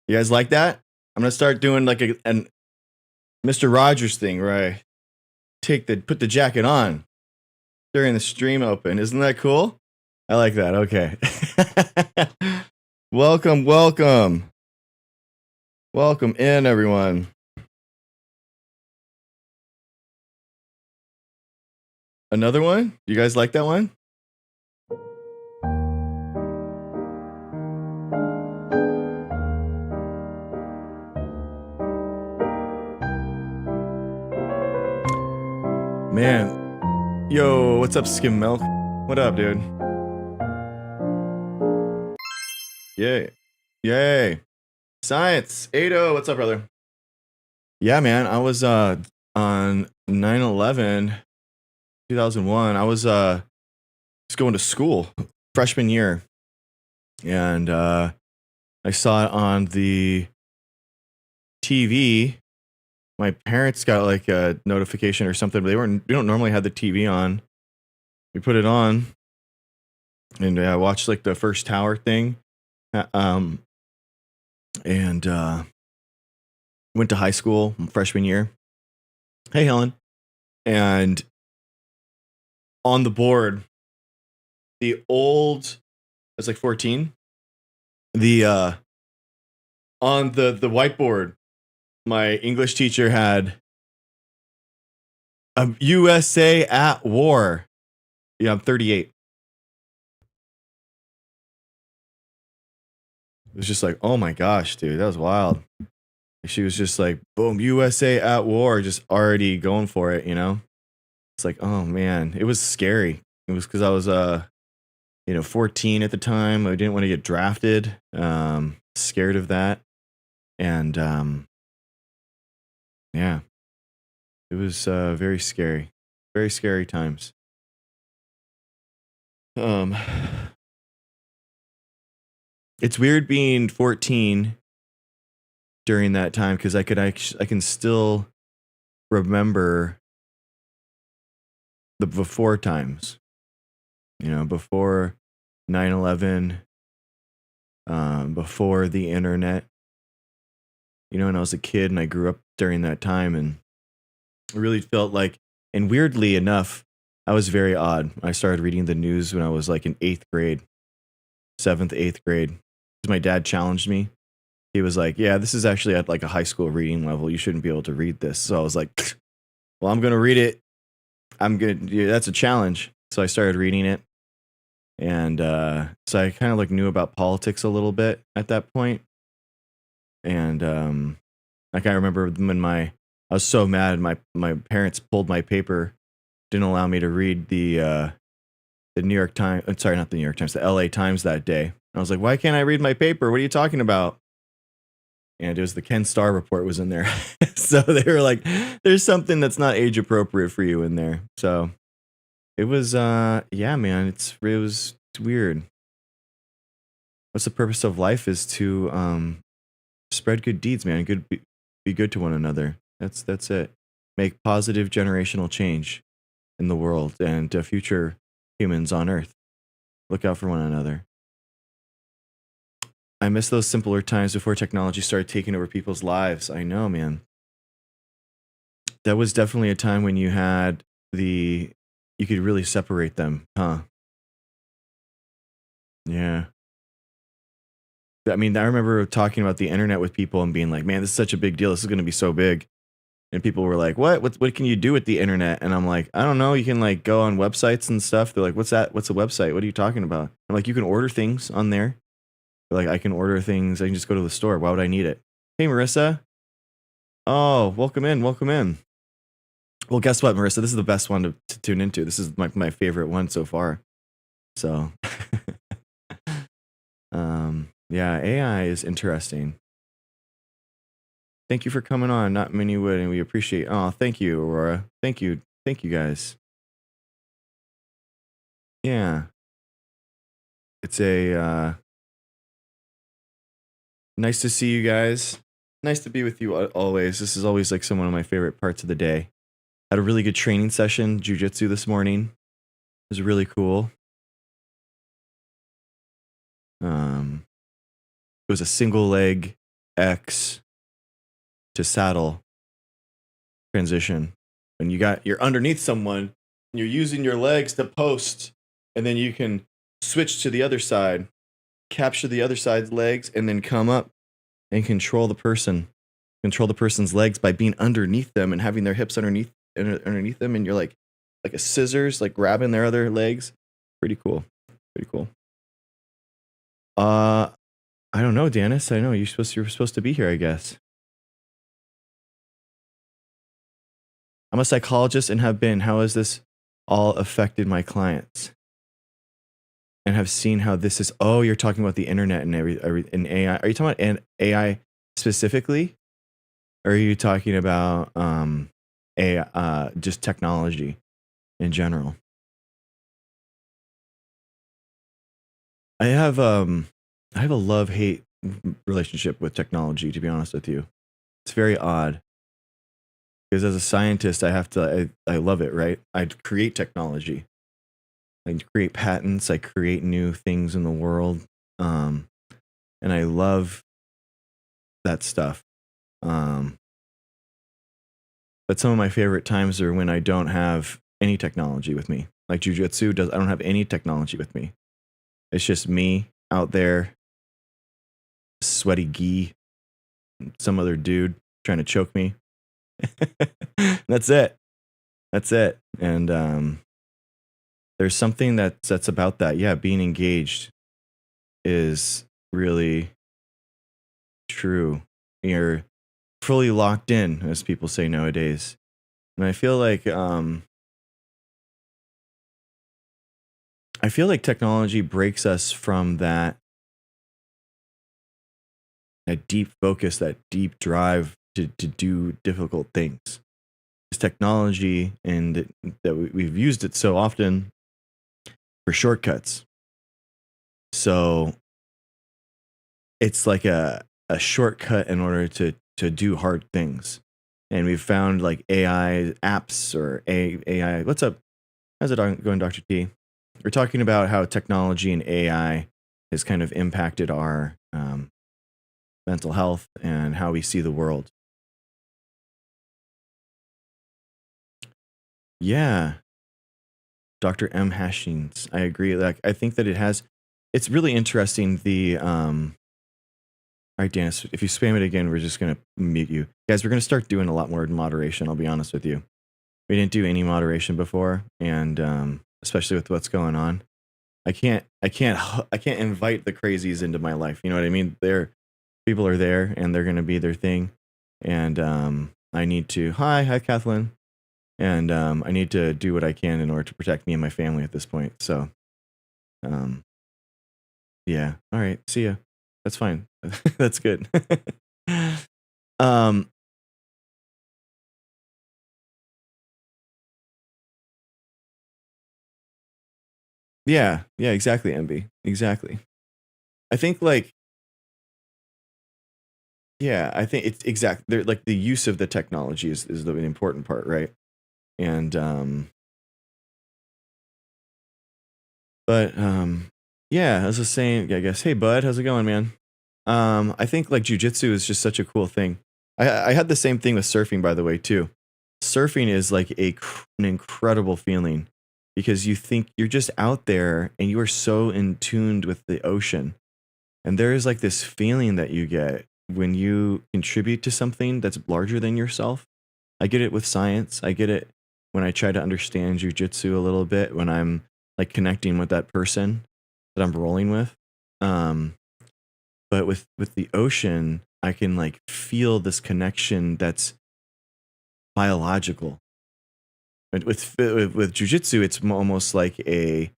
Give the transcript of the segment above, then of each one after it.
You guys like that? I'm gonna start doing like an Mr. Rogers thing where I put the jacket on during the stream open. Isn't that cool? I like that. Okay. Welcome in, everyone. Another one? You guys like that one? Man. Yo, what's up, Skim Milk? What up, dude? Yay. Science. 80, what's up, brother? Yeah, man, I was on 9/11 2001. I was just going to school freshman year, and I saw it on the TV. My parents got like a notification or something, but we don't normally have the TV on. We put it on, and I watched like the first tower thing, and went to high school freshman year. Hey, Helen. And on the board, I was like 14. On the whiteboard, my English teacher had USA at war. Yeah, I'm 38. It was just like, oh my gosh, dude, that was wild. She was just like, boom, USA at war, just already going for it, you know? It's like, oh man, it was scary. It was because I was 14 at the time. I didn't want to get drafted. Scared of that. And yeah. It was very scary. Very scary times. It's weird being 14 during that time because I can still remember the before times, before 9/11, before the internet, when I was a kid and I grew up during that time, and I really felt like, and weirdly enough, I was very odd. I started reading the news when I was like in 8th grade, 7th, 8th grade. Because my dad challenged me. He was like, yeah, this is actually at like a high school reading level. You shouldn't be able to read this. So I was like, well, I'm going to read it. That's a challenge. So I started reading it. And so I kind of like knew about politics a little bit at that point. And I kind of remember when I was so mad. My parents pulled my paper, didn't allow me to read the New York Times. Sorry, not the New York Times, the LA Times that day. I was like, why can't I read my paper? What are you talking about? And it was the Ken Starr report was in there. So they were like, there's something that's not age appropriate for you in there. So it was, yeah, man, it was weird. What's the purpose of life is to spread good deeds, man. Be good to one another. That's it. Make positive generational change in the world and to future humans on Earth. Look out for one another. I miss those simpler times before technology started taking over people's lives. I know, man. That was definitely a time when you could really separate them, huh? Yeah. I mean, I remember talking about the internet with people and being like, man, this is such a big deal. This is going to be so big. And people were like, what can you do with the internet? And I'm like, I don't know. You can like go on websites and stuff. They're like, what's that? What's a website? What are you talking about? I'm like, you can order things on there. Like, I can order things. I can just go to the store. Why would I need it? Hey, Marissa. Oh, welcome in. Well, guess what, Marissa? This is the best one to tune into. This is my favorite one so far. So, yeah, AI is interesting. Thank you for coming on. Not many would, and we appreciate. Oh, thank you, Aurora. Thank you, guys. Yeah, it's nice to see you guys. Nice to be with you always. This is always like one of my favorite parts of the day. Had a really good training session, jiu-jitsu this morning. It was really cool. It was a single leg X to saddle transition. And you're underneath someone, and you're using your legs to post, and then you can switch to the other side, capture the other side's legs, and then come up and control the person's legs by being underneath them and having their hips underneath them, and you're like a scissors, like grabbing their other legs. Pretty cool. Pretty cool. I don't know, Dennis. I know you're supposed to be here, I guess. I'm a psychologist and have been. How has this all affected my clients? And have seen how this is. Oh, you're talking about the internet and and AI. Are you talking about AI specifically, or are you talking about AI, just technology in general? I have a love-hate relationship with technology, to be honest with you. It's very odd. Because as a scientist, I love it, right? I create technology. I create patents. I create new things in the world. And I love that stuff. But some of my favorite times are when I don't have any technology with me. Like jujitsu I don't have any technology with me. It's just me out there, sweaty gi, some other dude trying to choke me. That's it. And there's something that's about that. Yeah, being engaged is really true. You're fully locked in, as people say nowadays. And I feel like technology breaks us from that deep focus, that deep drive to do difficult things. It's technology, and that we've used it so often for shortcuts. So it's like a shortcut in order to do hard things. And we've found like AI apps or AI. What's up? How's it going, Dr. T? We're talking about how technology and AI has kind of impacted our mental health and how we see the world. Yeah. Dr. M. Hashings. I agree. Like, I think that it's really interesting. All right, Dennis, if you spam it again, we're just going to mute you. Guys, we're going to start doing a lot more moderation. I'll be honest with you. We didn't do any moderation before. And especially with what's going on, I can't invite the crazies into my life. You know what I mean? People are there and they're going to be their thing. And I need to, hi, Kathleen. And I need to do what I can in order to protect me and my family at this point. So, yeah. All right. See ya. That's fine. That's good. Yeah. Yeah, exactly, MB. Exactly. I think I think it's exactly like the use of the technology is the important part, right? And yeah, as I was saying, I guess, hey bud, how's it going, man? I think like jujitsu is just such a cool thing. I had the same thing with surfing, by the way, too. Surfing is like an incredible feeling because you think you're just out there and you are so in tuned with the ocean. And there is like this feeling that you get when you contribute to something that's larger than yourself. I get it with science. I get it when I try to understand jujitsu a little bit, when I'm like connecting with that person that I'm rolling with. But with the ocean, I can like feel this connection that's biological. And with jujitsu, it's almost like a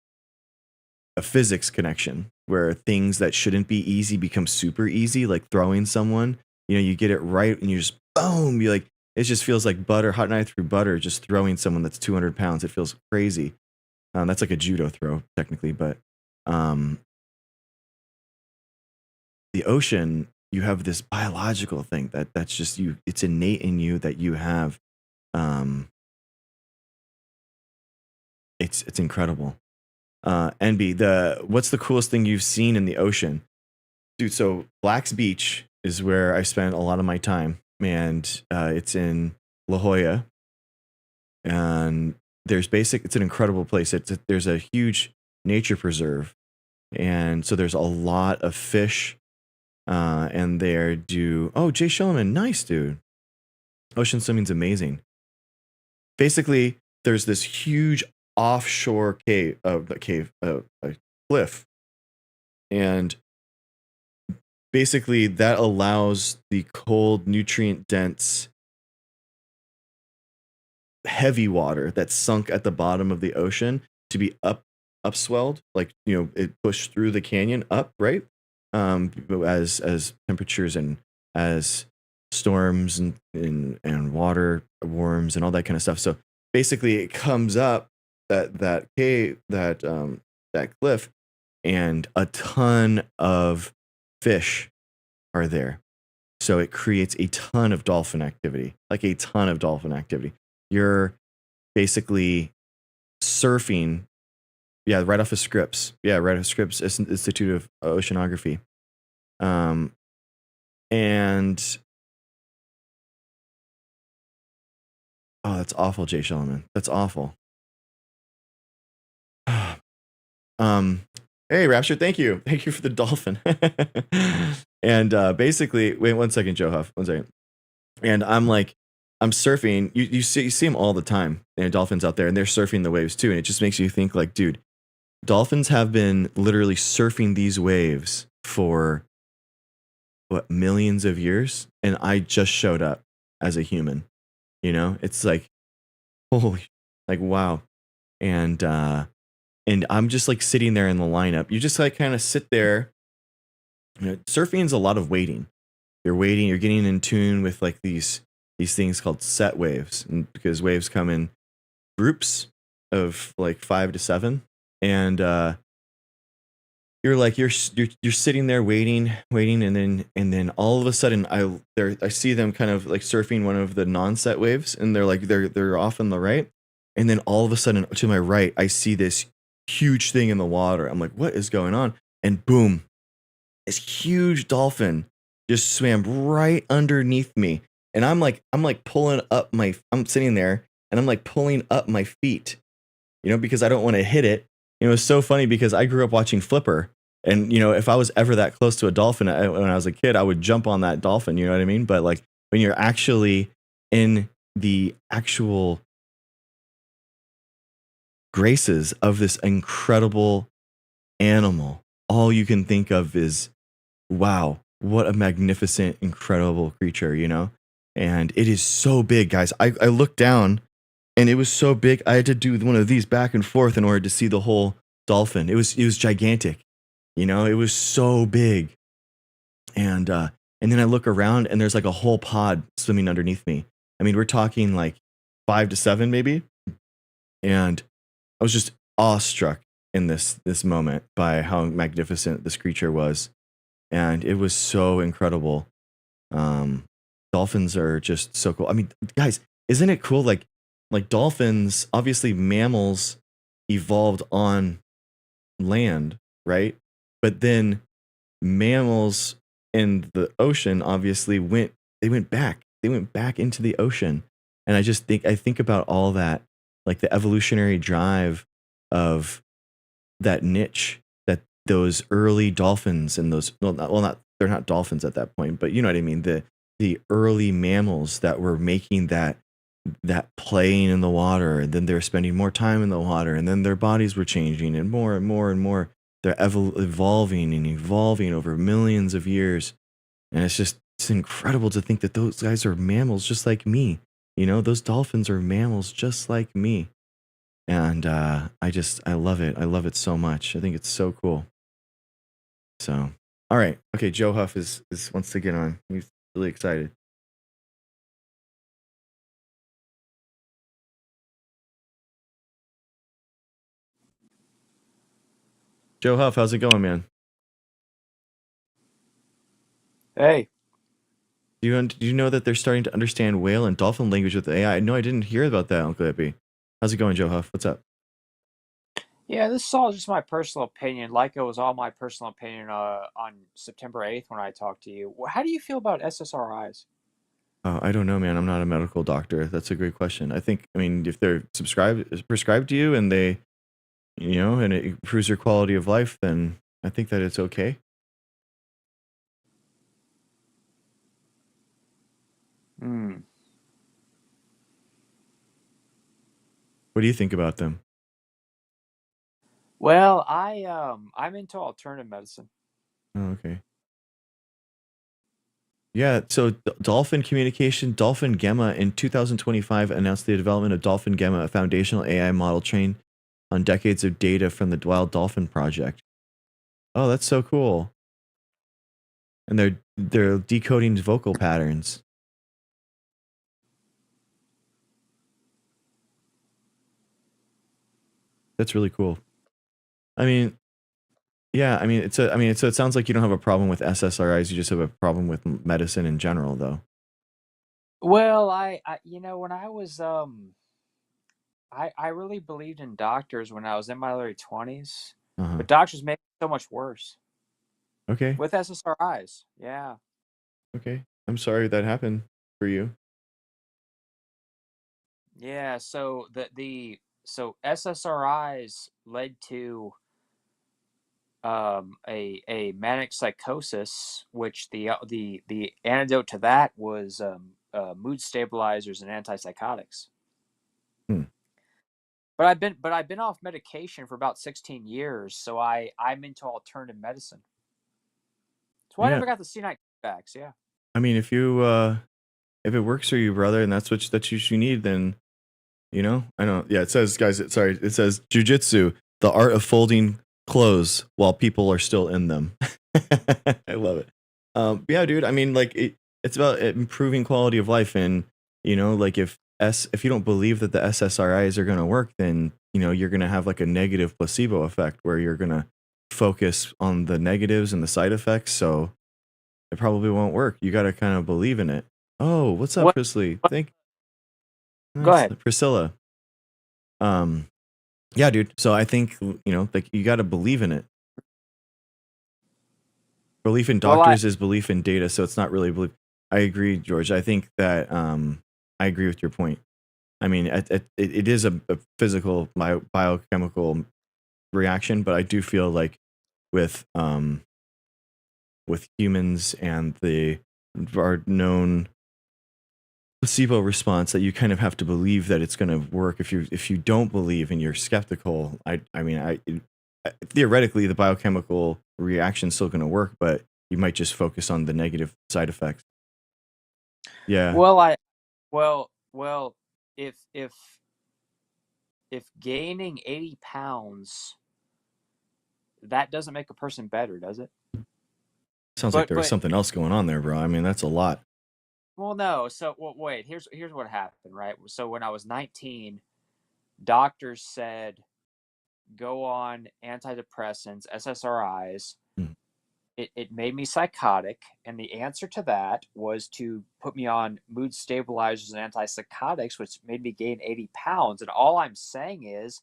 physics connection where things that shouldn't be easy become super easy, like throwing someone. You know, you get it right and you just boom. You like it just feels like butter, hot knife through butter, just throwing someone that's 200 pounds. It feels crazy. That's like a judo throw technically, but the ocean, you have this biological thing that's just you. It's innate in you that you have. It's incredible. NB, what's the coolest thing you've seen in the ocean? Dude, so Black's Beach is where I spent a lot of my time, and it's in La Jolla, and it's an incredible place. There's a huge nature preserve, and so there's a lot of fish, and there do. Oh, Jay Shulman, nice dude. Ocean swimming's amazing. Basically, there's this huge offshore a cliff, and basically that allows the cold, nutrient dense, heavy water that's sunk at the bottom of the ocean to be upswelled, like, it pushed through the canyon up, right? As temperatures and as storms and water worms and all that kind of stuff. So basically it comes up that cliff, and a ton of fish are there. So it creates a ton of dolphin activity, like a ton of dolphin activity. You're basically surfing, right off of Scripps. Yeah, right off of Scripps Institute of Oceanography. And oh, that's awful, Jay Shulman. That's awful. Hey, Rapture, thank you for the dolphin. And basically, wait 1 second, Joe Huff, 1 second. And I'm surfing. You see them all the time, and dolphins out there, and they're surfing the waves too. And it just makes you think, like, dude, dolphins have been literally surfing these waves for what, millions of years, and I just showed up as a human. It's like, holy, like, wow. And I'm just like sitting there in the lineup. You just like kind of sit there. Surfing is a lot of waiting. You're waiting. You're getting in tune with like these things called set waves, and because waves come in groups of like 5 to 7, and you're like you're sitting there waiting, and then all of a sudden I see them kind of like surfing one of the non-set waves, and they're off on the right, and then all of a sudden to my right I see this huge thing in the water. I'm like, what is going on? And boom, this huge dolphin just swam right underneath me. And I'm pulling up I'm sitting there and I'm like pulling up my feet, because I don't want to hit it. It's so funny because I grew up watching Flipper, and if I was ever that close to a dolphin when I was a kid, I would jump on that dolphin, you know what I mean? But like when you're actually in the actual graces of this incredible animal, all you can think of is, wow, what a magnificent, incredible creature, And it is so big, guys. I looked down, and it was so big, I had to do one of these back and forth in order to see the whole dolphin. It was gigantic, it was so big. And then I look around, and there's like a whole pod swimming underneath me. I mean, we're talking like 5 to 7 maybe. And I was just awestruck in this moment by how magnificent this creature was, and it was so incredible. Dolphins are just so cool. I mean, guys, isn't it cool? Like dolphins, obviously mammals evolved on land, right? But then mammals in the ocean obviously went back into the ocean. And I think about all that, like the evolutionary drive of that niche that those early dolphins and those, they're not dolphins at that point, but you know what I mean? The early mammals that were making that playing in the water, and then they're spending more time in the water, and then their bodies were changing, and more and more and more they're evolving over millions of years. And it's incredible to think that those guys are mammals just like me. Those dolphins are mammals just like me. And I love it. I love it so much. I think it's so cool. So, all right. Okay, Joe Huff is wants to get on. He's really excited. Joe Huff, how's it going, man? Hey, Do you know that they're starting to understand whale and dolphin language with AI? No, I didn't hear about that, Uncle Epi. How's it going, Joe Huff? What's up? Yeah, this is all just my personal opinion, like it was all my personal opinion on September 8th when I talked to you. How do you feel about SSRIs? I don't know, man. I'm not a medical doctor. That's a great question. I mean, if they're prescribed to you and they, and it improves your quality of life, then I think that it's okay. Hmm. What do you think about them? Well, I'm into alternative medicine. Oh, okay. Yeah, so Dolphin Communication, Dolphin Gamma in 2025 announced the development of Dolphin Gamma, a foundational AI model trained on decades of data from the Wild Dolphin project. Oh, that's so cool. And they're decoding vocal patterns. That's really cool. I mean, yeah, so it sounds like you don't have a problem with SSRIs, you just have a problem with medicine in general though. Well, when I was I really believed in doctors when I was in my early 20s, Uh-huh. but doctors make it so much worse Okay. with SSRIs. Yeah. Okay. I'm sorry that happened for you. Yeah, so so SSRIs led to a manic psychosis, which the antidote to that was mood stabilizers and antipsychotics. Hmm. But I've been off medication for about 16 years, so I'm into alternative medicine. So I Yeah. never got the C9 backs. Yeah. I mean, if it works for you, brother, and that's what you need, then I know. Yeah, it says, guys. It says jujitsu, the art of folding clothes while people are still in them. I love it. Yeah, dude. I mean, like it's about improving quality of life, and like if you don't believe that the SSRIs are gonna work, then you're gonna have like a negative placebo effect where you're gonna focus on the negatives and the side effects. So it probably won't work. You got to kind of believe in it. Oh, what's up, What? Prisley? what Go Nice, ahead. Priscilla. Um, yeah, dude. So I think like you got to believe in it. Belief in Well, I doctors is belief in data, so it's not really belief. I agree, George. I think that I agree with your point. I mean, it is a physical biochemical reaction, but I do feel like with with humans and the our known placebo response that you kind of have to believe that it's going to work. If you don't believe and you're skeptical, theoretically the biochemical reaction's still going to work, but you might just focus on the negative side effects. Yeah. well I well if gaining 80 pounds, that doesn't make a person better, does it? Sounds like But there was but something else going on there, bro. I mean, that's a lot. Well, no. So, well, wait. Here's what happened, right? So when I was 19, doctors said go on antidepressants, SSRIs. Mm. It made me psychotic, and the answer to that was to put me on mood stabilizers and antipsychotics, which made me gain 80 pounds. And all I'm saying is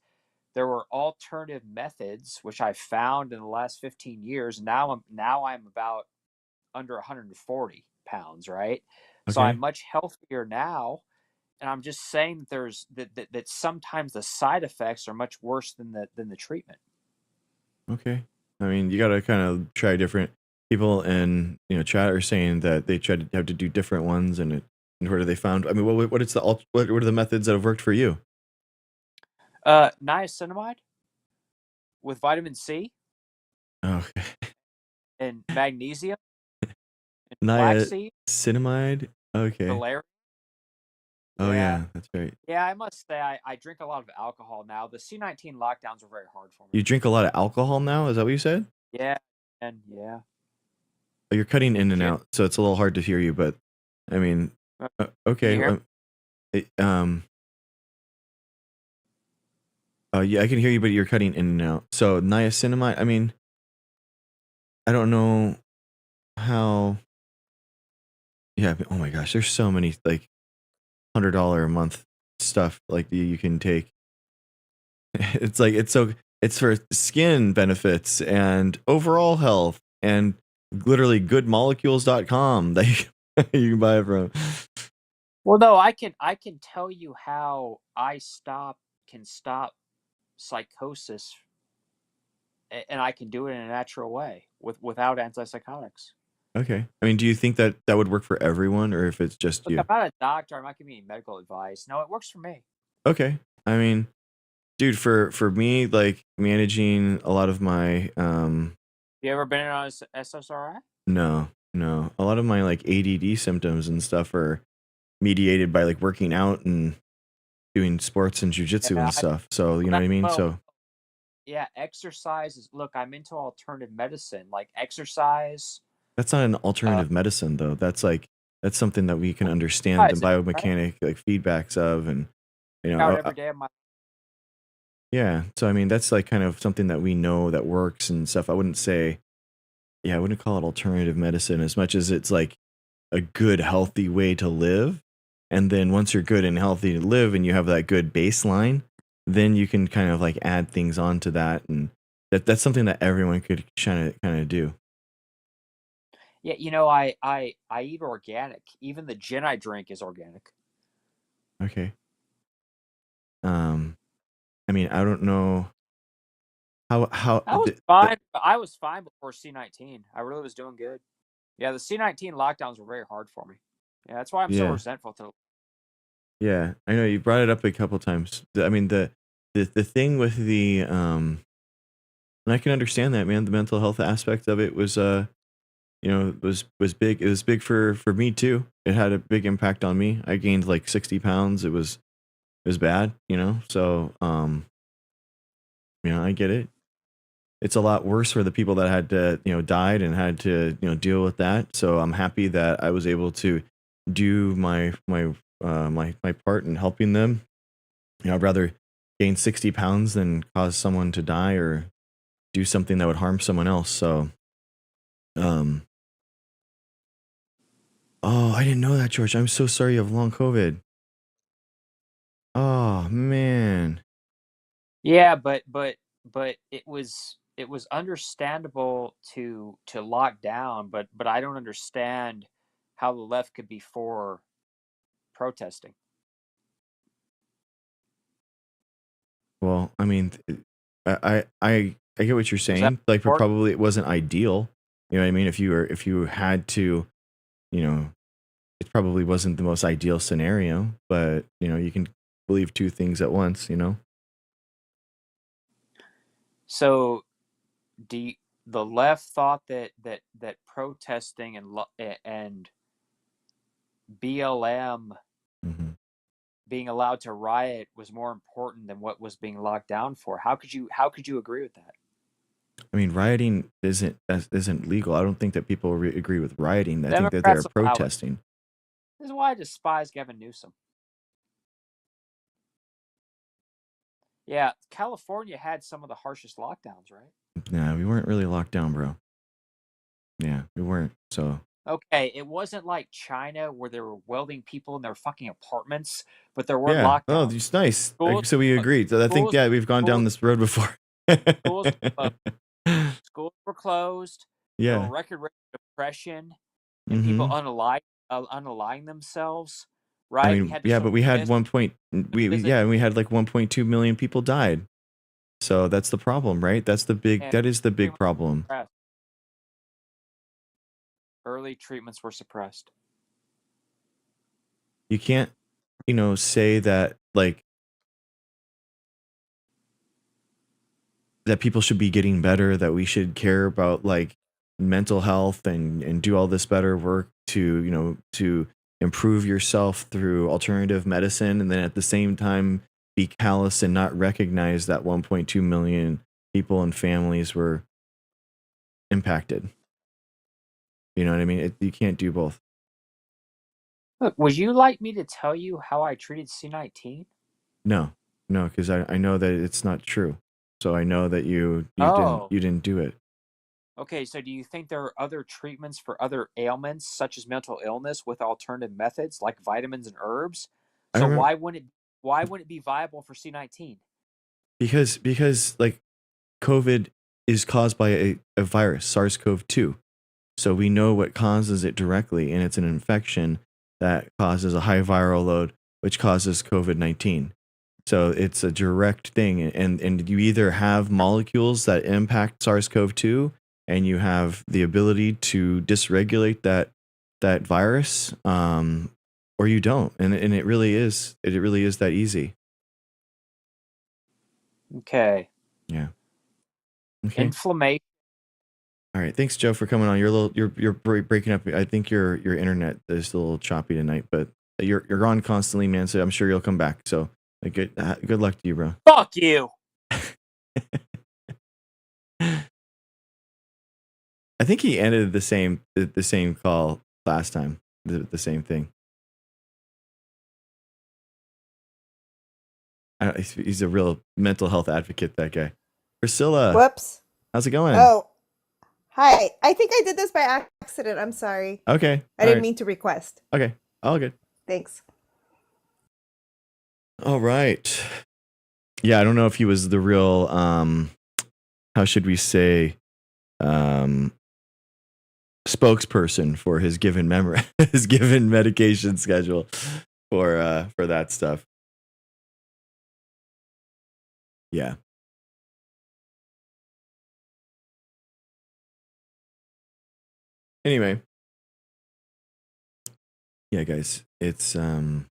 there were alternative methods which I found in the last 15 years. Now I'm about under 140 pounds, right? So I'm Okay. much healthier now, and I'm just saying that that sometimes the side effects are much worse than the treatment. Okay. I mean, you got to kind of try different people, and chat are saying that they try to have to do different ones, and where do they found? I mean, what are the methods that have worked for you? Niacinamide with vitamin C Oh, and magnesium and flaxseed, niacinamide. Okay. valerian. Oh Yeah, yeah, that's right. yeah. I must say I drink a lot of alcohol now. The C19 lockdowns were very hard for me. You drink a lot of alcohol now? Is that what you said? Yeah, and yeah. Oh, you're cutting in and Can, out, so it's a little hard to hear you. But I mean, can you okay. hear? It, oh yeah, I can hear you, but you're cutting in and out. So niacinamide. I mean, I don't know how. Yeah. But, oh my gosh, there's so many like $100 a month stuff like you can take. It's like it's so It's for skin benefits and overall health and literally goodmolecules.com that you can buy it from. Well, no, I can tell you how can stop psychosis, and I can do it in a natural way without antipsychotics. Okay. I mean, do you think that that would work for everyone or if it's just Look, I'm you? not a doctor. I'm not giving you medical advice. No, it works for me. Okay. I mean, dude, for me, like managing a lot of my You ever been on SSRI? no, no. A lot of my like ADD symptoms and stuff are mediated by like working out and doing sports and jujitsu Yeah. and stuff. So, you know what I mean? Well, So yeah. Exercise is. Look, I'm into alternative medicine, like exercise. that's not an Uh, alternative medicine though. That's like that's something that we can understand the exercise, right? biomechanic like feedbacks of and you know, Out every day of my. yeah. So I mean, that's like kind of something that we know that works and stuff. I wouldn't say yeah, I wouldn't call it alternative medicine as much as it's like a good healthy way to live. And then once you're good and healthy to live and you have that good baseline, then you can kind of like add things onto that and that's something that everyone could kind of do. Yeah, I eat organic. Even the gin I drink is organic. Okay. Um I mean, I don't know how I was fine. I was fine before C-19. I really was doing good. Yeah, the C-19 lockdowns were very hard for me. Yeah, that's why I'm so yeah. resentful to. Yeah. I know you brought it up a couple times. I mean, the thing with the and I can understand that, man. The mental health aspect of it was you know, was big. It was big for me too. It had a big impact on me. I gained like 60 pounds. It was bad, you know. So you know, I get it. It's a lot worse for the people that had to, you know, died and had to, you know, deal with that. So I'm happy that I was able to do my part in helping them. You know, I'd rather gain 60 pounds than cause someone to die or do something that would harm someone else. So um oh, I didn't know that, George. I'm so sorry you have long COVID. Oh man. Yeah, but it was understandable to lock down, but I don't understand how the left could be for protesting. Well, I mean, I get what you're Was that saying. Like, but important? probably it wasn't ideal. You know what I mean? If you had to, you know, it probably wasn't the most ideal scenario. But you know, you can believe two things at once. You know? So do you, the left thought that protesting and BLM Hmm. being allowed to riot was more important than what was being locked down for. How could you agree with that? I mean, rioting isn't legal. I don't think that people agree with rioting. I think that they're Democrats allow it. protesting. This is why I despise Gavin Newsom. Yeah, California had some of the harshest lockdowns, right? Nah, we weren't really locked down, bro. Yeah, we weren't. So Okay, it wasn't like China where they were welding people in their fucking apartments, but there weren't yeah. Oh, lockdowns. it's nice. Schools, So we agreed. So I think schools, yeah, we've gone down schools, this road before. schools, schools were closed. There were Yeah. record rates of depression and people Mm-hmm. unaliving themselves. I Right? We mean, had yeah, so but many we had myths. Visit yeah, and we had like 1.2 million people died. So that's the problem, right? and That is the big treatments problem. were suppressed. Early treatments were suppressed. You can't, you know, say that like that people should be getting better, that we should care about like mental health and do all this better work to, you know, to improve yourself through alternative medicine and then at the same time be callous and not recognize that 1.2 million people and families were impacted. You know what I mean? You can't do both. Look, would you like me to tell you how I treated C-19? No, no, because I know that it's not true. So I know that Oh, you didn't do it. okay. So do you think there are other treatments for other ailments, such as mental illness, with alternative methods like vitamins and herbs? I So remember why wouldn't it be viable for C-19? because like COVID is caused by a virus, SARS-CoV-2. So we know what causes it directly, and it's an infection that causes a high viral load, which causes COVID-19. So it's a direct thing, and you either have molecules that impact SARS-CoV-2, and you have the ability to dysregulate that virus, or you don't, and it really is that easy. Okay. Yeah. Okay. Inflammation. All right. Thanks, Joe, for coming on. You're breaking up. I think your internet is a little choppy tonight, but you're on constantly, man. So I'm sure you'll come back. So good luck to you, bro. Fuck you. I think he ended the same call last time. The same thing. He's a real mental health advocate, that guy. Priscilla. Whoops. How's it going? Oh, hi. I think I did this by accident. I'm sorry. Okay. I didn't mean to request. Okay. All good. Thanks. All right. Yeah, I don't know if he was the real, how should we say, spokesperson for his given his given medication schedule for that stuff. Yeah. Anyway. Yeah, guys. It's well,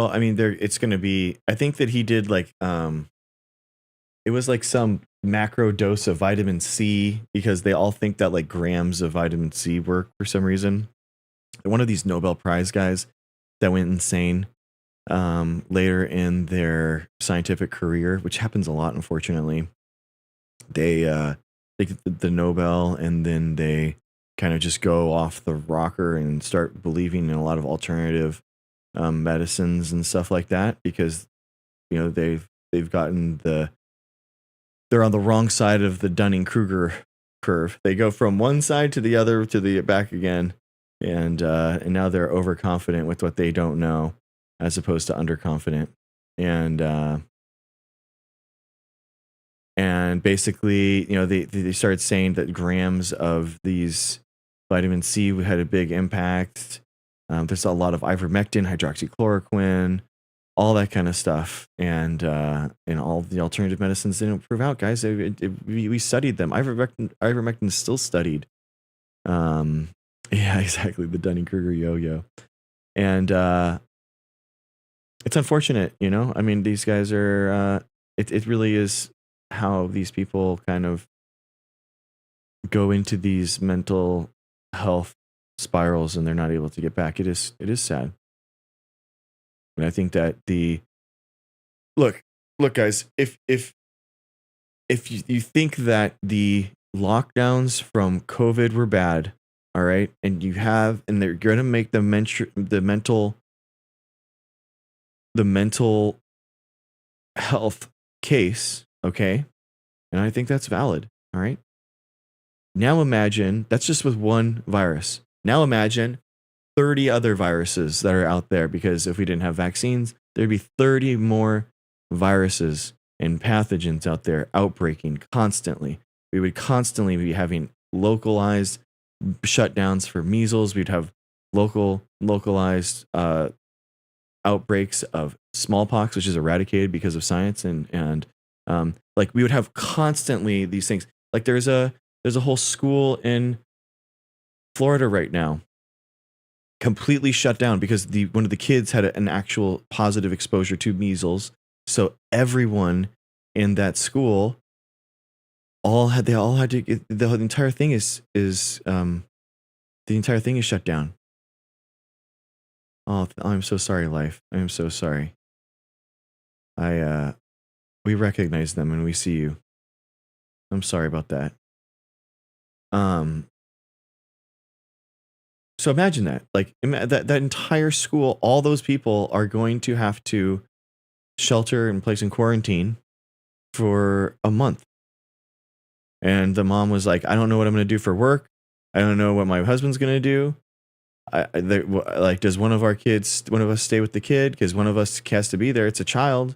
I mean, it's going to be, I think that he did like it was like some macro dose of vitamin C, because they all think that like grams of vitamin C work for some reason. One of these Nobel Prize guys that went insane later in their scientific career, which happens a lot, unfortunately. They get the Nobel, and then they kind of just go off the rocker and start believing in a lot of alternative medicines and stuff like that, because they've gotten they're on the wrong side of the Dunning-Kruger curve. They go from one side to the other to the back again, and now they're overconfident with what they don't know, as opposed to underconfident. And basically, they started saying that grams of these vitamin C had a big impact. There's a lot of ivermectin, hydroxychloroquine, all that kind of stuff, and all the alternative medicines didn't prove out, guys. We studied them. Ivermectin is still studied. Yeah, exactly, the Dunning-Kruger yo-yo, and it's unfortunate, I mean, these guys are. It really is how these people kind of go into these mental health spirals, and they're not able to get back. It is sad. And I think that look, guys, if you think that the lockdowns from COVID were bad, all right, and they're going to make the mental health case, okay, and I think that's valid, all right. Now imagine, that's just with one virus. Now imagine 30 other viruses that are out there, because if we didn't have vaccines, there'd be 30 more viruses and pathogens out there outbreaking constantly. We would constantly be having localized shutdowns for measles. We'd have localized outbreaks of smallpox, which is eradicated because of science, and like we would have constantly these things. Like there's a whole school in Florida right now completely shut down because one of the kids had an actual positive exposure to measles. So everyone in that school had to get, the entire thing is shut down. Oh, I'm so sorry, life. I am so sorry. We recognize them and we see you. I'm sorry about that. So imagine that, like that entire school, all those people are going to have to shelter and place in quarantine for a month. And the mom was like, I don't know what I'm going to do for work. I don't know what my husband's going to do. Like, does one of us stay with the kid? Because one of us has to be there. It's a child.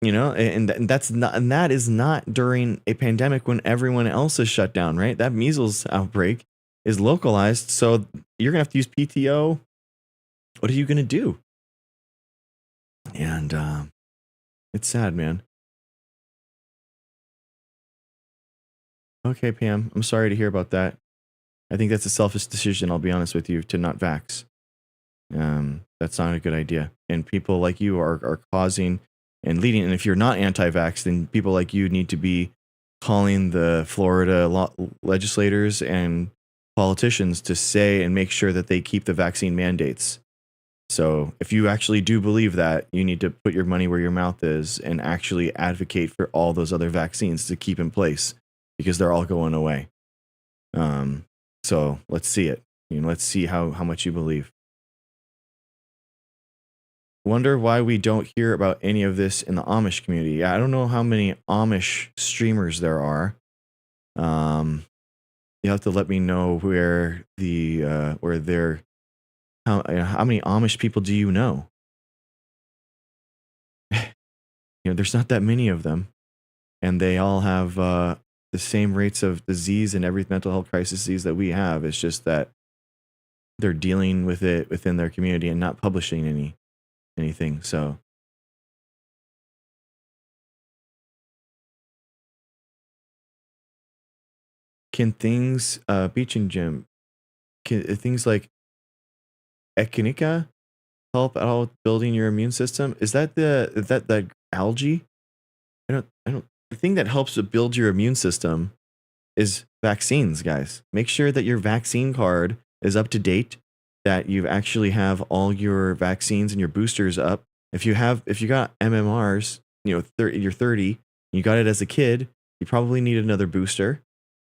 and that is not during a pandemic when everyone else is shut down, right? That measles outbreak is localized, so you're gonna have to use PTO. What are you gonna do? And it's sad, man. Okay, Pam, I'm sorry to hear about that. I think that's a selfish decision, I'll be honest with you, to not vax. That's not a good idea. And people like you are causing and leading. And if you're not anti-vax, then people like you need to be calling the Florida legislators and politicians to say and make sure that they keep the vaccine mandates. So if you actually do believe that, you need to put your money where your mouth is and actually advocate for all those other vaccines to keep in place, because they're all going away. So let's see it. Let's see how much you believe. Wonder why we don't hear about any of this in the Amish community. Yeah, I don't know how many Amish streamers there are. You have to let me know where how many Amish people do you know? There's not that many of them, and they all have the same rates of disease and every mental health crises that we have. It's just that they're dealing with it within their community and not publishing anything. So can things beach and gym, can things like echinacea help at all with building your immune system? Is that the algae? I don't the thing that helps to build your immune system is vaccines, guys. Make sure that your vaccine card is up to date, that you actually have all your vaccines and your boosters up. If you got MMRs, you're 30, you got it as a kid, you probably need another booster.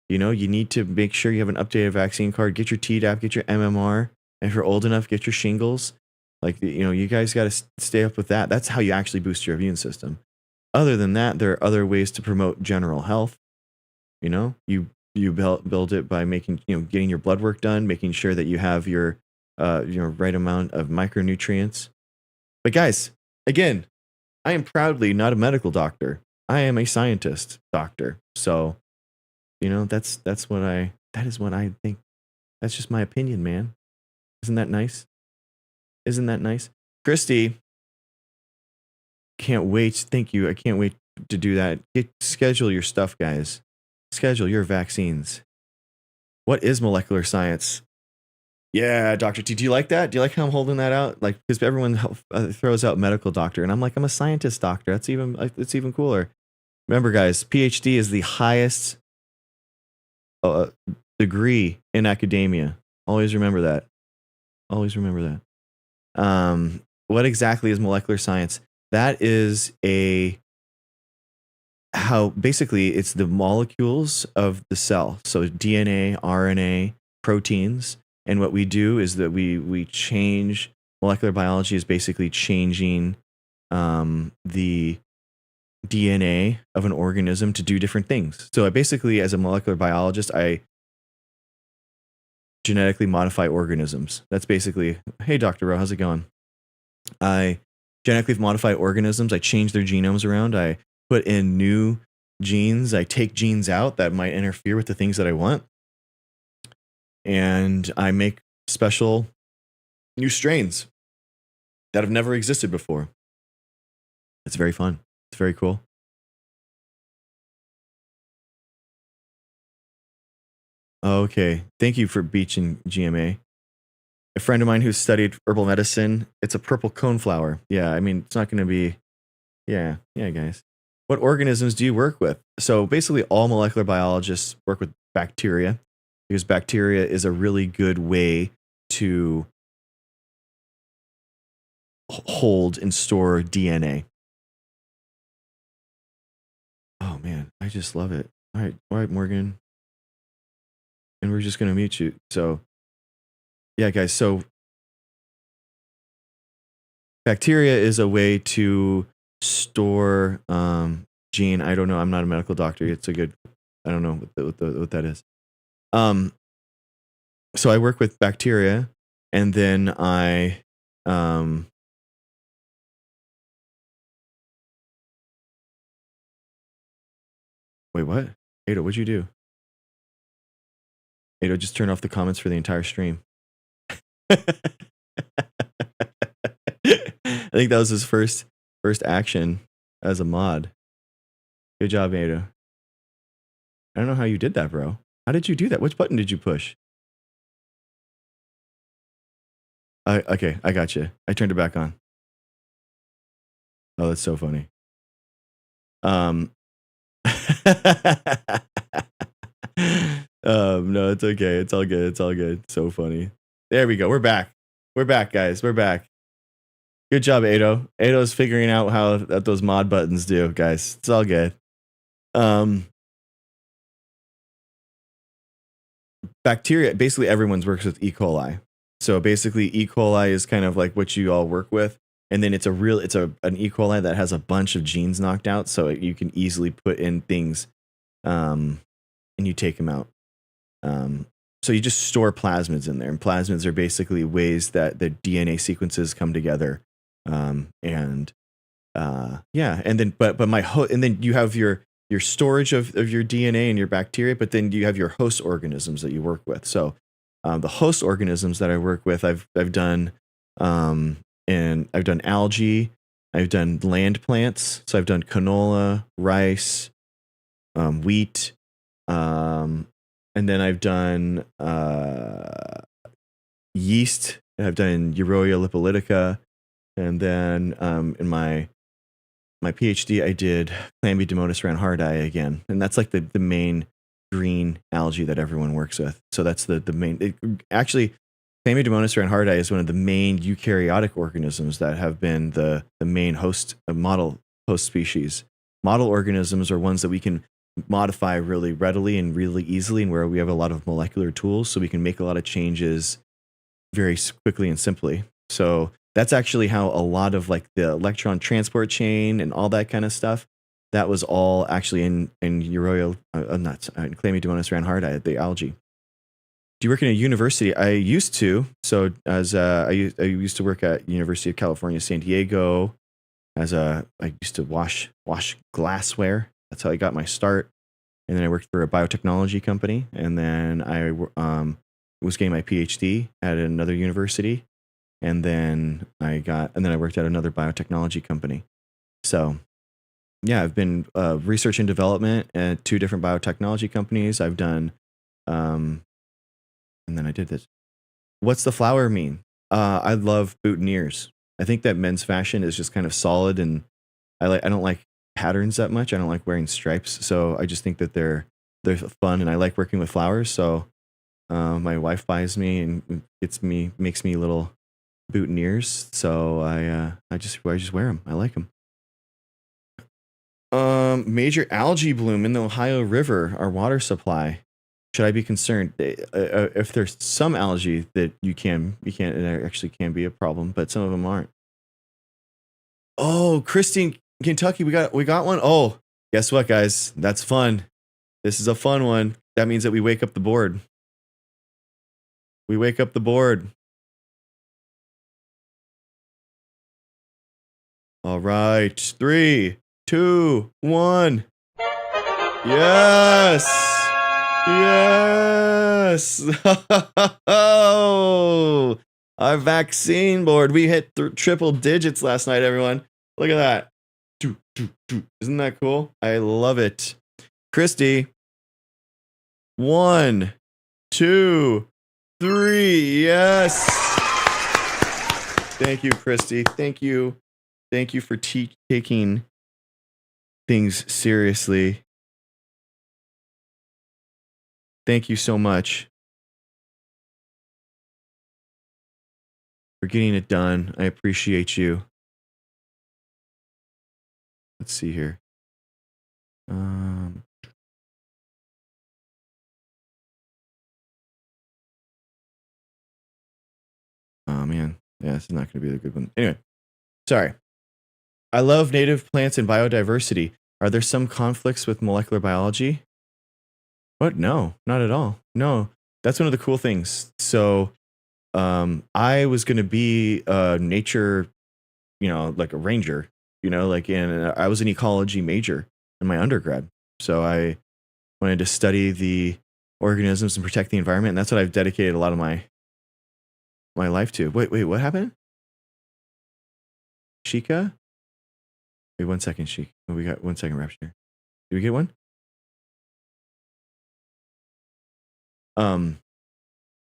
You need to make sure you have an updated vaccine card. Get your Tdap, get your MMR. And if you're old enough, get your shingles. You guys got to stay up with that. That's how you actually boost your immune system. Other than that, there are other ways to promote general health. You build it by making, getting your blood work done, making sure that you have your right amount of micronutrients. But guys, again, I am proudly not a medical doctor. I am a scientist doctor. So, that is what I think. That's just my opinion, man. Isn't that nice? Isn't that nice? Christy, can't wait. Thank you. I can't wait to do that. Schedule your stuff, guys. Schedule your vaccines. What is molecular science? Yeah, Dr. T, do you like that? Do you like how I'm holding that out? Because everyone throws out medical doctor, and I'm like, I'm a scientist doctor. It's even cooler. Remember, guys, PhD is the highest degree in academia. Always remember that. Always remember that. What exactly is molecular science? That is how basically it's the molecules of the cell. So DNA, RNA, proteins. And what we do is that we change. Molecular biology is basically changing the DNA of an organism to do different things. So I basically, as a molecular biologist, I genetically modify organisms. That's basically, hey, Dr. Rowe, how's it going? I genetically modify organisms. I change their genomes around. I put in new genes. I take genes out that might interfere with the things that I want. And I make special new strains that have never existed before. It's very fun. It's very cool. Okay. Thank you for Beach and GMA. A friend of mine who studied herbal medicine, it's a purple coneflower. Yeah, I mean, it's not going to be... Yeah, guys. What organisms do you work with? So basically all molecular biologists work with bacteria, because bacteria is a really good way to hold and store DNA. Oh man, I just love it. All right, Morgan. And we're just going to mute you. So yeah, guys. So bacteria is a way to store gene. I don't know. I'm not a medical doctor. It's a good, I don't know what that is. So I work with bacteria, and then I Wait, what? Ada, what'd you do? Ada, just turn off the comments for the entire stream. I think that was his first action as a mod. Good job, Ada. I don't know how you did that, bro. How did you do that? Which button did you push? Okay, I got you. I turned it back on. Oh, that's so funny. No, it's okay. It's all good. It's all good. So funny. There we go. We're back. We're back, guys. We're back. Good job, Ado. Ado's figuring out how that those mod buttons do, guys. It's all good. Bacteria, basically everyone's works with E. coli. So basically E. coli is kind of like what you all work with. And then it's an E. coli that has a bunch of genes knocked out. So you can easily put in things and you take them out. So you just store plasmids in there. And plasmids are basically ways that the DNA sequences come together. Yeah. And then, and then you have your storage of your DNA and your bacteria, but then you have your host organisms that you work with. So the host organisms that I work with, I've done algae, I've done land plants. So I've done canola, rice, wheat, and then I've done yeast. I've done Euroia lipolytica, and then in my PhD, I did Chlamydomonas ranhardi again, and that's like the main green algae that everyone works with. So that's the main. Actually, Chlamydomonas ranhardi is one of the main eukaryotic organisms that have been the main model host species. Model organisms are ones that we can modify really readily and really easily, and where we have a lot of molecular tools, so we can make a lot of changes very quickly and simply. So that's actually how a lot of like the electron transport chain and all that kind of stuff, that was all actually in Euroia, Chlamydomonas ranhardi, the algae. Do you work in a university? I used to. So as I used to work at University of California, San Diego. I used to wash glassware. That's how I got my start. And then I worked for a biotechnology company. And then I was getting my PhD at another university. And then I worked at another biotechnology company. So yeah, I've been research and development at 2 different biotechnology companies. I've done, and then I did this. What's the flower mean? I love boutonnieres. I think that men's fashion is just kind of solid, and I don't like patterns that much. I don't like wearing stripes, so I just think that they're fun, and I like working with flowers. So my wife buys me and makes me little boutonnieres. So I just wear them. I like them. Major algae bloom in the Ohio River, our water supply. Should I be concerned? If there's some algae that it actually can be a problem, but some of them aren't. Oh, Christine, Kentucky, we got one. Oh, guess what, guys? That's fun. This is a fun one. That means that we wake up the board. We wake up the board. All right, 3, 2, 1. Yes. Yes! Oh, our vaccine board. We hit triple digits last night, everyone. Look at that. Isn't that cool? I love it. Christy. 1, 2, 3. Yes! Thank you, Christy. Thank you. Thank you for taking things seriously. Thank you so much for getting it done. I appreciate you. Let's see here. Oh man, yeah, this is not going to be a good one. Anyway, sorry. I love native plants and biodiversity. Are there some conflicts with molecular biology? What? No, not at all. No, that's one of the cool things. So I was going to be nature, like a ranger, I was an ecology major in my undergrad. So I wanted to study the organisms and protect the environment. And that's what I've dedicated a lot of my life to. Wait, what happened? Sheikah? Wait, 1 second, Sheik. Oh, we got 1 second, Rapture. Did we get one?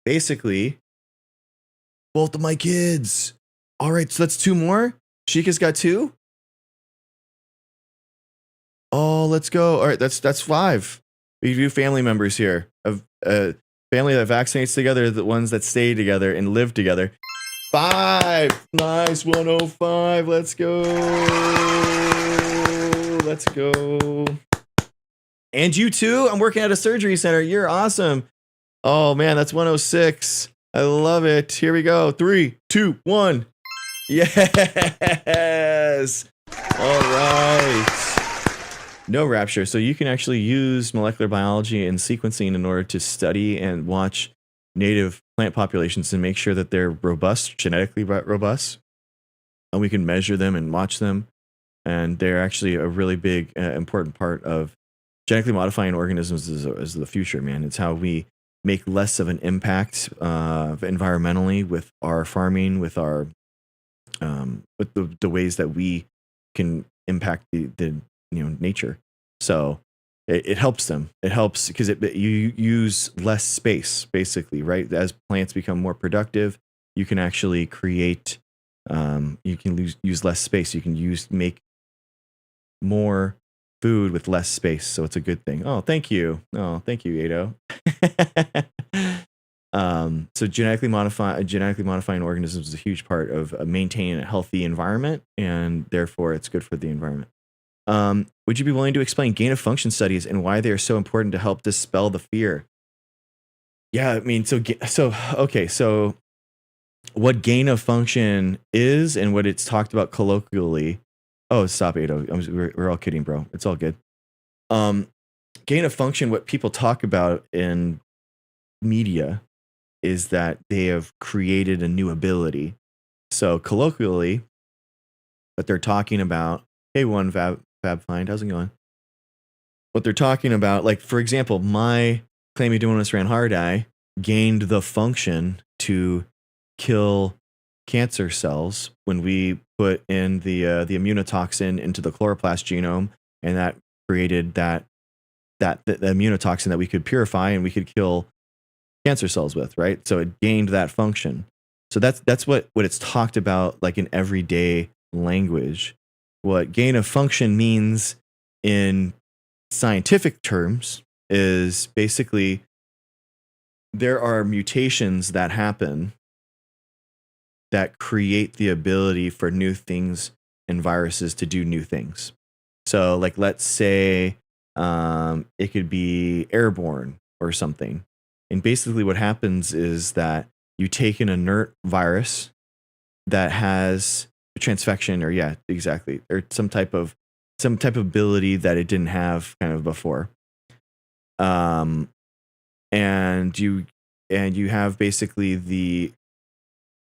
Basically, both of my kids. All right, so that's 2 more. Sheikah's got 2. Oh, let's go. All right, that's 5. We do family members here of family that vaccinates together, the ones that stay together and live together. 5. Nice. 105. Let's go. Let's go. And you too? I'm working at a surgery center. You're awesome. Oh man, that's 106. I love it. Here we go. 3, 2, 1. Yes. All right. No, Rapture. So you can actually use molecular biology and sequencing in order to study and watch native plant populations and make sure that they're robust, genetically robust. And we can measure them and watch them. And they're actually a really big, important part of genetically modifying organisms as the future, man. It's how we make less of an impact environmentally with our farming, with our with the ways that we can impact the nature. So it helps them. It helps because you use less space, basically, right? As plants become more productive, you can actually create. You can use less space. You can make more food with less space, so it's a good thing. Oh, thank you. Oh, thank you, Ado. So genetically modifying organisms is a huge part of maintaining a healthy environment, and therefore it's good for the environment. Would you be willing to explain gain of function studies and why they are so important to help dispel the fear? Yeah, I mean, so what gain of function is and what it's talked about colloquially. Oh, stop, Ado. We're all kidding, bro. It's all good. Gain of function, what people talk about in media is that they have created a new ability. So colloquially, what they're talking about, hey, Fab5, how's it going? What they're talking about, like, for example, my chlamydomonas reinhardti gained the function to kill cancer cells when we put in the immunotoxin into the chloroplast genome, and that created the immunotoxin that we could purify and we could kill cancer cells with, right? So it gained that function. So that's what it's talked about, like, in everyday language. What gain of function means in scientific terms is basically there are mutations that happen that create the ability for new things and viruses to do new things. So, like, let's say it could be airborne or something. And basically what happens is that you take an inert virus that has a transfection, or some type of ability that it didn't have kind of before. And you have basically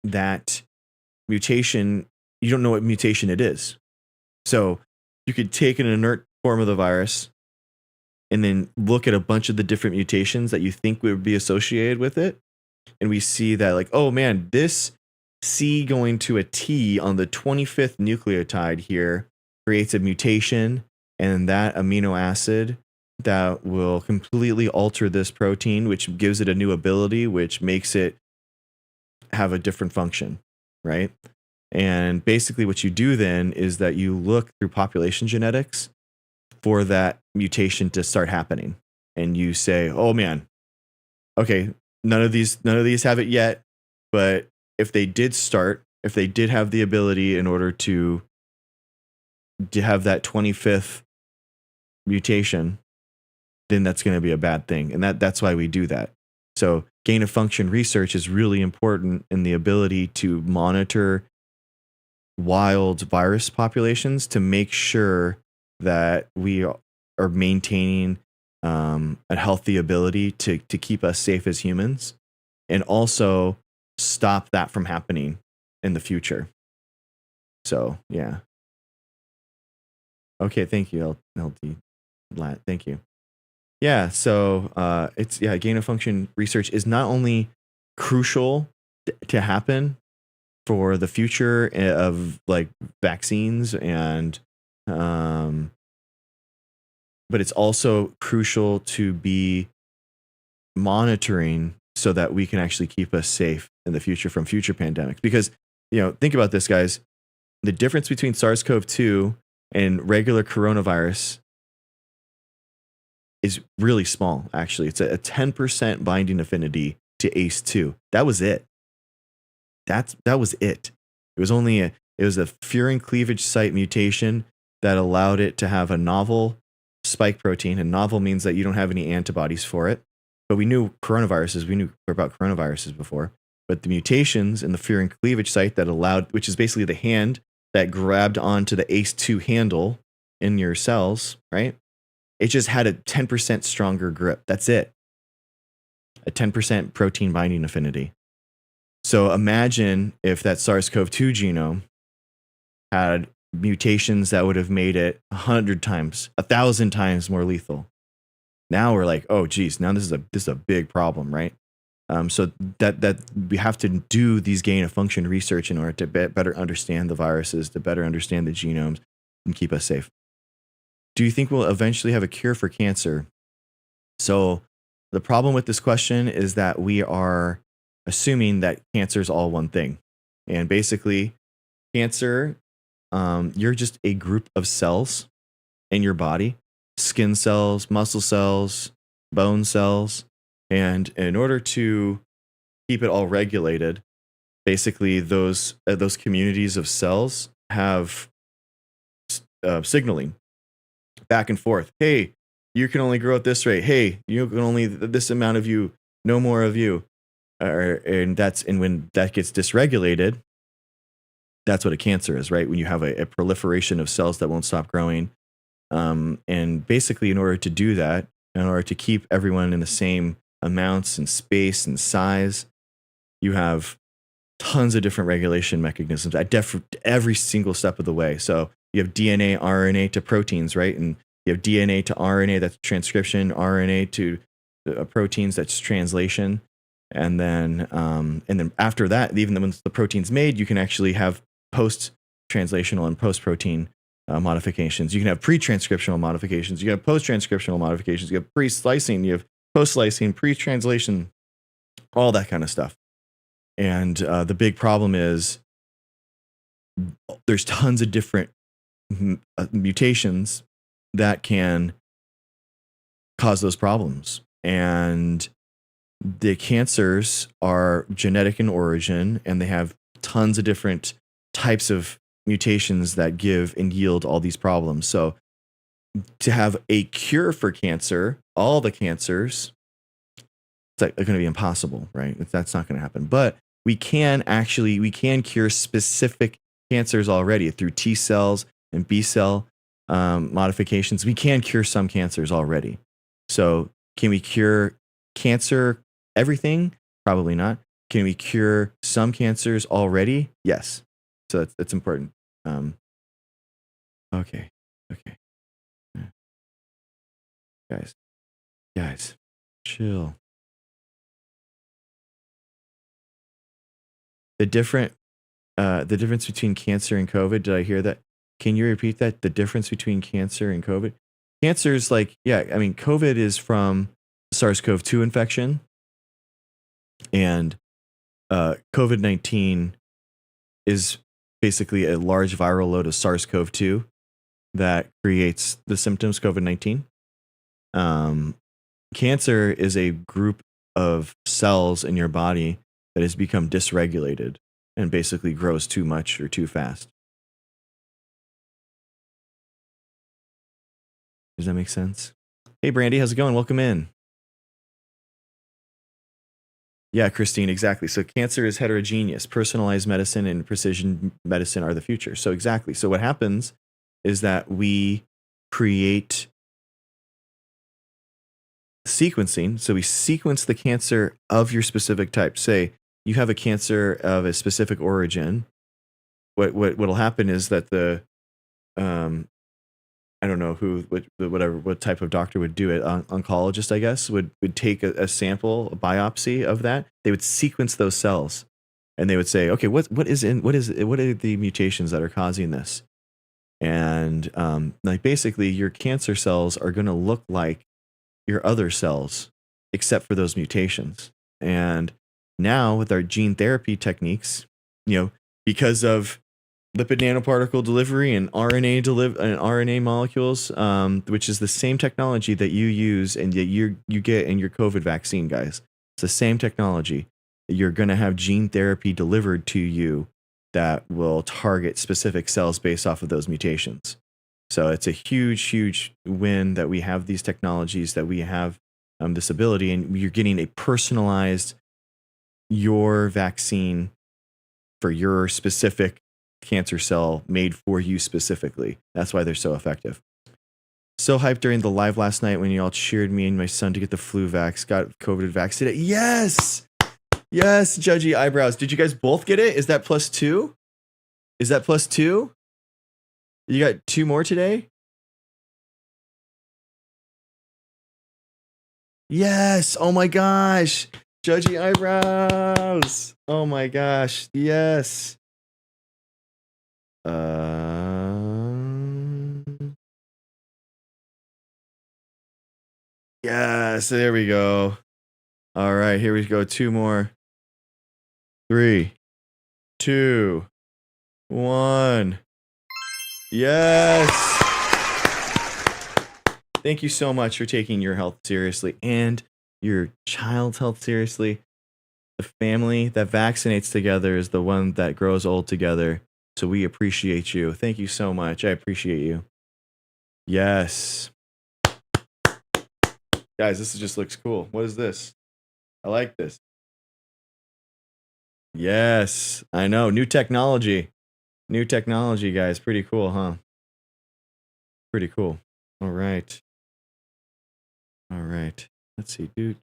that mutation. You don't know what mutation it is. So you could take an inert form of the virus and then look at a bunch of the different mutations that you think would be associated with it. And we see that, like, oh man, this C going to a T on the 25th nucleotide here creates a mutation, and that amino acid that will completely alter this protein, which gives it a new ability, which makes it have a different function, right? And basically what you do then is that you look through population genetics for that mutation to start happening. And you say, oh man, okay, none of these have it yet, but if they did have the ability in order to have that 25th mutation, then that's going to be a bad thing. And that's why we do that. So gain of function research is really important in the ability to monitor wild virus populations to make sure that we are maintaining a healthy ability to keep us safe as humans, and also stop that from happening in the future. So yeah. Okay, thank you, LD. Thank you. Yeah, so it's gain of function research is not only crucial to happen for the future of like vaccines and um but it's also crucial to be monitoring so that we can actually keep us safe in the future from future pandemics. Because, think about this, guys. The difference between SARS-CoV-2 and regular coronavirus is really small, actually. It's a 10% binding affinity to ACE2. That was it. That was it. It was a furin cleavage site mutation that allowed it to have a novel spike protein. And novel means that you don't have any antibodies for it. But we knew about coronaviruses before. But the mutations in the furin cleavage site that allowed, which is basically the hand that grabbed onto the ACE2 handle in your cells, right? It just had a 10% stronger grip. That's it. A 10% protein binding affinity. So imagine if that SARS-CoV-2 genome had mutations that would have made it 100 times, 1,000 times more lethal. Now we're like, oh, geez, now this is a big problem, right? So that we have to do these gain of function research in order to better understand the viruses, to better understand the genomes, and keep us safe. Do you think we'll eventually have a cure for cancer? So the problem with this question is that we are assuming that cancer is all one thing. And basically, cancer, you're just a group of cells in your body, skin cells, muscle cells, bone cells. And in order to keep it all regulated, basically those communities of cells have signaling back and forth. Hey, you can only grow at this rate. Hey, you can only this amount of you, no more of you. And when that gets dysregulated, that's what a cancer is, right? When you have a proliferation of cells that won't stop growing. And basically, in order to do that, in order to keep everyone in the same amounts and space and size, you have tons of different regulation mechanisms at every single step of the way. So you have DNA, RNA to proteins, right? And you have DNA to RNA, that's transcription, RNA to proteins, that's translation. And then after that, even once the protein's made, you can actually have post-translational and post-protein modifications. You can have pre-transcriptional modifications. You can have post-transcriptional modifications. You have pre-splicing. You have post-splicing, pre-translation, all that kind of stuff. And the big problem is there's tons of different mutations that can cause those problems. And the cancers are genetic in origin, and they have tons of different types of mutations that give and yield all these problems. So to have a cure for cancer, all the cancers, it's going to be impossible, right? That's not going to happen. But we can cure specific cancers already through T cells and B cell modifications. We can cure some cancers already. So can we cure cancer, everything? Probably not. Can we cure some cancers already? Yes. So that's important. Okay. Guys, chill. The difference between cancer and COVID. Did I hear that? Can you repeat that? The difference between cancer and COVID? Cancer is COVID is from SARS-CoV-2 infection, and COVID-19 is basically a large viral load of SARS-CoV-2 that creates the symptoms COVID-19. Cancer is a group of cells in your body that has become dysregulated and basically grows too much or too fast. Does that make sense? Hey, Brandy, how's it going? Welcome in. Yeah, Christine, exactly. So cancer is heterogeneous. Personalized medicine and precision medicine are the future. So exactly. So what happens is that we create sequencing. So we sequence the cancer of your specific type. Say you have a cancer of a specific origin. What'll happen is that I don't know what type of doctor would do it. Oncologist, I guess, would take a sample, a biopsy of that. They would sequence those cells, and they would say, okay, what are the mutations that are causing this? And like basically, your cancer cells are going to look like your other cells, except for those mutations. And now with our gene therapy techniques, because of lipid nanoparticle delivery and RNA molecules, which is the same technology that you use and that you get in your COVID vaccine, guys. It's the same technology. You're going to have gene therapy delivered to you that will target specific cells based off of those mutations. So it's a huge, huge win that we have these technologies, that we have this ability, and you're getting a personalized your vaccine for your specific cancer cell made for you specifically. That's why they're so effective. So hyped during the live last night when you all cheered me and my son to get the flu vax, got COVID vaccinated. Yes! Yes, judgy eyebrows. Did you guys both get it? Is that +2? Is that +2? You got 2 more today? Yes! Oh my gosh! Judgy eyebrows! Oh my gosh, yes! Yes, there we go. All right, here we go. 2 more. 3, 2, 1. Yes. Thank you so much for taking your health seriously and your child's health seriously. The family that vaccinates together is the one that grows old together. So we appreciate you. Thank you so much. I appreciate you. Yes. Guys, this just looks cool. What is this? I like this. Yes, I know. New technology. New technology, guys. Pretty cool, huh? Pretty cool. All right. All right. Let's see. Do.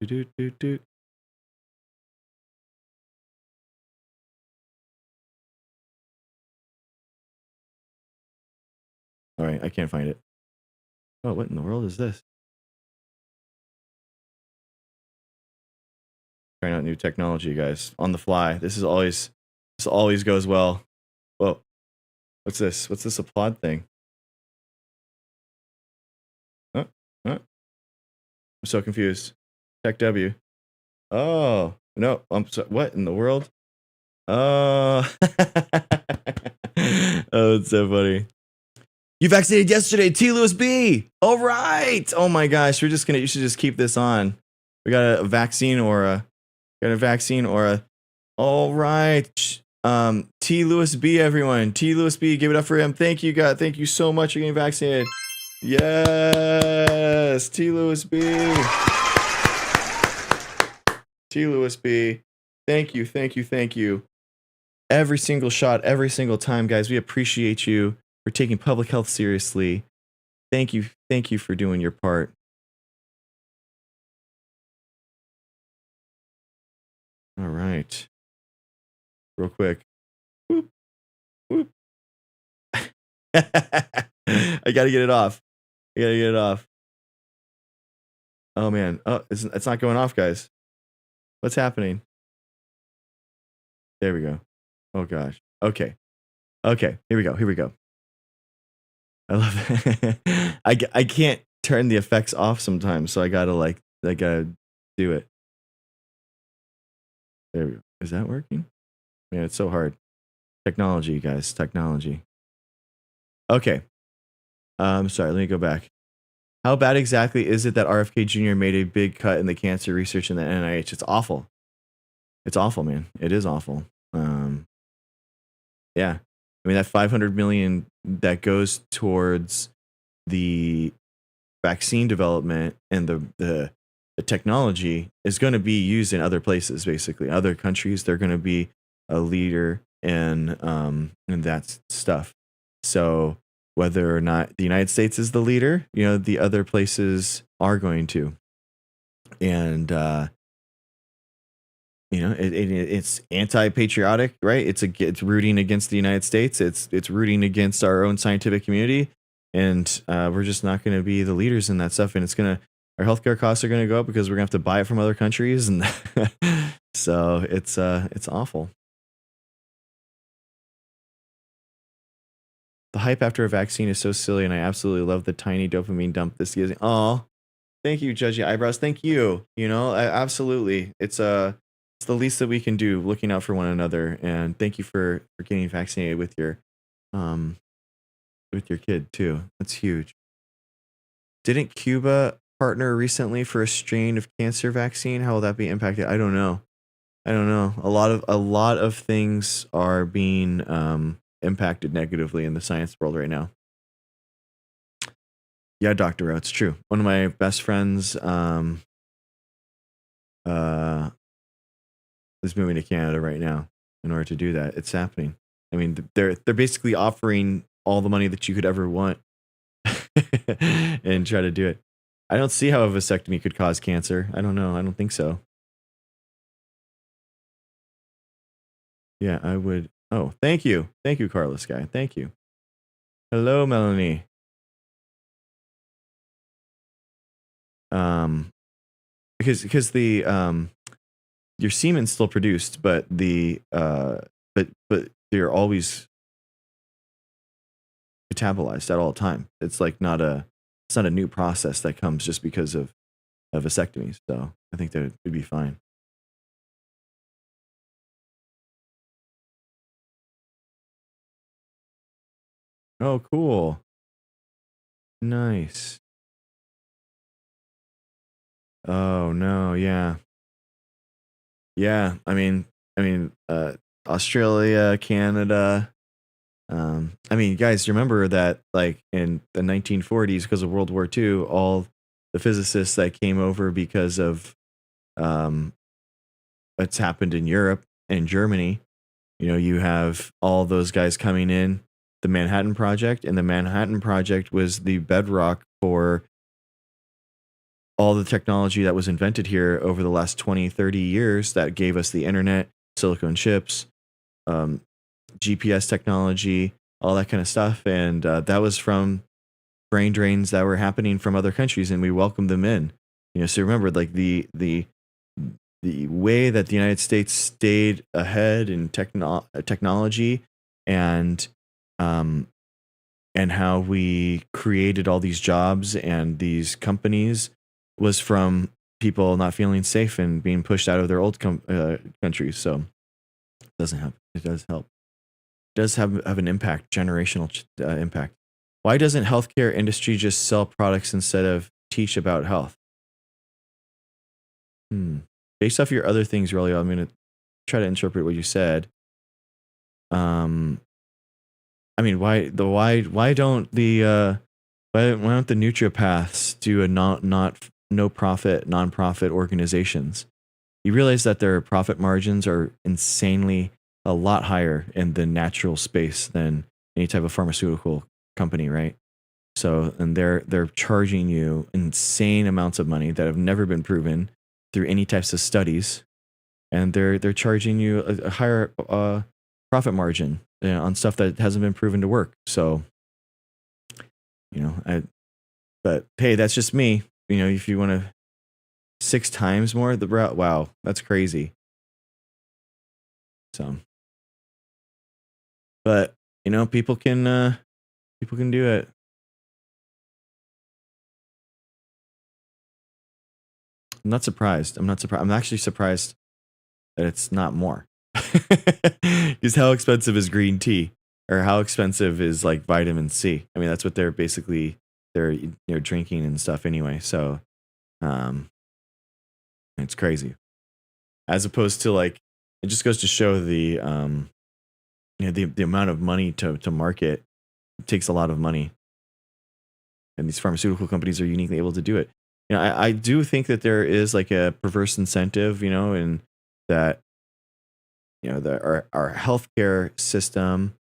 All right, I can't find it. Oh, what in the world is this? Trying out new technology, guys. On the fly. This always goes well. Whoa. What's this? What's this applaud thing? Huh? I'm so confused. Tech W. Oh, no. I'm so, what in the world? Oh. Oh, it's so funny. You vaccinated yesterday, T. Lewis B. All right. Oh my gosh. You should just keep this on. We got a vaccine aura. All right. T. Lewis B, everyone. T. Lewis B, give it up for him. Thank you, God. Thank you so much for getting vaccinated. Yes. T. Lewis B. T. Lewis B. Thank you. Every single shot, every single time, guys. We appreciate you for taking public health seriously. Thank you for doing your part. All right. Real quick. Whoop. Whoop. I gotta get it off. Oh man. Oh, it's not going off, guys. What's happening? There we go. Oh gosh. Okay. Here we go. I love it. I can't turn the effects off sometimes, so I gotta do it. There we go. Is that working? Man, it's so hard. Technology, guys. Technology. Okay. Sorry, let me go back. How bad exactly is it that RFK Jr. made a big cut in the cancer research in the NIH? It's awful. It's awful, man. It is awful. Yeah. I mean, that 500 million that goes towards the vaccine development and the technology is going to be used in other places, basically. Other countries, they're going to be a leader in that stuff. So whether or not the United States is the leader, the other places are going to. And it's anti-patriotic, right? It's rooting against the United States. It's rooting against our own scientific community. and we're just not going to be the leaders in that stuff. And our healthcare costs are going to go up because we're going to have to buy it from other countries, and so it's awful. The hype after a vaccine is so silly, and I absolutely love the tiny dopamine dump this gives. Oh, thank you, Judgy Eyebrows. Thank you. Absolutely. It's the least that we can do, looking out for one another. And thank you for getting vaccinated with your kid too. That's huge. Didn't Cuba partner recently for a strain of cancer vaccine? How will that be impacted? I don't know. A lot of things are being impacted negatively in the science world right now. Yeah, Dr. O, it's true. One of my best friends is moving to Canada right now in order to do that. It's happening. I mean, they're basically offering all the money that you could ever want and try to do it. I don't see how a vasectomy could cause cancer. I don't know. I don't think so. Yeah, I would. Oh, thank you. Thank you, Carlos guy. Thank you. Hello, Melanie. Because the your semen's still produced, but but they're always metabolized at all time. It's like not a new process that comes just because of vasectomies. So I think that it would be fine. Oh, cool. Nice. Oh no, yeah. Yeah, I mean, Australia, Canada. I mean, guys, remember that like in the 1940s, because of World War II, all the physicists that came over because of what's happened in Europe and Germany, you have all those guys coming in, the Manhattan Project, and the Manhattan Project was the bedrock for all the technology that was invented here over the last 20, 30 years that gave us the internet, silicon chips, GPS technology, all that kind of stuff. And that was from brain drains that were happening from other countries, and we welcomed them in. So remember, like the way that the United States stayed ahead in technology and how we created all these jobs and these companies was from people not feeling safe and being pushed out of their old countries. So it doesn't help. It does help. It does have an impact, generational impact. Why doesn't healthcare industry just sell products instead of teach about health? Based off your other things, Rolio, I'm going to try to interpret what you said. I mean, why don't the nutriopaths do a no profit nonprofit organizations? You realize that their profit margins are insanely a lot higher in the natural space than any type of pharmaceutical company, right? So, and they're charging you insane amounts of money that have never been proven through any types of studies, and they're charging you a higher profit margin on stuff that hasn't been proven to work. So, but hey, that's just me. If you want to 6 times more the route, wow, that's crazy. So, but people can do it. I'm not surprised. I'm actually surprised that it's not more. Because how expensive is green tea, or how expensive is like vitamin C? I mean, that's what they're drinking and stuff anyway. So, it's crazy. As opposed to like, it just goes to show the the amount of money to market. It takes a lot of money, and these pharmaceutical companies are uniquely able to do it. I do think that there is like a perverse incentive, in that our healthcare system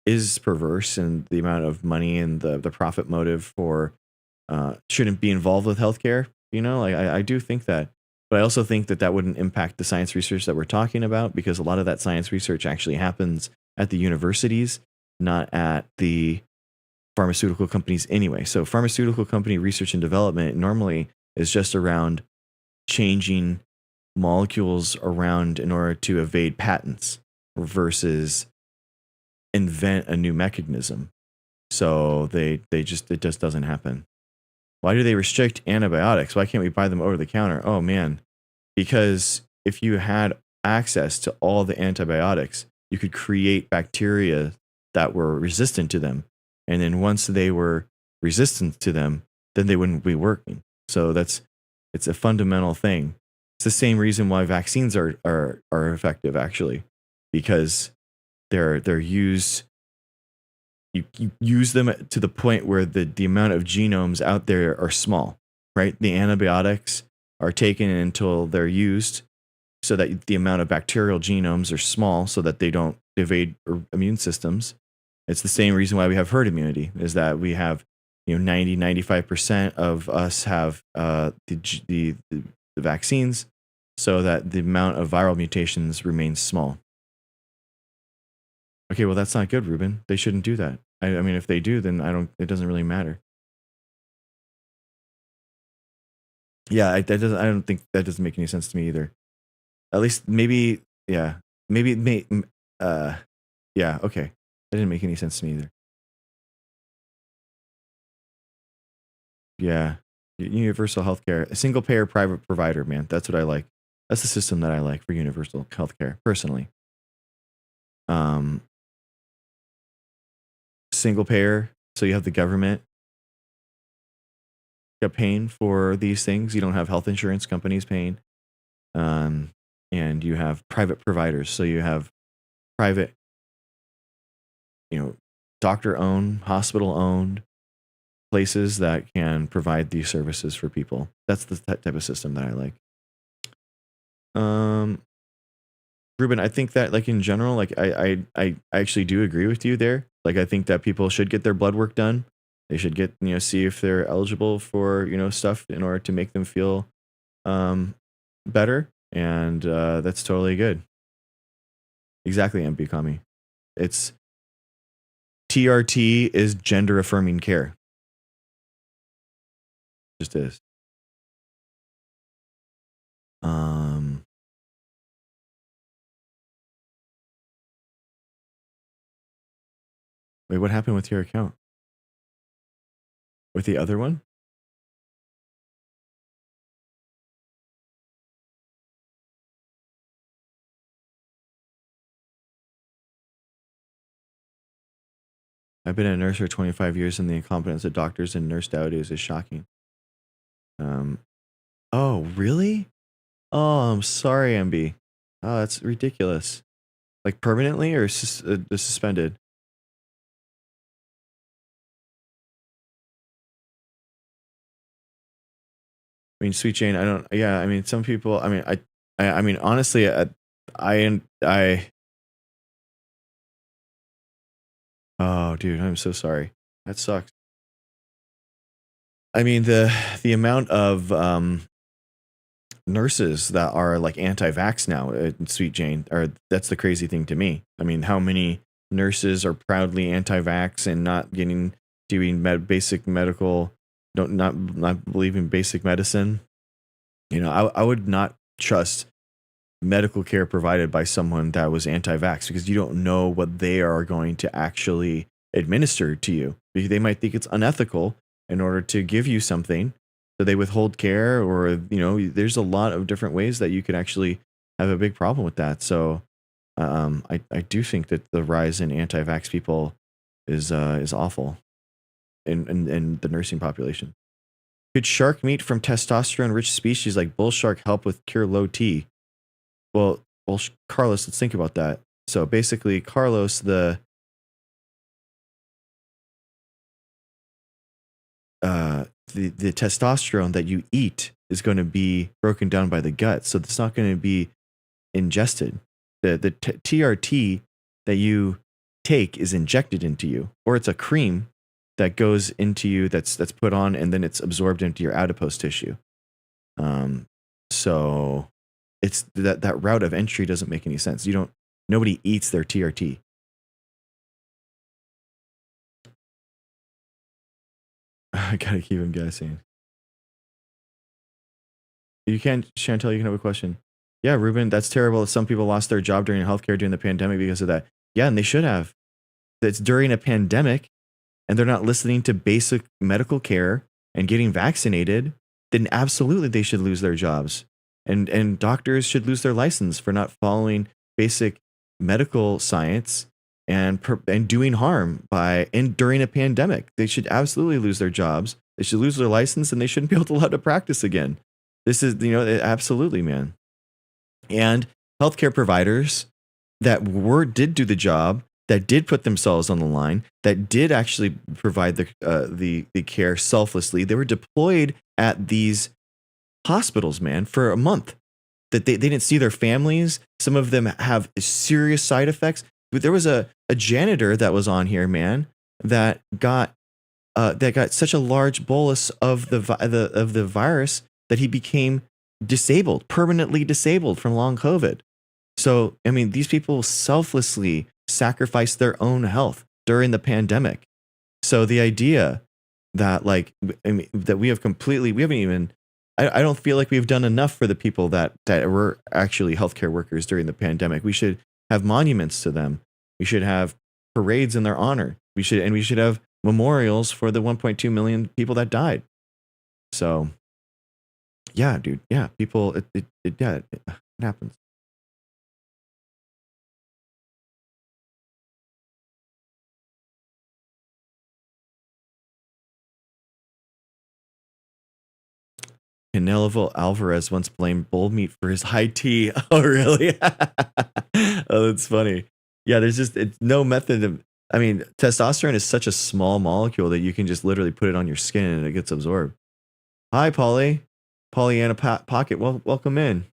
is perverse, and the amount of money and the profit motive for shouldn't be involved with healthcare. I do think that, but I also think that wouldn't impact the science research that we're talking about, because a lot of that science research actually happens at the universities, not at the pharmaceutical companies anyway. So pharmaceutical company research and development normally is just around changing molecules around in order to evade patents versus invent a new mechanism. So it just doesn't happen. Why do they restrict antibiotics? Why can't we buy them over the counter? Oh man, because if you had access to all the antibiotics, you could create bacteria that were resistant to them. And then once they were resistant to them, then they wouldn't be working. So it's a fundamental thing. It's the same reason why vaccines are effective, actually, because they're used. You use them to the point where the amount of genomes out there are small, right? The antibiotics are taken until they're used so that the amount of bacterial genomes are small so that they don't evade immune systems. It's the same reason why we have herd immunity, is that we have 90-95% of us have the vaccines so that the amount of viral mutations remains small. Okay, well, that's not good, Ruben. They shouldn't do that. I mean, if they do, then it doesn't really matter. Yeah, I don't think that doesn't make any sense to me either. At least maybe, yeah, maybe it may, yeah, okay. That didn't make any sense to me either. Yeah, universal healthcare, a single payer private provider, man. That's what I like. That's the system that I like for universal healthcare, personally. Single payer, so you have the government paying for these things. You don't have health insurance companies paying, and you have private providers. So you have private, doctor-owned, hospital-owned places that can provide these services for people. That's the type of system that I like. Ruben, I think that, like, in general, like, I actually do agree with you there. Like, I think that people should get their blood work done. They should get, see if they're eligible for, stuff in order to make them feel better. And that's totally good. Exactly, MB Kami. It's TRT is gender affirming care. Just is. Wait, what happened with your account? With the other one? I've been a nurse for 25 years, and the incompetence of doctors and nurse nowadays is shocking. Oh, really? Oh, I'm sorry, MB. Oh, that's ridiculous. Like, permanently or suspended? I mean, Sweet Jane, I don't. Yeah, I mean, some people. I mean, I mean, honestly, I. Oh, dude, I'm so sorry. That sucks. I mean, the amount of nurses that are like anti-vax now, Sweet Jane, that's the crazy thing to me. I mean, how many nurses are proudly anti-vax and not doing basic medical, not believing basic medicine? I would not trust medical care provided by someone that was anti-vax, because you don't know what they are going to actually administer to you. They might think it's unethical in order to give you something, so they withhold care, or there's a lot of different ways that you could actually have a big problem with that. So I do think that the rise in anti-vax people is awful in the nursing population. Could shark meat from testosterone-rich species like bull shark help with cure low T? Well, Carlos, let's think about that. So basically, Carlos, the testosterone that you eat is going to be broken down by the gut, so it's not going to be ingested. The TRT that you take is injected into you, or it's a cream that goes into you that's put on, and then it's absorbed into your adipose tissue. So it's that route of entry doesn't make any sense. Nobody eats their TRT. I gotta keep him guessing. You can, Chantel, you can have a question. Yeah, Ruben, that's terrible. Some people lost their job during healthcare during the pandemic because of that. Yeah, and they should have. It's during a pandemic and they're not listening to basic medical care and getting vaccinated, then absolutely they should lose their jobs. And doctors should lose their license for not following basic medical science and doing harm during a pandemic. They should absolutely lose their jobs. They should lose their license and they shouldn't be able to allowed to practice again. This is, absolutely, man. And healthcare providers that did do the job, that did put themselves on the line, that did actually provide the care selflessly. They were deployed at these hospitals, man, for a month. That they didn't see their families. Some of them have serious side effects. But there was a janitor that was on here, man, that got such a large bolus of the virus that he became permanently disabled from long COVID. So, I mean, these people selflessly sacrificed their own health during the pandemic. So the idea that that we haven't even, I don't feel like we've done enough for the people that were actually healthcare workers during the pandemic. We should have monuments to them. We should have parades in their honor. We should have memorials for the 1.2 million people that died. So, yeah, dude. Yeah, people. It happens. Canelo Alvarez once blamed bull meat for his high T. Oh, really? Oh, that's funny. Yeah, it's no method of. I mean, testosterone is such a small molecule that you can just literally put it on your skin and it gets absorbed. Hi, Pollyanna Pocket. Well, welcome in.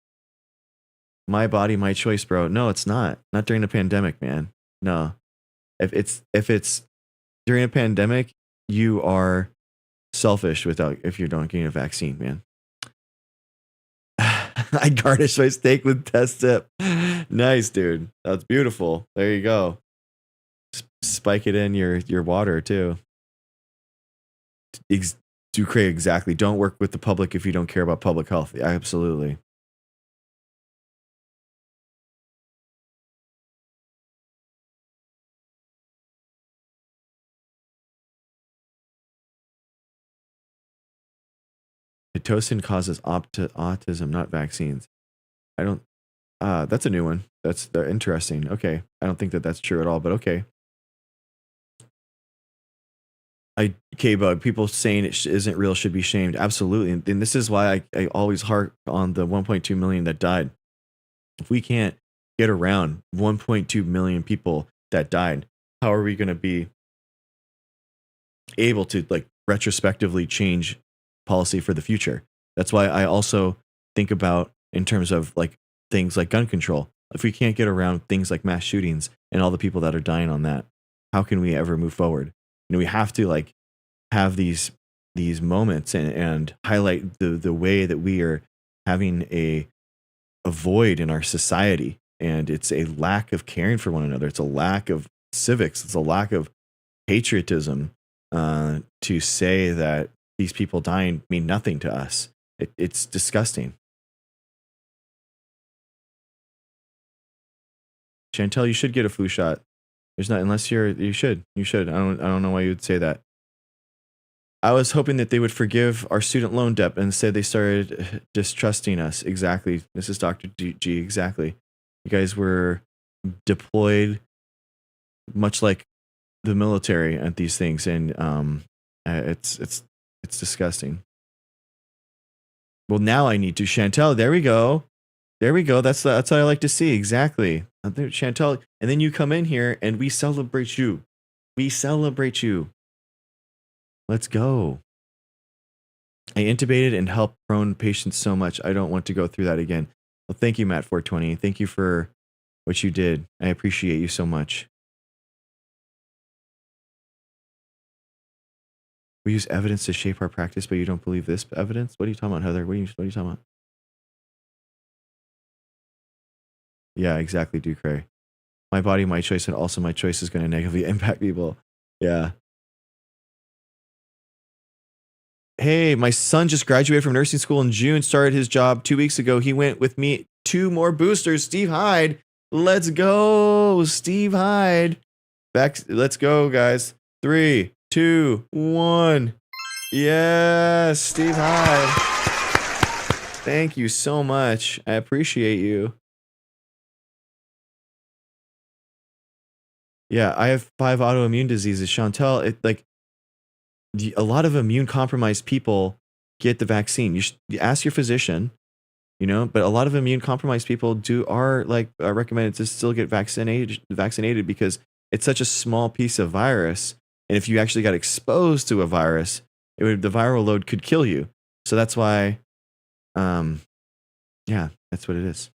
My body, my choice, bro. No, it's not. Not during the pandemic, man. No. If it's during a pandemic, you are selfish if you don't get a vaccine, man. I garnish my steak with test tip. Nice, dude. That's beautiful. There you go. Spike it in your water too. Ducray, exactly. Don't work with the public if you don't care about public health. Absolutely. Pitocin causes autism, not vaccines. I don't. That's a new one. That's interesting. Okay, I don't think that's true at all, but okay. K-Bug, people saying it isn't real should be shamed. Absolutely. And this is why I always harp on the 1.2 million that died. If we can't get around 1.2 million people that died, how are we going to be able to retrospectively change policy for the future? That's why I also think about in terms of things like gun control. If we can't get around things like mass shootings and all the people that are dying on that, how can we ever move forward? We have to have these moments and highlight the way that we are having a void in our society, and it's a lack of caring for one another. It's a lack of civics. It's a lack of patriotism to say that these people dying mean nothing to us. It's disgusting. Chantel, you should get a flu shot. There's not, unless you should. I don't know why you would say that. I was hoping that they would forgive our student loan debt and say they started distrusting us. Exactly. This is Dr. G. Exactly. You guys were deployed much like the military at these things, and it's disgusting. Well, now I need to. Chantel, there we go. There we go. That's what I like to see. Exactly. Chantel, and then you come in here and we celebrate you. We celebrate you. Let's go. I intubated and helped prone patients so much. I don't want to go through that again. Well, thank you, Matt420. Thank you for what you did. I appreciate you so much. We use evidence to shape our practice, but you don't believe this evidence? What are you talking about, Heather? What are you talking about? Yeah, exactly, Ducray. My body, my choice, and also my choice is going to negatively impact people. Yeah. Hey, my son just graduated from nursing school in June, started his job 2 weeks ago. He went with me 2 more boosters. Steve Hyde. Let's go, Steve Hyde. Let's go, guys. 3, 2, 1. Yes, Steve Hyde. Thank you so much. I appreciate you. Yeah, I have 5 autoimmune diseases. Chantel, a lot of immune compromised people get the vaccine. You ask your physician, but a lot of immune compromised people are recommended to still get vaccinated because it's such a small piece of virus. And if you actually got exposed to a virus, the viral load could kill you. So that's why, yeah, that's what it is.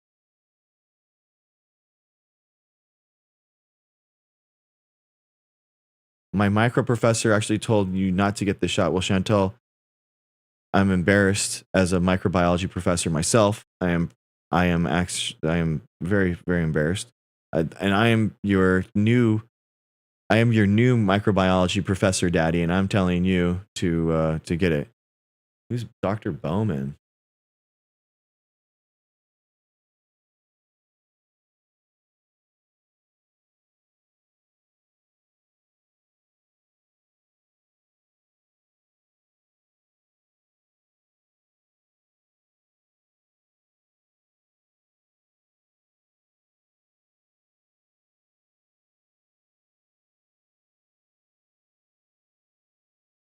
My micro professor actually told you not to get the shot. Well, Chantel, I'm embarrassed as a microbiology professor myself. I am very, very embarrassed. And I am your new microbiology professor, Daddy, and I'm telling you to get it. Who's Dr. Bowman?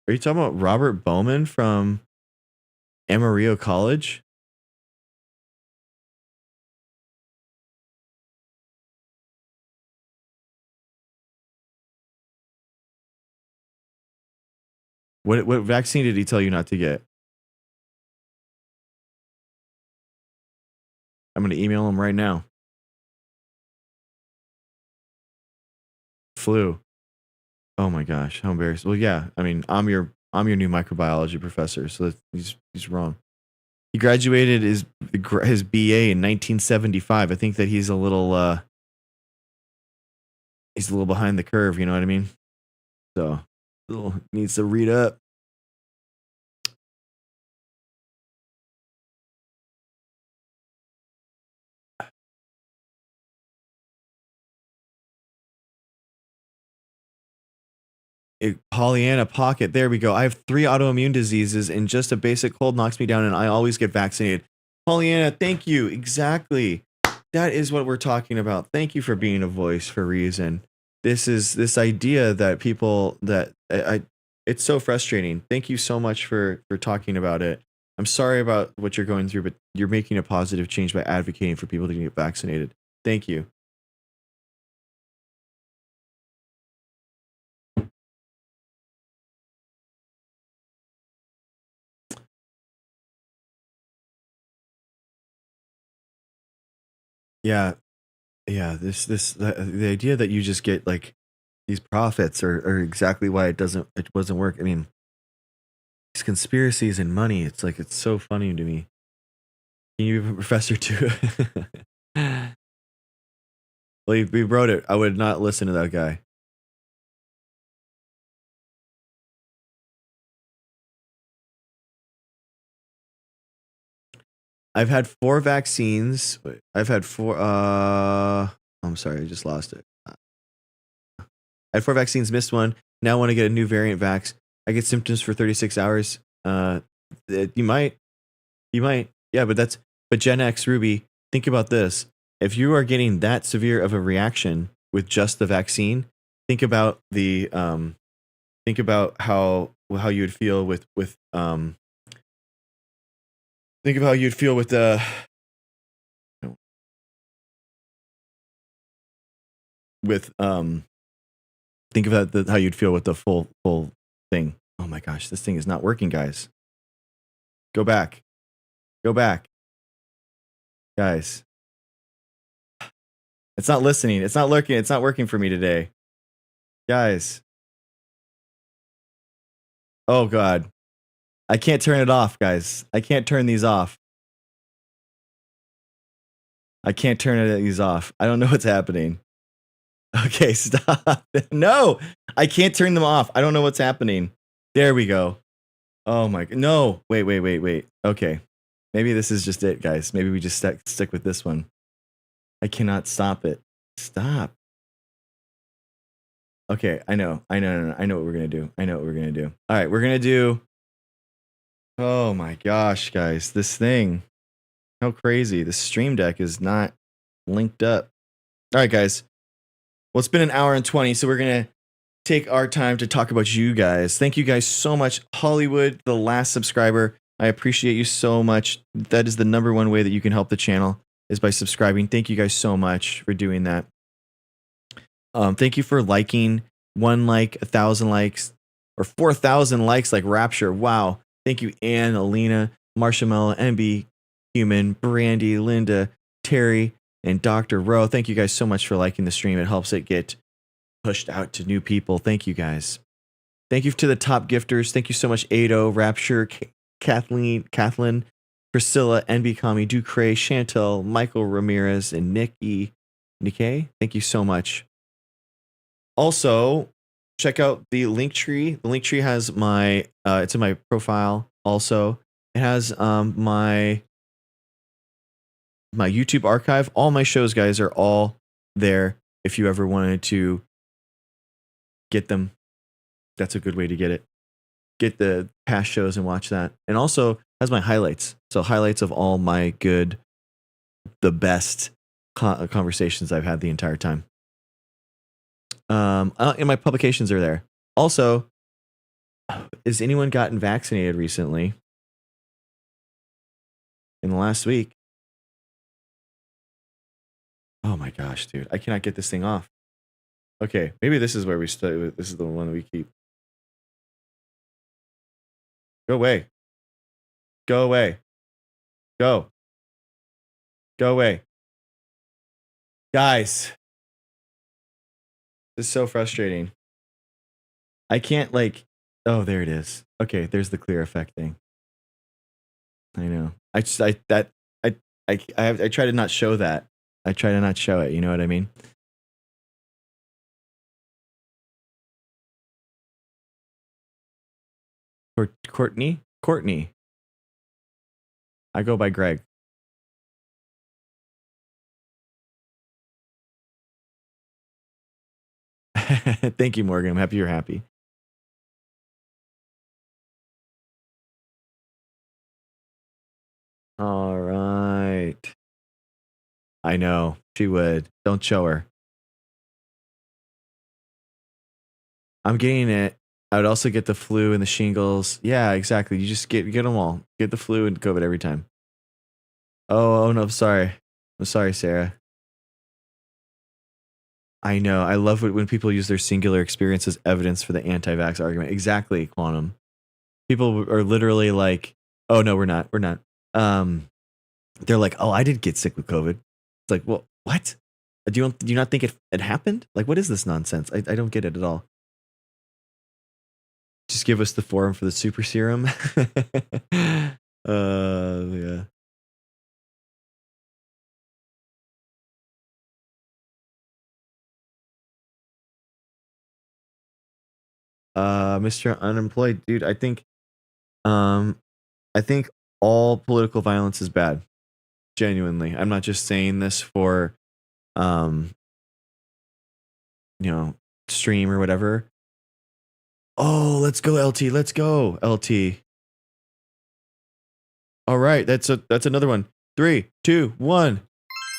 Are you talking about Robert Bowman from Amarillo College? What vaccine did he tell you not to get? I'm going to email him right now. Flu. Oh my gosh, how embarrassed. Well, yeah, I mean, I'm your new microbiology professor, so he's wrong. He graduated his BA in 1975. I think that he's a little behind the curve, you know what I mean? So, needs to read up. Pollyanna Pocket. There we go. I have 3 autoimmune diseases and just a basic cold knocks me down and I always get vaccinated. Pollyanna, thank you. Exactly. That is what we're talking about. Thank you for being a voice for reason. This idea that people it's so frustrating. Thank you so much for talking about it. I'm sorry about what you're going through, but you're making a positive change by advocating for people to get vaccinated. Thank you. Yeah. Yeah, the idea that you just get like these profits are exactly why it wasn't work. I mean, these conspiracies and money, it's like it's so funny to me. Can you be a professor too? Well, we wrote it. I would not listen to that guy. I've had 4 vaccines. I've had 4 I'm sorry, I just lost it. I had 4 vaccines, missed one. Now I want to get a new variant vax. I get symptoms for 36 hours. You might. Yeah, but Gen X, Ruby, think about this. If you are getting that severe of a reaction with just the vaccine, think about how you'd feel with think of how you'd feel with the think about how you'd feel with the full thing. Oh my gosh, this thing is not working, guys. Go back, guys. It's not listening. It's not looking. It's not working for me today, guys. Oh god, I can't turn it off, guys. I can't turn these off. I can't turn these off. I don't know what's happening. Okay, stop. No, I can't turn them off. I don't know what's happening. There we go. Oh my, no, wait. Okay. Maybe this is just it, guys. Maybe we just stick with this one. I cannot stop it. Stop. Okay, I know what we're gonna do. All right, we're gonna do. Oh my gosh, guys, this thing. How crazy. The Stream Deck is not linked up. All right, guys. Well, it's been an hour and 20, so we're gonna take our time to talk about you guys. Thank you guys so much. Hollywood, the last subscriber. I appreciate you so much. That is the number one way that you can help the channel, is by subscribing. Thank you guys so much for doing that. Thank you for liking. 1 like, 1,000 likes, or 4,000 likes like Rapture. Wow. Thank you, Ann, Alina, Marshmallow, MB, Human, Brandy, Linda, Terry, and Dr. Rowe. Thank you guys so much for liking the stream. It helps it get pushed out to new people. Thank you guys. Thank you to the top gifters. Thank you so much, Ado, Rapture, Kathleen, Priscilla, NB Kami, Ducray, Chantel, Michael Ramirez, and Nikkei. Thank you so much. Also, check out the Linktree. The Linktree has my it's in my profile. Also, it has my YouTube archive. All my shows, guys, are all there. If you ever wanted to get them, that's a good way to get it. Get the past shows and watch that. And also has my highlights. So highlights of all my good, the best conversations I've had the entire time. And my publications are there. Also, has anyone gotten vaccinated recently? In the last week? Oh my gosh, dude. I cannot get this thing off. Okay, maybe this is where we start. This is the one that we keep. Go away. Go away. Go. Go away. Guys. This is so frustrating. I can't oh, there it is. Okay, there's the clear effect thing. I know. I try to not show that. I try to not show it, you know what I mean? Courtney? I go by Greg. Thank you, Morgan. I'm happy you're happy. All right. I know. She would. Don't show her. I'm getting it. I would also get the flu and the shingles. Yeah, exactly. You just get them all. Get the flu and COVID every time. Oh no, I'm sorry. I'm sorry, Sarah. I know. I love when people use their singular experience as evidence for the anti-vax argument. Exactly, Quantum. People are literally like, "Oh no, we're not. We're not." They're like, "Oh, I did get sick with COVID." It's like, well, what? Do you not think it happened? Like, what is this nonsense? I don't get it at all. Just give us the form for the super serum. Yeah. Mr. Unemployed, dude, I think all political violence is bad. Genuinely. I'm not just saying this for stream or whatever. Oh, let's go, LT. Let's go, LT. All right, that's another one. 3, 2, 1.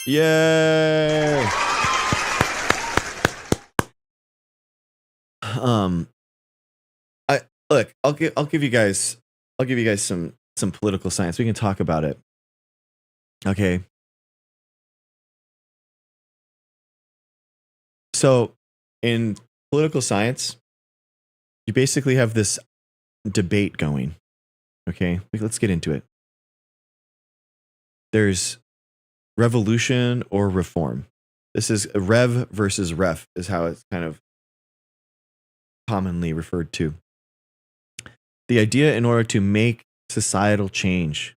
Yay! I'll give you guys some political science. We can talk about it. Okay. So, in political science, you basically have this debate going. Okay, let's get into it. There's revolution or reform. This is rev versus ref is how it's kind of commonly referred to. The idea, in order to make societal change,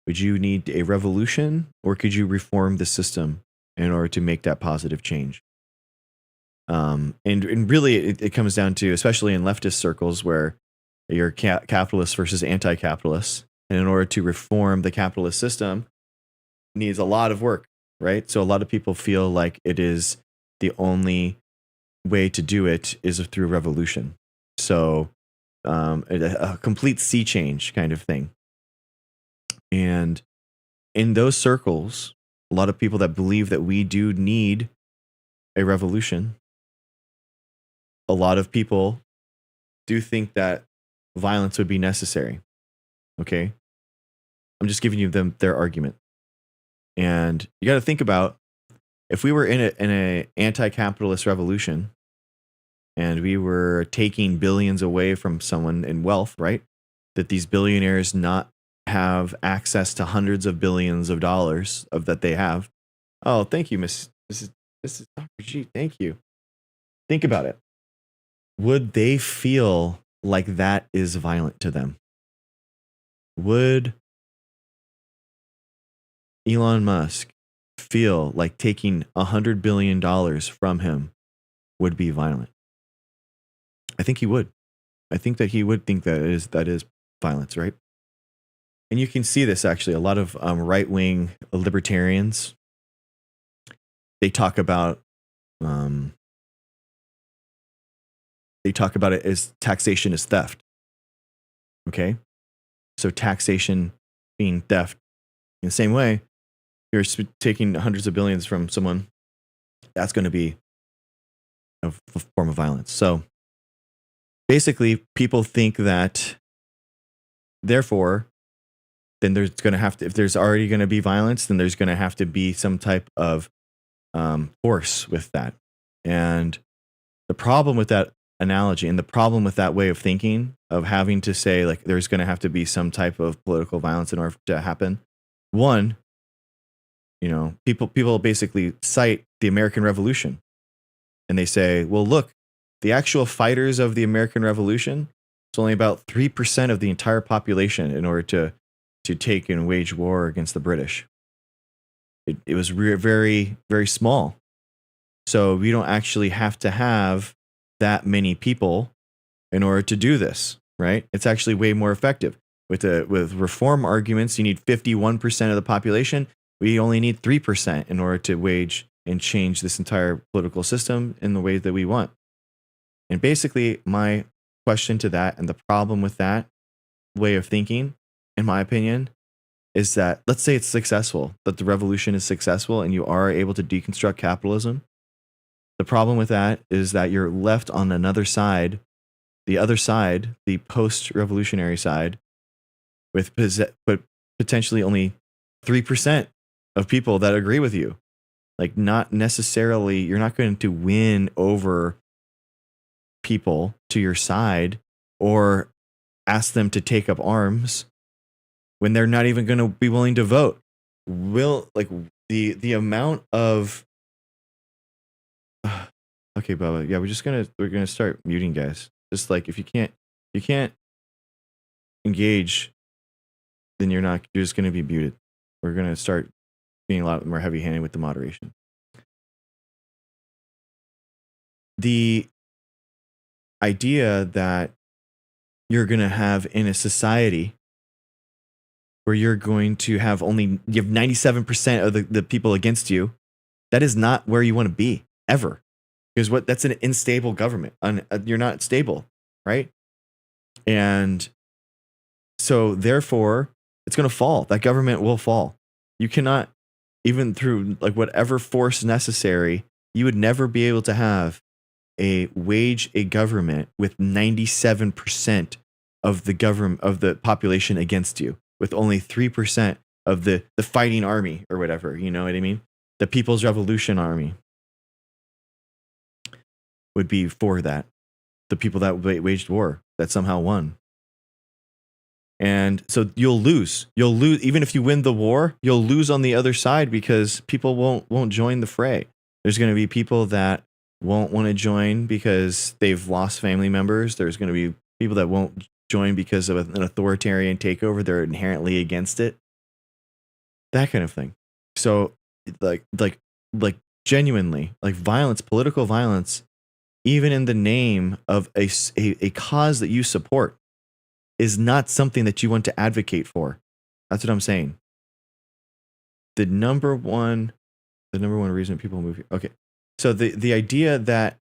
would you need a revolution, or could you reform the system in order to make that positive change? And really, it comes down to, especially in leftist circles, where You're capitalist versus anti-capitalist. And in order to reform the capitalist system, needs a lot of work, right? So a lot of people feel like it is the only way to do it is through revolution. So a complete sea change kind of thing. And in those circles, a lot of people that believe that we do need a revolution, a lot of people do think that violence would be necessary. Okay? I'm just giving you their argument. And you got to think about, if we were in an anti-capitalist revolution and we were taking billions away from someone in wealth, right? That these billionaires not have access to hundreds of billions of dollars of that they have. Oh, thank you, Mrs. Dr. G. Thank you. Think about it. Would they feel like that is violent to them? Would Elon Musk feel like taking $100 billion from him would be violent? I think he would. I think that he would think that is violence, right? And you can see this actually. A lot of right-wing libertarians, they talk about it as taxation is theft. Okay, so taxation being theft. In the same way, you're taking hundreds of billions from someone, that's going to be a form of violence. So basically, people think that, therefore, then there's going to have to, if there's already going to be violence, then there's going to have to be some type of force with that. And the problem with that analogy and the problem with that way of thinking, of having to say like there's going to have to be some type of political violence in order to happen. One, people basically cite the American Revolution, and they say, well, look, the actual fighters of the American Revolution, it's only about 3% of the entire population in order to take and wage war against the British. It was very, very small. So we don't actually have to have that many people in order to do this, right? It's actually way more effective. With reform arguments, you need 51% of the population. We only need 3% in order to wage and change this entire political system in the way that we want. And basically, my question to that and the problem with that way of thinking, in my opinion, is that let's say it's successful, that the revolution is successful and you are able to deconstruct capitalism. The problem with that is that you're left on another side, the other side, the post-revolutionary side, with potentially only 3% of people that agree with you. Like, not necessarily, you're not going to win over people to your side or ask them to take up arms when they're not even going to be willing to vote. The amount of okay, Bubba, yeah, we're gonna start muting guys. Just like, if you can't engage, then you're just gonna be muted. We're gonna start being a lot more heavy-handed with the moderation. The idea that you're gonna have in a society where you're going to have you have 97% of the people against you, that is not where you want to be ever. Because that's an unstable government. You're not stable, right? And so therefore, it's going to fall. That government will fall. You cannot, even through like whatever force necessary, you would never be able to have a government with 97% of the population against you, with only 3% of the fighting army or whatever. You know what I mean? The People's Revolution Army would be for that. The people that waged war, that somehow won. And so you'll lose. Even if you win the war, you'll lose on the other side because people won't join the fray. There's going to be people that won't want to join because they've lost family members. There's going to be people that won't join because of an authoritarian takeover. They're inherently against it. That kind of thing. So like genuinely, like violence, political violence, even in the name of a cause that you support. is not something that you want to advocate for. That's what I'm saying. The number one reason people move here. Okay. So the idea that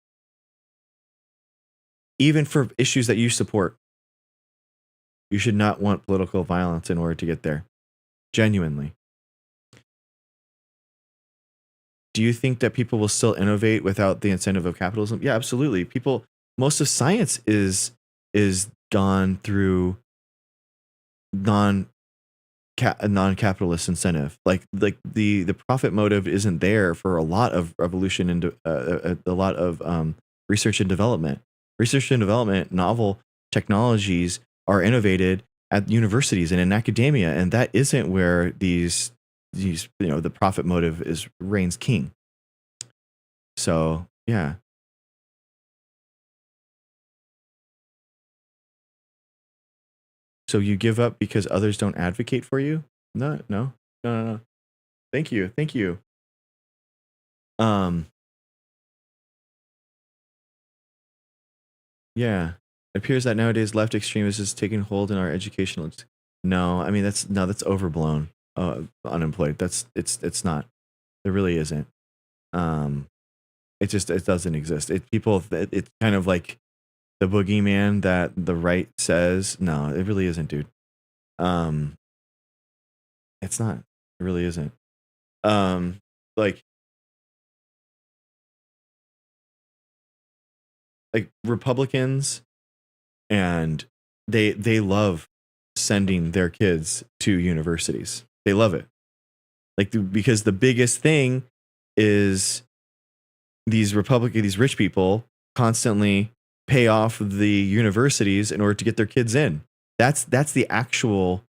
even for issues that you support, you should not want political violence in order to get there. Genuinely. Do you think that people will still innovate without the incentive of capitalism? Yeah, absolutely. Most of science is gone through non-capitalist incentive. Like the profit motive isn't there for a lot of revolution and a lot of research and development. Research and development, novel technologies are innovated at universities and in academia, and that isn't where these the profit motive reigns king. So yeah. So you give up because others don't advocate for you? No. Thank you. Yeah. It appears that nowadays left extremism is taking hold in our educational. No, I mean that's overblown. Unemployed. It's not. There really isn't. It doesn't exist. It's kind of like the boogeyman that the right says. No, it really isn't, dude. It's not. It really isn't. Like Republicans, and they love sending their kids to universities. They love it. Because the biggest thing is these rich people constantly pay off the universities in order to get their kids in. That's the actual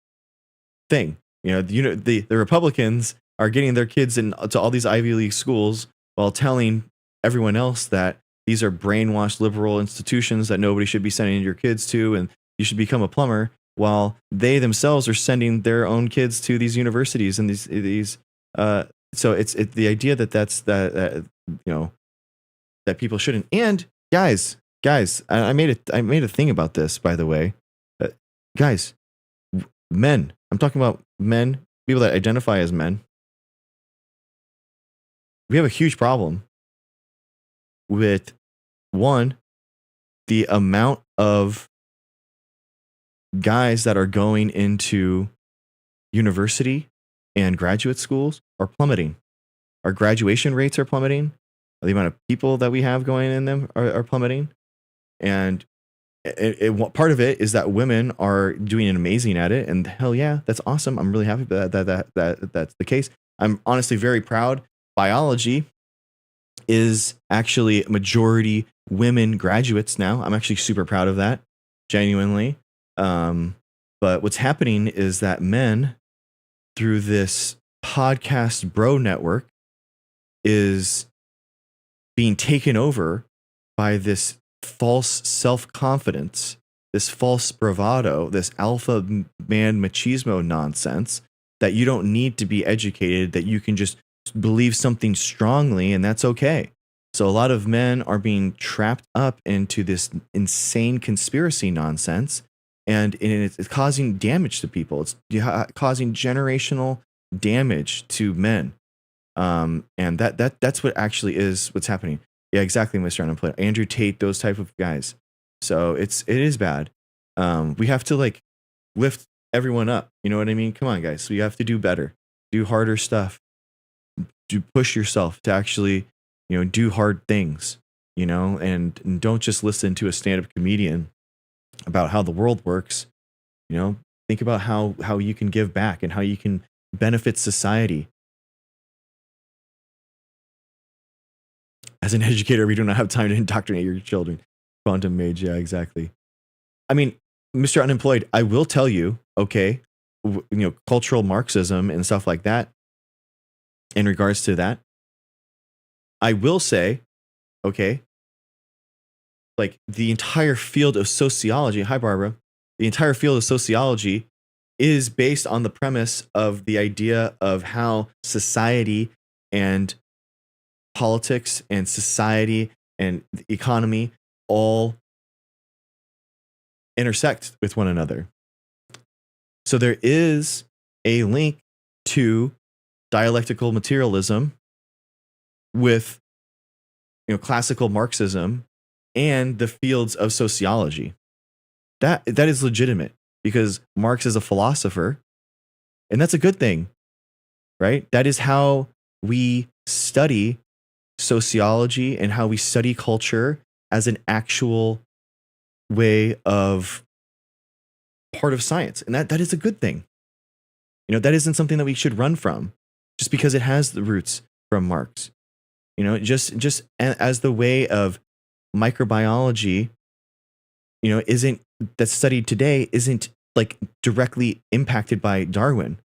thing. The Republicans are getting their kids into all these Ivy League schools while telling everyone else that these are brainwashed liberal institutions that nobody should be sending your kids to, and you should become a plumber, while they themselves are sending their own kids to these universities and these so it's the idea that that people shouldn't. And guys, I made a thing about this, by the way. Guys, men, I'm talking about men, people that identify as men. We have a huge problem with, one, the amount of guys that are going into university and graduate schools are plummeting. Our graduation rates are plummeting. The amount of people that we have going in them are plummeting. And part of it is that women are doing amazing at it. And hell yeah, that's awesome. I'm really happy that that's the case. I'm honestly very proud. Biology is actually majority women graduates now. I'm actually super proud of that, genuinely. But what's happening is that men, through this podcast bro network, is being taken over by this false self-confidence, this false bravado, this alpha man machismo nonsense that you don't need to be educated, that you can just believe something strongly and that's okay. So a lot of men are being trapped up into this insane conspiracy nonsense, and it's causing damage to people. It's causing generational damage to men. And that's what actually is what's happening. Yeah, exactly, Mr. Unemployed. Andrew Tate, those type of guys. So it is bad. We have to lift everyone up. You know what I mean? Come on, guys. So you have to do better, do harder stuff, push yourself to actually, do hard things, and don't just listen to a stand-up comedian about how the world works. Think about how you can give back and how you can benefit society. As an educator, we do not have time to indoctrinate your children. Quantum Mage, yeah, exactly. I mean, Mr. Unemployed, I will tell you, okay, cultural Marxism and stuff like that, in regards to that, I will say, okay, the entire field of sociology, hi Barbara, the entire field of sociology is based on the premise of the idea of how society and politics and society and the economy all intersect with one another. So there is a link to dialectical materialism with classical Marxism and the fields of sociology. That is legitimate because Marx is a philosopher, and that's a good thing, right? That is how we study sociology and how we study culture as an actual way of part of science. And that is a good thing. That isn't something that we should run from just because it has the roots from Marx. Just as the way of microbiology, isn't that's studied today isn't like directly impacted by Darwin.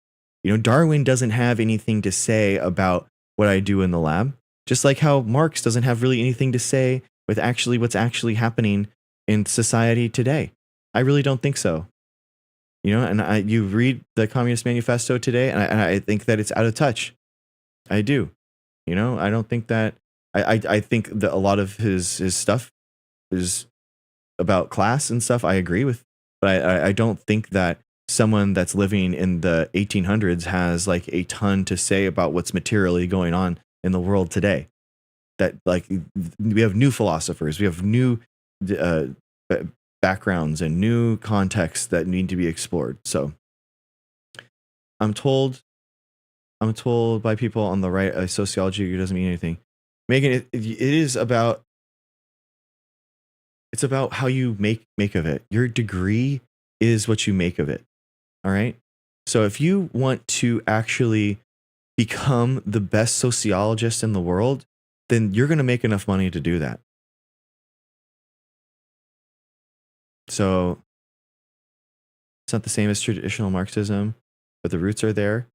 Darwin doesn't have anything to say about what I do in the lab, just like how Marx doesn't have really anything to say with actually what's actually happening in society today. I really don't think so. And you read the Communist Manifesto today, and I think that it's out of touch. I do. I don't think that. I think that a lot of his stuff is about class and stuff. I agree with, but I don't think that someone that's living in the 1800s has like a ton to say about what's materially going on in the world today. That like we have new philosophers, we have new backgrounds and new contexts that need to be explored. So I'm told by people on the right, sociology doesn't mean anything. Megan, it is about. It's about how you make of it. Your degree is what you make of it. All right. So if you want to actually become the best sociologist in the world, then you're going to make enough money to do that. So it's not the same as traditional Marxism, but the roots are there.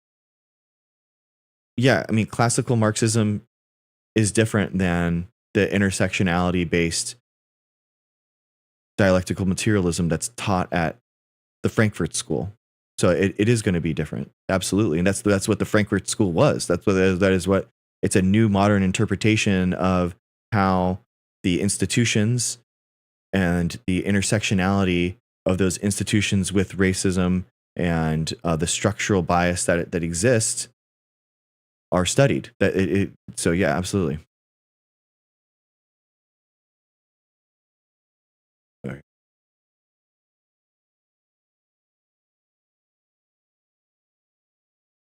Yeah, I mean, classical Marxism is different than the intersectionality based dialectical materialism that's taught at the Frankfurt School. So it is going to be different. Absolutely. And that's what the Frankfurt School was. That is what it's a new modern interpretation of how the institutions and the intersectionality of those institutions with racism and the structural bias that exists are studied. So yeah, absolutely. All right.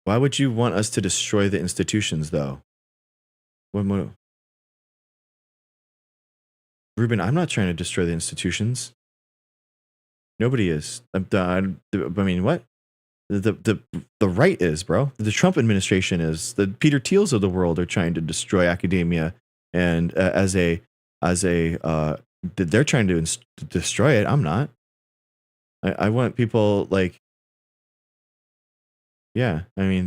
Why would you want us to destroy the institutions, though? What? Ruben, I'm not trying to destroy the institutions. Nobody is. I mean, what? The right is, bro. The Trump administration is. The Peter Thiels of the world are trying to destroy academia, and they're trying to destroy it. I'm not. I want people like. Yeah, I mean,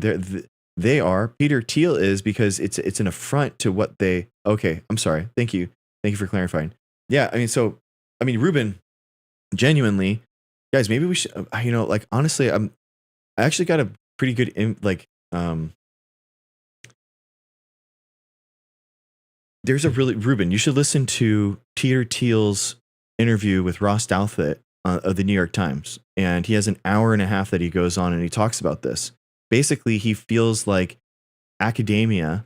they are. Peter Thiel is because it's an affront to what they. Okay, I'm sorry. Thank you for clarifying. Yeah, I mean, Ruben, genuinely, guys, maybe we should. Like honestly, I actually got a pretty good there's a really Ruben. You should listen to Peter Thiel's interview with Ross Douthat of the New York Times, and he has an hour and a half that he goes on and he talks about this. Basically, he feels like academia.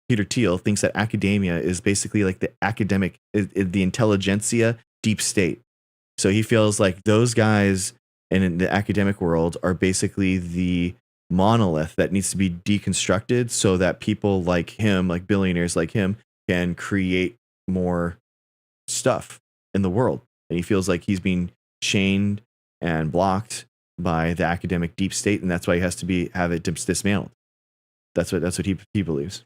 Peter Thiel thinks that academia is basically like the academic, the intelligentsia deep state. So he feels like those guys in the academic world are basically the monolith that needs to be deconstructed so that people like him, like billionaires like him, can create more stuff in the world. And he feels like he's being chained and blocked by the academic deep state, and that's why he has to have it dismantled. That's what he believes.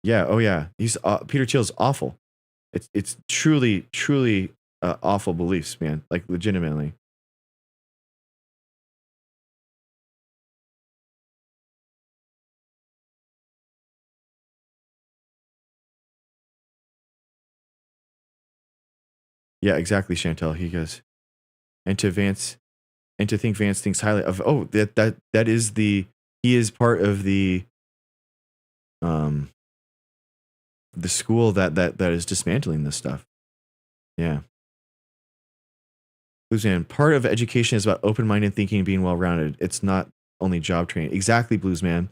Yeah. Oh yeah. He's Peter Thiel's awful. It's truly awful beliefs, man. Like legitimately. Yeah, exactly, Chantel. He goes, and to think Vance thinks highly of. Oh, that is he is part of the school that is dismantling this stuff. Yeah. Bluesman, part of education is about open-minded thinking and being well-rounded. It's not only job training. Exactly, Bluesman.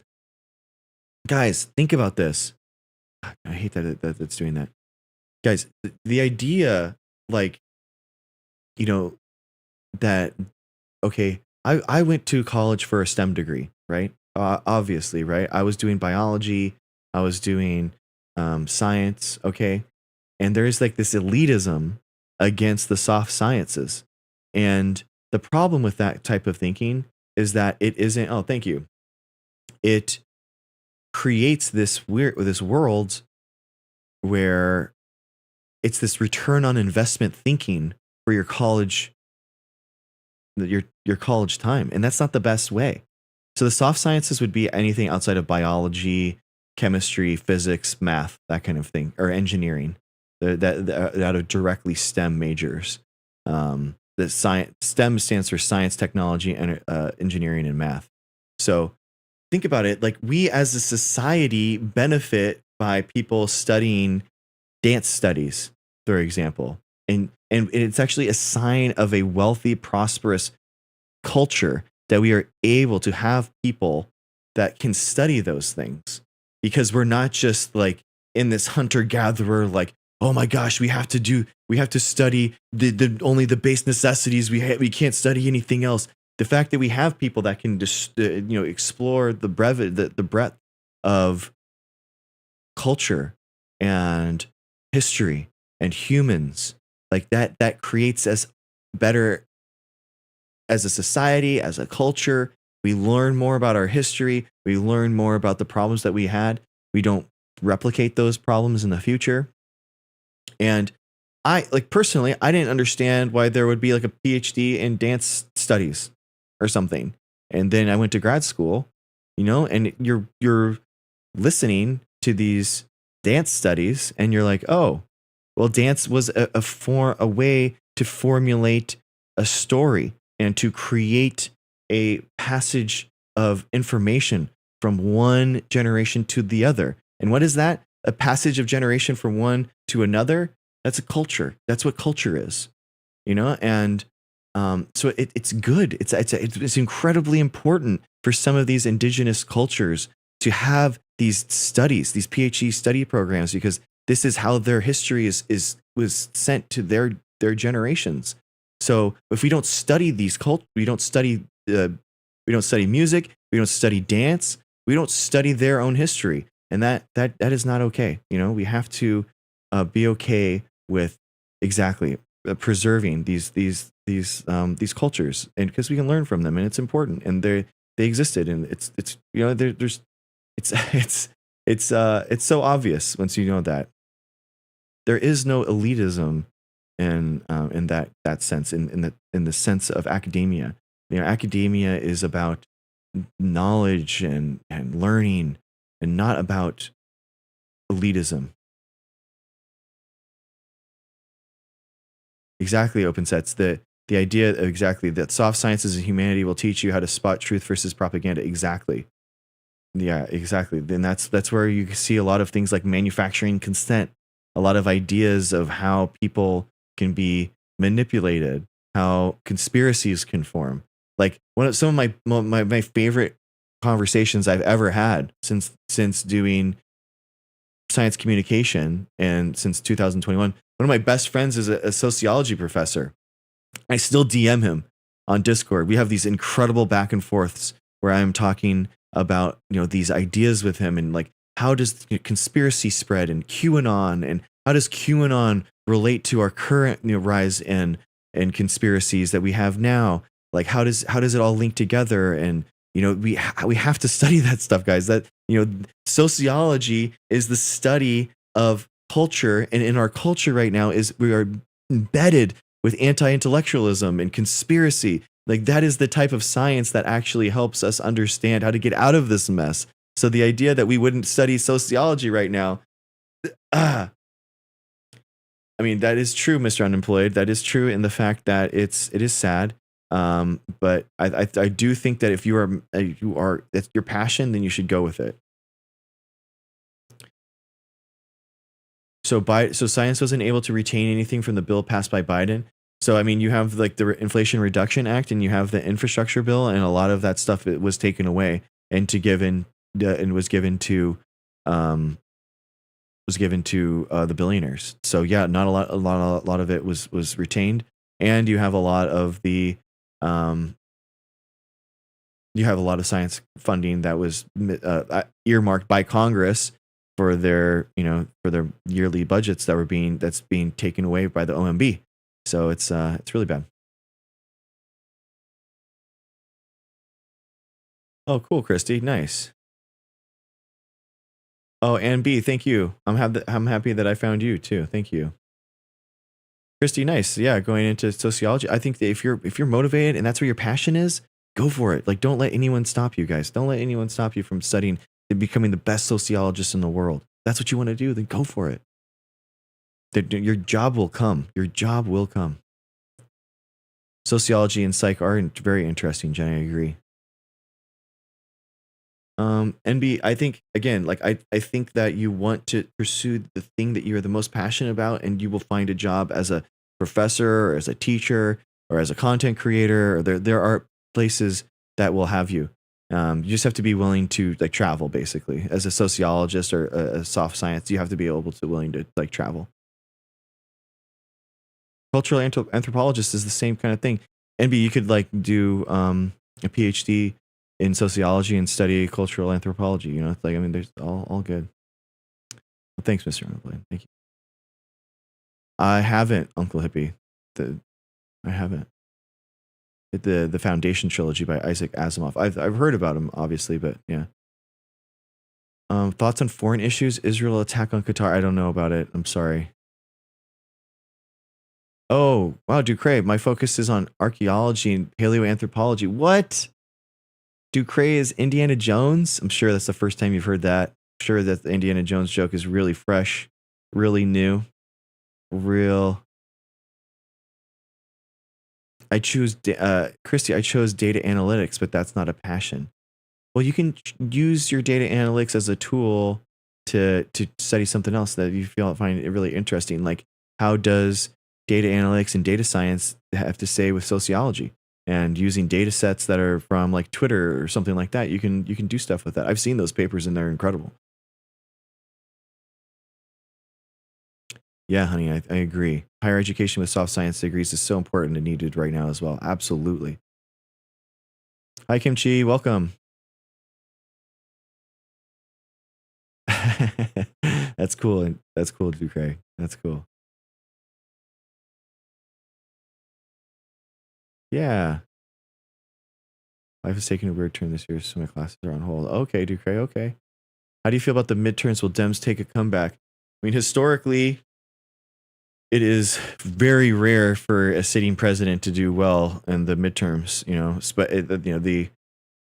Guys, think about this. I hate that it's doing that. Guys, the idea, like, you know, that, okay, I went to college for a STEM degree, right? Obviously, right? I was doing biology, I was doing science, okay? And there's like this elitism against the soft sciences. And the problem with that type of thinking is that it isn't, oh, thank you. It creates this world where it's this return on investment thinking for your college time, and that's not the best way. So the soft sciences would be anything outside of biology, chemistry, physics, math, that kind of thing, or engineering, that out of directly STEM majors. The science STEM stands for science, technology, and engineering and math. So think about it, like, we as a society benefit by people studying dance studies, for example. And it's actually a sign of a wealthy, prosperous culture that we are able to have people that can study those things, because we're not just like in this hunter gatherer, like, oh my gosh, we have to study the only the base necessities. We can't study anything else. The fact that we have people that can just explore the breadth of culture and history and humans, like that creates us better as a society, as a culture. We learn more about our history. We learn more about the problems that we had. We don't replicate those problems in the future. And personally, I didn't understand why there would be like a PhD in dance studies or something. And then I went to grad school, and you're listening to these dance studies, and you're like, oh, well, dance was a way to formulate a story and to create a passage of information from one generation to the other. And what is that? A passage of generation from one to another? That's a culture. That's what culture is, And so it's good. It's incredibly important for some of these indigenous cultures to have these studies, these PhD study programs, because this is how their history was sent to their generations. So if we don't study these we don't study music, we don't study dance, we don't study their own history, and that is not okay. We have to be okay with exactly preserving these cultures, and because we can learn from them, and it's important, and they existed, and it's so obvious once you know that there is no elitism in that sense, in the sense of academia. Academia is about knowledge and learning, and not about elitism. Exactly, open sets. The idea of exactly that soft sciences and humanity will teach you how to spot truth versus propaganda. Exactly. Yeah, exactly. Then that's where you see a lot of things like manufacturing consent, a lot of ideas of how people can be manipulated, how conspiracies can form. Like some of my favorite conversations I've ever had since doing science communication, and since 2021. One of my best friends is a sociology professor. I still DM him on Discord. We have these incredible back and forths where I'm talking about these ideas with him, and like, how does conspiracy spread, and QAnon, and how does QAnon relate to our current rise in conspiracies that we have now? Like, how does it all link together? And we have to study that stuff, guys. That sociology is the study of culture, and in our culture right now we are embedded with anti-intellectualism and conspiracy. Like, that is the type of science that actually helps us understand how to get out of this mess. So the idea that we wouldn't study sociology right now, I mean, that is true, Mr. Unemployed. That is true in the fact that it is sad. But I do think that if you are it's your passion, then you should go with it. So science wasn't able to retain anything from the bill passed by Biden. So I mean, you have like the Inflation Reduction Act, and you have the infrastructure bill, and a lot of that stuff it was taken away and was given to the billionaires. So yeah, not a lot of it was retained, and you have a lot of the you have a lot of science funding that was earmarked by Congress for their yearly budgets that's being taken away by the OMB. So it's really bad. Oh, cool, Christy, nice. Oh, and B, thank you. I'm happy that I found you too. Thank you, Christy. Nice, yeah. Going into sociology, I think that if you're motivated and that's where your passion is, go for it. Like, don't let anyone stop you, guys. Don't let anyone stop you from studying and becoming the best sociologist in the world. That's what you want to do. Then go for it. Your job will come. Your job will come. Sociology and psych are very interesting, Jenny. I agree. NB, I think again, like I think that you want to pursue the thing that you're the most passionate about, and you will find a job as a professor or as a teacher or as a content creator. Or there are places that will have you. You just have to be willing to like travel. Basically, as a sociologist or a soft science, you have to be willing to like travel. Cultural anthropologist is the same kind of thing. NB, you could like do a PhD in sociology and study cultural anthropology. You know, it's like, I mean, there's all good. Well, thanks, Mr. Underblade. Thank you. I haven't, Uncle Hippie. I haven't. The Foundation trilogy by Isaac Asimov. I've heard about him, obviously, but yeah. Thoughts on foreign issues? Israel attack on Qatar. I don't know about it. I'm sorry. Oh, wow, Ducray. My focus is on archaeology and paleoanthropology. What? Ducray is Indiana Jones? I'm sure that's the first time you've heard that. I'm sure that the Indiana Jones joke is really fresh, really new, real. Christy, I chose data analytics, but that's not a passion. Well, you can use your data analytics as a tool to study something else that you find it really interesting. Like, how does data analytics and data science have to say with sociology? And using data sets that are from like Twitter or something like that, you can do stuff with that. I've seen those papers and they're incredible. Yeah, honey, I agree. Higher education with soft science degrees is so important and needed right now as well. Absolutely. Hi, Kimchi. Welcome. That's cool. That's cool, Ducray. That's cool. Yeah. Life is taking a weird turn this year, so my classes are on hold. Okay, Ducray, okay. How do you feel about the midterms? Will Dems take a comeback? I mean, historically, it is very rare for a sitting president to do well in the midterms. You know,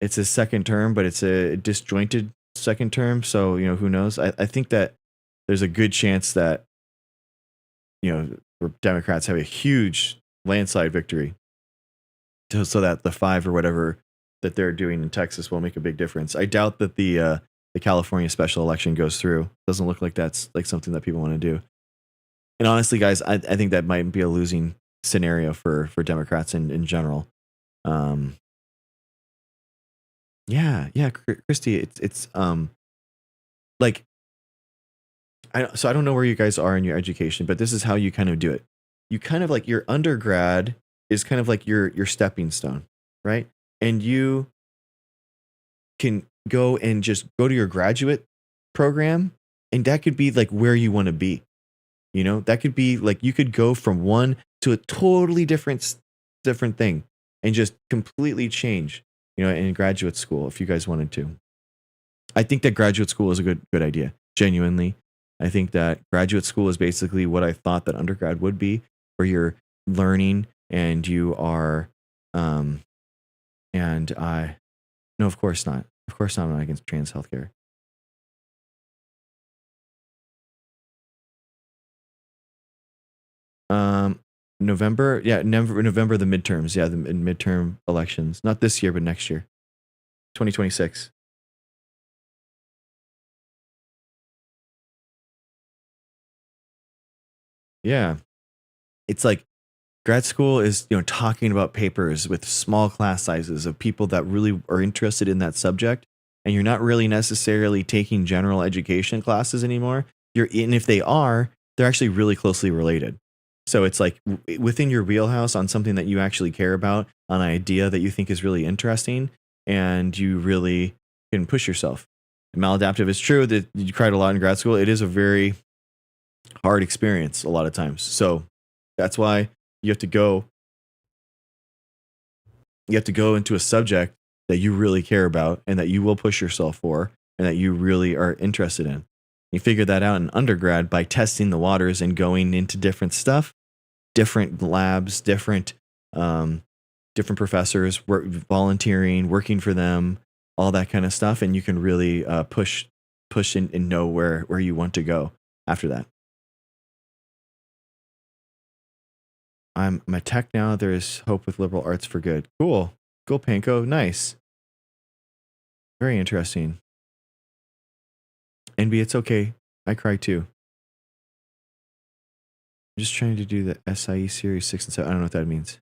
it's a second term, but it's a disjointed second term. So who knows? I think that there's a good chance that Democrats have a huge landslide victory, so that the 5 or whatever that they're doing in Texas will make a big difference. I doubt that the California special election goes through. Doesn't look like that's like something that people want to do. And honestly, guys, I think that might be a losing scenario for Democrats in general. Yeah, Christy, it's like so I don't know where you guys are in your education, but this is how you kind of do it. You kind of like your undergrad is kind of like your stepping stone, right? And you can go and just go to your graduate program, and that could be like where you want to be. That could be like you could go from one to a totally different thing and just completely change, in graduate school if you guys wanted to. I think that graduate school is a good idea. Genuinely. I think that graduate school is basically what I thought that undergrad would be, where you're learning and you are and I no, of course not. Of course not, I'm not against trans healthcare. November, yeah, November, the midterms, yeah, the midterm elections, not this year, but next year, 2026. Yeah, it's like grad school is, talking about papers with small class sizes of people that really are interested in that subject, and you're not really necessarily taking general education classes anymore. And if they are, they're actually really closely related. So it's like within your wheelhouse on something that you actually care about, on an idea that you think is really interesting, and you really can push yourself. Maladaptive is true that you cried a lot in grad school. It is a very hard experience a lot of times. So that's why you have to go into a subject that you really care about and that you will push yourself for and that you really are interested in. You figure that out in undergrad by testing the waters and going into different stuff, different labs, different professors, volunteering, working for them, all that kind of stuff, and you can really push and know where you want to go after that. I'm a tech now. There is hope with liberal arts for good. Cool, Panko. Nice. Very interesting. NB, it's okay. I cry too. I'm just trying to do the SIE series 6 and 7. I don't know what that means.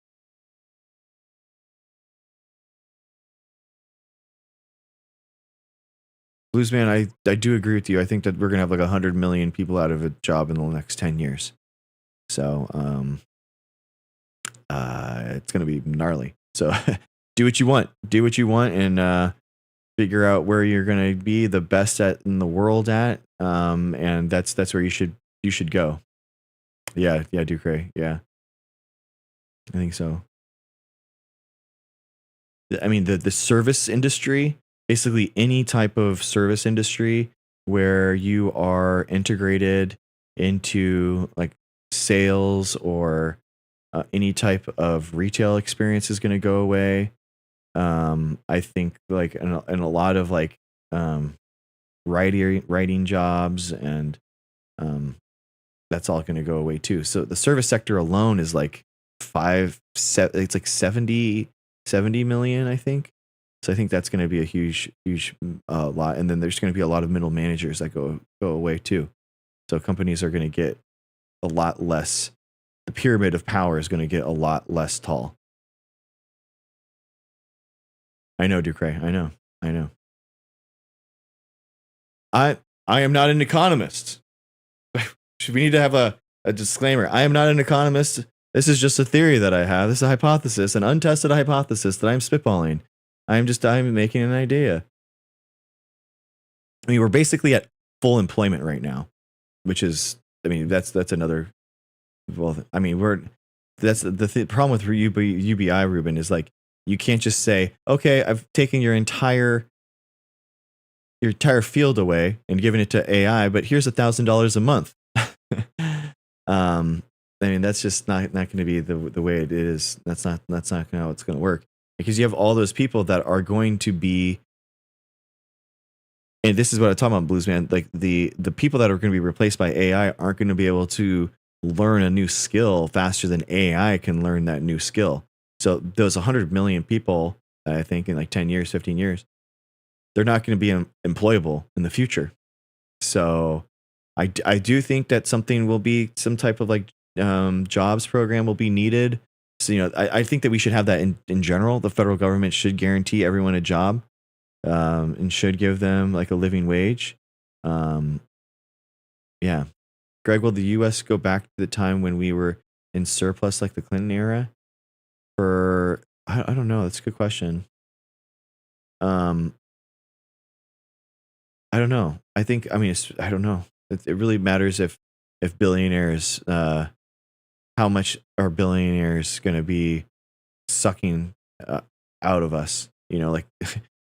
Bluesman, I do agree with you. I think that we're gonna have like 100 million people out of a job in the next 10 years. So it's gonna be gnarly. So do what you want. And figure out where you're gonna be the best at in the world at. And that's where you should go. Yeah, Ducray. Yeah. I think so. I mean, the service industry, basically any type of service industry where you are integrated into like sales or any type of retail experience is going to go away. I think like in a lot of like writing jobs and that's all going to go away too. So the service sector alone is like it's like 70 million, I think. So I think that's going to be a huge lot. And then there's going to be a lot of middle managers that go away too. So companies are going to get a lot less. The pyramid of power is going to get a lot less tall. I know, Ducray. I know. I am not an economist. We need to have a disclaimer. I am not an economist. This is just a theory that I have. This is a hypothesis, an untested hypothesis that I'm spitballing. I'm making an idea. I mean, we're basically at full employment right now, which is, I mean, that's another. Well, I mean, that's the problem with UBI, Ruben, is like you can't just say, okay, I've taken your entire field away and given it to AI, but here's $1,000 a month. I mean, that's just not going to be the way it is. That's not how it's going to work, because you have all those people that are going to be, and this is what I'm talking about, Bluesman. Like the people that are going to be replaced by AI aren't going to be able to learn a new skill faster than AI can learn that new skill. So those 100 million people, I think in like 10 years, 15 years, they're not going to be employable in the future. So I do think that something will be, some type of like jobs program will be needed. So, I think that we should have that in general. The federal government should guarantee everyone a job and should give them like a living wage. Yeah. Greg, will the U.S. go back to the time when we were in surplus like the Clinton era? I don't know. That's a good question. I don't know. I don't know. It really matters if billionaires, how much are billionaires going to be sucking out of us? Like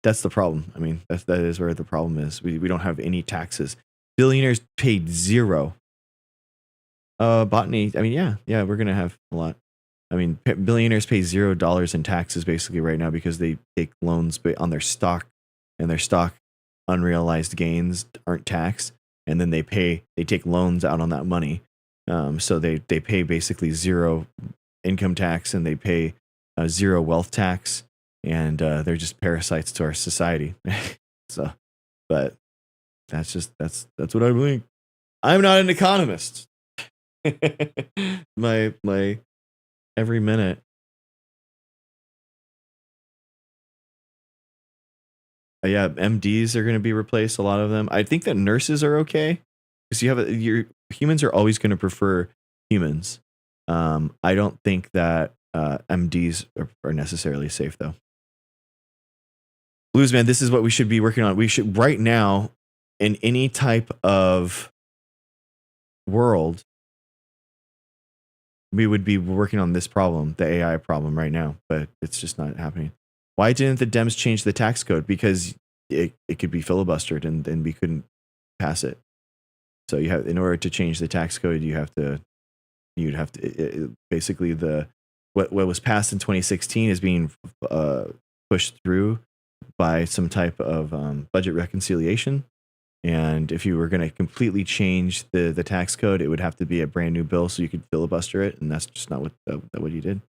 that's the problem. I mean, that is where the problem is. We don't have any taxes. Billionaires paid zero. Botany. I mean, yeah, we're going to have a lot. I mean, billionaires pay $0 in taxes basically right now because they take loans on their stock, and their stock unrealized gains aren't taxed, and then they take loans out on that money. So they pay basically zero income tax, and they pay zero wealth tax, and they're just parasites to our society. So, but that's what I believe. I'm not an economist. my every minute. Yeah, MDs are going to be replaced. A lot of them. I think that nurses are okay because your humans are always going to prefer humans. I don't think that MDs are necessarily safe though. Bluesman, this is what we should be working on. We should right now in any type of world, we would be working on this problem, the AI problem right now, but it's just not happening. Why didn't the Dems change the tax code? Because it could be filibustered and we couldn't pass it. So you have, in order to change the tax code, you'd have to basically what was passed in 2016 is being pushed through by some type of budget reconciliation. And if you were going to completely change the tax code, it would have to be a brand new bill so you could filibuster it. And that's just not what you did.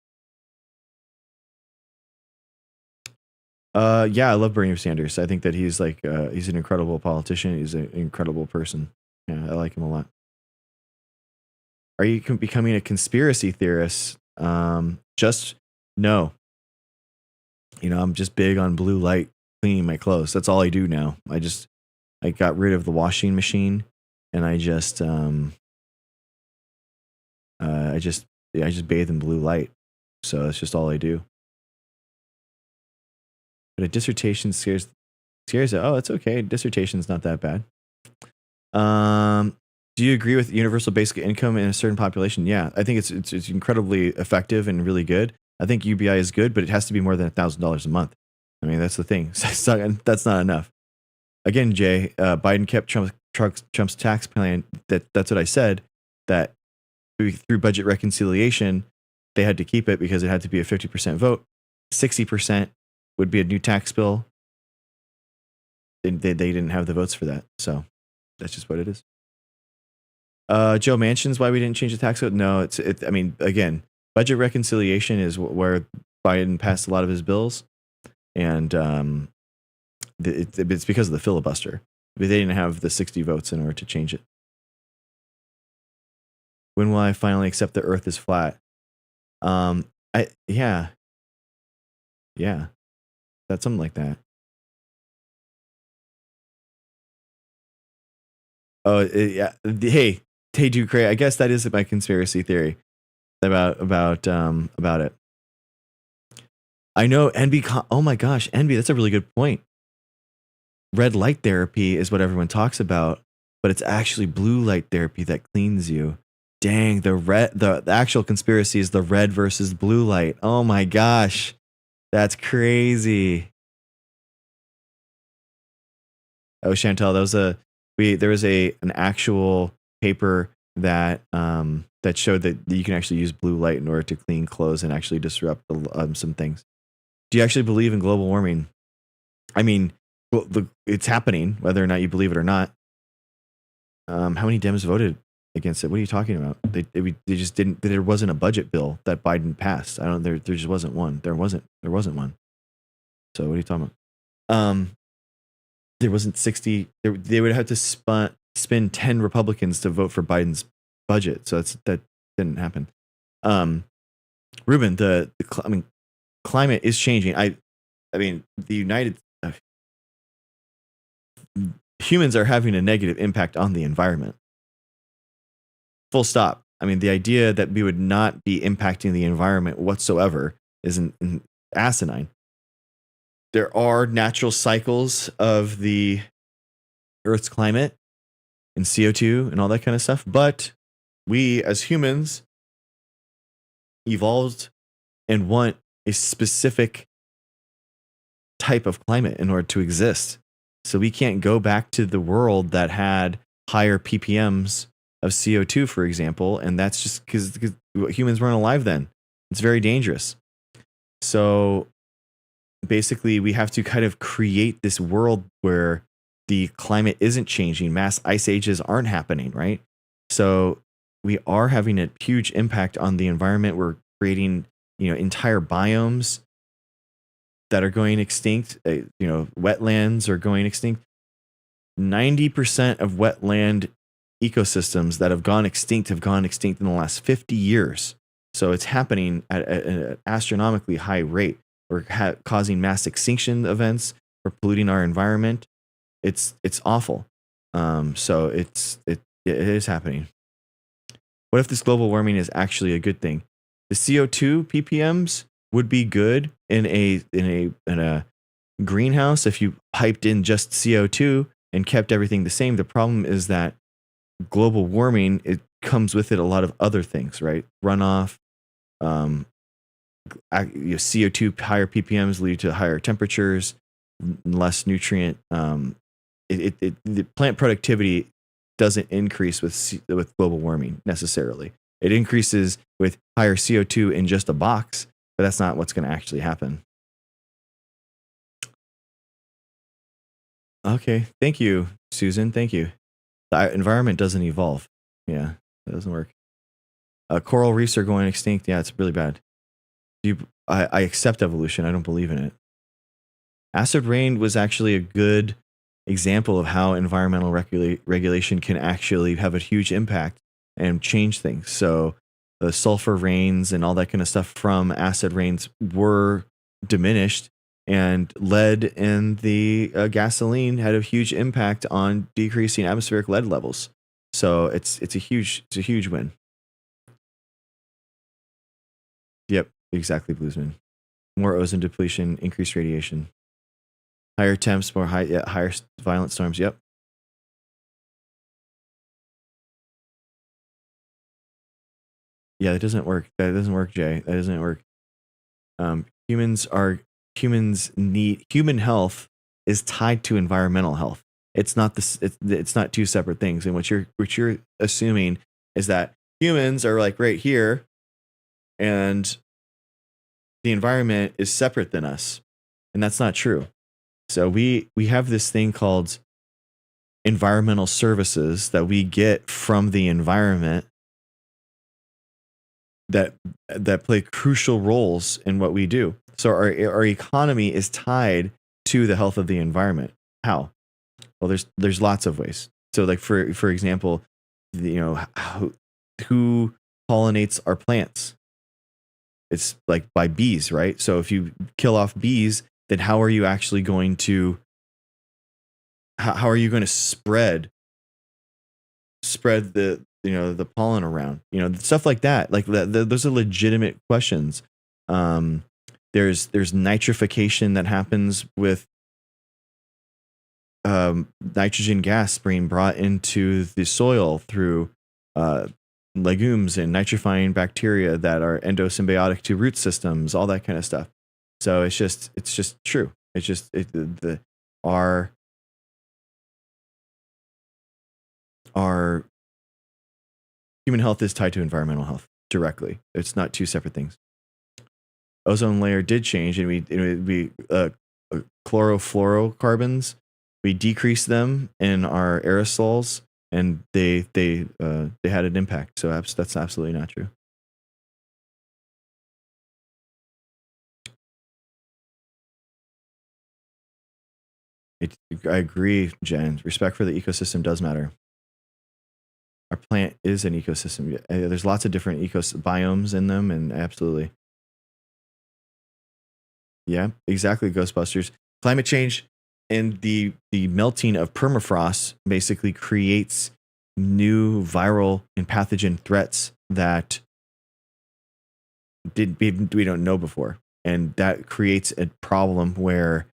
Yeah, I love Bernie Sanders. I think that he's he's an incredible politician. He's an incredible person. Yeah, I like him a lot. Are you becoming a conspiracy theorist? Just no. I'm just big on blue light cleaning my clothes. That's all I do now. I got rid of the washing machine, and I just bathe in blue light. So that's just all I do. But a dissertation scares it. Oh, it's okay. Dissertation's not that bad. Do you agree with universal basic income in a certain population? Yeah, I think it's incredibly effective and really good. I think UBI is good, but it has to be more than $1,000 a month. I mean, that's the thing. That's not enough. Again, Jay, Biden kept Trump's tax plan. That's what I said. That through budget reconciliation, they had to keep it because it had to be a 50% vote. 60% would be a new tax bill. They didn't have the votes for that, so that's just what it is. Joe mentions why we didn't change the tax code. No, I mean, again, budget reconciliation is where Biden passed a lot of his bills, and it's because of the filibuster. They didn't have the 60 votes in order to change it. When will I finally accept the Earth is flat? Yeah, that's something like that. Oh yeah. Hey, dude, Cray. I guess that is my conspiracy theory about it. I know NB. Oh my gosh, NB. That's a really good point. Red light therapy is what everyone talks about, but it's actually blue light therapy that cleans you. Dang, the actual conspiracy is the red versus blue light. Oh my gosh, that's crazy. Oh, Chantel, there was an actual paper that showed that you can actually use blue light in order to clean clothes and actually disrupt some things. Do you actually believe in global warming? I mean, it's happening, whether or not you believe it or not. How many Dems voted against it? What are you talking about? They just didn't. There wasn't a budget bill that Biden passed. There just wasn't one. There wasn't one. So what are you talking about? There wasn't 60. They would have to spin 10 Republicans to vote for Biden's budget. So that didn't happen. Ruben, climate is changing. I mean, humans are having a negative impact on the environment. Full stop. I mean, the idea that we would not be impacting the environment whatsoever is an asinine. There are natural cycles of the Earth's climate and CO2 and all that kind of stuff, but we as humans evolved and want a specific type of climate in order to exist. So we can't go back to the world that had higher ppms of CO2, for example, and that's just because humans weren't alive then. It's very dangerous. So basically, we have to kind of create this world where the climate isn't changing. Mass ice ages aren't happening, right? So we are having a huge impact on the environment. We're creating, entire biomes that are going extinct. Wetlands are going extinct. 90% of wetland ecosystems that have gone extinct in the last 50 years. So it's happening at an astronomically high rate. We're causing mass extinction events. We're polluting our environment. It's awful. So it is happening. What if this global warming is actually a good thing? The CO2 ppms would be good in a greenhouse if you piped in just CO2 and kept everything the same. The problem is that global warming, it comes with it a lot of other things, right? Runoff, CO2 higher ppms lead to higher temperatures, less nutrient. The plant productivity doesn't increase with global warming necessarily. It increases with higher CO2 in just a box, but that's not what's going to actually happen. Okay, thank you, Susan. Thank you. The environment doesn't evolve. Yeah, that doesn't work. Coral reefs are going extinct. Yeah, it's really bad. I accept evolution. I don't believe in it. Acid rain was actually a good example of how environmental regulation can actually have a huge impact and change things. So the sulfur rains and all that kind of stuff from acid rains were diminished, and lead in the gasoline had a huge impact on decreasing atmospheric lead levels. So it's a huge win. Yep, exactly, Bluesman. More ozone depletion, increased radiation. Higher temps, higher violent storms. Yep. Yeah, that doesn't work. That doesn't work, Jay. That doesn't work. Humans need human health is tied to environmental health. It's not this. It's not two separate things. And what you're assuming is that humans are like right here, and the environment is separate than us, and that's not true. So we have this thing called environmental services that we get from the environment that play crucial roles in what we do. So our economy is tied to the health of the environment. How? Well, there's lots of ways. So like for example, who pollinates our plants? It's like by bees, right? So if you kill off bees, then how are you actually going to spread the pollen around, stuff like that. Like those are legitimate questions. There's nitrification that happens with nitrogen gas being brought into the soil through legumes and nitrifying bacteria that are endosymbiotic to root systems, all that kind of stuff. So it's just true. It's just our human health is tied to environmental health directly. It's not two separate things. Ozone layer did change, and we chlorofluorocarbons, we decreased them in our aerosols, and they had an impact. So that's absolutely not true. I agree, Jen. Respect for the ecosystem does matter. Our plant is an ecosystem. There's lots of different biomes in them, and absolutely. Yeah, exactly, Ghostbusters. Climate change and the melting of permafrost basically creates new viral and pathogen threats that we don't know before. And that creates a problem where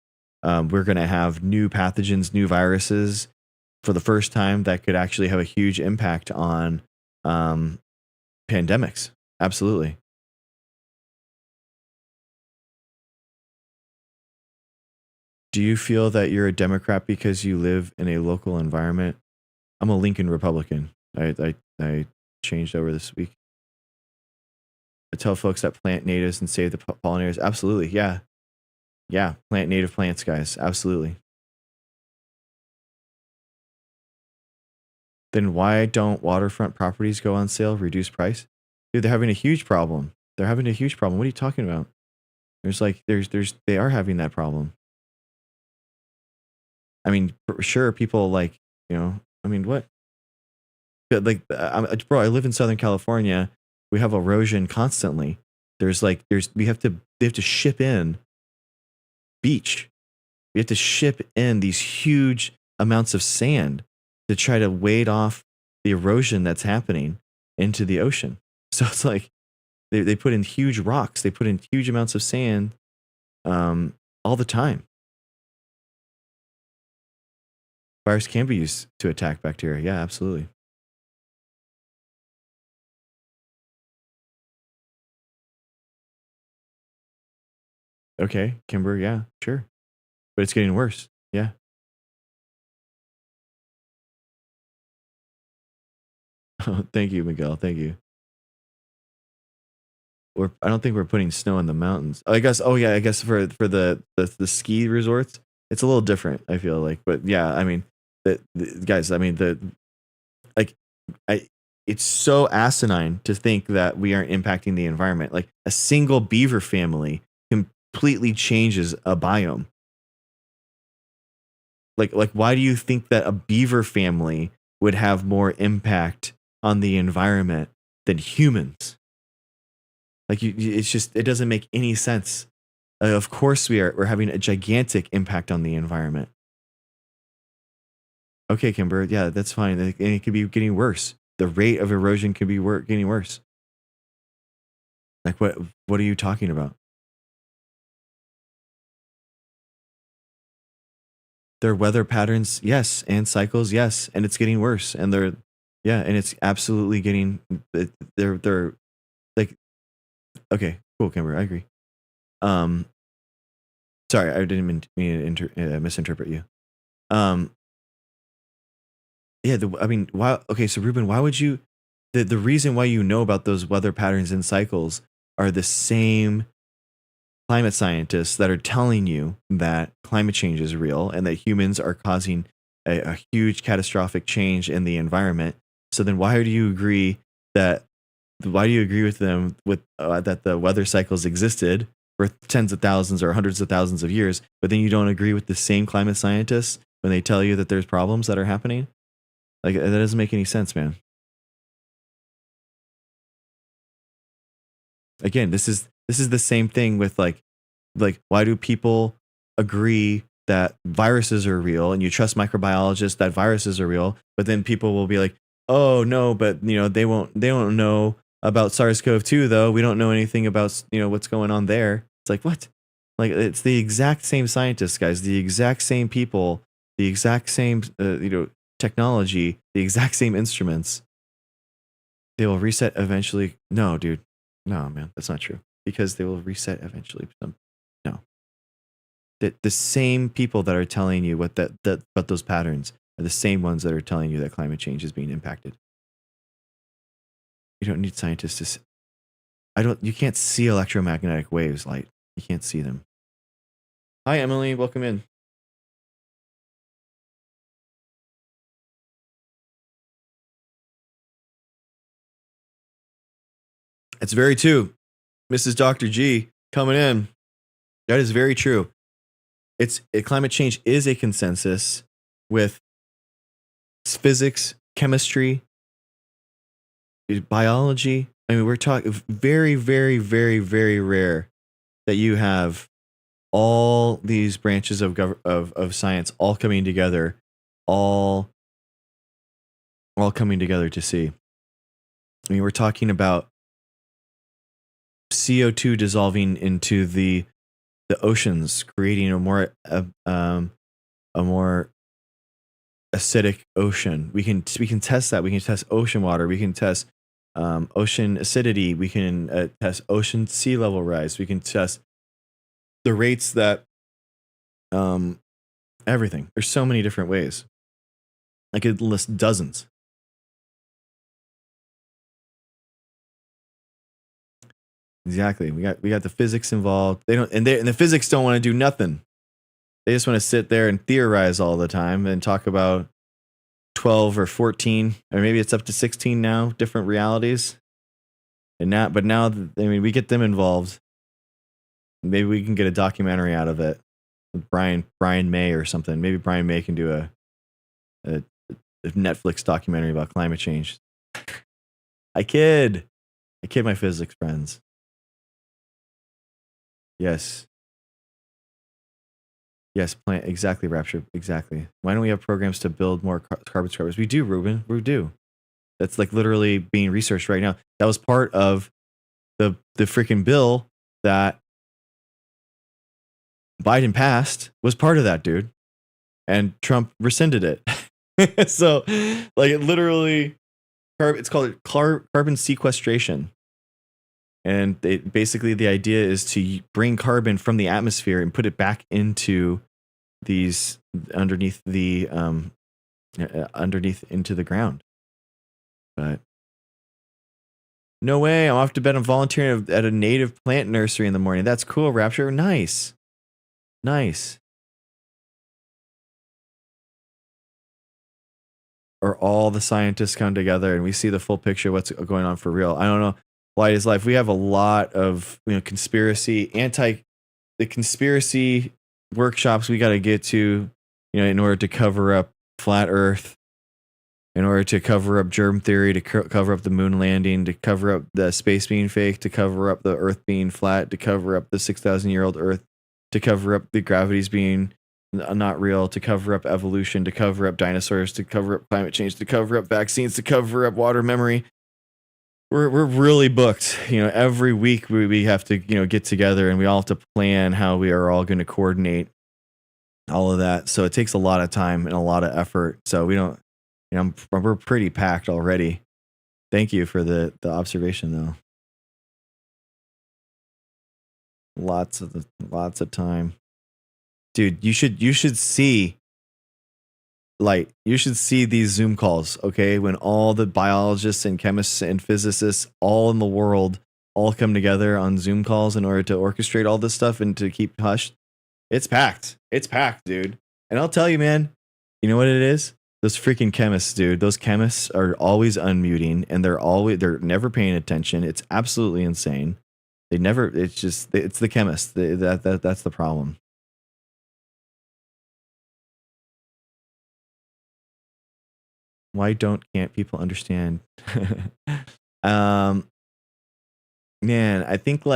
we're going to have new pathogens, new viruses for the first time that could actually have a huge impact on pandemics. Absolutely. Do you feel that you're a Democrat because you live in a local environment? I'm a Lincoln Republican. I changed over this week. I tell folks that plant natives and save the pollinators. Absolutely. Yeah. Yeah. Plant native plants, guys. Absolutely. Then why don't waterfront properties go on sale, reduce price? Dude, they're having a huge problem. They're having a huge problem. What are you talking about? They are having that problem. I mean, for sure, people what? Like, bro, I live in Southern California. We have erosion constantly. We have to ship in beach. We have to ship in these huge amounts of sand to try to wade off the erosion that's happening into the ocean. So it's like they put in huge rocks, they put in huge amounts of sand all the time. Virus can be used to attack bacteria. Yeah, absolutely. Okay, Kimber, yeah, sure. But it's getting worse. Yeah. Thank you, Miguel. Thank you. I don't think we're putting snow in the mountains. I guess. Oh yeah, I guess for the ski resorts, it's a little different. I feel like, but yeah, I mean, guys. I mean, like, I. It's so asinine to think that we aren't impacting the environment. Like a single beaver family completely changes a biome. Like, why do you think that a beaver family would have more impact on the environment than humans? Like it's just, it doesn't make any sense. Of course we're having a gigantic impact on the environment. Okay, Kimber, yeah, that's fine. And it could be getting worse. The rate of erosion could be getting worse. Like what are you talking about? Their weather patterns, yes, and cycles, yes, and it's getting worse. And and it's absolutely getting. They're like, okay, cool, Kimber, I agree. Sorry, I didn't mean to misinterpret you. Yeah, I mean, why? Okay, so Ruben, why would you? The reason why you know about those weather patterns and cycles are the same climate scientists that are telling you that climate change is real and that humans are causing a huge catastrophic change in the environment. So then, why do you agree that? Why do you agree with them that the weather cycles existed for tens of thousands or hundreds of thousands of years, but then you don't agree with the same climate scientists when they tell you that there's problems that are happening? Like that doesn't make any sense, man. Again, this is the same thing with like why do people agree that viruses are real and you trust microbiologists that viruses are real, but then people will be like, "Oh, no, but they won't know about SARS-CoV-2 though. We don't know anything about, what's going on there." It's like, "What?" Like it's the exact same scientists, guys, the exact same people, the exact same technology, the exact same instruments. They will reset eventually. No, dude. No, man, that's not true. Because they will reset eventually. No. The same people that are telling you what about those patterns are the same ones that are telling you that climate change is being impacted. You don't need scientists to you can't see electromagnetic waves, light. You can't see them. Hi, Emily, welcome in. It's very true. Mrs. Dr. G coming in. That is very true. Climate change is a consensus with physics, chemistry, biology. I mean, we're talking very, very, very, very rare that you have all these branches of science all coming together, all coming together to see. I mean, we're talking about CO2 dissolving into the oceans, creating a more acidic ocean. We can test that. We can test ocean water. We can test ocean acidity. We can test ocean sea level rise. We can test the rates that everything. There's so many different ways. I could list dozens. Exactly. We got the physics involved. They don't, and the physics don't want to do nothing. They just want to sit there and theorize all the time and talk about 12 or 14, or maybe it's up to 16 now, different realities. Now, I mean, we get them involved. Maybe we can get a documentary out of it with Brian May or something. Maybe Brian May can do a Netflix documentary about climate change. I kid. I kid my physics friends. Yes. Yes, plant exactly, Rapture, exactly. Why don't we have programs to build more carbon scrubbers? We do, Ruben. We do. That's like literally being researched right now. That was part of the freaking bill that Biden passed. Was part of that, dude. And Trump rescinded it. So, like, it literally, it's called carbon sequestration. And basically the idea is to bring carbon from the atmosphere and put it back into these underneath into the ground. But no way, I'm off to bed. I'm volunteering at a native plant nursery in the morning. That's cool, Rapture. Nice. Or all the scientists come together and we see the full picture of what's going on for real. I don't know. Light is life. We have a lot of conspiracy, the conspiracy workshops we got to get to, in order to cover up flat Earth, in order to cover up germ theory, to cover up the moon landing, to cover up the space being fake, to cover up the Earth being flat, to cover up the 6,000-year-old Earth, to cover up the gravities being not real, to cover up evolution, to cover up dinosaurs, to cover up climate change, to cover up vaccines, to cover up water memory. We're really booked. Every week we have to get together and we all have to plan how we are all going to coordinate all of that. So it takes a lot of time and a lot of effort. So we don't. We're pretty packed already. Thank you for the observation, though. Lots of time, dude. You should see. Like, you should see these Zoom calls, okay? When all the biologists and chemists and physicists all in the world all come together on Zoom calls in order to orchestrate all this stuff and to keep hushed. It's packed. It's packed, dude. And I'll tell you, man. You know what it is? Those freaking chemists, dude. Those chemists are always unmuting and they're never paying attention. It's absolutely insane. It's the chemists. That's the problem. Why can't people understand? Man, I think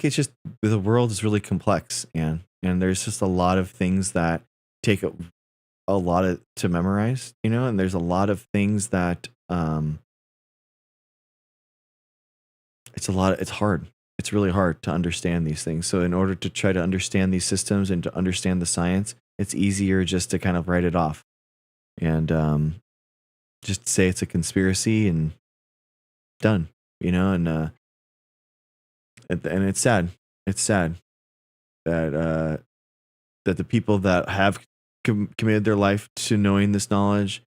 it's just the world is really complex, and there's just a lot of things that take a lot to memorize, and there's a lot of things that it's hard. It's really hard to understand these things. So in order to try to understand these systems and to understand the science, it's easier just to kind of write it off and just say it's a conspiracy and done, and it's sad. It's sad that the people that have committed their life to knowing this knowledge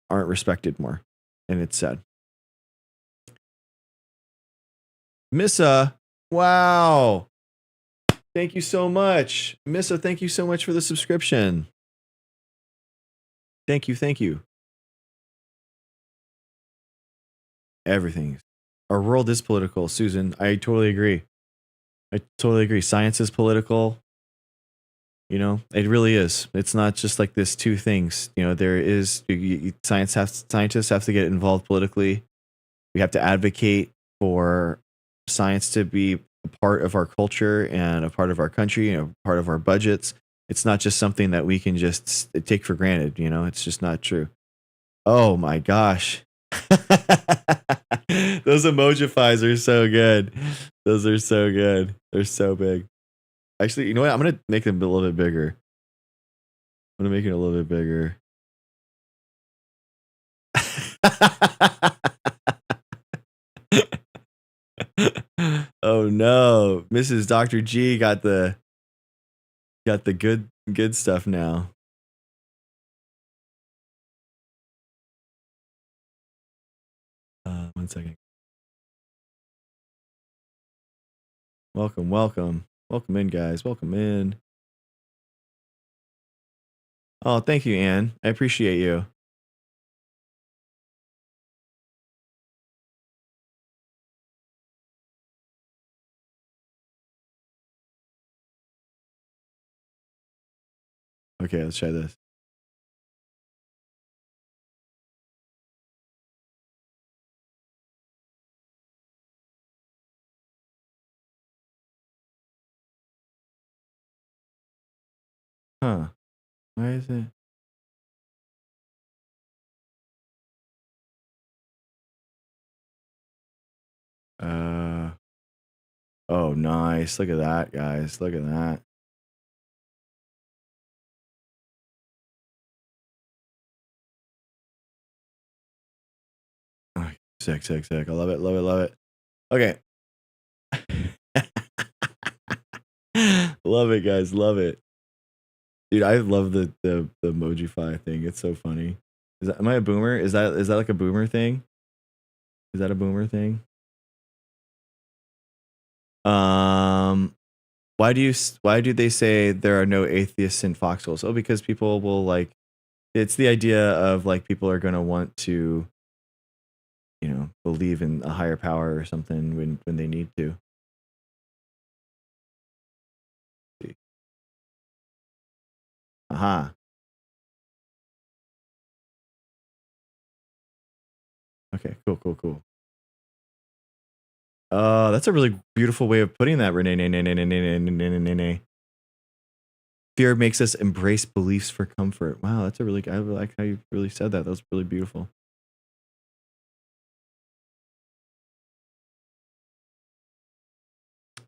aren't respected more, and it's sad. Missa, wow. Thank you so much. Missa, thank you so much for the subscription. Thank you. Everything. Our world is political, Susan. I totally agree. Science is political. It really is. It's not just like this two things. There is scientists have to get involved politically. We have to advocate for science to be a part of our culture and a part of our country, part of our budgets. It's not just something that we can just take for granted. It's just not true. Oh my gosh. Those emojifies are so good. Those are so good. They're so big. Actually, you know what? I'm going to make them a little bit bigger. I'm going to make it a little bit bigger. Oh no. Mrs. Dr. G got the good stuff now. One second. Welcome in, guys. Welcome in. Oh, thank you, Anne. I appreciate you. Okay, let's try this. Huh. Why is it? Oh, nice. Look at that, guys. Look at that. Oh, sick, sick, sick. I love it, love it, love it. Okay. Love it, guys. Love it. Dude, I love the emojify thing. It's so funny. Am I a boomer? Is that like a boomer thing? Is that a boomer thing? Why do they say there are no atheists in foxholes? Oh, because people will like, it's the idea of like people are going to want to, you know, believe in a higher power or something when they need to. Aha. Okay, cool, cool, cool. That's a really beautiful way of putting that, Renee. Fear makes us embrace beliefs for comfort. Wow, that's a really, I like how you really said that. That was really beautiful.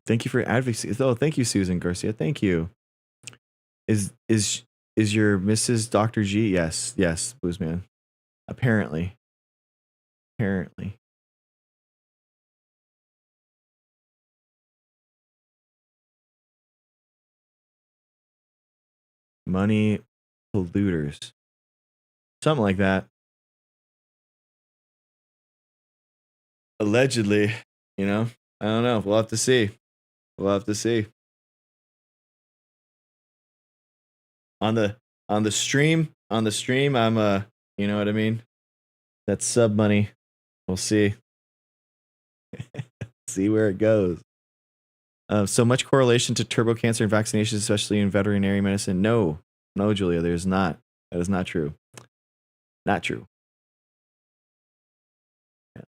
Thank you for your advocacy. Oh, thank you, Susan Garcia. Thank you. Is your Mrs. Dr. G? Yes, yes, Bluesman. Apparently. Money polluters. Something like that. Allegedly, you know? I don't know. We'll have to see. We'll have to see. On the stream, I'm you know what I mean? That's sub money. We'll see. See where it goes. So much correlation to turbo cancer and vaccinations, especially in veterinary medicine. No, Julia, there's not. That is not true. Not true.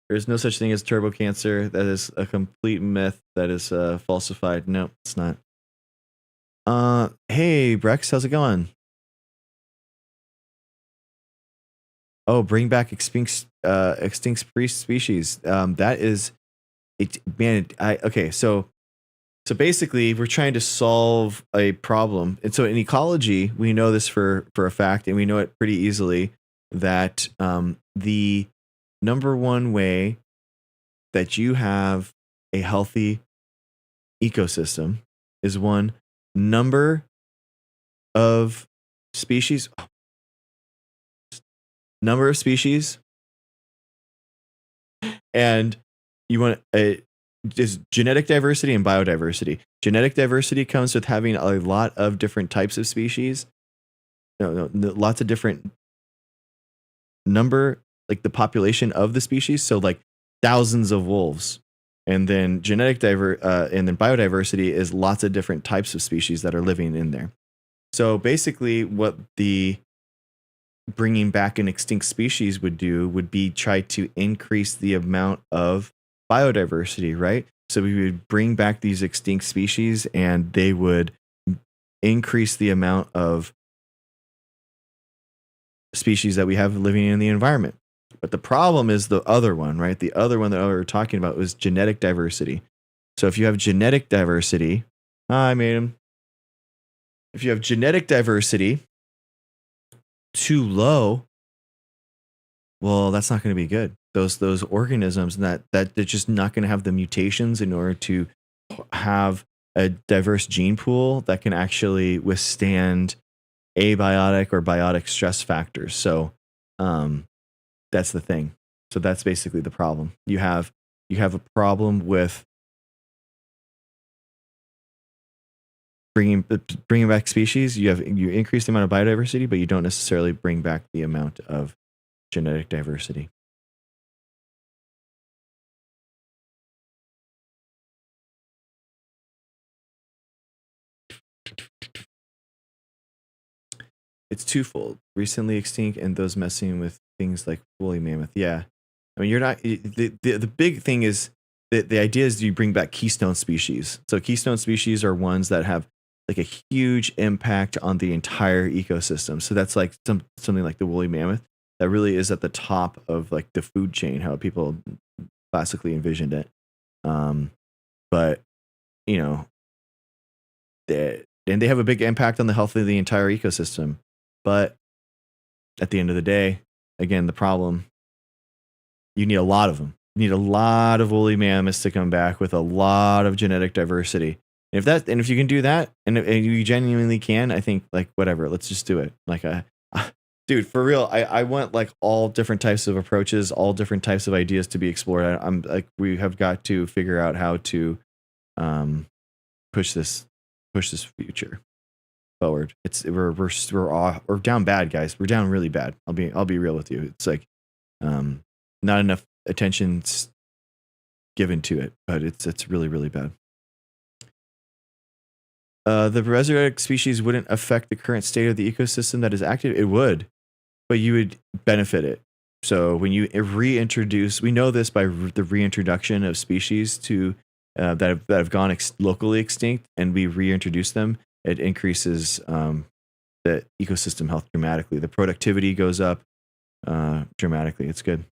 There's no such thing as turbo cancer. That is a complete myth. That is falsified. No, it's not. Hey, Brex, how's it going? Oh, bring back extinct species. That is it, man. Okay. So basically, we're trying to solve a problem, and so in ecology, we know this for a fact, and we know it pretty easily that the number one way that you have a healthy ecosystem is one number of species and you want is genetic diversity and biodiversity. Genetic diversity comes with having a lot of different types of species, lots of different number, like the population of the species, so like thousands of wolves. And then and then biodiversity is lots of different types of species that are living in there. So basically what the bringing back an extinct species would do would be try to increase the amount of biodiversity, right? So we would bring back these extinct species and they would increase the amount of species that we have living in the environment. But the problem is the other one, right? The other one that we were talking about was genetic diversity. So if you have genetic diversity, I made him. If you have genetic diversity too low, well, that's not going to be good. Those organisms that they're just not going to have the mutations in order to have a diverse gene pool that can actually withstand abiotic or biotic stress factors. So that's the thing. So that's basically the problem. You have a problem with bringing back species. You increase the amount of biodiversity, but you don't necessarily bring back the amount of genetic diversity. It's twofold: recently extinct and those messing with things like woolly mammoth. Yeah, I mean, you're not the big thing is the idea is you bring back keystone species. So keystone species are ones that have like a huge impact on the entire ecosystem. So that's like something like the woolly mammoth that really is at the top of like the food chain, how people classically envisioned it. But you know, and they have a big impact on the health of the entire ecosystem. But at the end of the day, again, the problem, you need a lot of them. You need a lot of woolly mammoths to come back with a lot of genetic diversity. And if you can do that, and you genuinely can, I think like whatever, let's just do it. Like dude, for real, I want like all different types of approaches, all different types of ideas to be explored. I'm like, we have got to figure out how to push this future forward. We're down bad, guys. We're down really bad. I'll be real with you. It's like not enough attention's given to it, but it's really, really bad. The resurrected species wouldn't affect the current state of the ecosystem that is active. It would, but you would benefit it. So when you reintroduce, we know this by the reintroduction of species to that have gone locally extinct, and we reintroduce them, it increases the ecosystem health dramatically. The productivity goes up dramatically. It's good.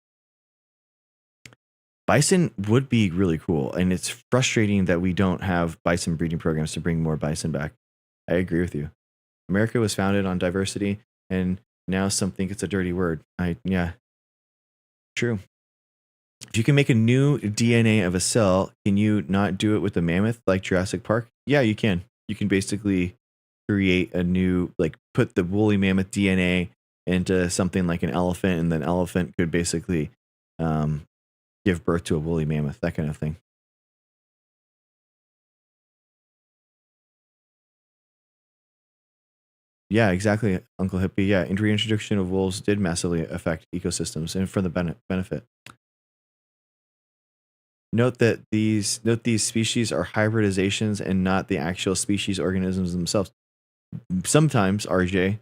Bison would be really cool, and it's frustrating that we don't have bison breeding programs to bring more bison back. I agree with you. America was founded on diversity, and now some think it's a dirty word. Yeah, true. If you can make a new DNA of a cell, can you not do it with a mammoth like Jurassic Park? Yeah, you can. You can basically create a new, like put the woolly mammoth DNA into something like an elephant, and then elephant could basically give birth to a woolly mammoth, that kind of thing. Yeah, exactly, Uncle Hippie. Yeah, reintroduction of wolves did massively affect ecosystems, and for the benefit. Note these species are hybridizations and not the actual species organisms themselves. Sometimes, RJ,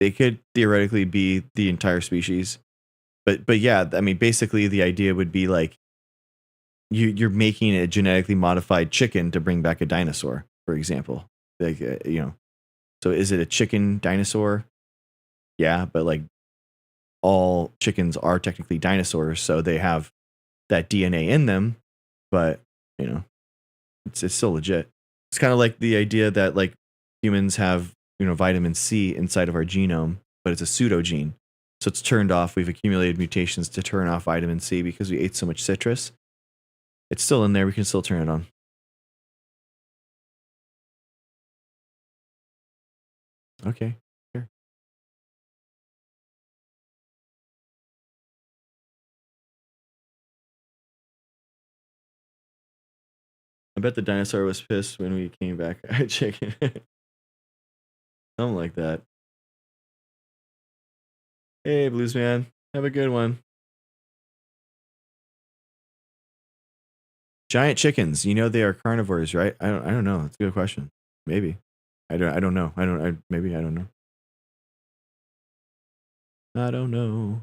they could theoretically be the entire species, but yeah, I mean, basically the idea would be like you're making a genetically modified chicken to bring back a dinosaur, for example. Like so is it a chicken dinosaur? Yeah, but like all chickens are technically dinosaurs, so they have that DNA in them, but it's still legit. It's kind of like the idea that like humans have vitamin C inside of our genome, but it's a pseudogene, so it's turned off. We've accumulated mutations to turn off vitamin C because we ate so much citrus. It's still in there. We can still turn it on. Okay, sure. I bet the dinosaur was pissed when we came back. Chicken. Something like that. Hey, Blues Man. Have a good one. Giant chickens. They are carnivores, right? I don't know. It's a good question. Maybe. I don't know. Maybe I don't know. I don't know.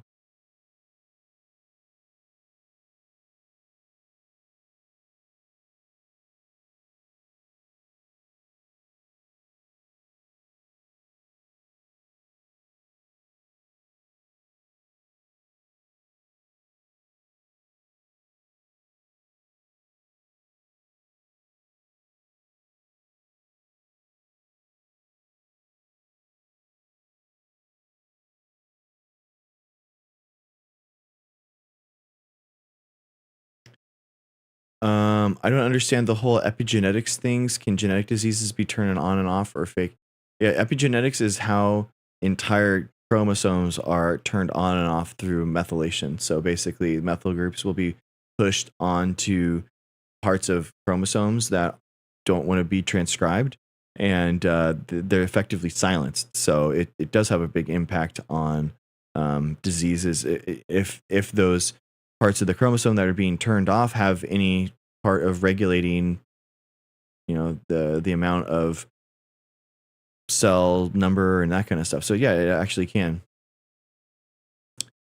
I don't understand the whole epigenetics things. Can genetic diseases be turned on and off or fake? Yeah, epigenetics is how entire chromosomes are turned on and off through methylation. So basically, methyl groups will be pushed onto parts of chromosomes that don't want to be transcribed, and they're effectively silenced. So it does have a big impact on diseases if those parts of the chromosome that are being turned off have any part of regulating the amount of cell number and that kind of stuff. So yeah, it actually can.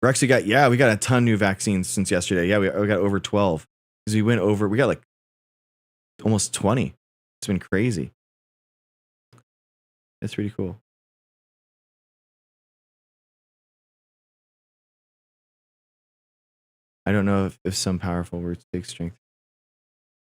We actually we got a ton new vaccines since yesterday. Yeah, we got over 12 because we got like almost 20. It's been crazy. That's pretty cool. I don't know if some powerful words take strength.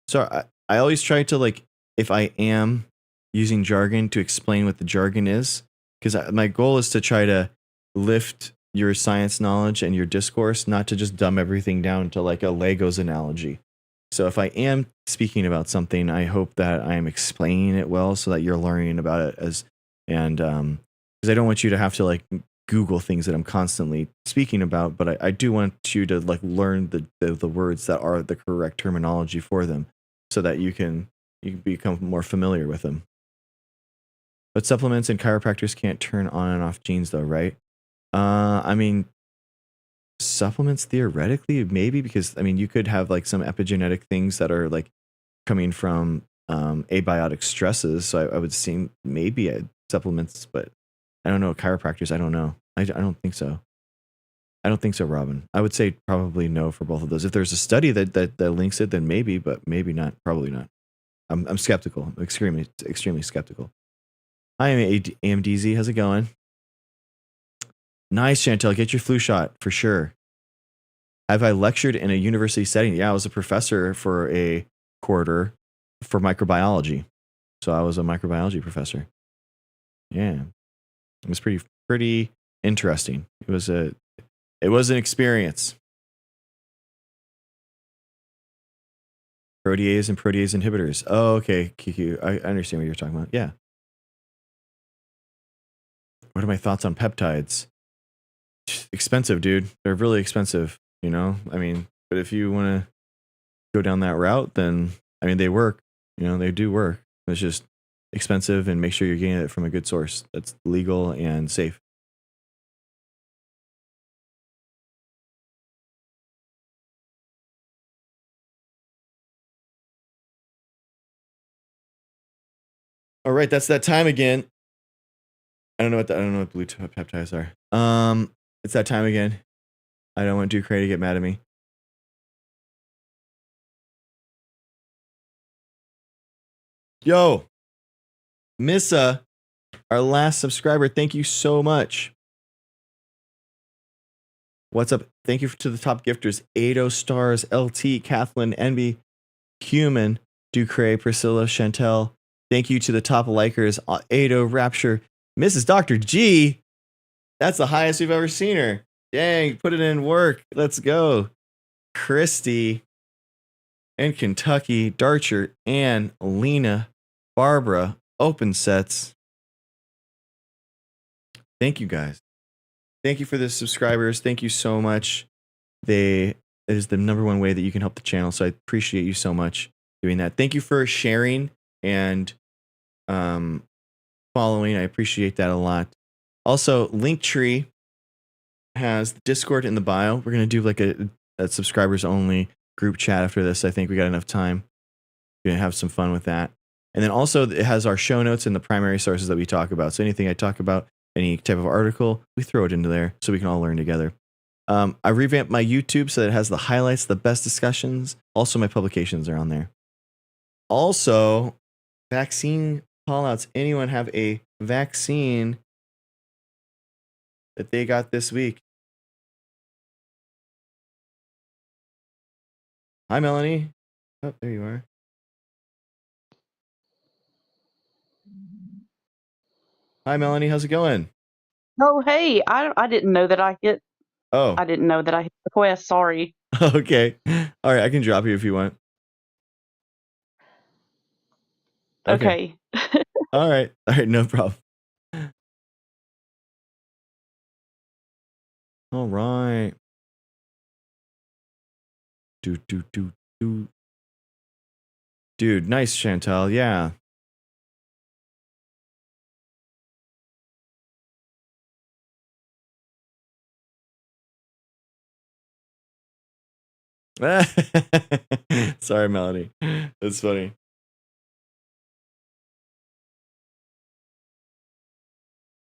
So I always try to, like, if I am using jargon, to explain what the jargon is, because my goal is to try to lift your science knowledge and your discourse, not to just dumb everything down to like a Legos analogy. So if I am speaking about something, I hope that I am explaining it well so that you're learning about it and because I don't want you to have to like Google things that I'm constantly speaking about, but I do want you to like learn the words that are the correct terminology for them, so that you can become more familiar with them. But supplements and chiropractors can't turn on and off genes, though, right? I mean, supplements theoretically maybe, because I mean you could have like some epigenetic things that are like coming from abiotic stresses. So I would see maybe supplements, but I don't know. Chiropractors, I don't know. I don't think so. I don't think so, Robin. I would say probably no for both of those. If there's a study that links it, then maybe, but maybe not. Probably not. I'm skeptical. Extremely skeptical. Hi, I'm AMDZ. How's it going? Nice, Chantel. Get your flu shot for sure. Have I lectured in a university setting? Yeah, I was a professor for a quarter for microbiology. So I was a microbiology professor. Yeah, it was pretty interesting. It was an experience. Protease and protease inhibitors. Oh, okay, QQ. I understand what you're talking about. Yeah. What are my thoughts on peptides? Expensive, dude. They're really expensive, you know? I mean, but if you want to go down that route, then, I mean, they work. You know, they do work. It's just expensive, and make sure you're getting it from a good source that's legal and safe. All right, that's that time again. I don't know what blue peptides are. It's that time again. I don't want Ducray to get mad at me. Yo, Missa, our last subscriber. Thank you so much. What's up? Thank you to the top gifters: Ado Stars, LT, Kathleen, Envy, Human, Ducray, Priscilla, Chantel. Thank you to the top likers: Ado, Rapture, Mrs. Dr. G. That's the highest we've ever seen her. Dang, put it in work. Let's go. Christy, and Kentucky, Darcher, Ann, Lena, Barbara, Open Sets. Thank you guys. Thank you for the subscribers. Thank you so much. It is the number one way that you can help the channel. So I appreciate you so much doing that. Thank you for sharing and following. I appreciate that a lot. Also, Linktree has the Discord in the bio. We're going to do like a subscribers only group chat after this. I think we got enough time. We're going to have some fun with that. And then also it has our show notes and the primary sources that we talk about. So anything I talk about, any type of article, we throw it into there so we can all learn together. I revamped my YouTube so that it has the highlights, the best discussions. Also, my publications are on there. Also, vaccine callouts. Anyone have a vaccine that they got this week? Hi, Melanie. Oh, there you are. Hi, Melanie. How's it going? Oh, hey, I didn't know that I hit. Oh, I didn't know that I hit request. Sorry. okay. All right, I can drop you if you want. Okay. All right, no problem. All right. Dude, nice, Chantal. Yeah. Sorry, Melanie. That's funny.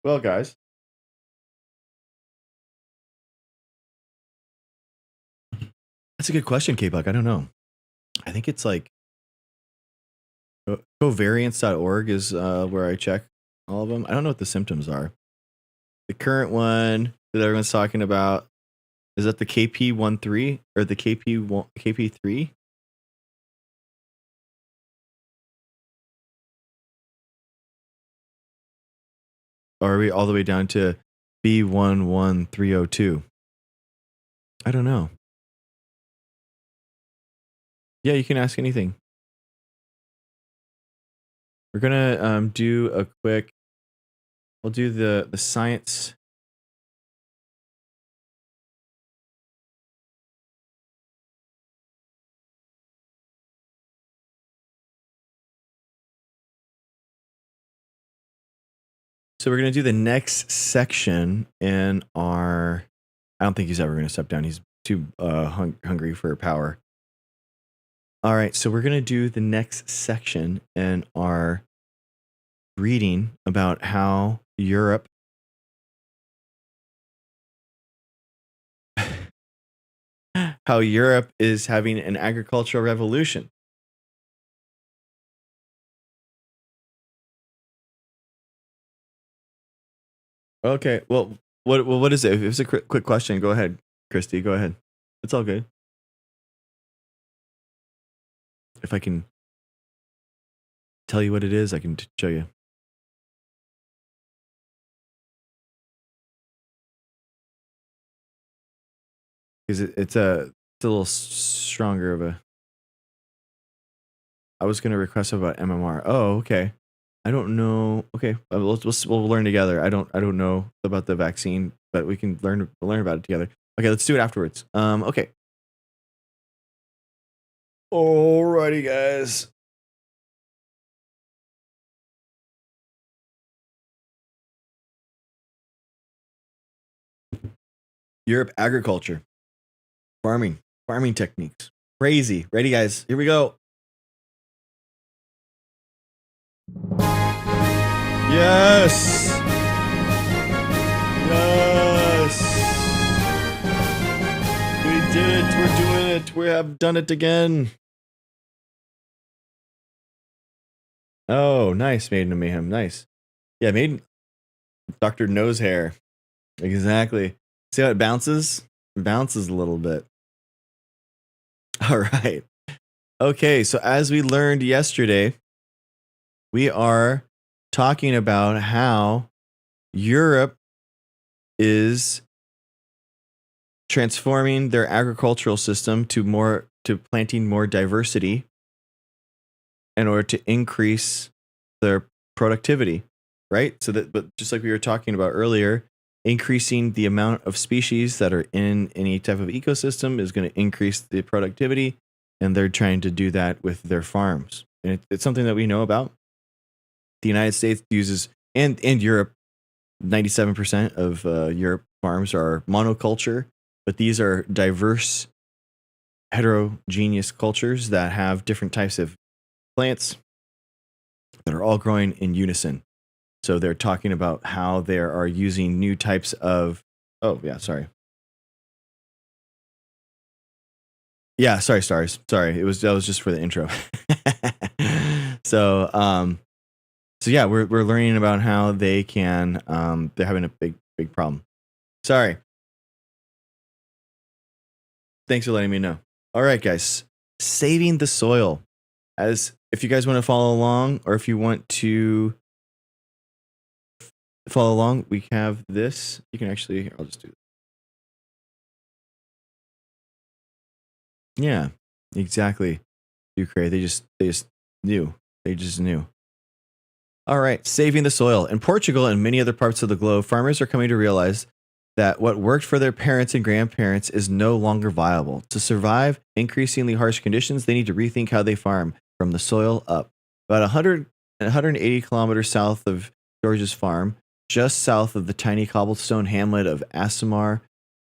Well, guys. That's a good question, K-Buck. I don't know. I think it's like covariance.org is where I check All of them? I don't know what the symptoms are. The current one that everyone's talking about, is that the KP13 or the KP3? Or are we all the way down to B11302? I don't know. Yeah, you can ask anything. We're gonna do a quick. We'll do the science. So we're gonna do the next section in our. I don't think he's ever gonna step down. He's too hungry for power. All right, so we're gonna do the next section in our reading about how Europe is having an agricultural revolution. Okay, well, what is it? If it's a quick question, go ahead, Christy. Go ahead. It's all good. If I can tell you what it is, I can show you. Because it's a little stronger of a. I was gonna request about MMR. Oh, okay. I don't know. Okay, we'll learn together. I don't know about the vaccine, but we can learn about it together. Okay, let's do it afterwards. Okay. Alrighty, guys. Europe agriculture, farming techniques. Crazy. Ready, guys? Here we go. Yes. We did it. We're doing it. We have done it again. Oh, nice. Maiden of Mayhem. Nice. Yeah, Maiden. Dr. Nose Hair. Exactly. See how it bounces? It bounces a little bit. All right. Okay, so as we learned yesterday, we are talking about how Europe is transforming their agricultural system to planting more diversity in order to increase their productivity, right? But just like we were talking about earlier, increasing the amount of species that are in any type of ecosystem is going to increase the productivity, and they're trying to do that with their farms. And it's something that we know about. The United States uses, and Europe, 97% of Europe farms are monoculture, but these are diverse, heterogeneous cultures that have different types of plants that are all growing in unison. So they're talking about how they are using new types of. Oh yeah, sorry. Yeah, sorry, stars. Sorry, that was just for the intro. So yeah, we're learning about how they can. They're having a big problem. Sorry. Thanks for letting me know. All right, guys. Saving the soil. As if you guys want to follow along, or if you want to follow along, we have this. You can actually. I'll just do it. Yeah, exactly. Ukraine. They just knew. They just knew. All right, saving the soil. In Portugal and many other parts of the globe, farmers are coming to realize that what worked for their parents and grandparents is no longer viable. To survive increasingly harsh conditions, they need to rethink how they farm from the soil up. About 180 kilometers south of George's farm, just south of the tiny cobblestone hamlet of Asimar,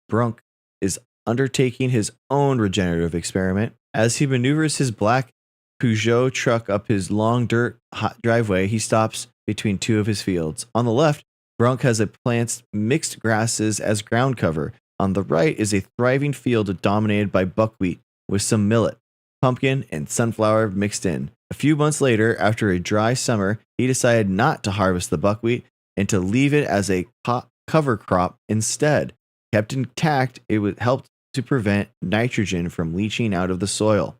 Brunk is undertaking his own regenerative experiment. As he maneuvers his black Peugeot truck up his long dirt hot driveway, he stops between two of his fields. On the left, Brunk has plants mixed grasses as ground cover. On the right is a thriving field dominated by buckwheat with some millet, pumpkin, and sunflower mixed in. A few months later, after a dry summer, he decided not to harvest the buckwheat and to leave it as a cover crop instead. Kept intact, it would help to prevent nitrogen from leaching out of the soil.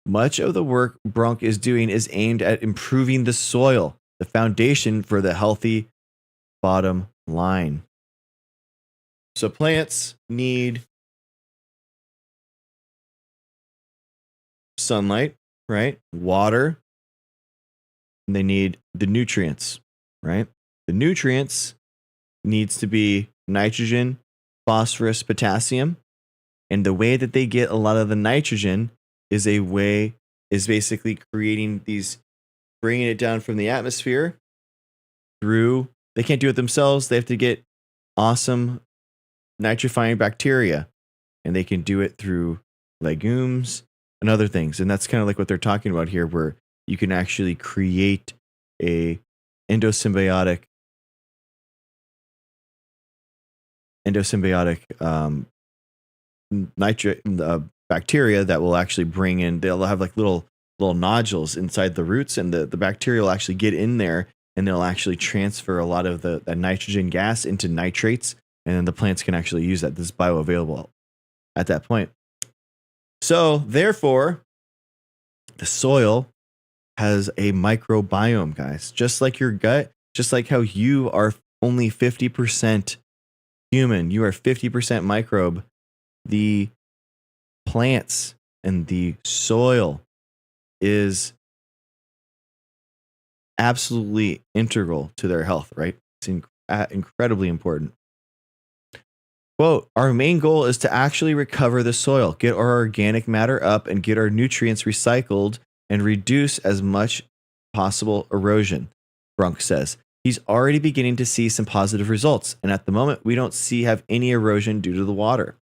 Much of the work Brunk is doing is aimed at improving the soil, the foundation for the healthy bottom line. So plants need sunlight, right? Water. And they need the nutrients, right? The nutrients needs to be nitrogen, phosphorus, potassium. And the way that they get a lot of the nitrogen is basically creating these, bringing it down from the atmosphere through, they can't do it themselves. They have to get awesome nitrifying bacteria, and they can do it through legumes and other things. And that's kind of like what they're talking about here, where you can actually create a endosymbiotic bacteria that will actually bring in, they'll have like little nodules inside the roots, and the bacteria will actually get in there, and they'll actually transfer a lot of the nitrogen gas into nitrates, and then the plants can actually use that. This is bioavailable at that point. So therefore, the soil has a microbiome, guys, just like your gut, just like how you are only 50% human, you are 50% microbe. The plants and the soil is absolutely integral to their health, right? It's incredibly important. Quote, our main goal is to actually recover the soil, get our organic matter up, and get our nutrients recycled and reduce as much possible erosion, Brunk says. He's already beginning to see some positive results, and at the moment, we don't have any erosion due to the water.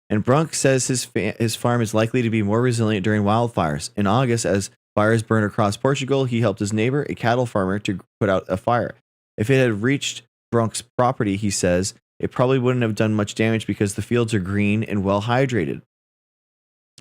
And Brunk says his farm is likely to be more resilient during wildfires. In August, as fires burned across Portugal, he helped his neighbor, a cattle farmer, to put out a fire. If it had reached Brunk's property, he says, it probably wouldn't have done much damage because the fields are green and well hydrated.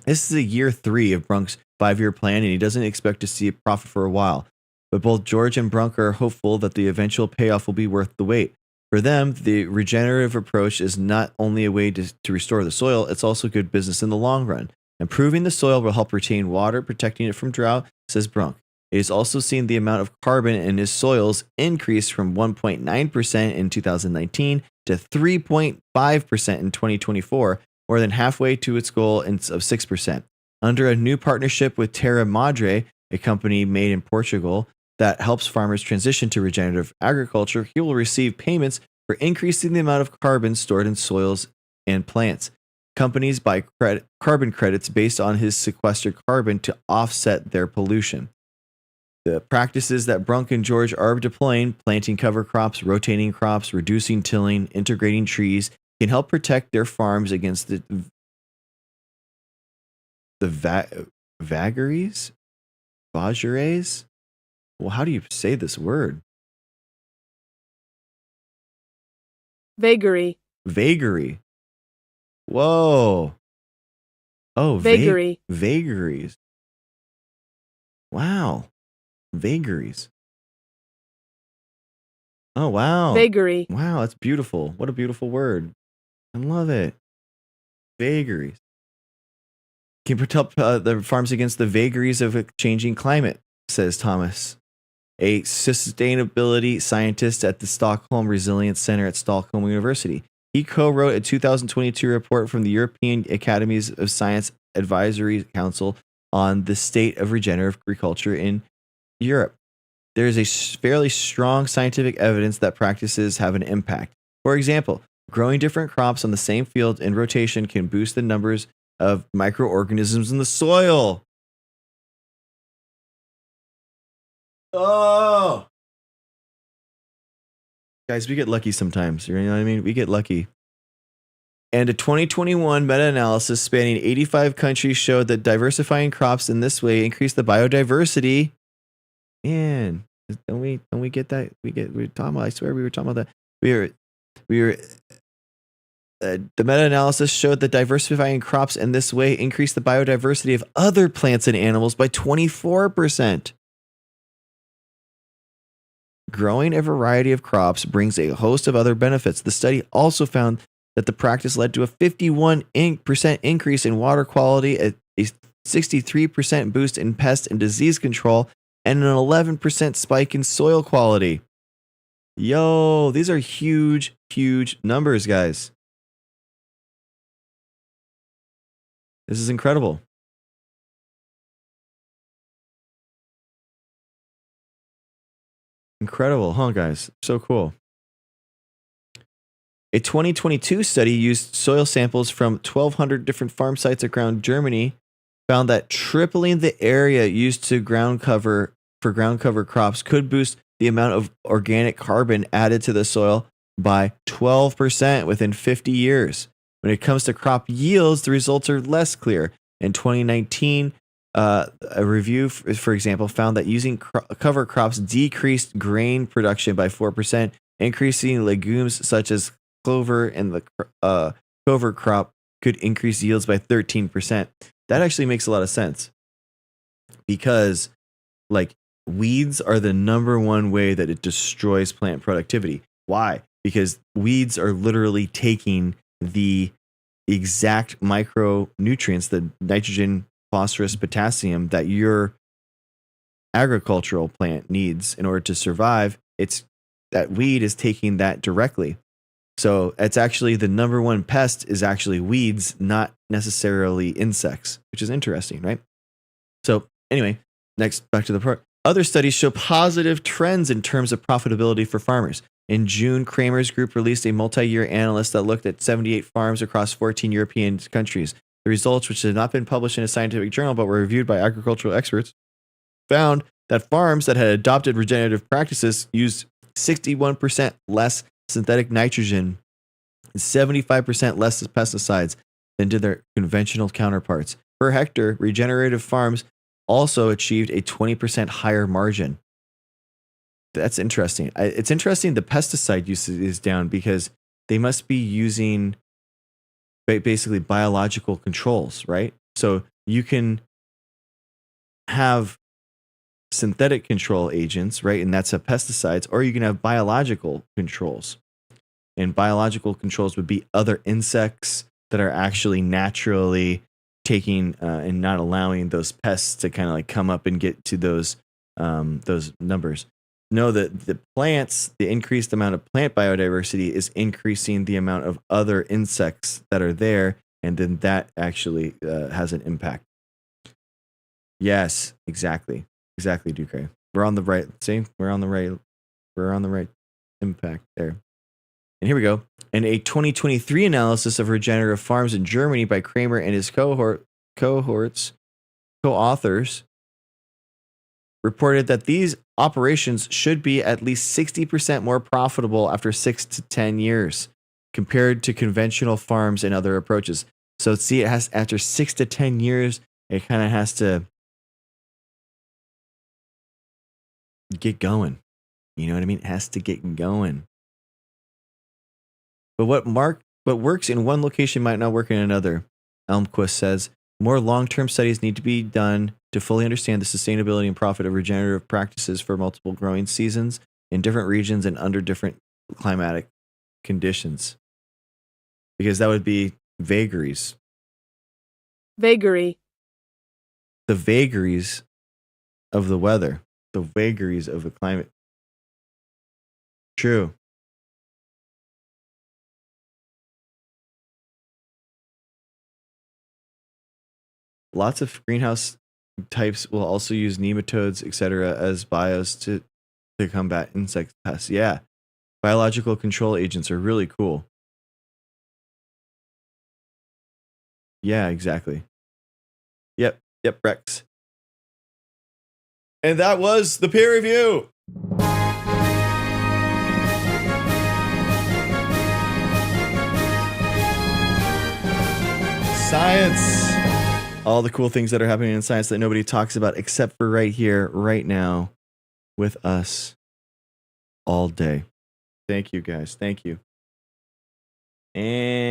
This is year 3 of Brunk's 5-year plan, and he doesn't expect to see a profit for a while. But both George and Brunk are hopeful that the eventual payoff will be worth the wait. For them, the regenerative approach is not only a way to restore the soil, it's also good business in the long run. Improving the soil will help retain water, protecting it from drought, says Brunk. It has also seen the amount of carbon in his soils increase from 1.9% in 2019 to 3.5% in 2024, more than halfway to its goal of 6%. Under a new partnership with Terra Madre, a company made in Portugal that helps farmers transition to regenerative agriculture, he will receive payments for increasing the amount of carbon stored in soils and plants. Companies buy carbon credits based on his sequestered carbon to offset their pollution. The practices that Brunk and George are deploying, planting cover crops, rotating crops, reducing tilling, integrating trees, can help protect their farms against the vagaries? Vagaries? Well, how do you say this word? Vagary. Vagary. Whoa. Oh, Vagary. Vagaries. Wow. Vagaries. Oh, wow. Vagary. Wow, that's beautiful. What a beautiful word. I love it. Vagaries. Can protect the farms against the vagaries of a changing climate, says Thomas, a sustainability scientist at the Stockholm Resilience Center at Stockholm University. He co-wrote a 2022 report from the European Academies of Science Advisory Council on the state of regenerative agriculture in Europe. There is a fairly strong scientific evidence that practices have an impact. For example, growing different crops on the same field in rotation can boost the numbers of microorganisms in the soil. Oh, guys, we get lucky sometimes. You know what I mean? We get lucky. And a 2021 meta-analysis spanning 85 countries showed that diversifying crops in this way increased the biodiversity. Man, don't we get that? We're talking about, I swear we were talking about that. The meta-analysis showed that diversifying crops in this way increased the biodiversity of other plants and animals by 24%. Growing a variety of crops brings a host of other benefits. The study also found that the practice led to a 51% increase in water quality, a 63% boost in pest and disease control, and an 11% spike in soil quality. Yo, these are huge, huge numbers, guys. This is incredible. Incredible, huh, guys? So cool. A 2022 study used soil samples from 1,200 different farm sites around Germany found that tripling the area used to ground cover crops could boost the amount of organic carbon added to the soil by 12% within 50 years. When it comes to crop yields, the results are less clear. In 2019, a review, for example, found that using cover crops decreased grain production by 4%, increasing legumes such as clover and the cover crop could increase yields by 13%. That actually makes a lot of sense because, like, weeds are the number one way that it destroys plant productivity. Why? Because weeds are literally taking the exact micronutrients, the nitrogen, phosphorus, potassium that your agricultural plant needs in order to survive. It's that weed is taking that directly. So it's actually the number one pest is actually weeds, not necessarily insects, which is interesting, right? So anyway, next, back to the part. Other studies show positive trends in terms of profitability for farmers. In June, Kramer's group released a multi-year analysis that looked at 78 farms across 14 European countries. The results, which had not been published in a scientific journal but were reviewed by agricultural experts, found that farms that had adopted regenerative practices used 61% less synthetic nitrogen and 75% less pesticides than did their conventional counterparts. Per hectare, regenerative farms also achieved a 20% higher margin. That's interesting. It's interesting the pesticide usage is down because they must be using basically biological controls, right? So you can have synthetic control agents, right? And that's pesticides, or you can have biological controls. And biological controls would be other insects that are actually naturally taking and not allowing those pests to kind of like come up and get to those numbers. Know that the plants, the increased amount of plant biodiversity is increasing the amount of other insects that are there, and then that actually has an impact. Yes, exactly, Ducre. We're on the right. See, we're on the right impact there. And here we go. In a 2023 analysis of regenerative farms in Germany by Kramer and his co-authors, reported that these operations should be at least 60% more profitable after 6 to 10 years compared to conventional farms and other approaches. So see, it has after 6 to 10 years, it kind of has to get going. You know what I mean? It has to get going. But what works in one location might not work in another. Elmquist says, more long-term studies need to be done to fully understand the sustainability and profit of regenerative practices for multiple growing seasons in different regions and under different climatic conditions. Because that would be vagaries. Vagary. The vagaries of the weather. The vagaries of the climate. True. Lots of greenhouse types will also use nematodes, etc., as bios to combat insect pests. Yeah. Biological control agents are really cool. Yeah, exactly. Yep, Rex. And that was the peer review. Science. All the cool things that are happening in science that nobody talks about except for right here, right now, with us all day. Thank you, guys. Thank you. And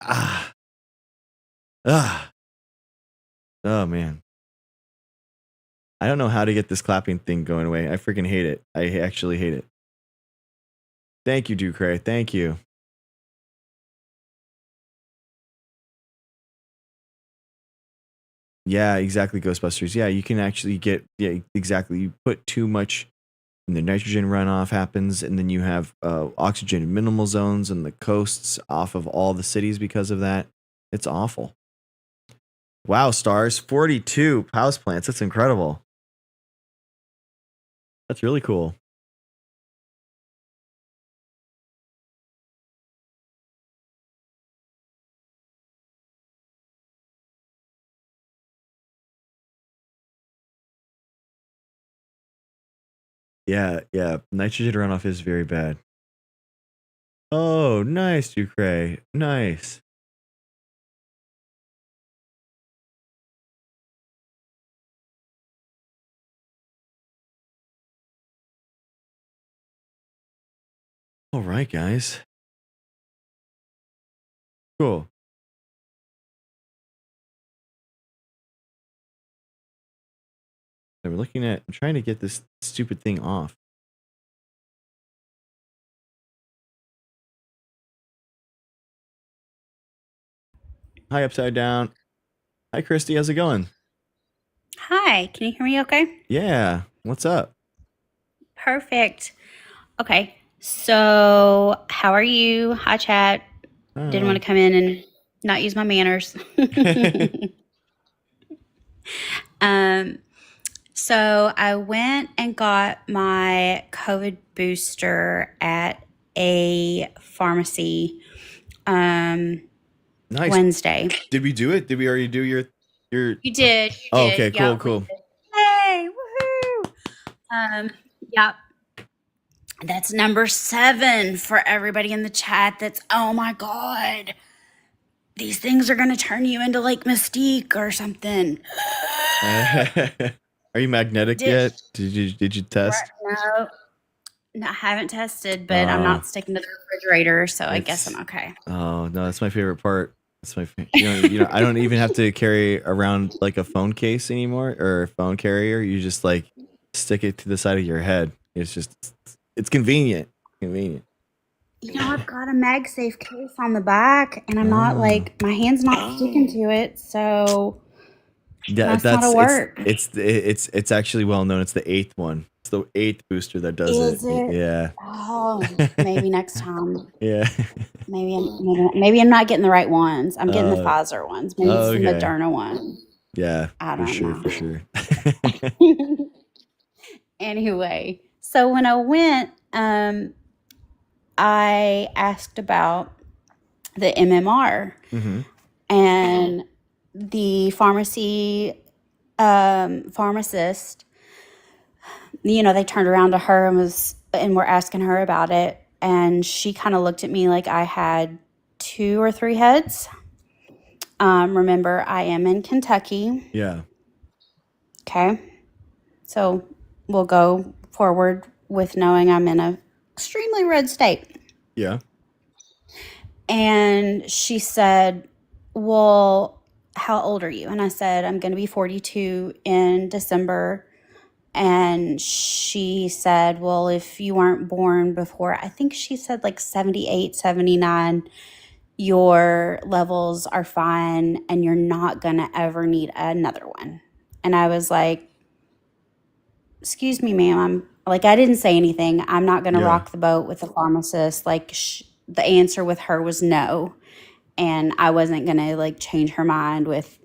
oh man. I don't know how to get this clapping thing going away. I freaking hate it. I actually hate it. Thank you, Ducray. Thank you. Yeah, exactly, Ghostbusters. Yeah, you can actually get, yeah, exactly. You put too much, and the nitrogen runoff happens, and then you have oxygen in minimal zones and the coasts off of all the cities because of that. It's awful. Wow, stars. 42 houseplants. That's incredible. That's really cool. Yeah, yeah. Nitrogen runoff is very bad. Oh, nice, Ducray. Nice. All right, guys. Cool. So we're looking at, I'm trying to get this stupid thing off. Hi, Upside Down. Hi, Christy. How's it going? Hi, can you hear me okay? Yeah. What's up? Perfect. Okay, so how are you? Hi, chat. Didn't want to come in and not use my manners. So I went and got my COVID booster at a pharmacy Nice. Wednesday. Did we do it? Did we already do your? You did. Oh, okay, Yep, cool, we cool. did. Yay! Woohoo! Yep. That's number 7 for everybody in the chat. That's, oh my God. These things are going to turn you into like Mystique or something. Are you magnetic yet? Did you test? No, I haven't tested, but I'm not sticking to the refrigerator, so I guess I'm okay. Oh no, that's my favorite part. That's my you know, I don't even have to carry around like a phone case anymore or a phone carrier. You just like stick it to the side of your head. It's convenient. Convenient. You know, I've got a MagSafe case on the back, and I'm not like, my hand's not sticking to it, so yeah, that's not a work. It's actually well known. It's the 8th one. It's the 8th booster that does Is it? Yeah. Oh, maybe next time. Yeah. Maybe I'm not getting the right ones. I'm getting the Pfizer ones. Maybe it's the okay. Moderna one. Yeah, I don't know. for sure. Anyway, so when I went, I asked about the MMR, and the pharmacist, you know, they turned around to her and were asking her about it, and she kind of looked at me like I had 2 or 3 heads. Remember, I am in Kentucky. Yeah. Okay, so we'll go forward with knowing I'm in a extremely red state. Yeah. And she said, well, how old are you? And I said, I'm going to be 42 in December. And she said, well, if you weren't born before, I think she said like 78, 79, your levels are fine and you're not going to ever need another one. And I was like, excuse me, ma'am. I didn't say anything. I'm not going to rock the boat with the pharmacist. The answer with her was no. And I wasn't going to like change her mind with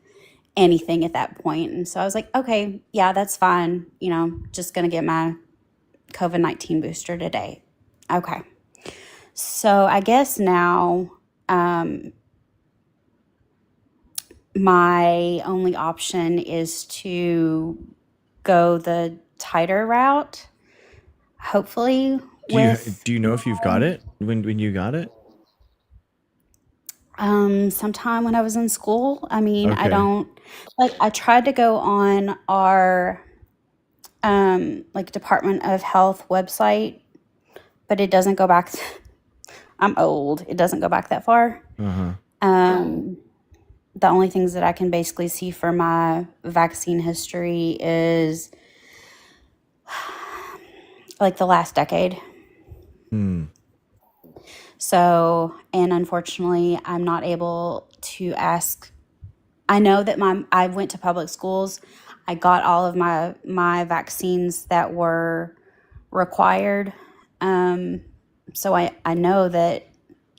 anything at that point. And so I was like, okay, yeah, that's fine. You know, just going to get my COVID-19 booster today. Okay. So I guess now my only option is to go the tighter route. Hopefully. Do you know if you've got it? When you got it? Sometime when I was in school. I mean, Okay. I don't I tried to go on our Department of Health website, but it doesn't go back. I'm old. It doesn't go back that far. The only things that I can basically see for my vaccine history is like the last decade. So, and unfortunately, I'm not able to ask. I know that I went to public schools. I got all of my vaccines that were required. So I know that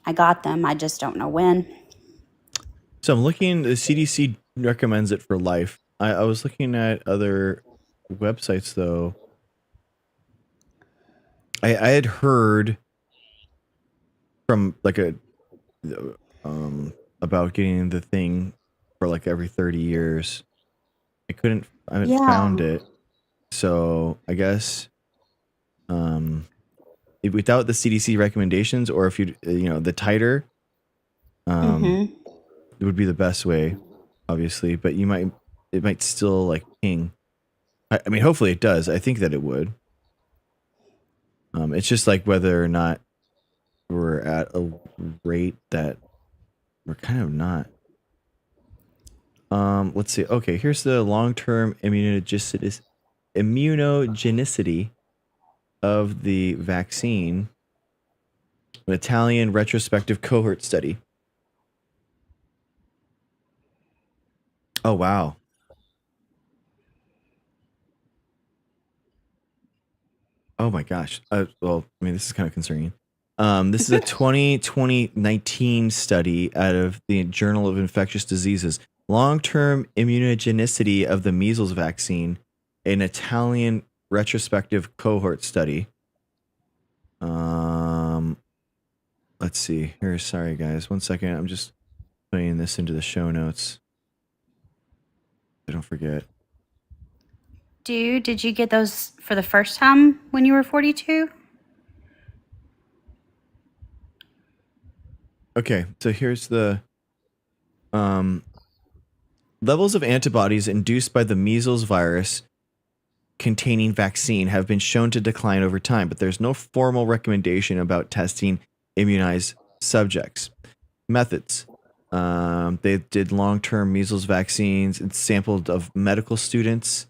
I got them. I just don't know when. So I'm looking, the CDC recommends it for life. I was looking at other websites though. I had heard from like about getting the thing for like every 30 years. I haven't found it. So I guess without the CDC recommendations, or if you the titer, it would be the best way, obviously, but it might still like ping. I mean, hopefully it does. I think that it would. It's just like whether or not we're at a rate that we're kind of not. Let's see. Okay, here's the long-term immunogenicity of the vaccine. An Italian retrospective cohort study. Oh, wow. Oh my gosh. Well, I mean, this is kind of concerning. This is a 2019 study out of the Journal of Infectious Diseases. Long-term immunogenicity of the measles vaccine, an Italian retrospective cohort study. Let's see. Here, sorry guys. 1 second. I'm just putting this into the show notes. I don't forget. Dude, did you get those for the first time when you were 42? Okay, so here's the levels of antibodies induced by the measles virus containing vaccine have been shown to decline over time, but there's no formal recommendation about testing immunized subjects. Methods. They did long-term measles vaccines and sampled of medical students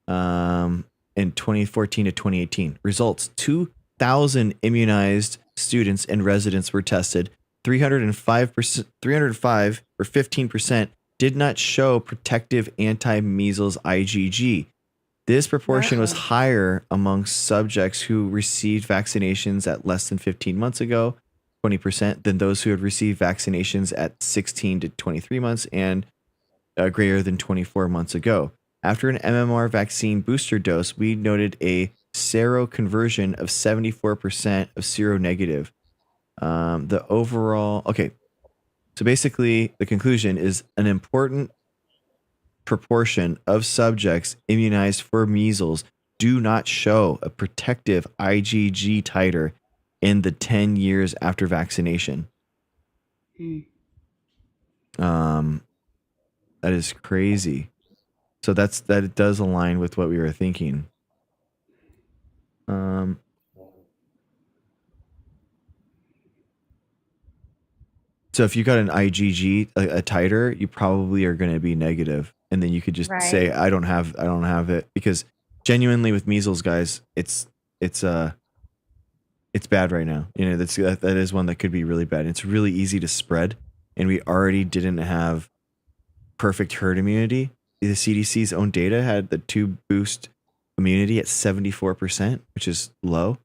in 2014 to 2018. Results: 2,000 immunized students and residents were tested. 305 or 15% did not show protective anti-measles IgG. This proportion was higher among subjects who received vaccinations at less than 15 months ago, 20%, than those who had received vaccinations at 16 to 23 months and greater than 24 months ago. After an MMR vaccine booster dose, we noted a seroconversion of 74% of seronegative. The overall, okay, so basically the conclusion is an important proportion of subjects immunized for measles do not show a protective IgG titer in the 10 years after vaccination. That is crazy. So that does align with what we were thinking. So if you got an IgG, a titer, you probably are going to be negative, and then you could just say, I don't have it, because genuinely with measles, guys, it's bad right now. That is one that could be really bad. It's really easy to spread, and we already didn't have perfect herd immunity. The CDC's own data had the 2 boost immunity at 74%, which is low.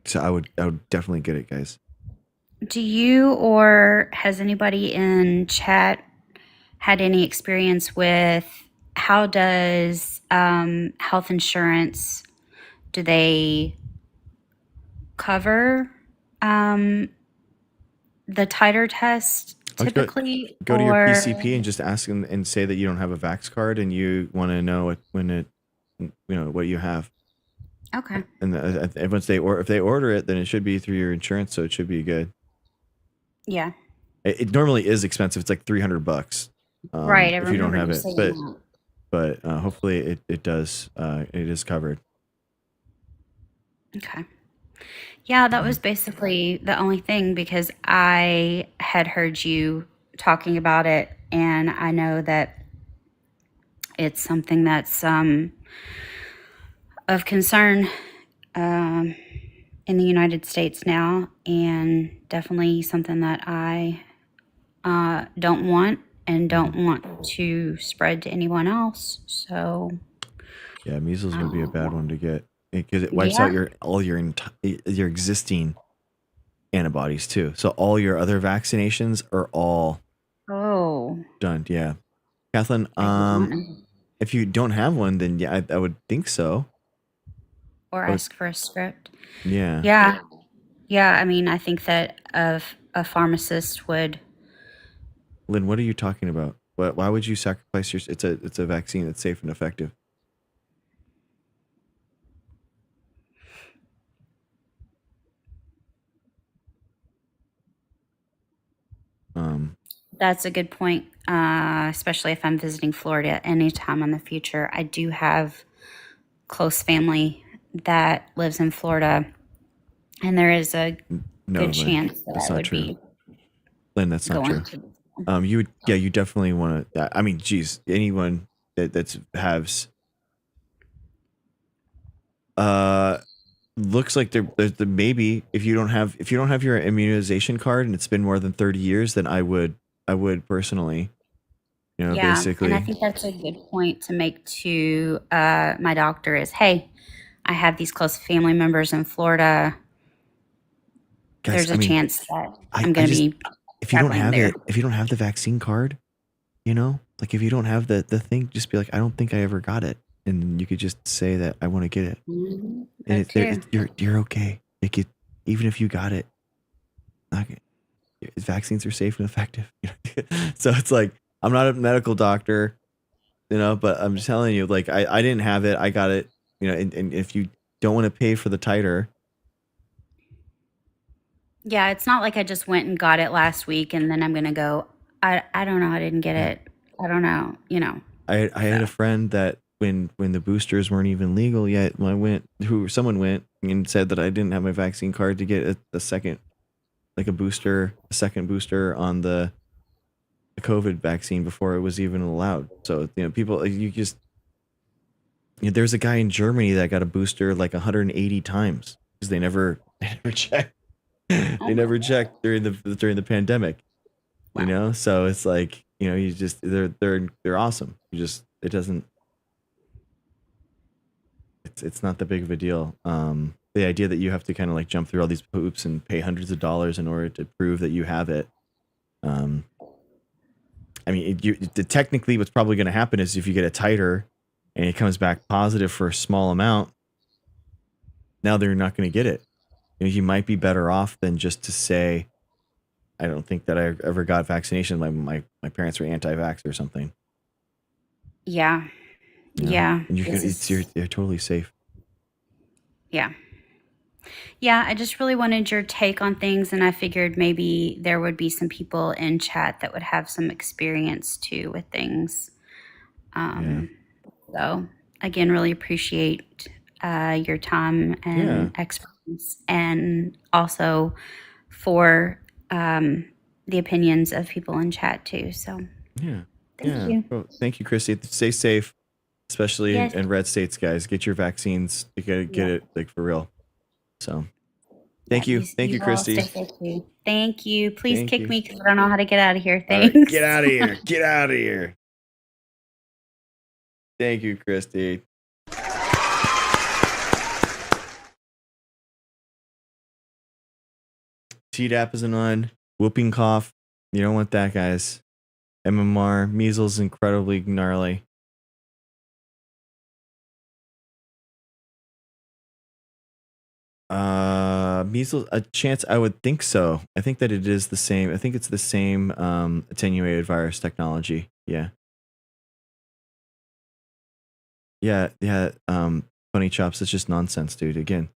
So I would definitely get it, guys. Do you or has anybody in chat had any experience with how does health insurance, do they cover the titer test typically? Go to your PCP and just ask them and say that you don't have a Vax card and you want to know what you have. Okay. And if they order it, then it should be through your insurance, so it should be good. Yeah. It normally is expensive. It's like $300. Right. If you don't have it, but hopefully it does. It is covered. Okay. Yeah, that was basically the only thing, because I had heard you talking about it, and I know that it's something that's of concern in the United States now, and definitely something that I don't want and don't want to spread to anyone else. So Yeah, measles would be a bad one to get because it wipes yeah. out your existing antibodies too. So all your other vaccinations are all Oh, done. Yeah, Kathleen. I did not know. If you don't have one, then yeah, I would think so. Or I would, ask for a script. yeah. Yeah. I mean, I think that a pharmacist would. Lynn, what are you talking about? Why would you sacrifice your? It's a vaccine that's safe and effective. That's a good point, especially if I'm visiting Florida anytime in the future. I do have close family that lives in Florida, and there is a No, good Lynn, chance that that's I not would true. be Lynn, that's not going true. to. You definitely want to. I mean, geez, anyone that's has looks like there's the maybe if you don't have your immunization card and it's been more than 30 years, then I would personally, Yeah, and I basically. think that's a good point to make to my doctor is, hey, I have these close family members in Florida. Guys, There's a I mean, chance that I I'm going to just be if you don't traveling have there. if you don't have the vaccine card, like if you don't have the thing, just be like, I don't think I ever got it, and you could just say that I want to get it, Mhm, and that too. you're okay. Like even if you got it, okay, vaccines are safe and effective. So it's like I'm not a medical doctor, but I'm just telling you, like I didn't have it, I got it, and if you don't want to pay for the titer, Yeah, it's not like I just went and got it last week and then I'm going to go, I don't know, I didn't get yeah. it. I don't know, I had a friend that when the boosters weren't even legal yet, when someone went and said that I didn't have my vaccine card to get a second, like a second booster on the COVID vaccine before it was even allowed. So people, you just there's a guy in Germany that got a booster like 180 times because they never checked. They never checked during the pandemic. Wow. So it's like you just they're awesome. It doesn't. It's not that big of a deal. The idea that you have to kind of like jump through all these hoops and pay hundreds of dollars in order to prove that you have it. I mean, technically, what's probably going to happen is if you get a titer and it comes back positive for a small amount, now they're not going to get it. You might be better off than just to say, I don't think that I ever got vaccination. Like my parents were anti-vax or something. Yeah. Yeah. And you're totally safe. Yeah. Yeah, I just really wanted your take on things, and I figured maybe there would be some people in chat that would have some experience too with things. So, again, really appreciate your time and expertise, and also for the opinions of people in chat too. So, Yeah. thank you. Well, thank you, Christy. Stay safe, especially Yes. in red states, guys. Get your vaccines. You gotta get it like for real. So, thank you. Thank you, all Christy. stay safe too. Thank you. Please Thank kick you. me because I don't know how to get out of here. All right, Thanks. get out of here. Get out of here. Thank you, Christy. Tdap isn't on. Whooping cough. You don't want that, guys. MMR. Measles incredibly gnarly. Measles, a chance, I would think so. I think that it is the same. I think it's the same attenuated virus technology. Yeah. Funny chops, it's just nonsense, dude. Again,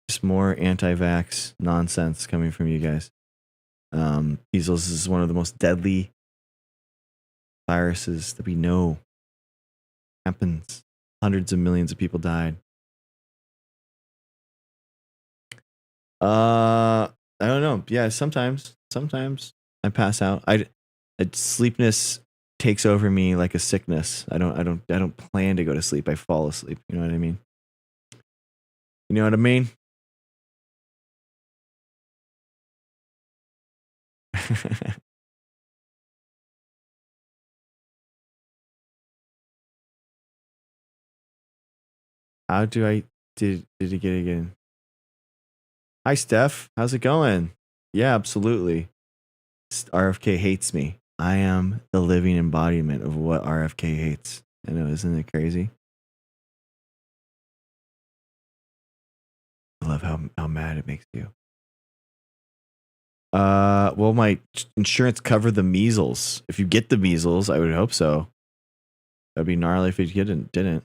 just more anti-vax nonsense coming from you guys. Measles is one of the most deadly viruses that we know. Happens. Hundreds of millions of people died. I don't know. Yeah, sometimes I pass out. I sleepiness takes over me like a sickness. I don't plan to go to sleep. I fall asleep. You know what I mean? You know what I mean? How do I did it get again? Hi Steph, how's it going? Yeah, absolutely. RFK hates me. I am the living embodiment of what RFK hates. I know, isn't it crazy? I love how mad it makes you. Well, my insurance covered the measles. If you get the measles, I would hope so. That'd be gnarly if it didn't.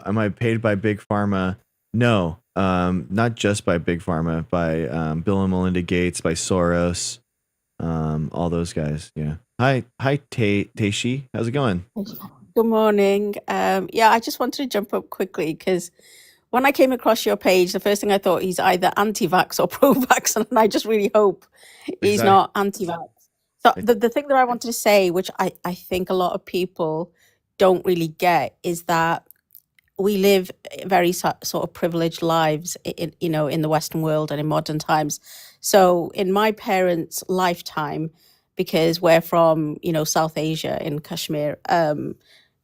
Am I paid by Big Pharma? No, not just by Big Pharma, by Bill and Melinda Gates, by Soros, all those guys. Yeah. Hi, Teishi. How's it going? Good morning. Yeah, I just wanted to jump up quickly because when I came across your page, the first thing I thought he's either anti-vax or pro-vax, and I just really hope he's not anti-vax. So the thing that I wanted to say, which I think a lot of people don't really get, is that we live very sort of privileged lives in the Western world and in modern times. So in my parents' lifetime, because we're from South Asia in Kashmir, and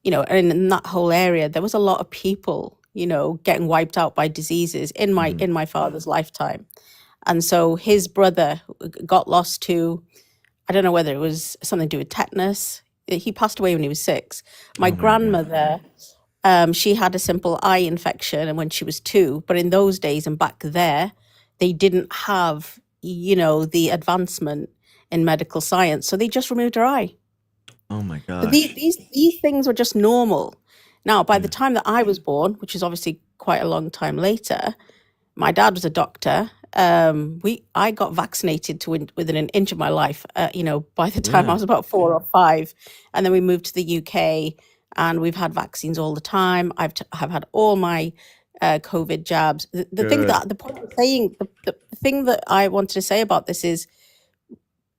in that whole area, there was a lot of people getting wiped out by diseases in my father's lifetime. And so his brother got lost to, I don't know whether it was something to do with tetanus. He passed away when he was 6. My grandmother, she had a simple eye infection and when she was 2, but in those days and back there, they didn't have, the advancement in medical science. So they just removed her eye. Oh my So gosh. these things were just normal. Now, by the time that I was born, which is obviously quite a long time later, my dad was a doctor. I got vaccinated to within an inch of my life. By the time I was about 4 or 5, and then we moved to the UK, and we've had vaccines all the time. I've had all my COVID jabs. The thing that the point of saying the thing that I wanted to say about this is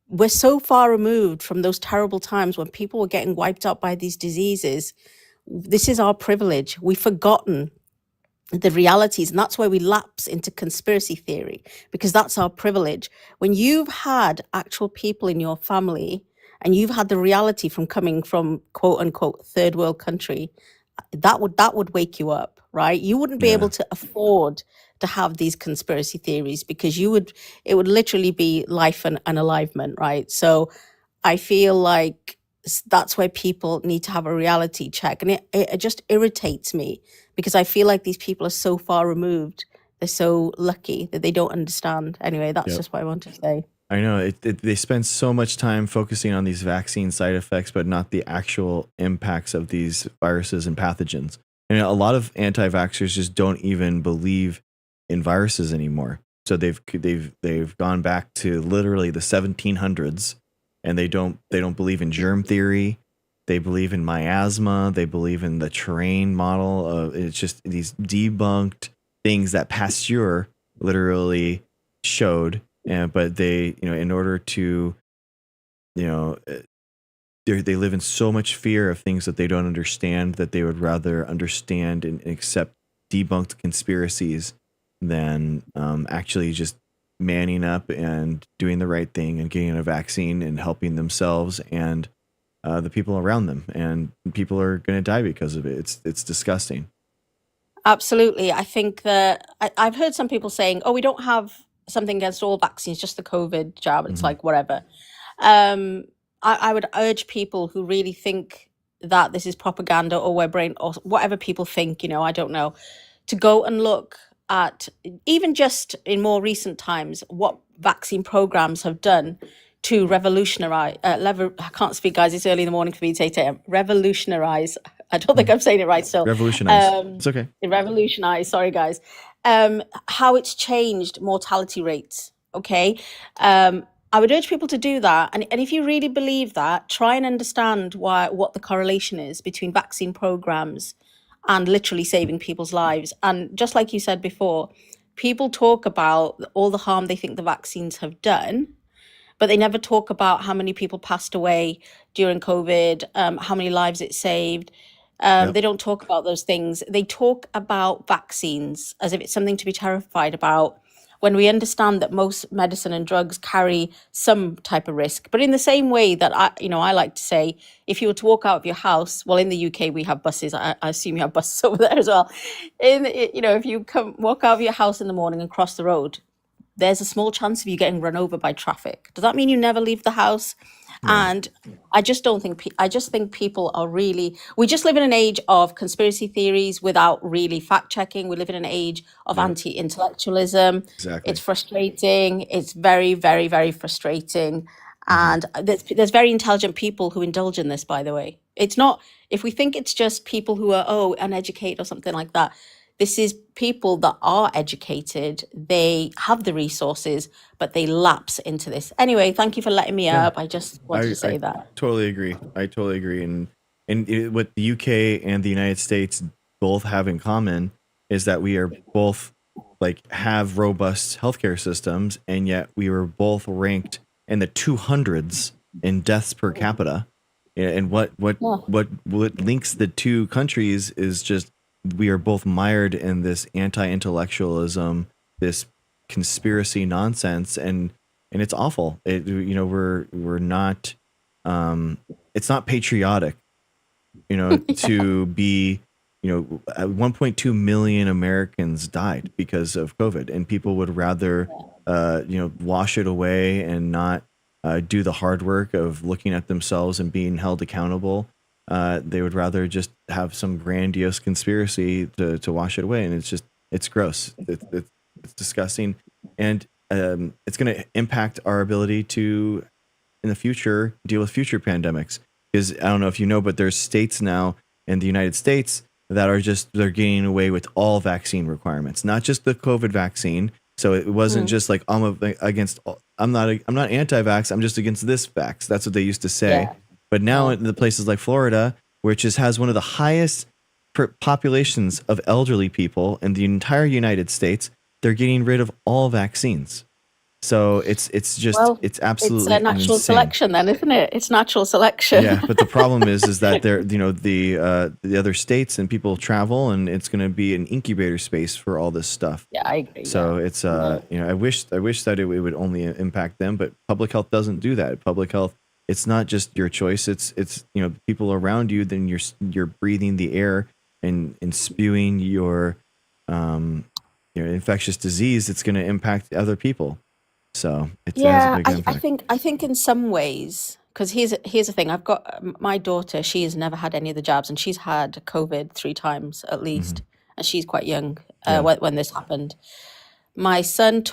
we're so far removed from those terrible times when people were getting wiped out by these diseases. This is our privilege. We've forgotten the realities, and that's why we lapse into conspiracy theory, because that's our privilege. When you've had actual people in your family and you've had the reality from coming from quote unquote third world country, that would wake you up, right? You wouldn't be able to afford to have these conspiracy theories because it would literally be life and unalivement, right? So I feel like that's where people need to have a reality check. And it just irritates me because I feel like these people are so far removed. They're so lucky that they don't understand. Anyway, that's just what I want to say. I know they spend so much time focusing on these vaccine side effects, but not the actual impacts of these viruses and pathogens. And a lot of anti-vaxxers just don't even believe in viruses anymore. So they've gone back to literally the 1700s, and they don't believe in germ theory. They believe in miasma. They believe in the terrain model. It's just these debunked things that Pasteur literally showed. But they, in order to, they live in so much fear of things that they don't understand that they would rather understand and accept debunked conspiracies than actually just manning up and doing the right thing and getting a vaccine and helping themselves and the people around them. And people are going to die because of it. It's disgusting. Absolutely. I think that I've heard some people saying, oh, we don't have something against all vaccines, just the COVID jab. It's like, whatever. I would urge people who really think that this is propaganda or we're brain or whatever people think, I don't know, to go and look at, even just in more recent times, what vaccine programs have done to revolutionize, I can't speak, guys, it's early in the morning for me to 8 a.m. Revolutionize. I don't think I'm saying it right still. Revolutionize. It's okay. Revolutionize, sorry guys. How it's changed mortality rates, okay? I would urge people to do that. And if you really believe that, try and understand what the correlation is between vaccine programs and literally saving people's lives. And just like you said before, people talk about all the harm they think the vaccines have done, but they never talk about how many people passed away during COVID, how many lives it saved. Yep. They don't talk about those things. They talk about vaccines as if it's something to be terrified about, when we understand that most medicine and drugs carry some type of risk. But in the same way that I like to say, if you were to walk out of your house, well, in the UK we have buses. I assume you have buses over there as well. If you walk out of your house in the morning and cross the road, there's a small chance of you getting run over by traffic. Does that mean you never leave the house? Right. And I just don't think, I just think people are really, we just live in an age of conspiracy theories without really fact checking. We live in an age of Yep. anti-intellectualism. Exactly. It's frustrating. It's very, very, very frustrating. And there's very intelligent people who indulge in this, by the way. It's not, if we think it's just people who are, uneducated or something like that, this is people that are educated. They have the resources, but they lapse into this. Anyway, thank you for letting me Yeah. up. I just wanted to say that. Totally agree. I totally agree. And what the UK and the United States both have in common is that we are both have robust healthcare systems, and yet we were both ranked in the 200s in deaths per capita. And what links the two countries is just we are both mired in this anti-intellectualism, this conspiracy nonsense, and it's awful. We're not. It's not patriotic, to be. 1.2 million Americans died because of COVID, and people would rather, wash it away and not do the hard work of looking at themselves and being held accountable. They would rather just have some grandiose conspiracy to wash it away, and it's gross. It's disgusting, and it's going to impact our ability to, in the future, deal with future pandemics. Because I don't know if you know, but there's states now in the United States that they're getting away with all vaccine requirements, not just the COVID vaccine. So it wasn't just like I'm not anti-vax. I'm just against this vax. That's what they used to say. Yeah. But now in the places like Florida, which has one of the highest populations of elderly people in the entire United States, they're getting rid of all vaccines. So it's absolutely It's a natural insane. selection, then, isn't it? It's natural selection. Yeah, but the problem is that the other states and people travel, and it's going to be an incubator space for all this stuff. Yeah, I agree. So it's I wish that it would only impact them, but public health doesn't do that. Public health, it's not just your choice. It's people around you. Then you're breathing the air and spewing your infectious disease. It's going to impact other people. So it has a big impact. I think in some ways, because here's the thing. I've got my daughter. She has never had any of the jabs, and she's had COVID 3 times at least, and she's quite young when this happened. My son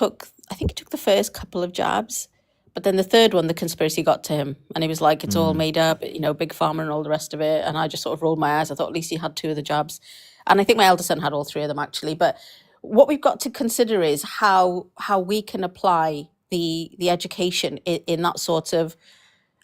I think he took the first couple of jabs, but then the third one, the conspiracy got to him, and he was like, "It's all made up," big pharma and all the rest of it. And I just sort of rolled my eyes. I thought at least he had 2 of the jabs, and I think my eldest son had all 3 of them actually. But what we've got to consider is how we can apply the education in that sort of,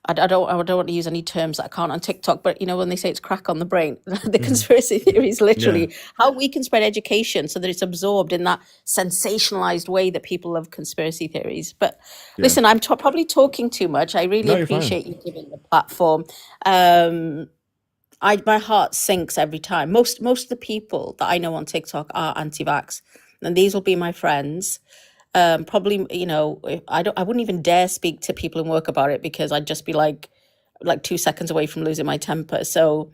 I don't want to use any terms that I can't on TikTok, but when they say it's crack on the brain, the conspiracy theories, literally, how we can spread education so that it's absorbed in that sensationalized way that people love conspiracy theories. But listen, I'm probably talking too much. I really appreciate you giving the platform. My heart sinks every time. Most of the people that I know on TikTok are anti-vax, and these will be my friends. Probably, I wouldn't even dare speak to people in work about it, because I'd just be like 2 seconds away from losing my temper. So,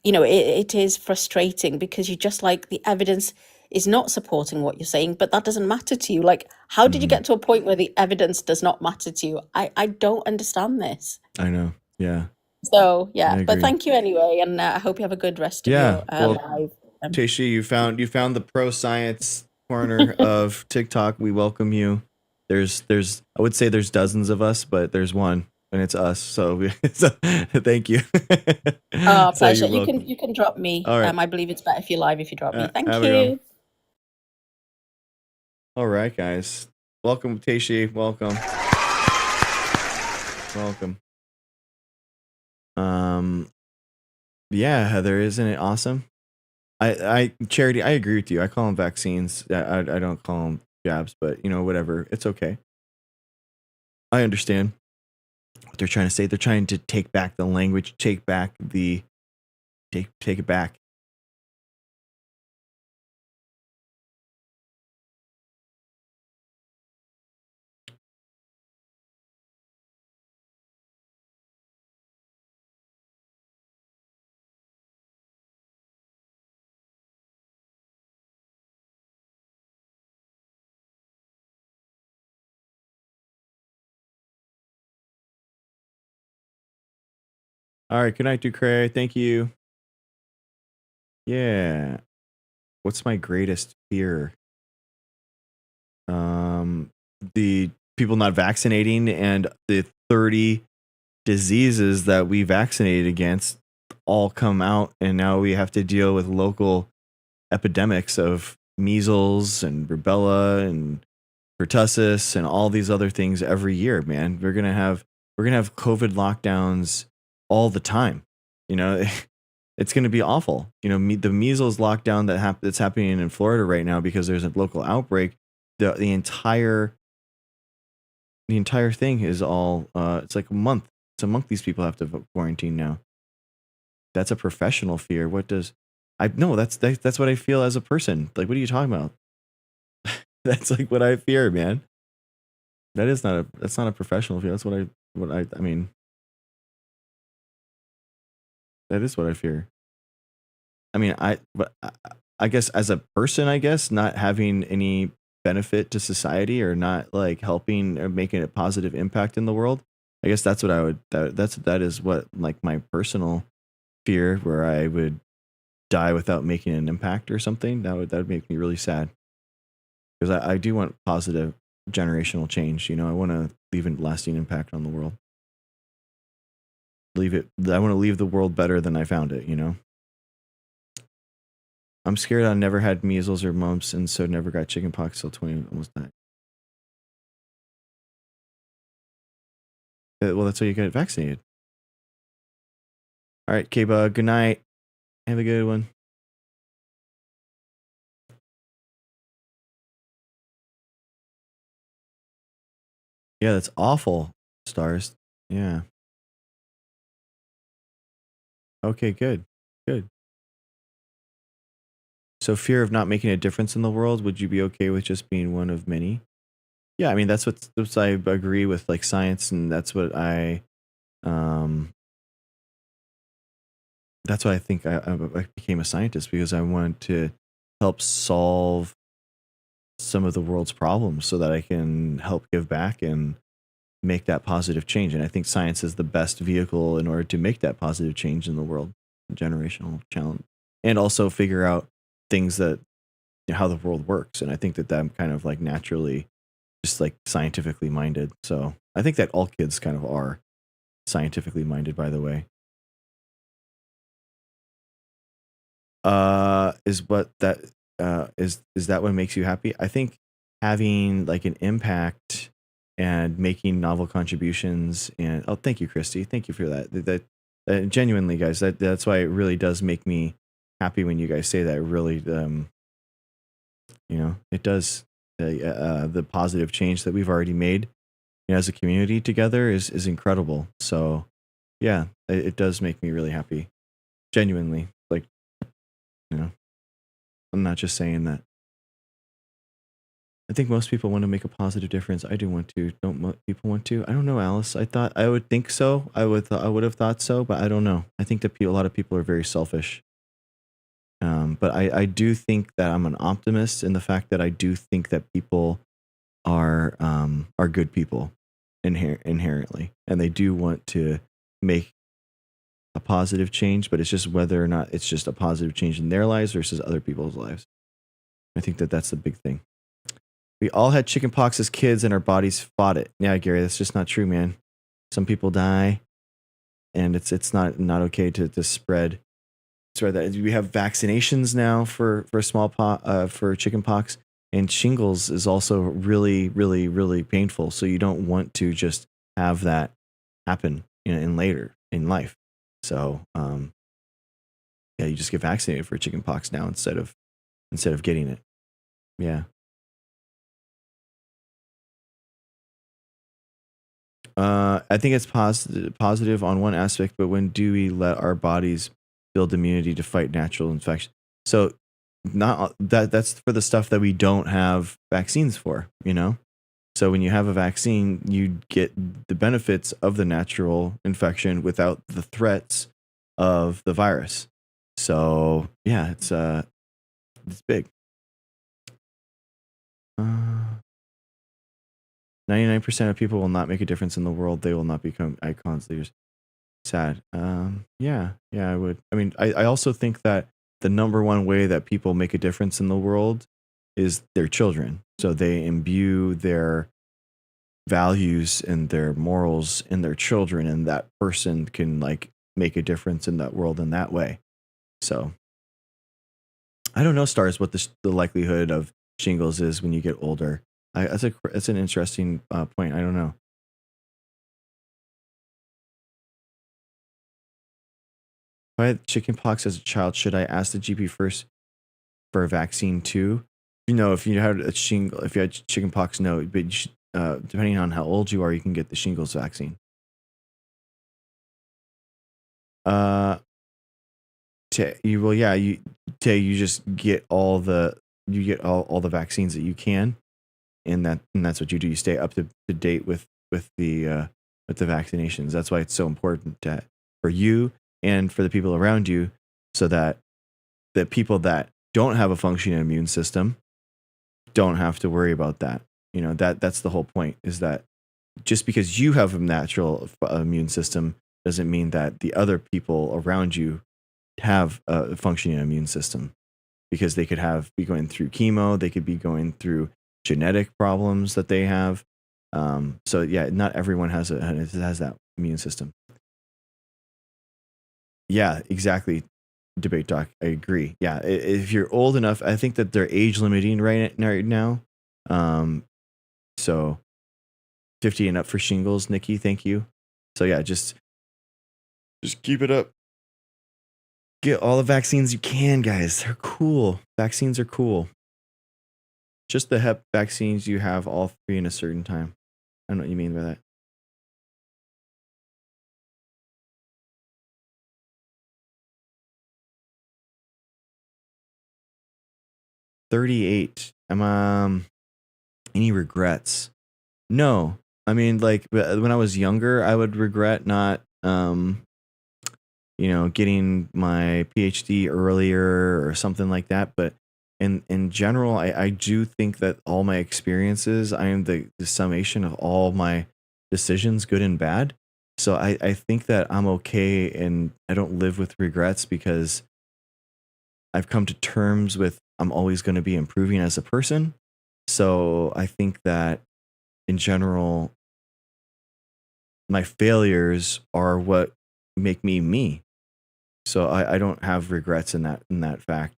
it is frustrating, because you just the evidence is not supporting what you're saying, but that doesn't matter to you. How did you get to a point where the evidence does not matter to you? I don't understand this. I know. Yeah. So but thank you anyway, and I hope you have a good rest of your live. Teishi, you found the pro science corner of TikTok. We welcome you. There's I would say there's dozens of us, but there's one, and it's us. So thank you. Oh, pleasure. You can drop me. All right. I believe it's better if you're live if you drop me. Thank have a you. go. All right, guys. Welcome, Teishi. Welcome. Yeah, Heather, isn't it awesome? Charity, I agree with you. I call them vaccines. I don't call them jabs, but whatever. It's okay. I understand what they're trying to say. They're trying to take back the language, take it back. All right, good night, Ducray. Thank you. Yeah. What's my greatest fear? The people not vaccinating and the 30 diseases that we vaccinated against all come out, and now we have to deal with local epidemics of measles and rubella and pertussis and all these other things every year, man. We're gonna have COVID lockdowns all the time. It's gonna be awful. The measles lockdown that's happening in Florida right now because there's a local outbreak. The entire thing is all it's like a month. It's a month these people have to quarantine now. That's a professional fear. What does no, that's what I feel as a person. Like, what are you talking about? That's like what I fear, man. That's not a professional fear. That's what I mean. That is what I fear. I mean, I guess as a person, not having any benefit to society or not like helping or making a positive impact in the world. I guess that's what I would, that is what like my personal fear, where I would die without making an impact or something. That would make me really sad, because I do want positive generational change. I want to leave a lasting impact on the world. I want to leave the world better than I found it. I'm scared I never had measles or mumps, and so never got chickenpox till 20, almost died. Well, that's why you get vaccinated. All right, K-Bug, good night. Have a good one. Yeah, that's awful, Stars. Yeah. Okay, good. Good. So fear of not making a difference in the world, would you be okay with just being one of many? Yeah, I mean, that's what I agree with, like, science, and that's what I think I became a scientist, because I wanted to help solve some of the world's problems so that I can help give back and make that positive change. And I think science is the best vehicle in order to make that positive change in the world, generational challenge, and also figure out things that how the world works. And I think that I'm kind of like naturally just like scientifically minded. So I think that all kids kind of are scientifically minded, by the way. Is that what makes you happy? I think having like an impact and making novel contributions, and thank you, Christy. Thank you for that. Genuinely, guys, that's why it really does make me happy when you guys say that. It really, it does. The positive change that we've already made as a community together is incredible. So yeah, it does make me really happy. Genuinely, like, I'm not just saying that. I think most people want to make a positive difference. I do want to. Don't people want to? I don't know, Alice. I would think so. I would have thought so, but I don't know. I think that a lot of people are very selfish. But I do think that I'm an optimist in the fact that I do think that people are good people inherently, and they do want to make a positive change, but it's just whether or not it's just a positive change in their lives versus other people's lives. I think that that's the big thing. We all had chickenpox as kids and our bodies fought it. Yeah, Gary, that's just not true, man. Some people die, and it's not okay to spread that. We have vaccinations now for smallpox, for chickenpox. And shingles is also really, really, really painful. So you don't want to just have that happen in later in life. So yeah, you just get vaccinated for chickenpox now instead of getting it. Yeah. I think it's positive on one aspect, but when do we let our bodies build immunity to fight natural infection? So not that's for the stuff that we don't have vaccines for, So when you have a vaccine, you get the benefits of the natural infection without the threats of the virus. So yeah, it's big. 99% of people will not make a difference in the world. They will not become icons, leaders. Sad. Yeah, I would. I mean, I also think that the number one way that people make a difference in the world is their children. So they imbue their values and their morals in their children, and that person can like make a difference in that world in that way. So I don't know, Stars, what the likelihood of shingles is when you get older. That's an interesting point. I don't know. If I had chickenpox as a child, should I ask the GP first for a vaccine too? If you had if you had chickenpox, no. But you should, depending on how old you are, you can get the shingles vaccine. You just get all the vaccines that you can, and that's what you do. You stay up to date with the vaccinations. That's why it's so important for you and for the people around you, so that the people that don't have a functioning immune system don't have to worry about that. That's the whole point, is that just because you have a natural immune system doesn't mean that the other people around you have a functioning immune system, because they could be going through chemo, they could be going through genetic problems that they have. So yeah, not everyone has that immune system. Yeah, exactly. Debate doc, I agree. Yeah, if you're old enough, I think that they're age limiting right now. So 50 and up for shingles, Nikki. Thank you. So yeah, just keep it up. Get all the vaccines you can, guys. They're cool. Vaccines are cool. Just the Hep vaccines, you have all three in a certain time. I don't know what you mean by that. $38. Any regrets? No. I mean, like when I was younger, I would regret not getting my PhD earlier or something like that. But in general, I do think that all my experiences, I am the summation of all my decisions, good and bad. So I think that I'm okay, and I don't live with regrets, because I've come to terms with I'm always going to be improving as a person. So I think that in general, my failures are what make me me. So I don't have regrets in that fact.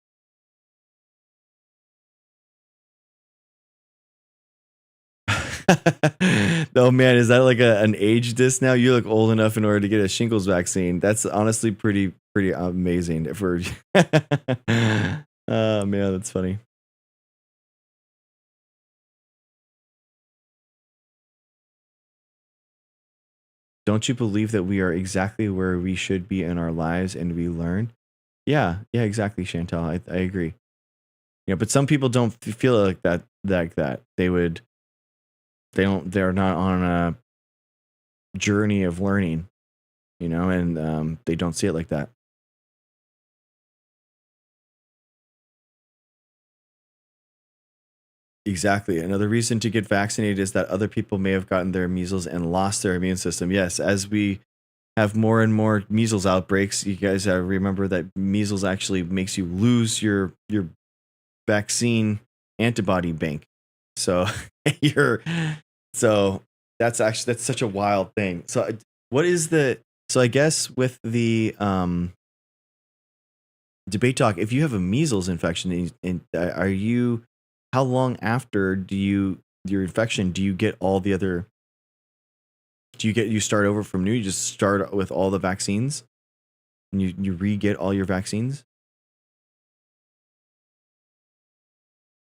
Oh man, is that like an age diss now? You look old enough in order to get a shingles vaccine. That's honestly pretty amazing. If we're oh man, that's funny. Don't you believe that we are exactly where we should be in our lives and we learn? Yeah, exactly, Chantal. I agree. But some people don't feel like that. They're not on a journey of learning, and they don't see it like that. Exactly. Another reason to get vaccinated is that other people may have gotten their measles and lost their immune system. Yes, as we have more and more measles outbreaks, you guys remember that measles actually makes you lose your vaccine antibody bank. So that's such a wild thing. So I guess with the debate talk, if you have a measles infection, are you how long after your infection do you get all the other? You start over from new? You just start with all the vaccines, and you re-get all your vaccines?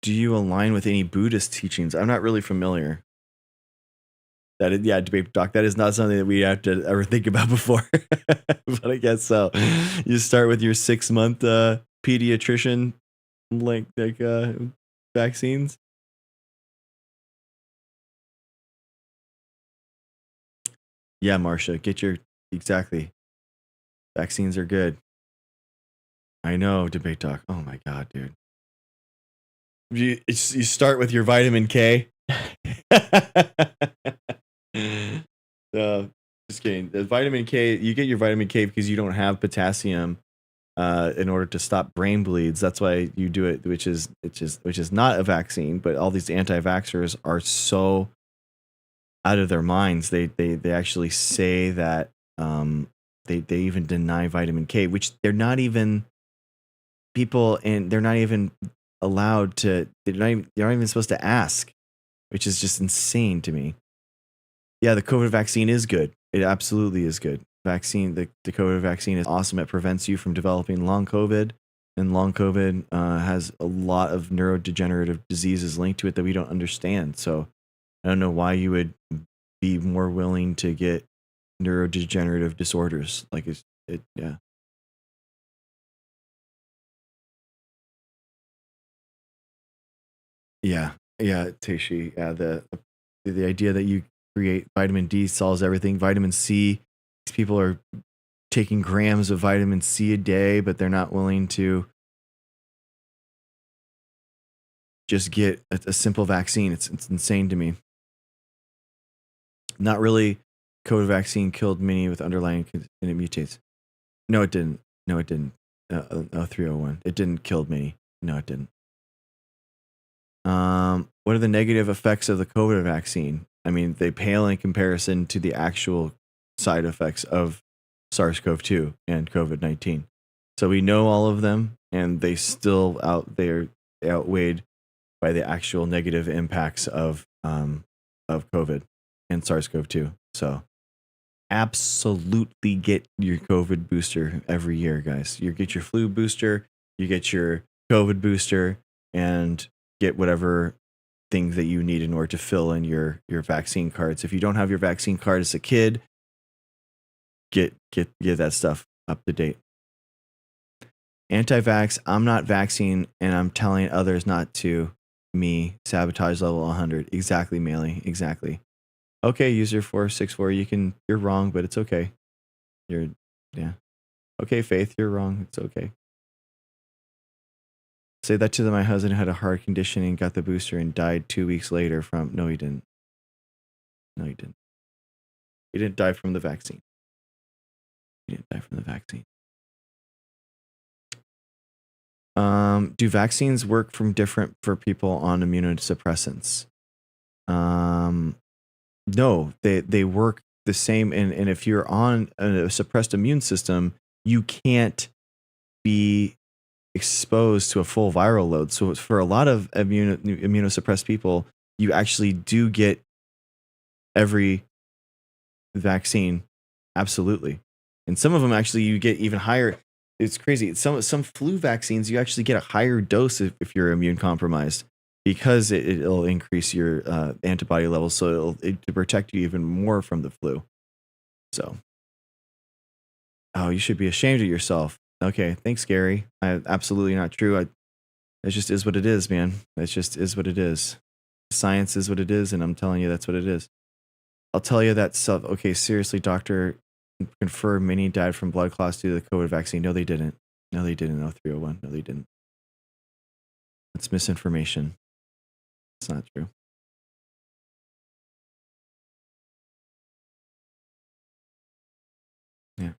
Do you align with any Buddhist teachings? I'm not really familiar. Debate doc. That is not something that we have to ever think about before, but I guess so. You start with your 6-month pediatrician vaccines. Yeah, Marcia, exactly. Vaccines are good. I know, debate doc. Oh my god, dude. You start with your vitamin K. Just kidding. The vitamin K, you get your vitamin K because you don't have potassium in order to stop brain bleeds. That's why you do it, which is not a vaccine. But all these anti-vaxxers are so out of their minds. They actually say that they even deny vitamin K, which they're not even people, and they're not even allowed to. They're not even supposed to ask, which is just insane to me. Yeah, the COVID vaccine is good. It absolutely is good. The COVID vaccine is awesome. It prevents you from developing long COVID, and long COVID has a lot of neurodegenerative diseases linked to it that we don't understand. So I don't know why you would be more willing to get neurodegenerative disorders. Yeah. Yeah, Teishi. Yeah, the idea that you create vitamin D solves everything. Vitamin C, these people are taking grams of vitamin C a day, but they're not willing to just get a simple vaccine. It's insane to me. Not really. COVID vaccine killed many with underlying and it mutates. No, it didn't. 301. It didn't kill many. No, it didn't. What are the negative effects of the COVID vaccine? I mean, they pale in comparison to the actual side effects of SARS-CoV-2 and COVID-19. So we know all of them, and they still they're outweighed by the actual negative impacts of COVID and SARS-CoV-2. So absolutely get your COVID booster every year, guys. You get your flu booster, you get your COVID booster, and get whatever things that you need in order to fill in your vaccine cards. If you don't have your vaccine card as a kid, get that stuff up to date. Anti-vax, I'm not vaccine and I'm telling others not to. Me, sabotage level 100. Exactly, Melee. Exactly. Okay, user 464, you're wrong, but it's okay. Yeah. Okay, Faith, you're wrong. It's okay. Say that to my husband who had a heart condition and got the booster and died 2 weeks later from. No, he didn't. He didn't die from the vaccine. Do vaccines work for people on immunosuppressants? No, they work the same. And if you're on a suppressed immune system, you can't be exposed to a full viral load. So for a lot of immunosuppressed people, you actually do get every vaccine. Absolutely. And some of them actually you get even higher. It's crazy. Some flu vaccines, you actually get a higher dose if you're immune compromised, because it'll increase your antibody levels. So to protect you even more from the flu. So, you should be ashamed of yourself. Okay, thanks, Gary. Absolutely not true. It just is what it is, man. It just is what it is. Science is what it is, and I'm telling you that's what it is. I'll tell you that stuff. Okay, seriously, doctor, confirm many died from blood clots due to the COVID vaccine. No, they didn't. 0301. No, they didn't. It's misinformation. It's not true. Yeah.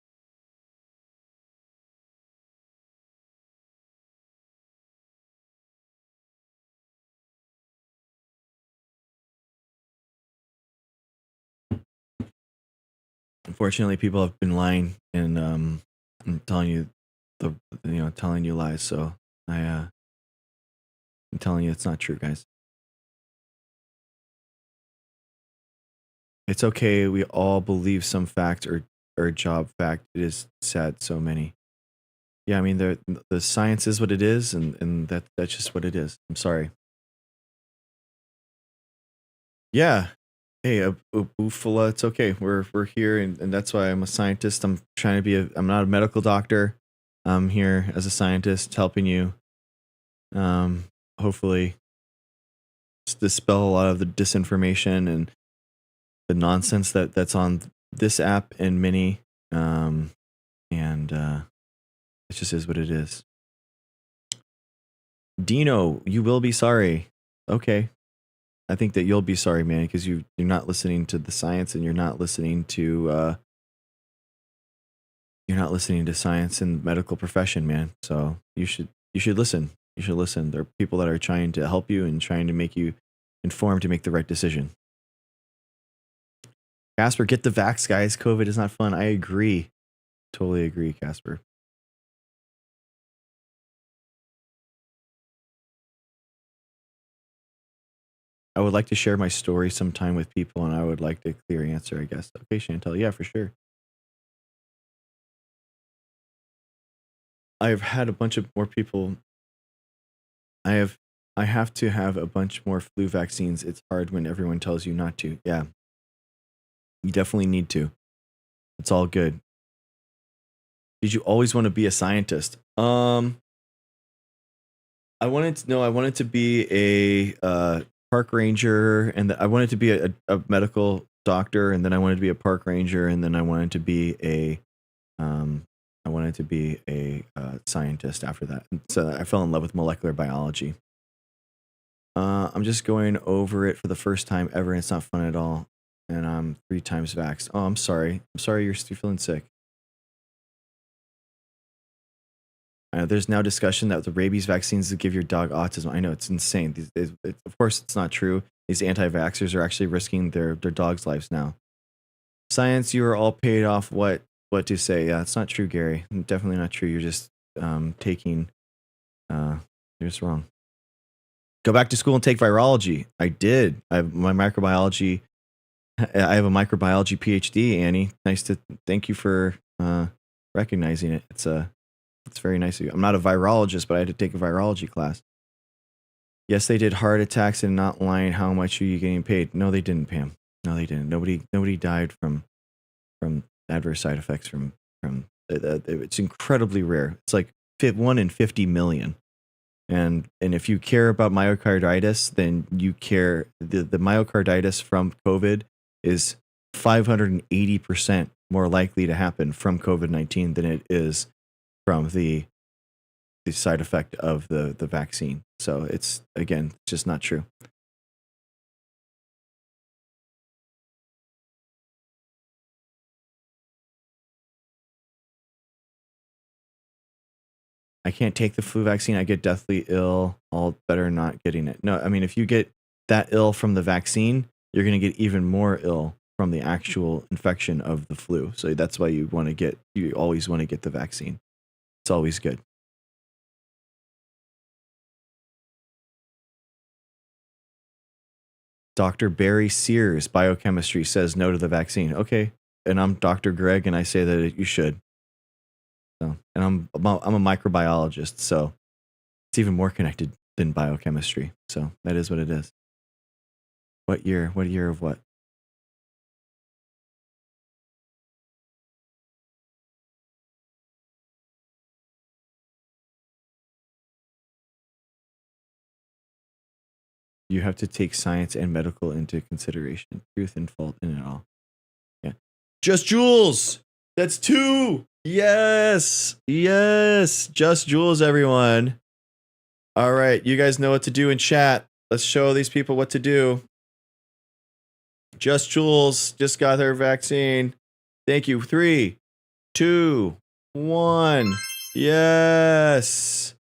Unfortunately, people have been lying and telling you telling you lies. So I'm telling you, it's not true, guys. It's okay. We all believe some fact or a job fact. It is sad, so many. Yeah, I mean, the science is what it is, and that's just what it is. I'm sorry. Yeah. Hey, Ufula, it's okay. We're here, and that's why I'm a scientist. I'm trying to be I'm not a medical doctor. I'm here as a scientist helping you. Hopefully dispel a lot of the disinformation and the nonsense that's on this app and many. And it just is what it is. Dino, you will be sorry. Okay. I think that you'll be sorry, man, because you're not listening to the science, and you're not listening to science and medical profession, man. So you should listen. You should listen. There are people that are trying to help you and trying to make you informed to make the right decision. Casper, get the vax, guys. COVID is not fun. I agree. Totally agree, Casper. I would like to share my story sometime with people, and I would like a clear answer, I guess. Okay, Chantel. Yeah, for sure. I've had a bunch of more people. I have to have a bunch more flu vaccines. It's hard when everyone tells you not to. Yeah. You definitely need to. It's all good. Did you always want to be a scientist? I wanted to be a park ranger, and I wanted to be a medical doctor, and then I wanted to be a park ranger, and then I wanted to be a scientist after that. So I fell in love with molecular biology. I'm just going over it for the first time ever, and it's not fun at all. And I'm 3 times vaxxed. Oh, I'm sorry. I'm sorry you're still feeling sick. There's now discussion that the rabies vaccines give your dog autism. I know, it's insane. Of course, it's not true. These anti-vaxxers are actually risking their dogs' lives now. Science, you are all paid off. What to say? Yeah, it's not true, Gary. Definitely not true. You're just taking. You're just wrong. Go back to school and take virology. I did. I have my microbiology. I have a microbiology PhD, Annie. Thank you for recognizing it. It's very nice of you. I'm not a virologist, but I had to take a virology class. Yes, they did heart attacks, and not lying. How much are you getting paid? No, they didn't, Pam. No, they didn't. Nobody died from adverse side effects from it's incredibly rare. It's like 1 in 50 million. And if you care about myocarditis, then you care. The myocarditis from COVID is 580% more likely to happen from COVID-19 than it is from the side effect of the vaccine. So it's, again, just not true. I can't take the flu vaccine. I get deathly ill. All better not getting it. No, I mean, if you get that ill from the vaccine, you're going to get even more ill from the actual infection of the flu. So that's why you always want to get the vaccine. It's always good. Dr. Barry Sears, biochemistry, says no to the vaccine. Okay. And I'm Dr. Greg, and I say that you should. So, and I'm a microbiologist, so it's even more connected than biochemistry. So that is what it is. What year? What year of what? You have to take science and medical into consideration. Truth and fault in it all. Yeah. Just Jules. That's 2. Yes. Just Jules, everyone. All right. You guys know what to do in chat. Let's show these people what to do. Just Jules just got her vaccine. Thank you. 3, 2, 1. Yes.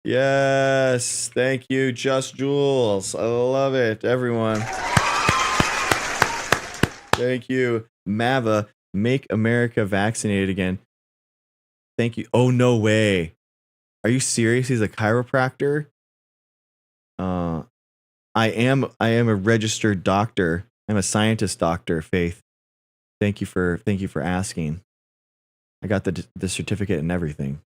Thank you, Just Jules. I love it, everyone. Thank you. Mava, make America vaccinated again. Thank you. Oh, no way. Are you serious? He's a chiropractor? I am a registered doctor. I'm a scientist doctor, Faith. Thank you for asking. I got the certificate and everything.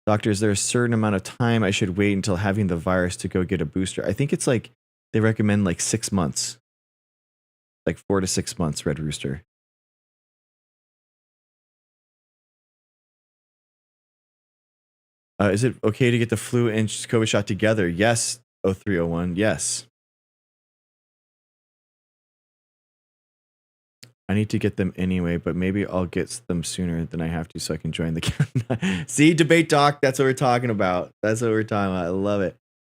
Doctor, is there a certain amount of time I should wait until having the virus to go get a booster? I think it's like they recommend like 6 months. Like 4 to 6 months, Red Rooster. Is it okay to get the flu and COVID shot together? Yes, 0301. Yes. I need to get them anyway, but maybe I'll get them sooner than I have to so I can join the countdown. See, debate doc, that's what we're talking about. That's what we're talking about. I love it.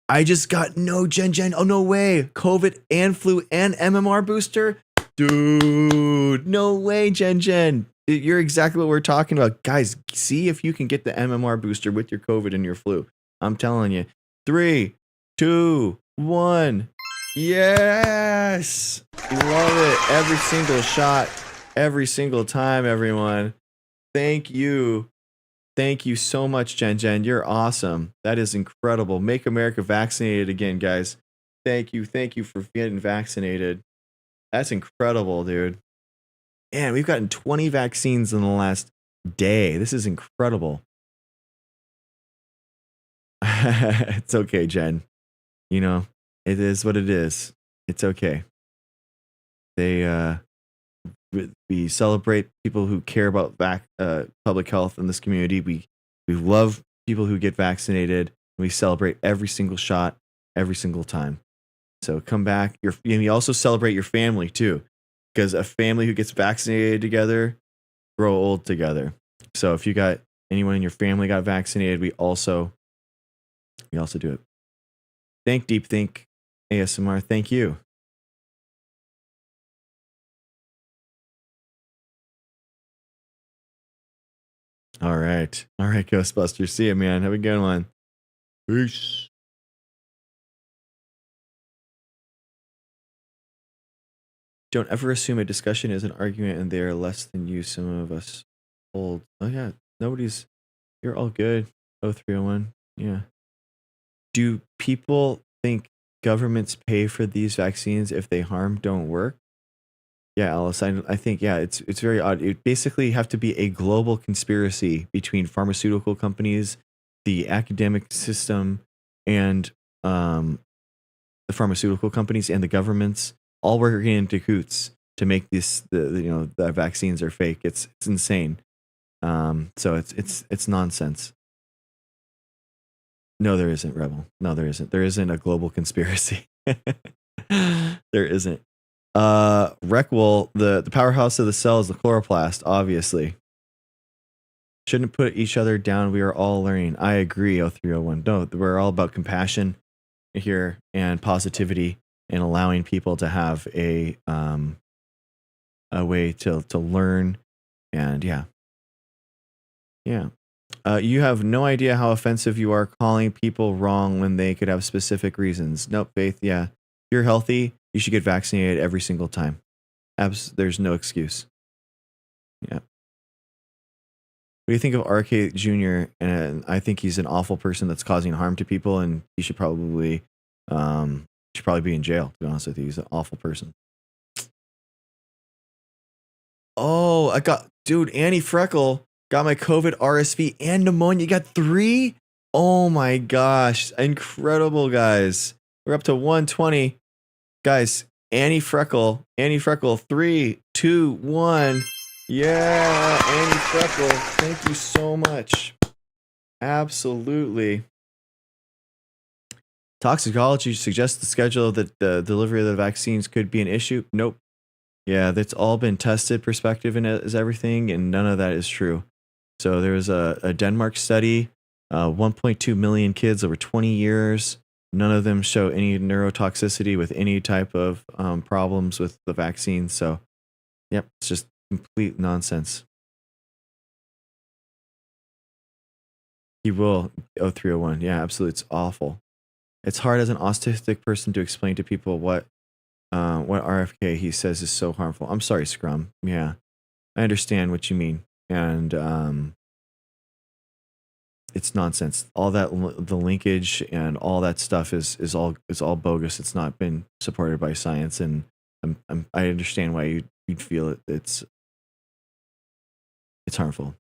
I just got no Jen. Oh, no way. COVID and flu and MMR booster? Dude, no way, Jen. You're exactly what we're talking about. Guys, see if you can get the MMR booster with your COVID and your flu. I'm telling you. 3, 2, 1. Yes! Love it. Every single shot, every single time, everyone. Thank you. Thank you so much, Jen. You're awesome. That is incredible. Make America vaccinated again, guys. Thank you. Thank you for getting vaccinated. That's incredible, dude. Man, we've gotten 20 vaccines in the last day. This is incredible. It's okay, Jen. You know, it is what it is. It's okay. We celebrate people who care about public health in this community. We love people who get vaccinated. We celebrate every single shot, every single time. So come back. You also celebrate your family too, because a family who gets vaccinated together grow old together. So if you got anyone in your family got vaccinated, we also do it. Thank Deep Think ASMR. Thank you. All right, Ghostbusters. See you, man. Have a good one. Peace. Don't ever assume a discussion is an argument and they are less than you. Some of us hold. Oh yeah, you're all good. 0301. Yeah. Do people think governments pay for these vaccines if they don't work? Yeah, Alice, I think, yeah, it's very odd. It basically have to be a global conspiracy between pharmaceutical companies, the academic system, and the pharmaceutical companies and the governments all working in cahoots to make the vaccines are fake. It's insane. So it's nonsense. No, there isn't, Rebel. No, there isn't. There isn't a global conspiracy. There isn't. Reckwell, the powerhouse of the cell is the chloroplast, obviously. Shouldn't put each other down. We are all learning. I agree, 0301. No, we're all about compassion here and positivity and allowing people to have a way to learn. And yeah. You have no idea how offensive you are calling people wrong when they could have specific reasons. Nope, Faith. Yeah. You're healthy. You should get vaccinated every single time. There's no excuse. Yeah. What do you think of RK Jr.? And I think he's an awful person that's causing harm to people, and he should probably be in jail, to be honest with you. He's an awful person. Oh, Annie Freckle got my COVID, RSV, and pneumonia. You got 3? Oh my gosh. Incredible, guys. We're up to 120. Guys, Annie Freckle, 3, 2, 1. Yeah, Annie Freckle. Thank you so much. Absolutely. Toxicology suggests the schedule that the delivery of the vaccines could be an issue. Nope. Yeah, that's all been tested, perspective and is everything, and none of that is true. So there was a Denmark study, 1.2 million kids over 20 years. None of them show any neurotoxicity with any type of problems with the vaccine. So, yep, it's just complete nonsense. He will. 0301. Yeah, absolutely. It's awful. It's hard as an autistic person to explain to people what RFK he says is so harmful. I'm sorry, Scrum. Yeah, I understand what you mean. And it's nonsense. All that the linkage and all that stuff is all bogus. It's not been supported by science, and I understand why you'd feel it. It's harmful.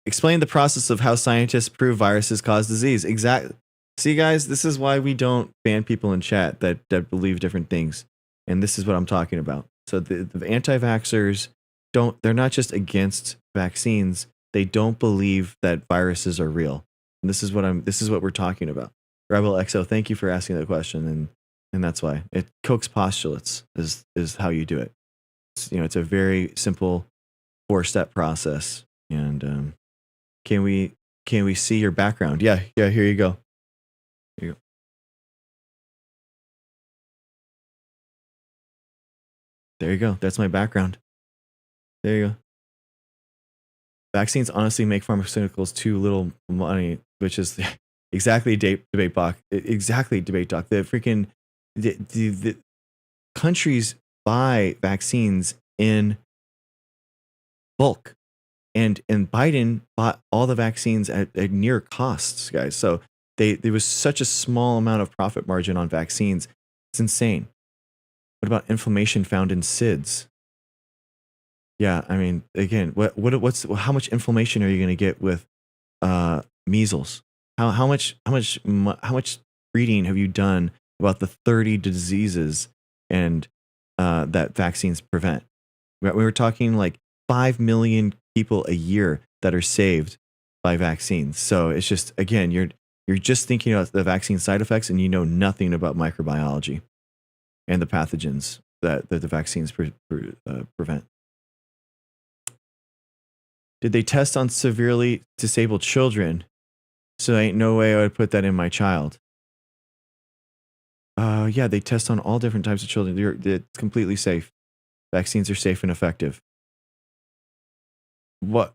Explain the process of how scientists prove viruses cause disease. Exactly. See, guys, this is why we don't ban people in chat that believe different things. And this is what I'm talking about. So the anti-vaxxers they're not just against vaccines. They don't believe that viruses are real. And this is what we're talking about. Rebel XO, thank you for asking that question. And that's why it Koch's postulates is how you do it. It's a very simple 4-step process. And can we see your background? Yeah, here you go. Here you go. There you go. That's my background. There you go. Vaccines honestly make pharmaceuticals too little money, which is exactly debate doc. Exactly debate doc. The freaking the countries buy vaccines in bulk. And Biden bought all the vaccines at near costs, guys. So there was such a small amount of profit margin on vaccines. It's insane. What about inflammation found in SIDS? Yeah, I mean, again, how much inflammation are you going to get with measles? How much reading have you done about the 30 diseases and that vaccines prevent? We were talking like 5 million people a year that are saved by vaccines. So it's just, again, you're just thinking about the vaccine side effects and you know nothing about microbiology and the pathogens that the vaccines prevent. Did they test on severely disabled children? So ain't no way I would put that in my child. Yeah, they test on all different types of children. It's completely safe. Vaccines are safe and effective. What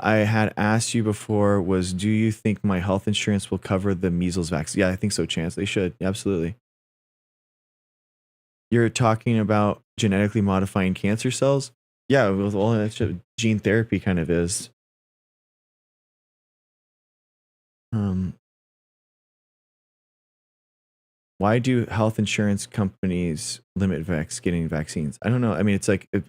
I had asked you before was, do you think my health insurance will cover the measles vaccine? Yeah, I think so, Chance. They should. Absolutely. You're talking about genetically modifying cancer cells? Yeah, with all that shit, gene therapy kind of is. Why do health insurance companies limit getting vaccines? I don't know. I mean, it's like if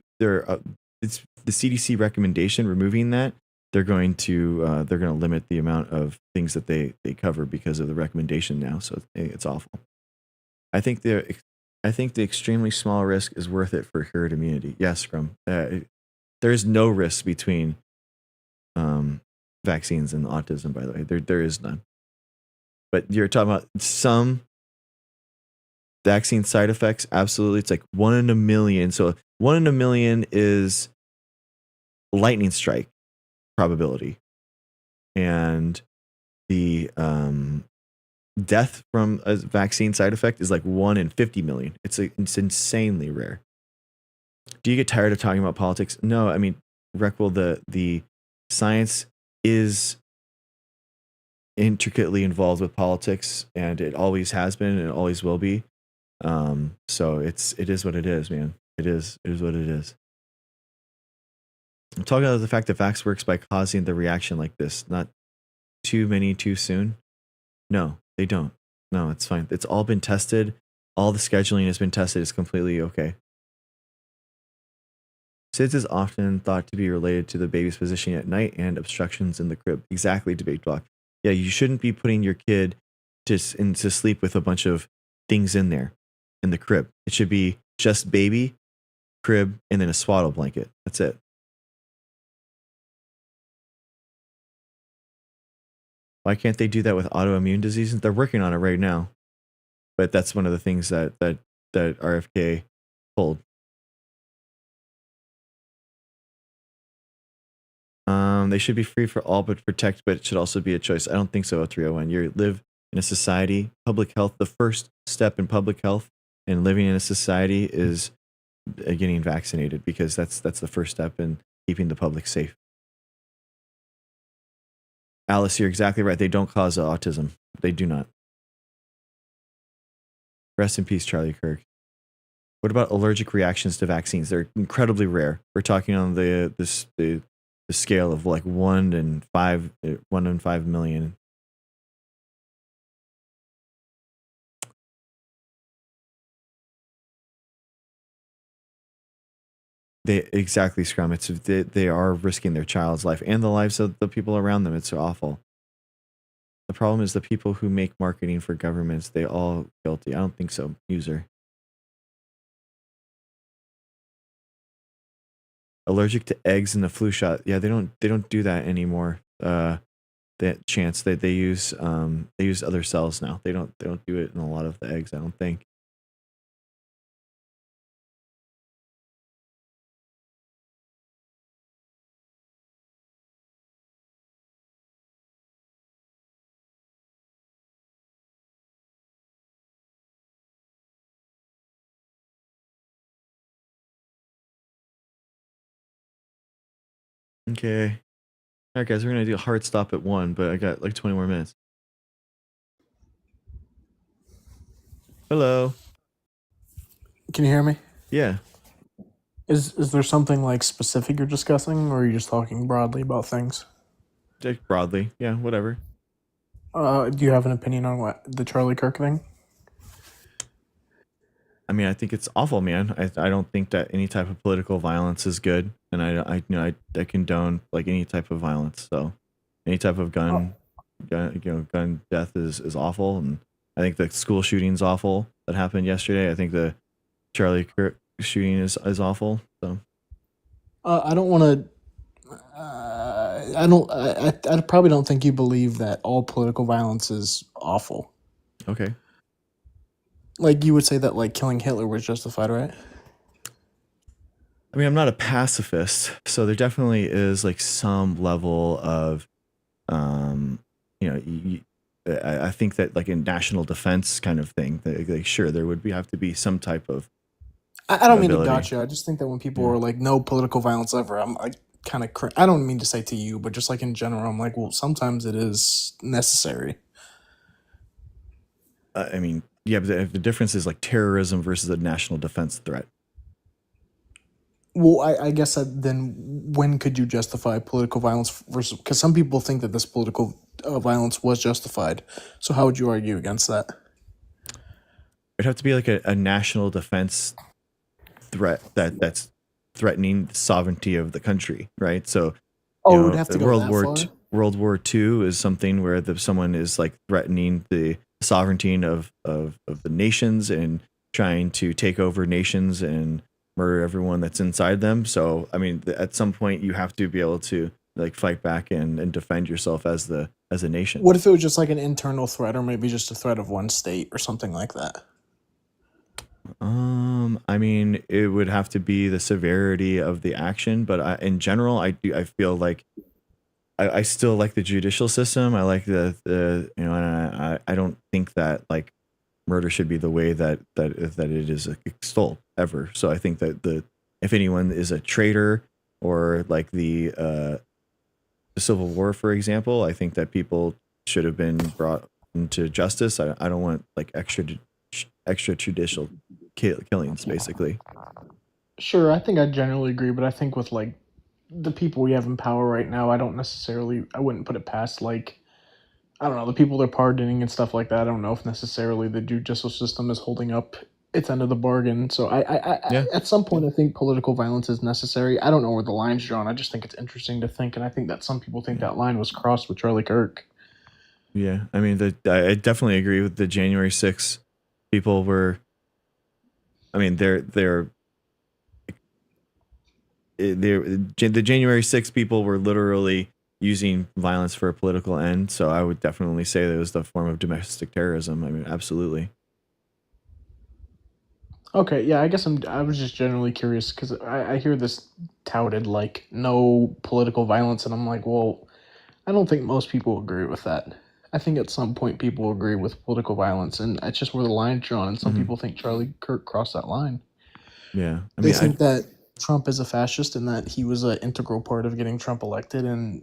it's the CDC recommendation removing that. They're going to limit the amount of things that they cover because of the recommendation now. So it's awful. I think the extremely small risk is worth it for herd immunity. Yes, Scrum. There is no risk between vaccines and autism. By the way, there is none. But you're talking about some vaccine side effects. Absolutely, it's like 1 in a million. So 1 in a million is lightning strike probability, and the death from a vaccine side effect is like 1 in 50 million. It's insanely rare. Do you get tired of talking about politics? No, I mean, Reckwell, the science is intricately involved with politics, and it always has been and it always will be. So it is what it is, man. It is what it is. I'm talking about the fact that vax works by causing the reaction like this, not too many too soon. No, they don't. No, it's fine. It's all been tested. All the scheduling has been tested. It's completely okay. SIDS is often thought to be related to the baby's positioning at night and obstructions in the crib. Exactly, debate block. Yeah, you shouldn't be putting your kid to sleep with a bunch of things in there in the crib. It should be just baby, crib, and then a swaddle blanket. That's it. Why can't they do that with autoimmune diseases? They're working on it right now. But that's one of the things that RFK pulled. They should be free for all but protect, but it should also be a choice. I don't think so, 301. You live in a society, public health, the first step in public health and living in a society is getting vaccinated, because that's the first step in keeping the public safe. Alice, you're exactly right. They don't cause autism. They do not. Rest in peace, Charlie Kirk. What about allergic reactions to vaccines? They're incredibly rare. We're talking on the the scale of like 1 in 5 million. Exactly, Scrum. They are risking their child's life and the lives of the people around them. It's awful. The problem is the people who make marketing for governments, they all guilty. I don't think so, user. Allergic to eggs and the flu shot. Yeah, they don't do that anymore. That chance that they use other cells now. They don't do it in a lot of the eggs, I don't think. Okay. All right, guys, we're gonna do a hard stop at 1, but I got like 20 more minutes. Hello. Can you hear me? Yeah. Is there something like specific you're discussing, or are you just talking broadly about things? Just broadly. Yeah, whatever. Do you have an opinion on what the Charlie Kirk thing? I mean, I think it's awful, man. I don't think that any type of political violence is good, and I condone like any type of violence. So, any type of gun death is awful, and I think the school shooting's awful that happened yesterday. I think the Charlie Kirk shooting is awful. So, I don't want to. I probably don't think you believe that all political violence is awful. okay. Like you would say that like killing Hitler was justified, right? I mean, I'm not a pacifist, so there definitely is like some level of, I think that like in national defense kind of thing, like sure there would have to be some type of. I don't mean to ability. gotcha. I just think that when people are like no political violence ever, I'm like kind of. I don't mean to say to you, but just like in general, I'm like, well, sometimes it is necessary. I mean, yeah, but the difference is like terrorism versus a national defense threat. Well, I guess then when could you justify political violence versus? Because some people think that this political violence was justified. So how would you argue against that? It'd have to be like a national defense threat that's threatening the sovereignty of the country, right? So, it would have to go World that War far? World War II is something where someone is like threatening the sovereignty of the nations and trying to take over nations and murder everyone that's inside them. So, I mean, at some point you have to be able to like fight back and defend yourself as a nation. What if it was just like an internal threat, or maybe just a threat of one state or something like that? I mean, it would have to be the severity of the action, but in general, I feel like I still like the judicial system. I like and I don't think that like murder should be the way that it is extolled ever. So I think that if anyone is a traitor or like the Civil War, for example, I think that people should have been brought into justice. I don't want like extrajudicial killings, basically. Sure, I think I generally agree, but I think with like the people we have in power right now, I wouldn't put it past like, I don't know, the people they're pardoning and stuff like that. I don't know if necessarily the judicial system is holding up its end of the bargain. So I at some point I think political violence is necessary. I don't know where the line's drawn. I just think it's interesting to think, and I think that some people think that line was crossed with Charlie Kirk. Yeah, I mean, I definitely agree with the January 6th people were. I mean, the January 6th people were literally using violence for a political end. So I would definitely say that it was the form of domestic terrorism. I mean, absolutely. Okay, yeah, I guess I was just generally curious because I hear this touted like no political violence, and I'm like, well, I don't think most people agree with that. I think at some point people agree with political violence, and it's just where the line's drawn. And some people think Charlie Kirk crossed that line. Yeah, They think that Trump is a fascist and that he was an integral part of getting Trump elected, and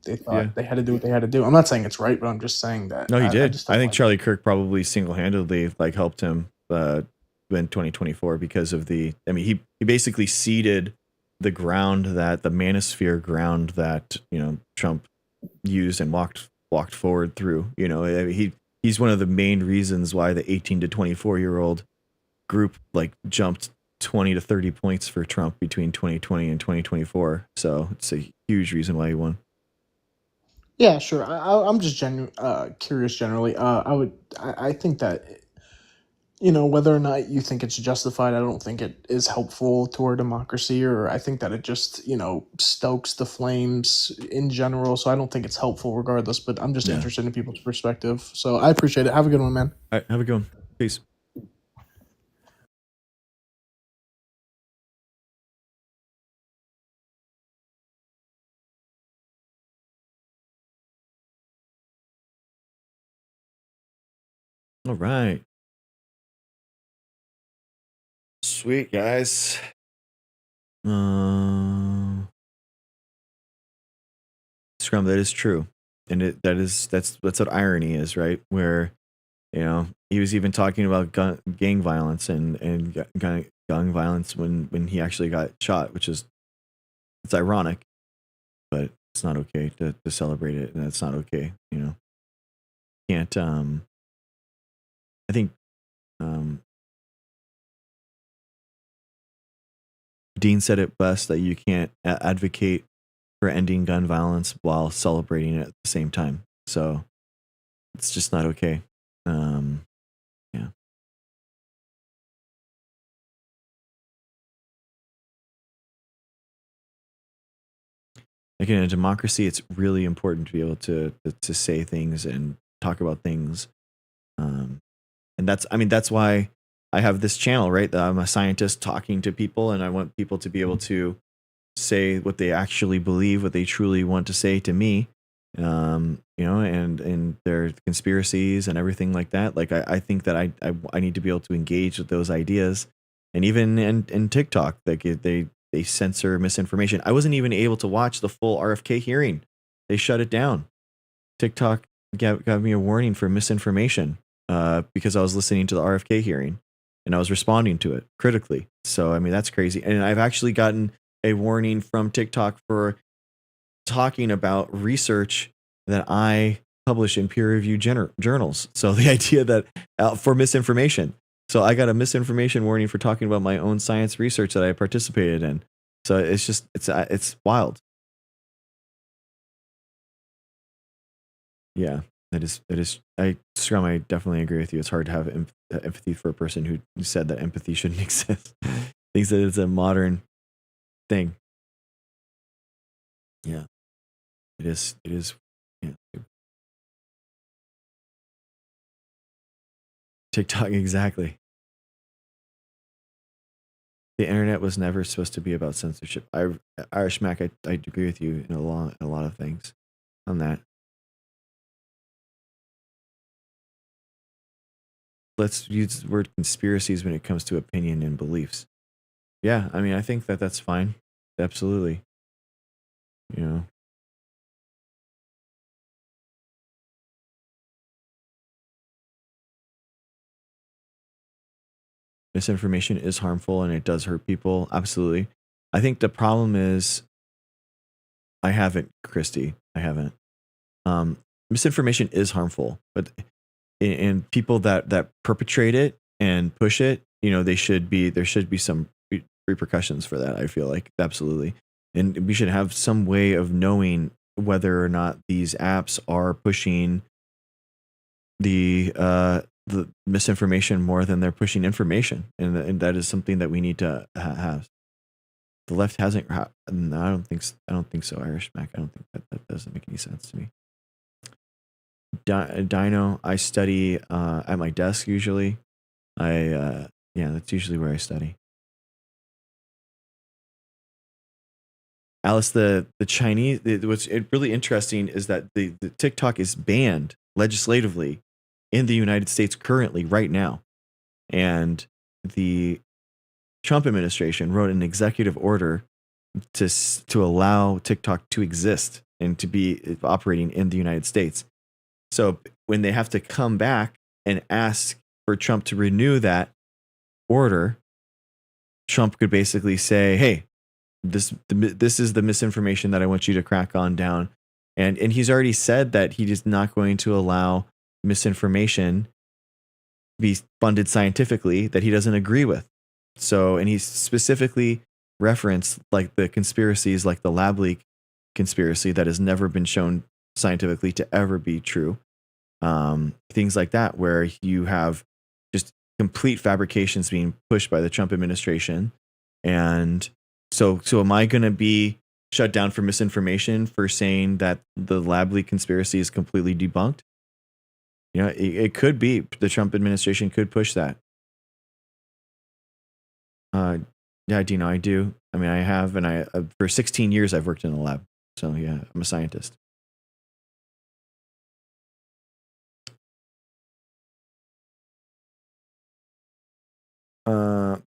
they thought they had to do what they had to do. I'm not saying it's right, but I'm just saying that. No, he did. I think like Charlie Kirk probably single-handedly like helped him win 2024 because of he basically seeded the manosphere ground that Trump used and walked forward through. I mean, he's one of the main reasons why the 18 to 24-year-old group like jumped 20 to 30 points for Trump between 2020 and 2024. So it's a huge reason why he won. Yeah, sure. I'm just curious generally. I think that, whether or not you think it's justified, I don't think it is helpful to our democracy, or I think that it just, stokes the flames in general. So I don't think it's helpful regardless, but I'm just interested in people's perspective. So I appreciate it. Have a good one, man. All right, have a good one. Peace. All right. Sweet, guys. Scrum, that is true. And that's what irony is, right? Where, he was even talking about gang violence and gun violence when he actually got shot, which is, it's ironic, but it's not okay to celebrate it. And it's not okay, Can't, I think, Dean said it best that you can't advocate for ending gun violence while celebrating it at the same time. So it's just not okay. Yeah. Like in a democracy, it's really important to be able to say things and talk about things. And that's why I have this channel, right? I'm a scientist talking to people, and I want people to be able to say what they actually believe, what they truly want to say to me, and their conspiracies and everything like that. Like I think that I need to be able to engage with those ideas, and even in TikTok, like they censor misinformation. I wasn't even able to watch the full RFK hearing. They shut it down. TikTok got me a warning for misinformation because I was listening to the RFK hearing and I was responding to it critically. So I mean, that's crazy. And I've actually gotten a warning from TikTok for talking about research that I publish in peer-reviewed journals. So the idea that for misinformation. So I got a misinformation warning for talking about my own science research that I participated in. So it's just it's wild. Yeah, it is. Scrum, I definitely agree with you. It's hard to have empathy for a person who said that empathy shouldn't exist. Thinks that it's a modern thing. Yeah, it is. It is. Yeah. TikTok, exactly. The internet was never supposed to be about censorship. Irish Mac, I agree with you in a lot of things on that. Let's use the word conspiracies when it comes to opinion and beliefs. Yeah, I mean, I think that that's fine. Absolutely. Misinformation is harmful and it does hurt people. Absolutely. I think the problem is I haven't, Christy. I haven't. Misinformation is harmful, but and people that perpetrate it and push it, there should be some repercussions for that. I feel like absolutely, and we should have some way of knowing whether or not these apps are pushing the misinformation more than they're pushing information, and that is something that we need to have. The left hasn't. No, I don't think so. Irish Mac. I don't think that doesn't make any sense to me. Dino, I study at my desk usually. That's usually where I study. Alice, the Chinese. What's really interesting is that the TikTok is banned legislatively in the United States currently, right now, and the Trump administration wrote an executive order to allow TikTok to exist and to be operating in the United States. So when they have to come back and ask for Trump to renew that order, Trump could basically say, hey, this is the misinformation that I want you to crack on down. And he's already said that he is not going to allow misinformation be funded scientifically that he doesn't agree with. So, and he specifically referenced like the conspiracies, like the lab leak conspiracy that has never been shown scientifically to ever be true. Things like that, where you have just complete fabrications being pushed by the Trump administration. And so am I going to be shut down for misinformation for saying that the lab leak conspiracy is completely debunked? You know, it could be the Trump administration could push that. Yeah, Dino, I do. I mean, I have, and for 16 years I've worked in a lab. So yeah, I'm a scientist.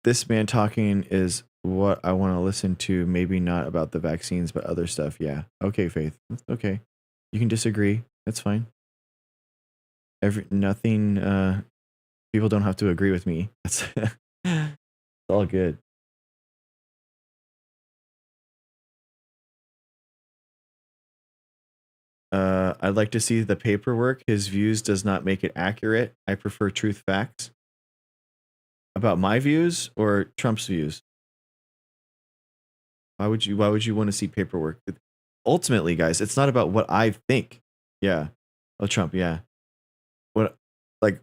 This man talking is what I want to listen to. Maybe not about the vaccines, but other stuff. Yeah. Okay, Faith. Okay. You can disagree. That's fine. Nothing. People don't have to agree with me. It's all good. I'd like to see the paperwork. His views does not make it accurate. I prefer truth facts. About my views or Trump's views? Why would you want to see paperwork? Ultimately, guys, it's not about what I think. Yeah. Oh, Trump, yeah. What, like,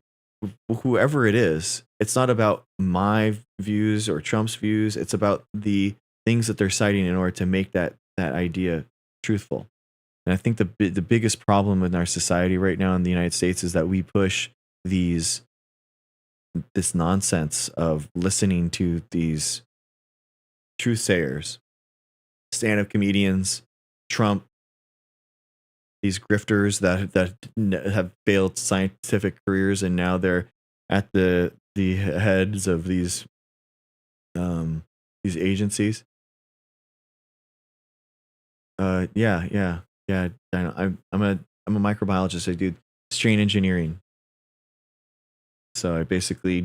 whoever it is, it's not about my views or Trump's views. It's about the things that they're citing in order to make that idea truthful. And I think the biggest problem in our society right now in the United States is that we push this nonsense of listening to these truth-sayers, stand-up comedians, Trump, these grifters that have failed scientific careers, and now they're at the heads of these agencies. Yeah. I'm a microbiologist. I do strain engineering. So I basically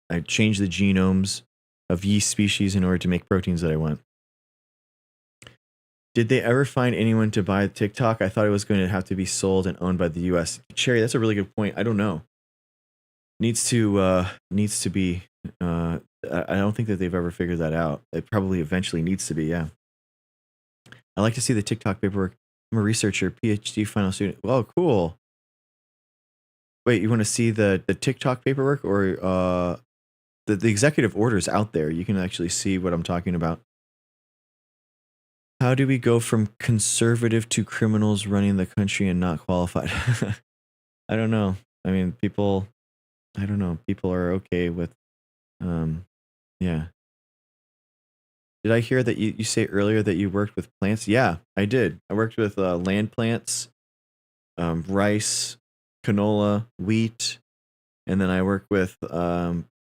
I change the genomes of yeast species in order to make proteins that I want. Did they ever find anyone to buy TikTok? I thought it was going to have to be sold and owned by the US. Cherry, that's a really good point. I don't know. Needs to be. I don't think that they've ever figured that out. It probably eventually needs to be. Yeah. I like to see the TikTok paperwork. I'm a researcher, PhD final student. Oh, cool. Wait, you want to see the TikTok paperwork or the executive orders out there? You can actually see what I'm talking about. How do we go from conservative to criminals running the country and not qualified? I don't know. I mean, I don't know. People are okay with, yeah. Did I hear that you say earlier that you worked with plants? Yeah, I did. I worked with land plants, rice, canola, wheat, and then I work with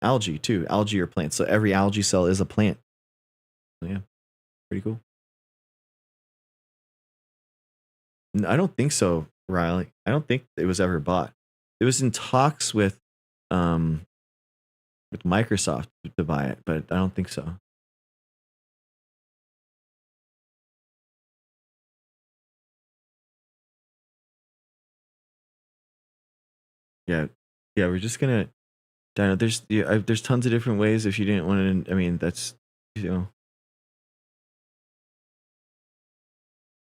algae too. Algae are plants. So every algae cell is a plant. So yeah, pretty cool. I don't think so, Riley. I don't think it was ever bought. It was in talks with Microsoft to buy it, but I don't think so. Yeah, we're just gonna. Dino, there's tons of different ways. If you didn't want to, I mean, that's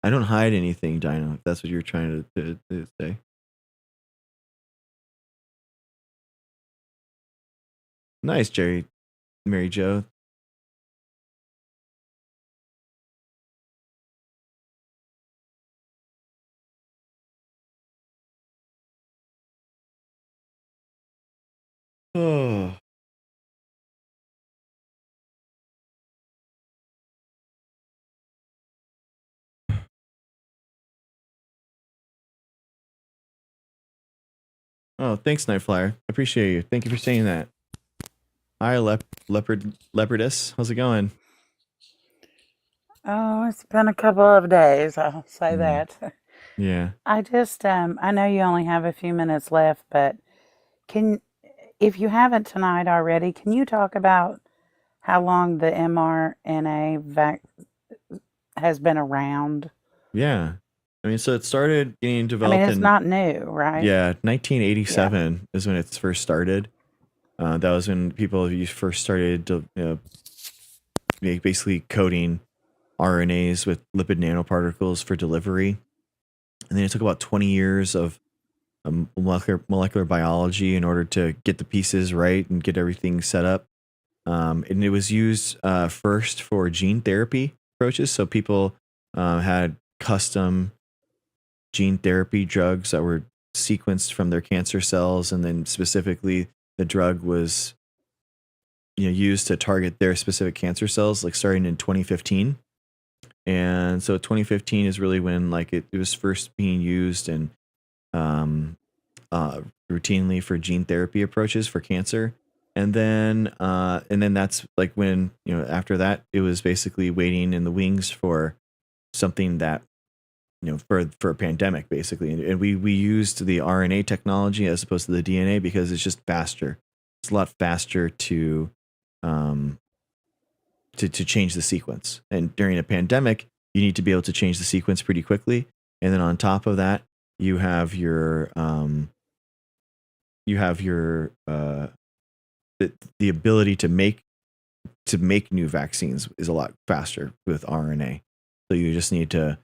I don't hide anything, Dino. If that's what you're trying to say. Nice, Mary Jo. Oh. Oh, thanks, Nightflyer. I appreciate you. Thank you for saying that. Hi, Leopardess. How's it going? Oh, it's been a couple of days, I'll say that. Yeah. I just, I know you only have a few minutes left, but if you haven't tonight already, can you talk about how long the mRNA has been around. Yeah. I mean, so it started getting I mean, developed it's in, not new, right? yeah, Yeah. 1987 is when it first started. That was when people first started to, basically coding RNAs with lipid nanoparticles for delivery. And then it took about 20 years of molecular biology in order to get the pieces right and get everything set up. And it was used first for gene therapy approaches. So people had custom gene therapy drugs that were sequenced from their cancer cells, and then specifically the drug was used to target their specific cancer cells, like starting in 2015. And so 2015 is really when like it was first being used and um, routinely for gene therapy approaches for cancer. And then that's like when after that it was basically waiting in the wings for something that for a pandemic basically. And we used the RNA technology as opposed to the DNA because it's just faster. It's a lot faster to change the sequence. And during a pandemic, you need to be able to change the sequence pretty quickly. And then on top of that, you have your the ability to make new vaccines is a lot faster with RNA. So you just need to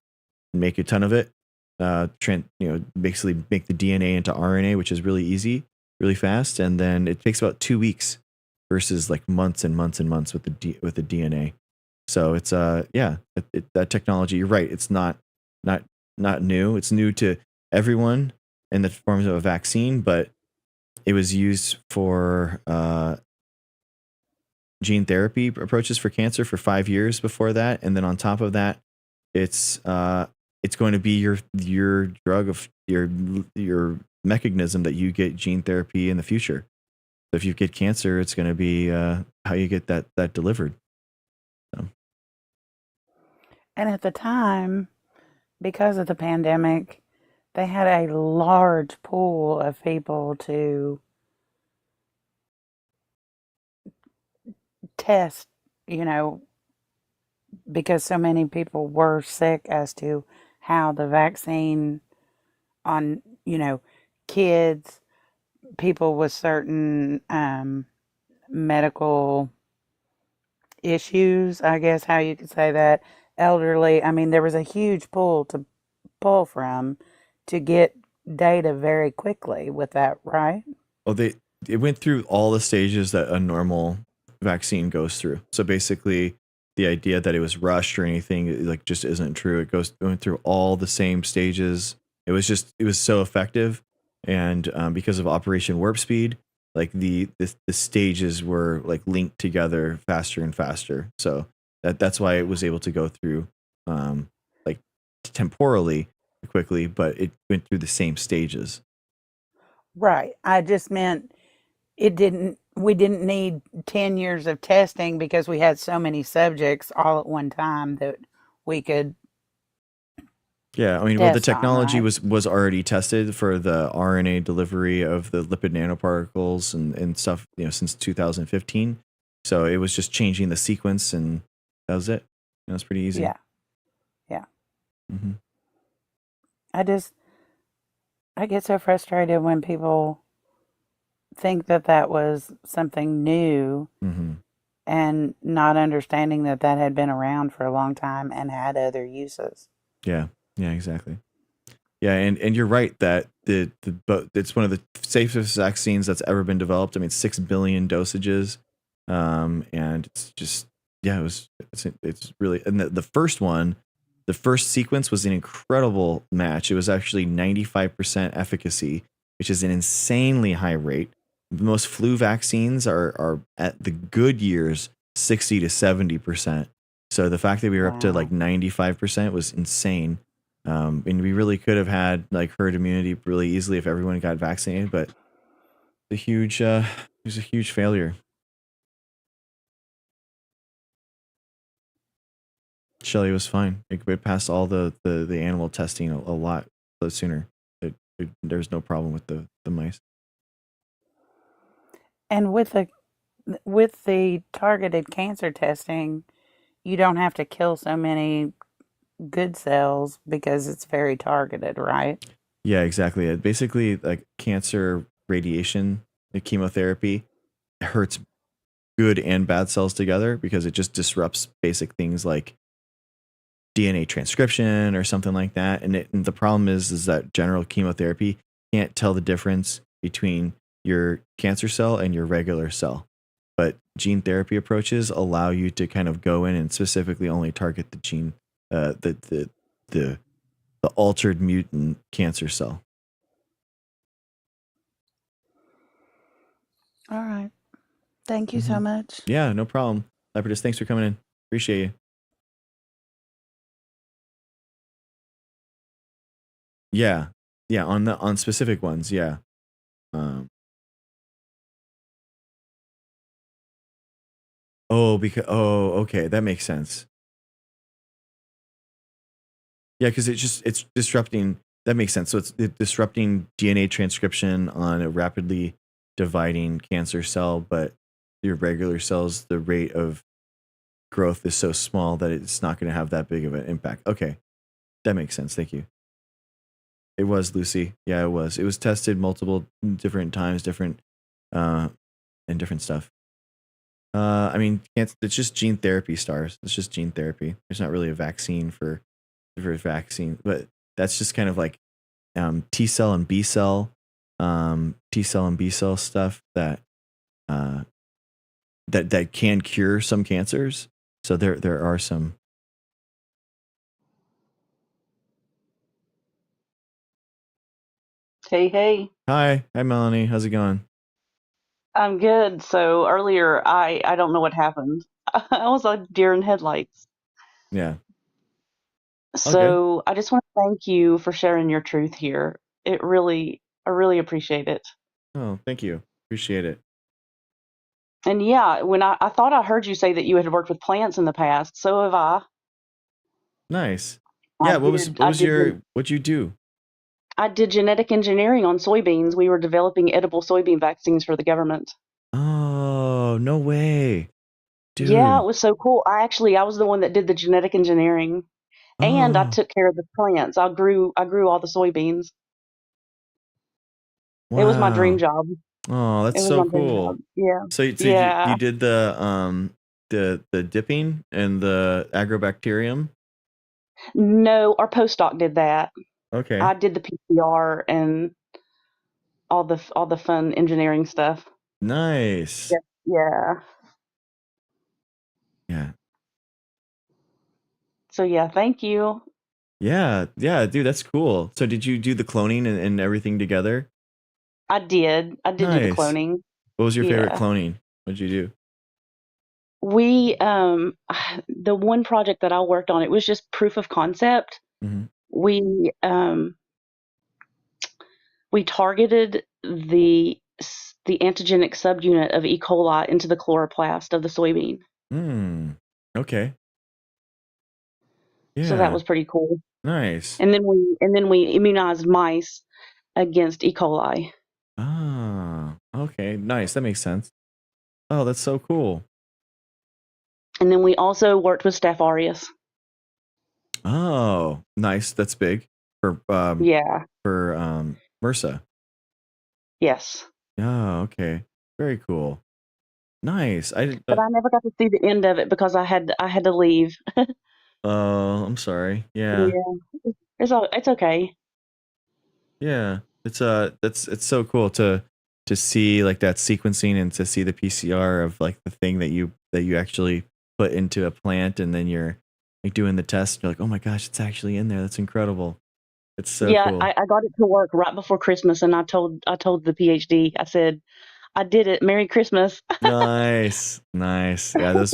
make a ton of it, basically make the DNA into RNA, which is really easy, really fast, and then it takes about 2 weeks versus like months and months and months with the DNA. So it's that technology. You're right. It's not new. It's new to everyone in the forms of a vaccine, but it was used for gene therapy approaches for cancer for 5 years before that, and then on top of that, it's going to be your drug of your mechanism that you get gene therapy in the future. So if you get cancer, it's going to be how you get that delivered. So. And at the time, because of the pandemic, they had a large pool of people to test, because so many people were sick as to how the vaccine on, kids, people with certain medical issues, I guess how you could say that, elderly. I mean, there was a huge pool to pull from to get data very quickly with that, right? Well, it went through all the stages that a normal vaccine goes through. So basically, the idea that it was rushed or anything like just isn't true. It went through all the same stages. It was so effective, and because of Operation Warp Speed, like the stages were like linked together faster and faster. So that's why it was able to go through like temporally quickly, but it went through the same stages. Right. I just meant we didn't need 10 years of testing because we had so many subjects all at one time that we could Yeah, I mean, well, the test on, technology right? was already tested for the RNA delivery of the lipid nanoparticles and stuff, since 2015. So it was just changing the sequence, and that was it. It was pretty easy. Yeah. Yeah. Mm-hmm. I get so frustrated when people think that that was something new Mm-hmm. and not understanding that that had been around for a long time and had other uses. Yeah. Yeah. Exactly. Yeah, and you're right that but it's one of the safest vaccines that's ever been developed. I mean, 6 billion dosages, and it's just it's really, and the first one, the first sequence was an incredible match. It was actually 95% efficacy, which is an insanely high rate. Most flu vaccines are at the good years 60 to 70%. So the fact that we were up to like Wow. 95% was insane. And we really could have had like herd immunity really easily if everyone got vaccinated, but it was a huge failure. Shelly was fine. It passed all the animal testing a lot sooner. There's no problem with the mice. And with the targeted cancer testing, you don't have to kill so many good cells because it's very targeted, right? Yeah, exactly. Basically, like cancer radiation, the chemotherapy hurts good and bad cells together because it just disrupts basic things like DNA transcription or something like that. And the problem is that general chemotherapy can't tell the difference between your cancer cell and your regular cell. But gene therapy approaches allow you to kind of go in and specifically only target the gene, the altered mutant cancer cell. All right. Thank you so much. Yeah, no problem. Leopardus, thanks for coming in. Appreciate you. Yeah. Yeah, on specific ones, yeah. Okay, that makes sense. Yeah, because it's disrupting. That makes sense. So it's disrupting DNA transcription on a rapidly dividing cancer cell, but your regular cells, the rate of growth is so small that it's not going to have that big of an impact. Okay, that makes sense. Thank you. It was Lucy. Yeah, it was. It was tested multiple different times, different and different stuff. I mean, it's just gene therapy, stars. It's just gene therapy. There's not really a vaccine for vaccine, but that's just kind of like T cell and B cell, T cell and B cell stuff that that can cure some cancers. So there are some. Hey. Hi, Melanie. How's it going? I'm good. So earlier, I don't know what happened. I was like deer in headlights. Yeah. All good. So I just want to thank you for sharing your truth here. I really appreciate it. Oh, thank you. Appreciate it. And yeah, when I thought I heard you say that you had worked with plants in the past, so have I. Nice. Yeah. What'd you do? I did genetic engineering on soybeans. We were developing edible soybean vaccines for the government. Oh, no way. Dude. Yeah, it was so cool. I was the one that did the genetic engineering, and I took care of the plants. I grew all the soybeans. Wow. It was my dream job. Oh, that's so cool. Yeah. So you did the dipping and the agrobacterium? No, our postdoc did that. Okay. I did the PCR and all the fun engineering stuff. Nice. Yeah. Yeah. So yeah, thank you. Yeah, dude, that's cool. So did you do the cloning and everything together? I did do the cloning. What was your favorite cloning? What'd you do? We the one project that I worked on, it was just proof of concept. We targeted the antigenic subunit of E. coli into the chloroplast of the soybean. Okay. Yeah. So that was pretty cool. Nice. And then we immunized mice against E. coli. Ah, okay. Nice. That makes sense. Oh, that's so cool. And then we also worked with Staph aureus. Oh, nice. That's big for MRSA. Yes. Oh, okay. Very cool. Nice. But I never got to see the end of it because I had to leave. Oh, I'm sorry. Yeah. Yeah. It's okay. Yeah. It's so cool to see like that sequencing and to see the PCR of like the thing that you actually put into a plant, and then you're like doing the test. You're like, oh my gosh, it's actually in there. That's incredible. It's so cool. I got it to work right before Christmas, and I told the PhD, I said, I did it. Merry Christmas. Nice. Yeah,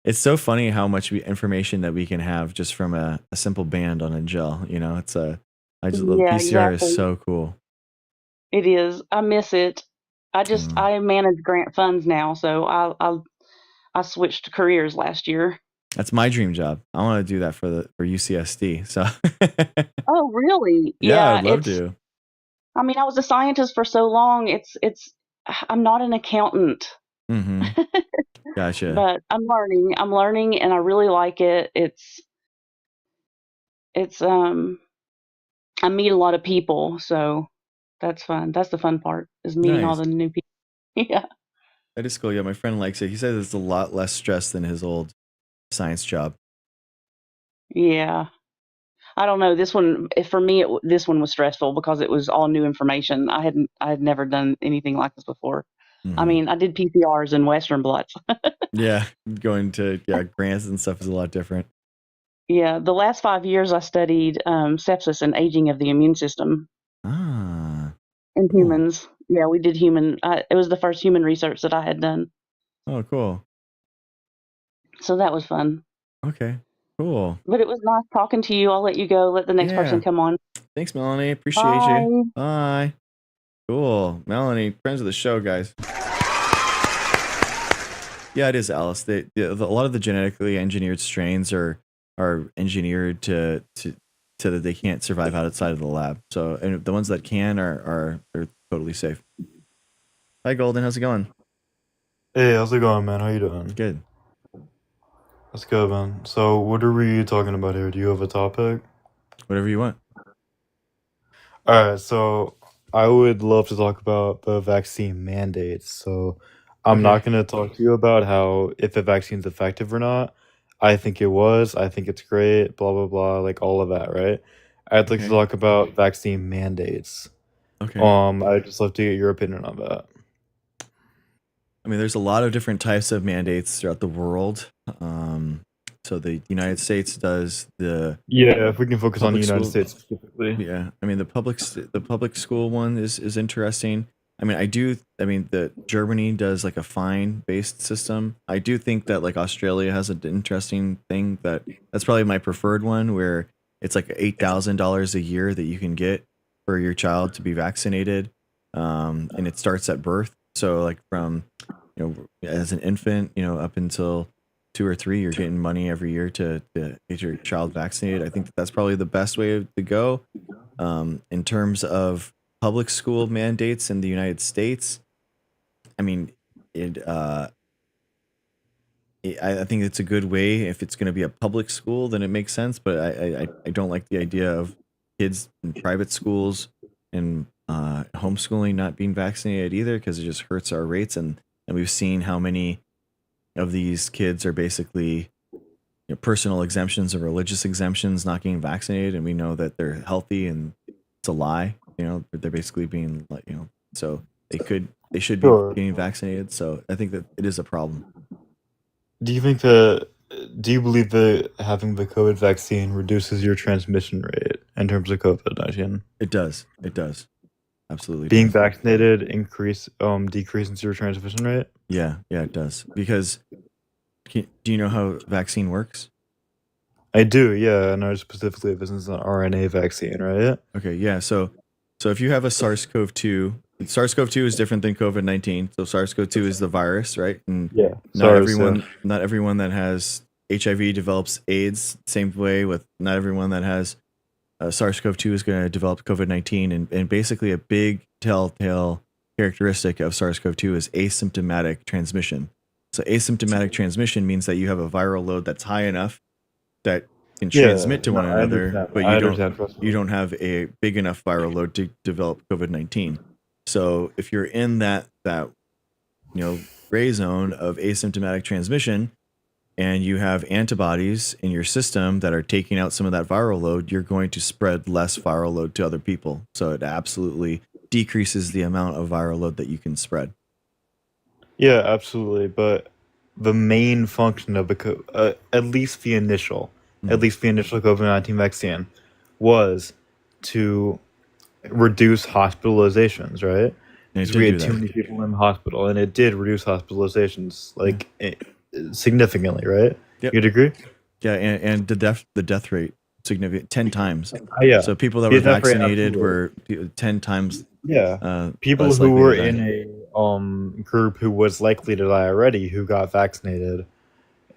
it's so funny how much information that we can have just from a simple band on a gel. You know, PCR is so cool. It is. I miss it. I manage grant funds now, so I switched careers last year. That's my dream job. I want to do that for UCSD. So. Oh, really? Yeah, I'd love to. I mean, I was a scientist for so long. I'm not an accountant. Gotcha. But I'm learning, and I really like it. it's I meet a lot of people, so that's fun. That's the fun part, is meeting all Nice. the new people. Yeah. That is cool. Yeah, my friend likes it. He says it's a lot less stress than his old science job. Yeah. I don't know. This one, for me, this one was stressful because it was all new information. I had never done anything like this before. I Mhm. mean, I did PCRs and Western blots. Yeah, going to grants and stuff is a lot different. Yeah, the last 5 years I studied sepsis and aging of the immune system Ah, in cool. humans. Yeah, we did it was the first human research that I had done. Oh, cool. So that was fun. Okay, cool. But it was nice talking to you. I'll let you go. Let the next person Yeah. come on. Thanks, Melanie. Appreciate you. Bye. Bye. Cool. Melanie, friends of the show, guys. Yeah, it is, Alice. A lot of the genetically engineered strains are engineered to so that they can't survive outside of the lab. So, and the ones that can are totally safe. Hi, Golden. How's it going? Hey, how's it going, man? How you doing? Good. That's good, man. So, what are we talking about here? Do you have a topic? Whatever you want. All right, so I would love to talk about the vaccine mandates. So, I'm not Okay. going to talk to you about how if a vaccine's effective or not. I think it was. I think it's great, blah, blah, blah, like all of that, right? I'd like to Okay. talk about vaccine mandates. Okay. I'd just love to get your opinion on that. I mean, there's a lot of different types of mandates throughout the world. So the United States does the Yeah, if we can focus on the public United school. States specifically. Yeah, I mean the public school one is interesting. I mean, the Germany does like a fine based system. I do think that like Australia has an interesting thing that's probably my preferred one, where it's like $8,000 a year that you can get for your child to be vaccinated, and it starts at birth. So like from as an infant, up until 2 or 3, you're getting money every year to get your child vaccinated. I think that's probably the best way to go. In terms of public school mandates in the United States, I mean, I think it's a good way. If it's going to be a public school, then it makes sense. But I don't like the idea of kids in private schools and homeschooling not being vaccinated either, because it just hurts our rates. And we've seen how many of these kids are basically personal exemptions or religious exemptions, not getting vaccinated, and we know that they're healthy, and it's a lie. They're basically being like, so they should be Sure. getting vaccinated. So I think that it is a problem. Do you believe that having the COVID vaccine reduces your transmission rate in terms of COVID-19? It does. It does. Absolutely. Being does. vaccinated decreases your transmission rate? Yeah, it does. Because do you know how vaccine works? I do, yeah. And I specifically, this is an RNA vaccine, right? Okay, yeah. So if you have a SARS-CoV-2, SARS-CoV-2 is different than COVID-19. So SARS-CoV-2 is the virus, right? And Yeah. not SARS, not everyone that has HIV develops AIDS. Same way with not everyone that has SARS-CoV-2 is going to develop COVID-19. And basically a big telltale characteristic of SARS-CoV-2 is asymptomatic transmission. So asymptomatic transmission means that you have a viral load that's high enough that can transmit to one another, but you don't have a big enough viral load to develop COVID-19. So if you're in that gray zone of asymptomatic transmission, and you have antibodies in your system that are taking out some of that viral load, you're going to spread less viral load to other people. So it absolutely decreases the amount of viral load that you can spread. Yeah, absolutely. But the main function of at least the initial COVID-19 vaccine was to reduce hospitalizations, right? Because we had too many people in the hospital, and it did reduce hospitalizations significantly, right? Yep. You'd agree? Yeah, and the death rate significant 10 times. Yeah. So people that were vaccinated were 10 times. Yeah. People who were in a group who was likely to die already, who got vaccinated,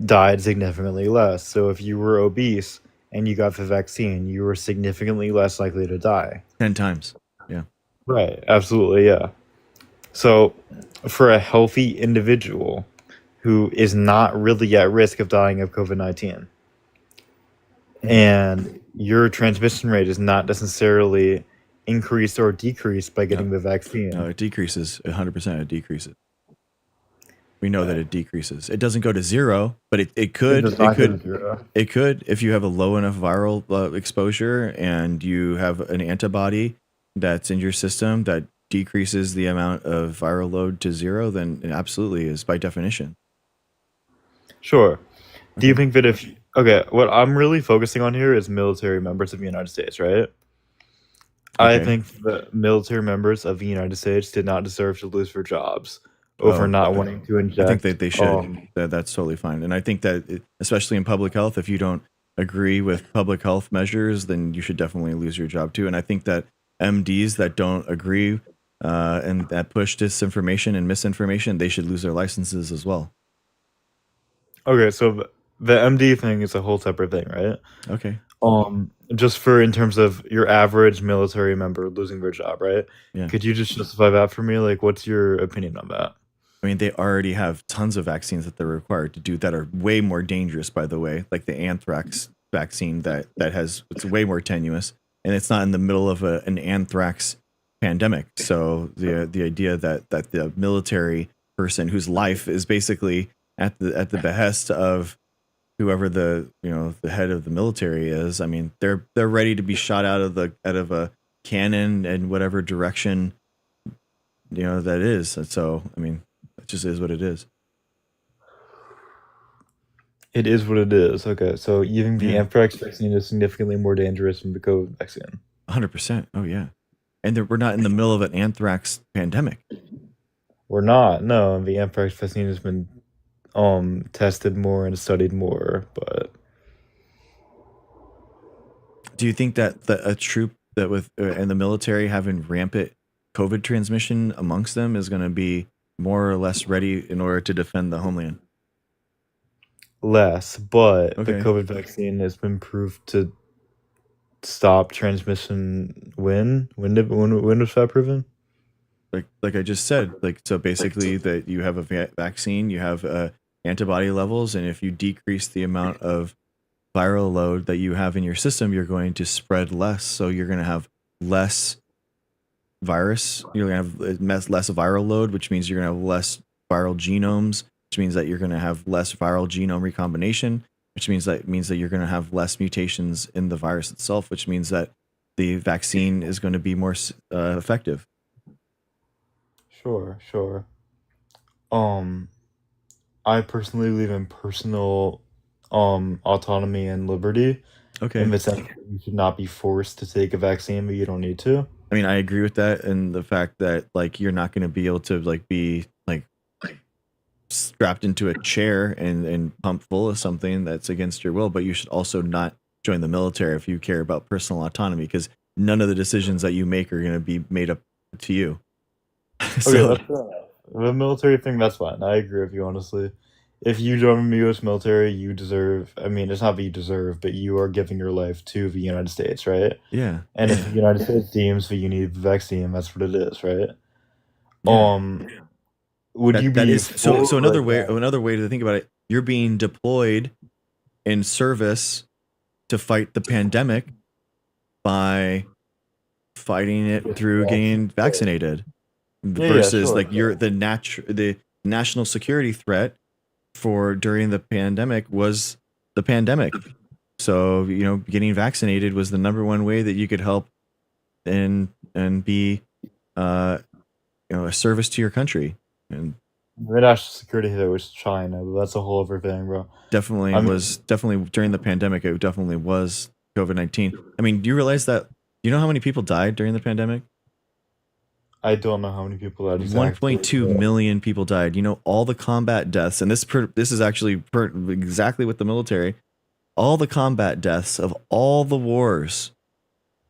died significantly less. So if you were obese and you got the vaccine, you were significantly less likely to die. 10 times. Yeah. Right. Absolutely. Yeah. So for a healthy individual who is not really at risk of dying of COVID-19, and your transmission rate is not necessarily increased or decreased by getting the vaccine. No, it decreases 100%. It decreases. We know that it decreases. It doesn't go to zero, but it could. does not go to zero. It could if you have a low enough viral exposure and you have an antibody that's in your system that decreases the amount of viral load to zero, then it absolutely is by definition. Sure. Do you think that what I'm really focusing on here is military members of the United States, right? I Okay. think the military members of the United States did not deserve to lose their jobs over not wanting to inject. I think that they should. That's totally fine. And I think that, especially in public health, if you don't agree with public health measures, then you should definitely lose your job too. And I think that MDs that don't agree and that push disinformation and misinformation, they should lose their licenses as well. Okay, so the MD thing is a whole separate thing, right? Okay. Just for in terms of your average military member losing their job, right? Yeah. Could you just justify that for me? Like, what's your opinion on that? I mean, they already have tons of vaccines that they're required to do that are way more dangerous, by the way, like the anthrax vaccine it's way more tenuous, and it's not in the middle of an anthrax pandemic. So the idea that the military person whose life is basically at the behest of whoever the head of the military is, I mean, they're ready to be shot out of a cannon in whatever direction that is. And so, I mean, it just is what it is. It is what it is. Okay, so even the anthrax vaccine is significantly more dangerous than the COVID vaccine. 100%. Oh yeah, and we're not in the middle of an anthrax pandemic. We're not. No, the anthrax vaccine has been tested more and studied more. But do you think that a troop that and the military having rampant COVID transmission amongst them is going to be more or less ready in order to defend the homeland? Less, but Okay. the COVID vaccine has been proved to stop transmission. When was that proven? Like I just said, so basically that you have a vaccine, you have antibody levels, and if you decrease the amount of viral load that you have in your system, you're going to spread less. So you're going to have less virus. You're going to have less viral load, which means you're going to have less viral genomes, which means that you're going to have less viral genome recombination, which means that you're going to have less mutations in the virus itself, which means that the vaccine is going to be more effective. Sure. I personally believe in personal autonomy and liberty. Okay. In the sense that you should not be forced to take a vaccine, but you don't need to. I mean, I agree with that, and the fact that you're not going to be able to be strapped into a chair and pumped full of something that's against your will, but you should also not join the military if you care about personal autonomy, because none of the decisions that you make are going to be made up to you. So, okay, the military thing, that's fine. I agree with you, honestly. If you join the U.S. military, you deserve, I mean, it's not that you deserve, but you are giving your life to the United States, right? Yeah. And if the United States deems that you need the vaccine, that's what it is, right? Yeah. Would you be... That is, so another way to think about it, you're being deployed in service to fight the pandemic by fighting it through getting vaccinated. Versus you're the national security threat for during the pandemic was the pandemic. So, getting vaccinated was the number one way that you could help and be a service to your country. And the national security there was China, but that's a whole other thing, bro. Definitely during the pandemic, it definitely was COVID-19. I mean, do you realize that, you know how many people died during the pandemic? I don't know how many people died exactly. 1.2 million people died. All the combat deaths, and this is actually exactly with the military. All the combat deaths of all the wars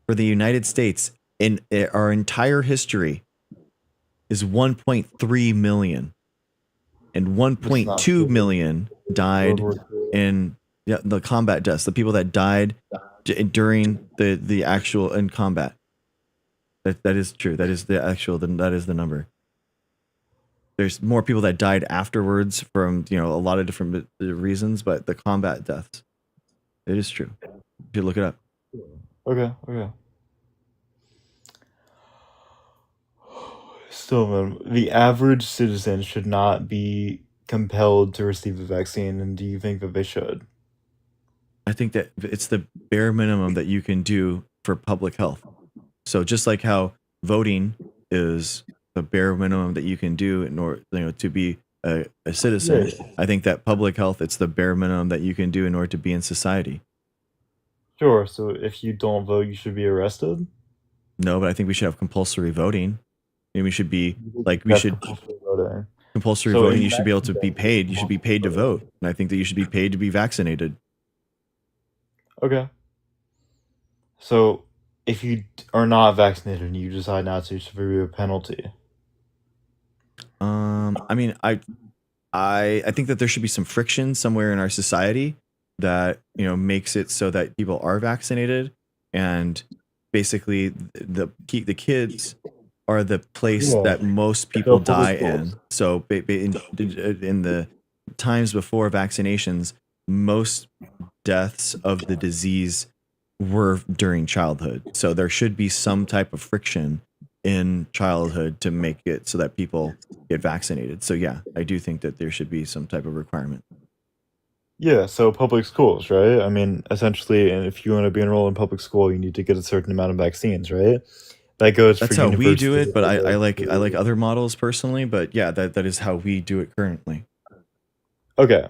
for the United States in our entire history is 1.3 million. And 1.2 million died in the combat deaths, the people that died during the actual in combat. That is true. That is the number. There's more people that died afterwards from a lot of different reasons, but the combat deaths, it is true. You should look it up. Okay, okay. Still, man, the average citizen should not be compelled to receive a vaccine, and do you think that they should? I think that it's the bare minimum that you can do for public health. So just like how voting is the bare minimum that you can do in order, to be a citizen, Yeah, I think that public health, it's the bare minimum that you can do in order to be in society. sure. So if you don't vote, you should be arrested? No, but I think we should have compulsory voting. And we should be like, That's compulsory voting. compulsory So voting, in you should be able to be Mexico, paid. You should be paid to vote. And I think that you should be paid to be vaccinated. Okay. So if you are not vaccinated and you decide not to, should there be a penalty? I mean, I think that there should be some friction somewhere in our society that makes it so that people are vaccinated, and basically the kids are the place Yeah. that most So people public die schools. in. So in the times before vaccinations, most deaths of the disease were during childhood. So there should be some type of friction in childhood to make it so that people get vaccinated. So yeah, I do think that there should be some type of requirement. Yeah, so public schools, right? I mean, essentially, and if you want to be enrolled in public school, you need to get a certain amount of vaccines, right? That goes for That's how we do universities. it, but I like other models personally, but yeah, that is how we do it currently. Okay.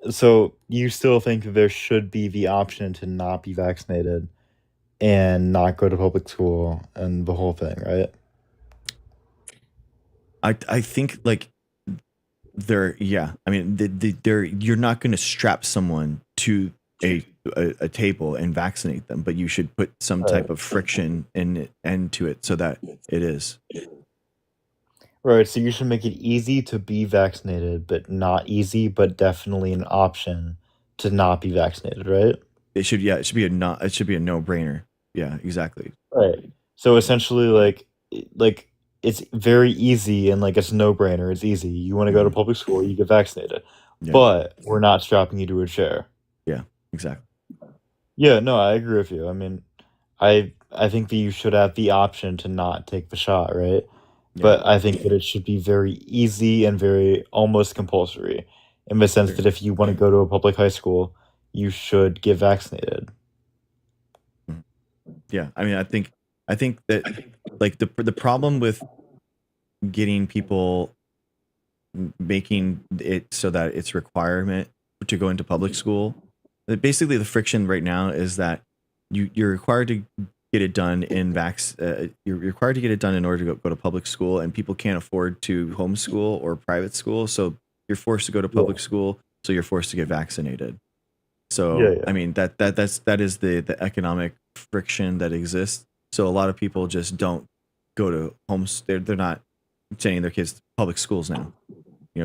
So you still think that there should be the option to not be vaccinated and not go to public school and the whole thing, right? I think like I mean you're not going to strap someone to a table and vaccinate them, but you should put some type Right. of friction into it so that it is. Right, so you should make it easy to be vaccinated, but not easy, but definitely an option to not be vaccinated, right? It should be a no-brainer. Yeah, exactly. Right. So essentially, like it's very easy and like it's a no-brainer. It's easy. You want to go to public school, you get vaccinated, Yeah. but we're not strapping you to a chair. Yeah, exactly. Yeah, no, I agree with you. I mean, I think that you should have the option to not take the shot, right? Yeah. But I think that it should be very easy and very almost compulsory in the sense Sure. that if you want to go to a public high school, you should get vaccinated. Yeah, I mean, I think that like the problem with getting people making it so that it's requirement to go into public school, that basically the friction right now is that you're required to get it done you're required to get it done in order to go to public school, and people can't afford to homeschool or private school, so you're forced to go to public school, so you're forced to get vaccinated. So Yeah, yeah. I mean that is the economic friction that exists. So a lot of people just don't go to homes. They're not sending their kids to public schools now,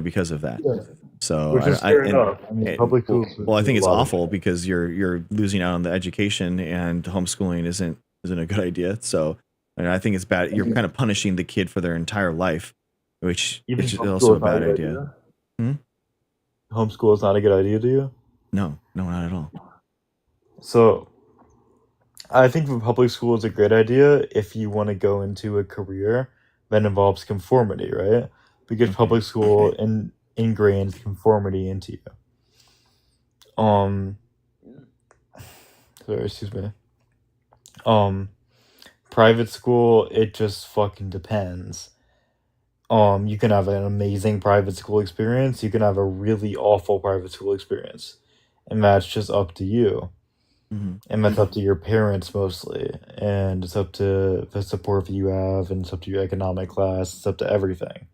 because of that. Yeah. So Which is fair enough. I mean, public schools. well, I think it's a lot of- awful because you're losing out on the education, and homeschooling isn't a good idea. So I think it's bad. You're kind of punishing the kid for their entire life, which You think is homeschool also a is not bad idea. Homeschool is not a good idea to you? No, not at all. So, I think the public school is a great idea if you want to go into a career that involves conformity, right? Because Okay. public school ingrains conformity into you. Sorry, excuse me. Private school, it just fucking depends. You can have an amazing private school experience. You can have a really awful private school experience, and that's just up to you. Mhm. And that's up to your parents mostly, and it's up to the support that you have, and it's up to your economic class. It's up to everything.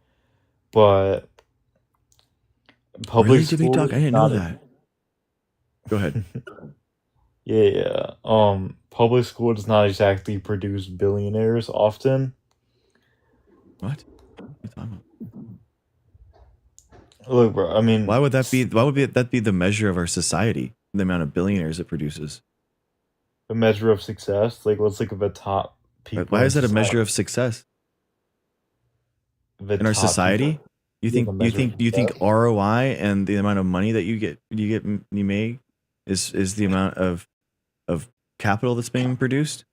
But public Really, school Divi Talk? I is didn't know not a- that. Go ahead. Yeah. Public school does not exactly produce billionaires often. What? What are you talking about? Look, bro. I mean, Why would that be the measure of our society? The amount of billionaires it produces. a measure of success? Like, let's look at the top people. Why in is that a society. measure of success The in our top society? people. You Yeah, think the you measure think of you think success. ROI and the amount of money that you make is the amount of capital that's being produced?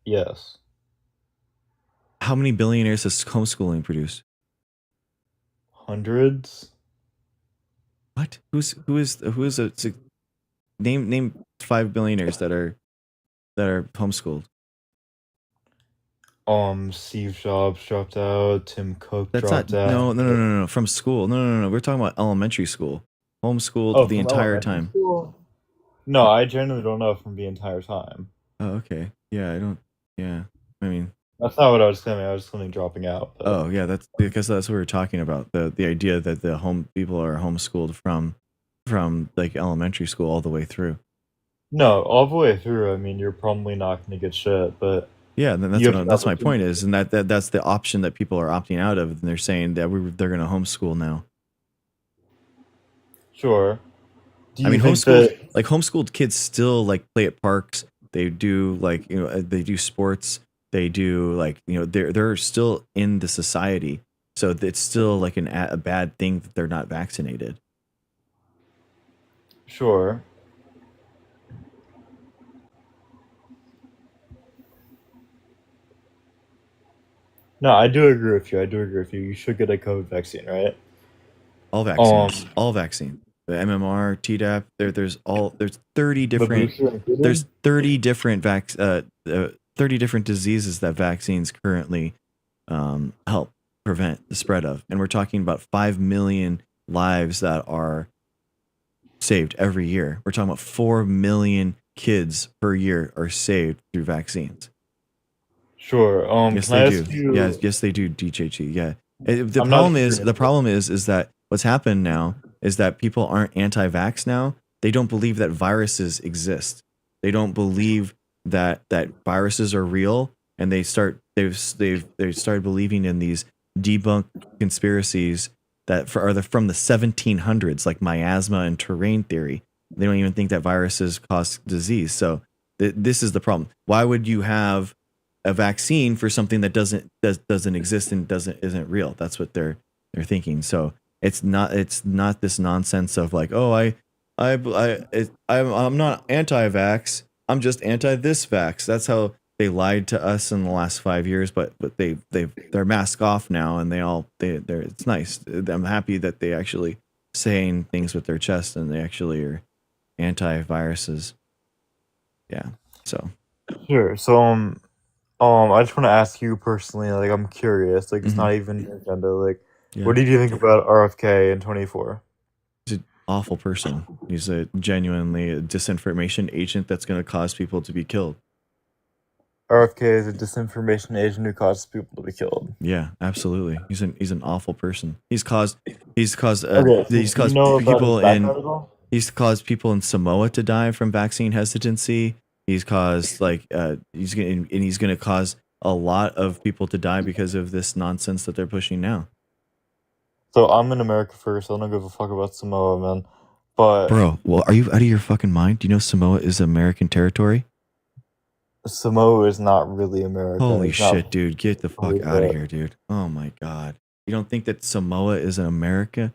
Yes. How many billionaires has homeschooling produced? Hundreds. What? Who is name 5 billionaires that are homeschooled? Steve Jobs dropped out. Tim Cook That's not dropped out. no from school. No. We're talking about elementary school. Homeschooled Oh, the from entire elementary time. school? No, I genuinely don't know from the entire time. Oh, okay. Yeah, I don't. Yeah, I mean, That's not what I was claiming. I was claiming dropping out. But... oh yeah, that's because that's what we were talking about. The idea that the people are homeschooled from like elementary school all the way through. No, all the way through. I mean, you're probably not going to get shit, but yeah, then that's my point is, and that's the option that people are opting out of, and they're saying that they're going to homeschool now. Sure. I mean, homeschooled kids still like play at parks. They do like they do sports. They do like they're still in the society. So it's still like a bad thing that they're not vaccinated. Sure. No, I do agree with you. You should get a COVID vaccine, right? All vaccines. All vaccine. The MMR, Tdap. There's 30 different. There's 30 different 30 different diseases that vaccines currently help prevent the spread of, and we're talking about 5 million lives that are saved every year. We're talking about 4 million kids per year are saved through vaccines. Sure. Yes, they do. Yeah, yes, they do. DHT. Yeah. The problem is that what's happened now is that people aren't anti-vax now. They don't believe that viruses exist. They don't believe that viruses are real, and they've started believing in these debunked conspiracies that are from the 1700s, like miasma and terrain theory. They don't even think that viruses cause disease. So this is the problem. Why would you have a vaccine for something that doesn't exist and isn't real? That's what they're thinking. So it's not this nonsense of like, oh, I'm not anti-vax. I'm just anti this vax. That's how they lied to us in the last 5 years. But they're mask off now, and they're it's nice. I'm happy that they actually saying things with their chest, and they actually are anti-viruses. Yeah. So sure. So I just want to ask you personally. Like, I'm curious. Like, it's not even your agenda. Like, what did you think about RFK in 2024? He's an awful person. He's genuinely a disinformation agent that's going to cause people to be killed. RFK is a disinformation agent who causes people to be killed. Yeah, absolutely. He's an awful person. He's caused people in Samoa to die from vaccine hesitancy. He's caused he's going to cause a lot of people to die because of this nonsense that they're pushing now. So I'm in America first. I don't give a fuck about Samoa, man. But bro, well, are you out of your fucking mind? Do you know Samoa is American territory? Samoa is not really America. Holy shit, dude. Get the fuck out of here, dude. Oh my god. You don't think that Samoa is an America?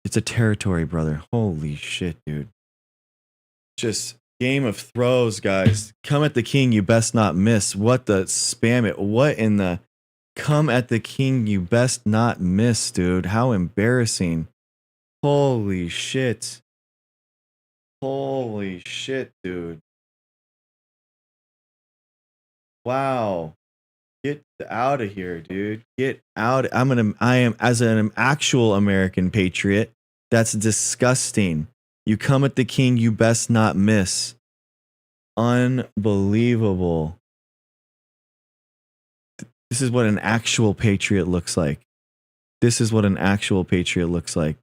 It's a territory, brother. Holy shit, dude. Just Game of Thrones, guys. Come at the king, you best not miss. What the spam it? What in the come at the king, you best not miss, dude? How embarrassing. Holy shit. Holy shit, dude. Wow. Get out of here, dude. Get out. I am as an actual American patriot. That's disgusting. You come at the king, you best not miss. Unbelievable. This is what an actual patriot looks like. This is what an actual patriot looks like.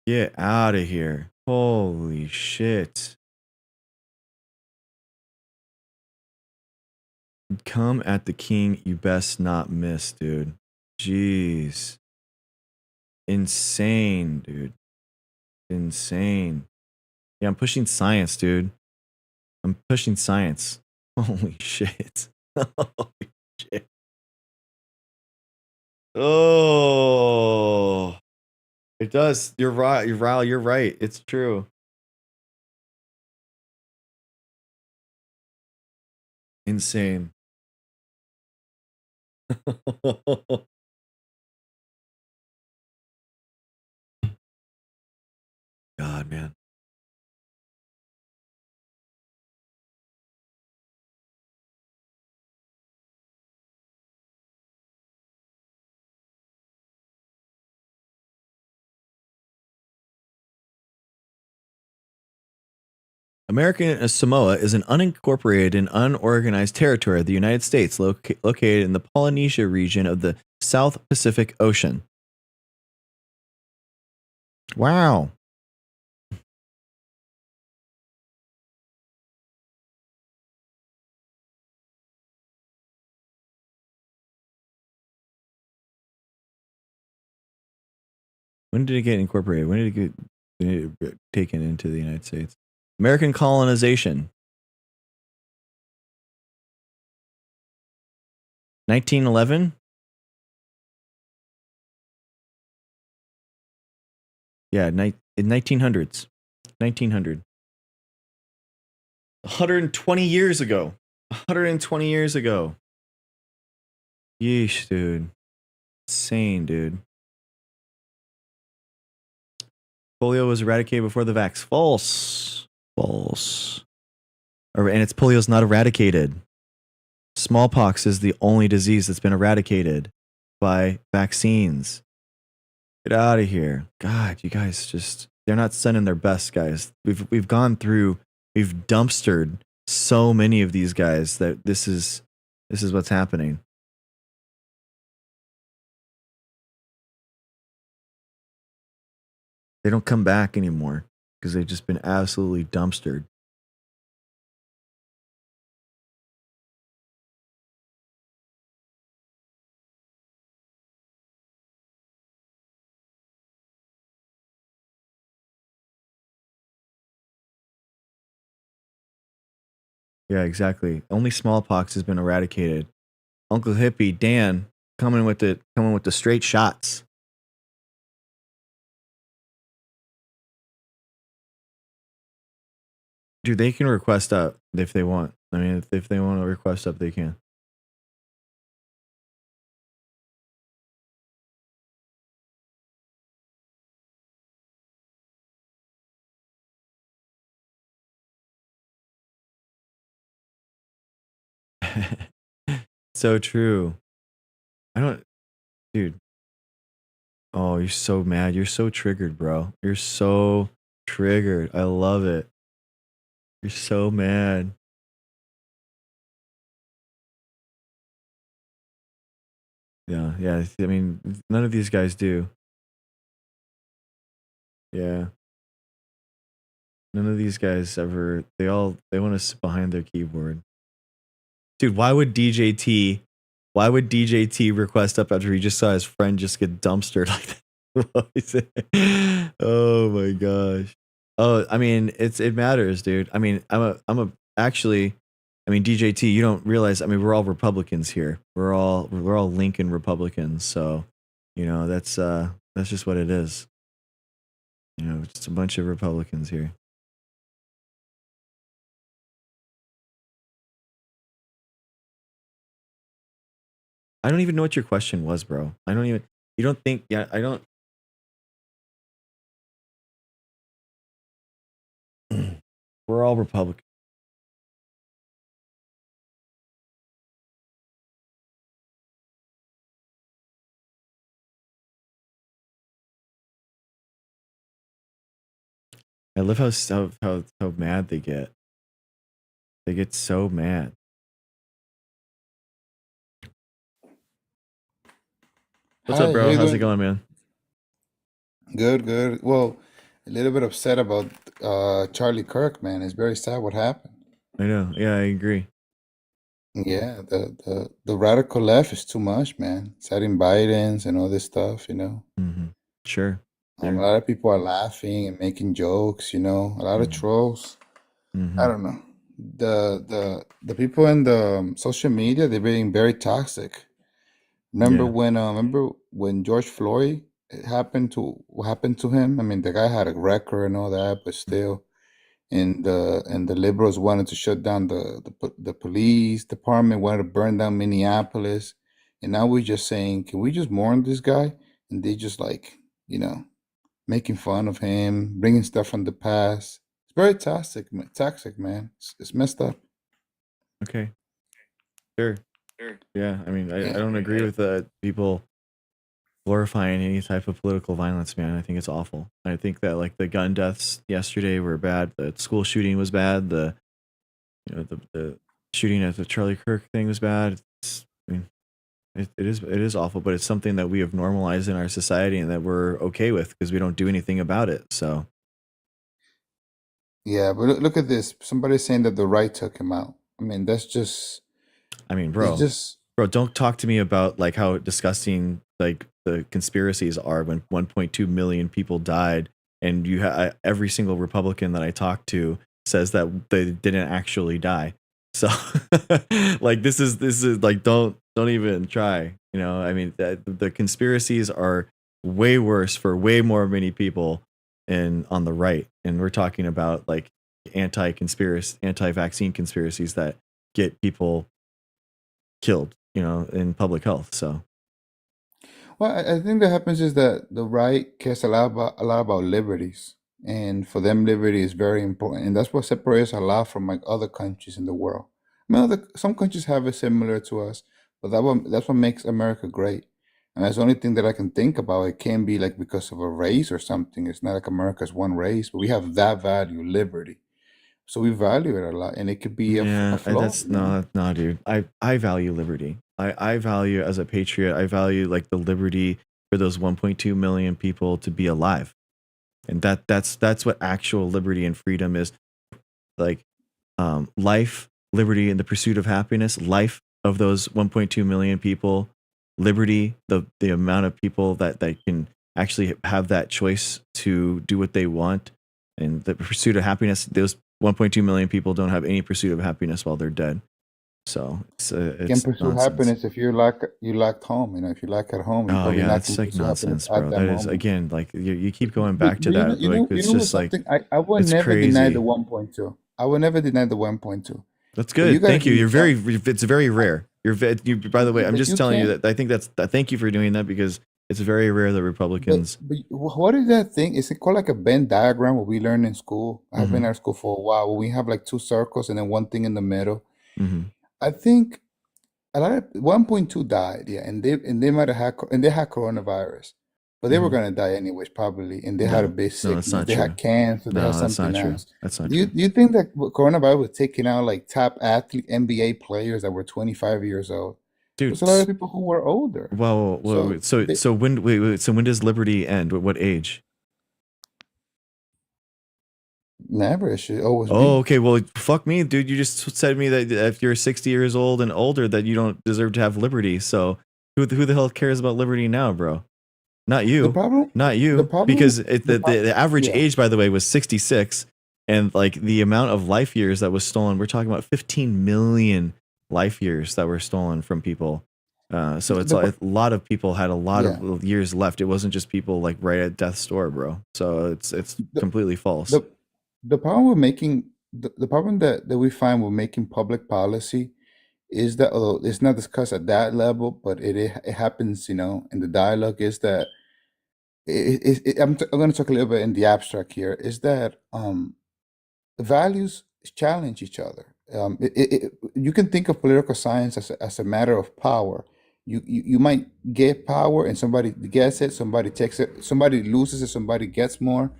Get out of here. Holy shit. Come at the king, you best not miss, dude. Jeez. Insane, dude. Insane. Yeah, I'm pushing science, dude. I'm pushing science. Holy shit. Holy shit. Oh. It does. You're right. You're right. It's true. Insane. God, man. American Samoa is an unincorporated and unorganized territory of the United States located in the Polynesia region of the South Pacific Ocean. Wow. When did it get incorporated? When did it get taken into the United States? American colonization. 1911? Yeah, in 1900s. 1900. 120 years ago. 120 years ago. Yeesh, dude. Insane, dude. Polio was eradicated before the vax. False. False. And it's polio's not eradicated. Smallpox is the only disease that's been eradicated by vaccines. Get out of here. God, you guys just, they're not sending their best, guys. We've gone through, we've dumpstered so many of these guys that this is what's happening. They don't come back anymore because they've just been absolutely dumpstered. Yeah, exactly. Only smallpox has been eradicated. Uncle Hippie Dan coming with the straight shots. Dude, they can request up if they want. I mean, if they want to request up, they can. So true. Dude. Oh, you're so mad. You're so triggered, bro. You're so triggered. I love it. You're so mad. Yeah. I mean, none of these guys do. Yeah. None of these guys ever. They want to sit behind their keyboard. Dude, why would DJT request up after he just saw his friend just get dumpstered like that? Oh my gosh. Oh, I mean, it matters, dude. I mean, DJT, you don't realize, I mean, we're all Republicans here. We're all Lincoln Republicans, so that's just what it is. Just a bunch of Republicans here. I don't even know what your question was, bro. You don't think, yeah, I don't. We're all Republicans. I love how mad they get. They get so mad. What's up, Hi, how bro? you How's it doing? going, man? Good. Well, a little bit upset about Charlie Kirk, man. It's very sad what happened. I know. Yeah, I agree. Yeah, the radical left is too much, man. Setting Bidens and all this stuff, Mm-hmm. Sure. A lot of people are laughing and making jokes, a lot of trolls. Mm-hmm. I don't know. The people in the social media, they're being very toxic. Remember when George Floyd what happened to him? I mean, the guy had a record and all that, but still, and the liberals wanted to shut down the police department, wanted to burn down Minneapolis, and now we're just saying, can we just mourn this guy? And they just like, making fun of him, bringing stuff from the past. It's very toxic, man. It's messed up. Okay, sure. Yeah, I mean, I Yeah. don't agree with people glorifying any type of political violence, man. I think it's awful. I think that like the gun deaths yesterday were bad. The school shooting was bad. The shooting at the Charlie Kirk thing was bad. I mean, it is awful, but it's something that we have normalized in our society and that we're okay with because we don't do anything about it. So Yeah, but look at this. Somebody's saying that the right took him out. I mean, that's just, I mean, it's just, bro, don't talk to me about like how disgusting like the conspiracies are when 1.2 million people died, and you every single Republican that I talk to says that they didn't actually die. So like this is like don't even try. I mean the conspiracies are way worse for way more many people on the right, and we're talking about like anti-vaccine conspiracies that get people killed, in public health. So well, I think that happens is that the right cares a lot about liberties, and for them, liberty is very important, and that's what separates a lot from like other countries in the world. I mean, some countries have it similar to us, but that's what makes America great, and that's the only thing that I can think about. It can be like because of a race or something. It's not like America's one race, but we have that value, liberty, so we value it a lot, and it could be a yeah, flaw, that's no, dude. I value liberty. I value as a patriot. I value like the liberty for those 1.2 million people to be alive, and that's what actual liberty and freedom is. Like life, liberty, and the pursuit of happiness. Life of those 1.2 million people, liberty, the amount of people that can actually have that choice to do what they want, and the pursuit of happiness. Those 1.2 million people don't have any pursuit of happiness while they're dead. So can it's pursue nonsense. happiness if you lacked home. If you lack at home, you're Oh probably yeah, not it's going to like pursue happiness nonsense, at bro. that That is moment. again like you keep going But back to but that. Like it's what's just like something I would it's never deny the crazy. 1.2. I would never deny the 1.2. That's But you good. got to Thank you. give me You're some. it's very rare. You, by the way, I'm But just you telling you can't. that I think thank you for doing that because it's very rare that But Republicans. but what is that thing? Is it called like a Venn diagram what we learn in school? I've been Hmm. at school for a while. Where we have like two circles and then one thing in the middle. Hmm. I think a lot of 1.2 died, yeah, and they might have and they had coronavirus, but they were Hmm. gonna die anyways, probably, and they had a No, big no, that's sickness. not They had true. cancer. They had No, that's not something true. else. That's not Do you true. do you think that coronavirus was taking out like top athlete NBA players that were 25 years old? Dude. There's a lot of people who were older, Well, so so they wait, so when does liberty end? What age? never. It should always Oh, be. okay. Well, fuck me, dude. You just said to me that if you're 60 years old and older, that you don't deserve to have liberty. So who the hell cares about liberty now, bro? Not The you, problem, not the you, problem, because the pro- the average yeah. age, by the way, was 66, and like the amount of life years that was stolen, we're talking about 15 million life years that were stolen from people. So it's The like a lot of people had a lot yeah. of years left. It wasn't just people like right at death's door, bro. So it's The completely false. the the problem with making the problem that we find with making public policy is that, although it's not discussed at that level, but it happens, in the dialogue, is that I'm going to talk a little bit in the abstract here. Is that values challenge each other. You can think of political science as a matter of power. You might get power and somebody gets it, somebody takes it, somebody loses it, somebody gets more.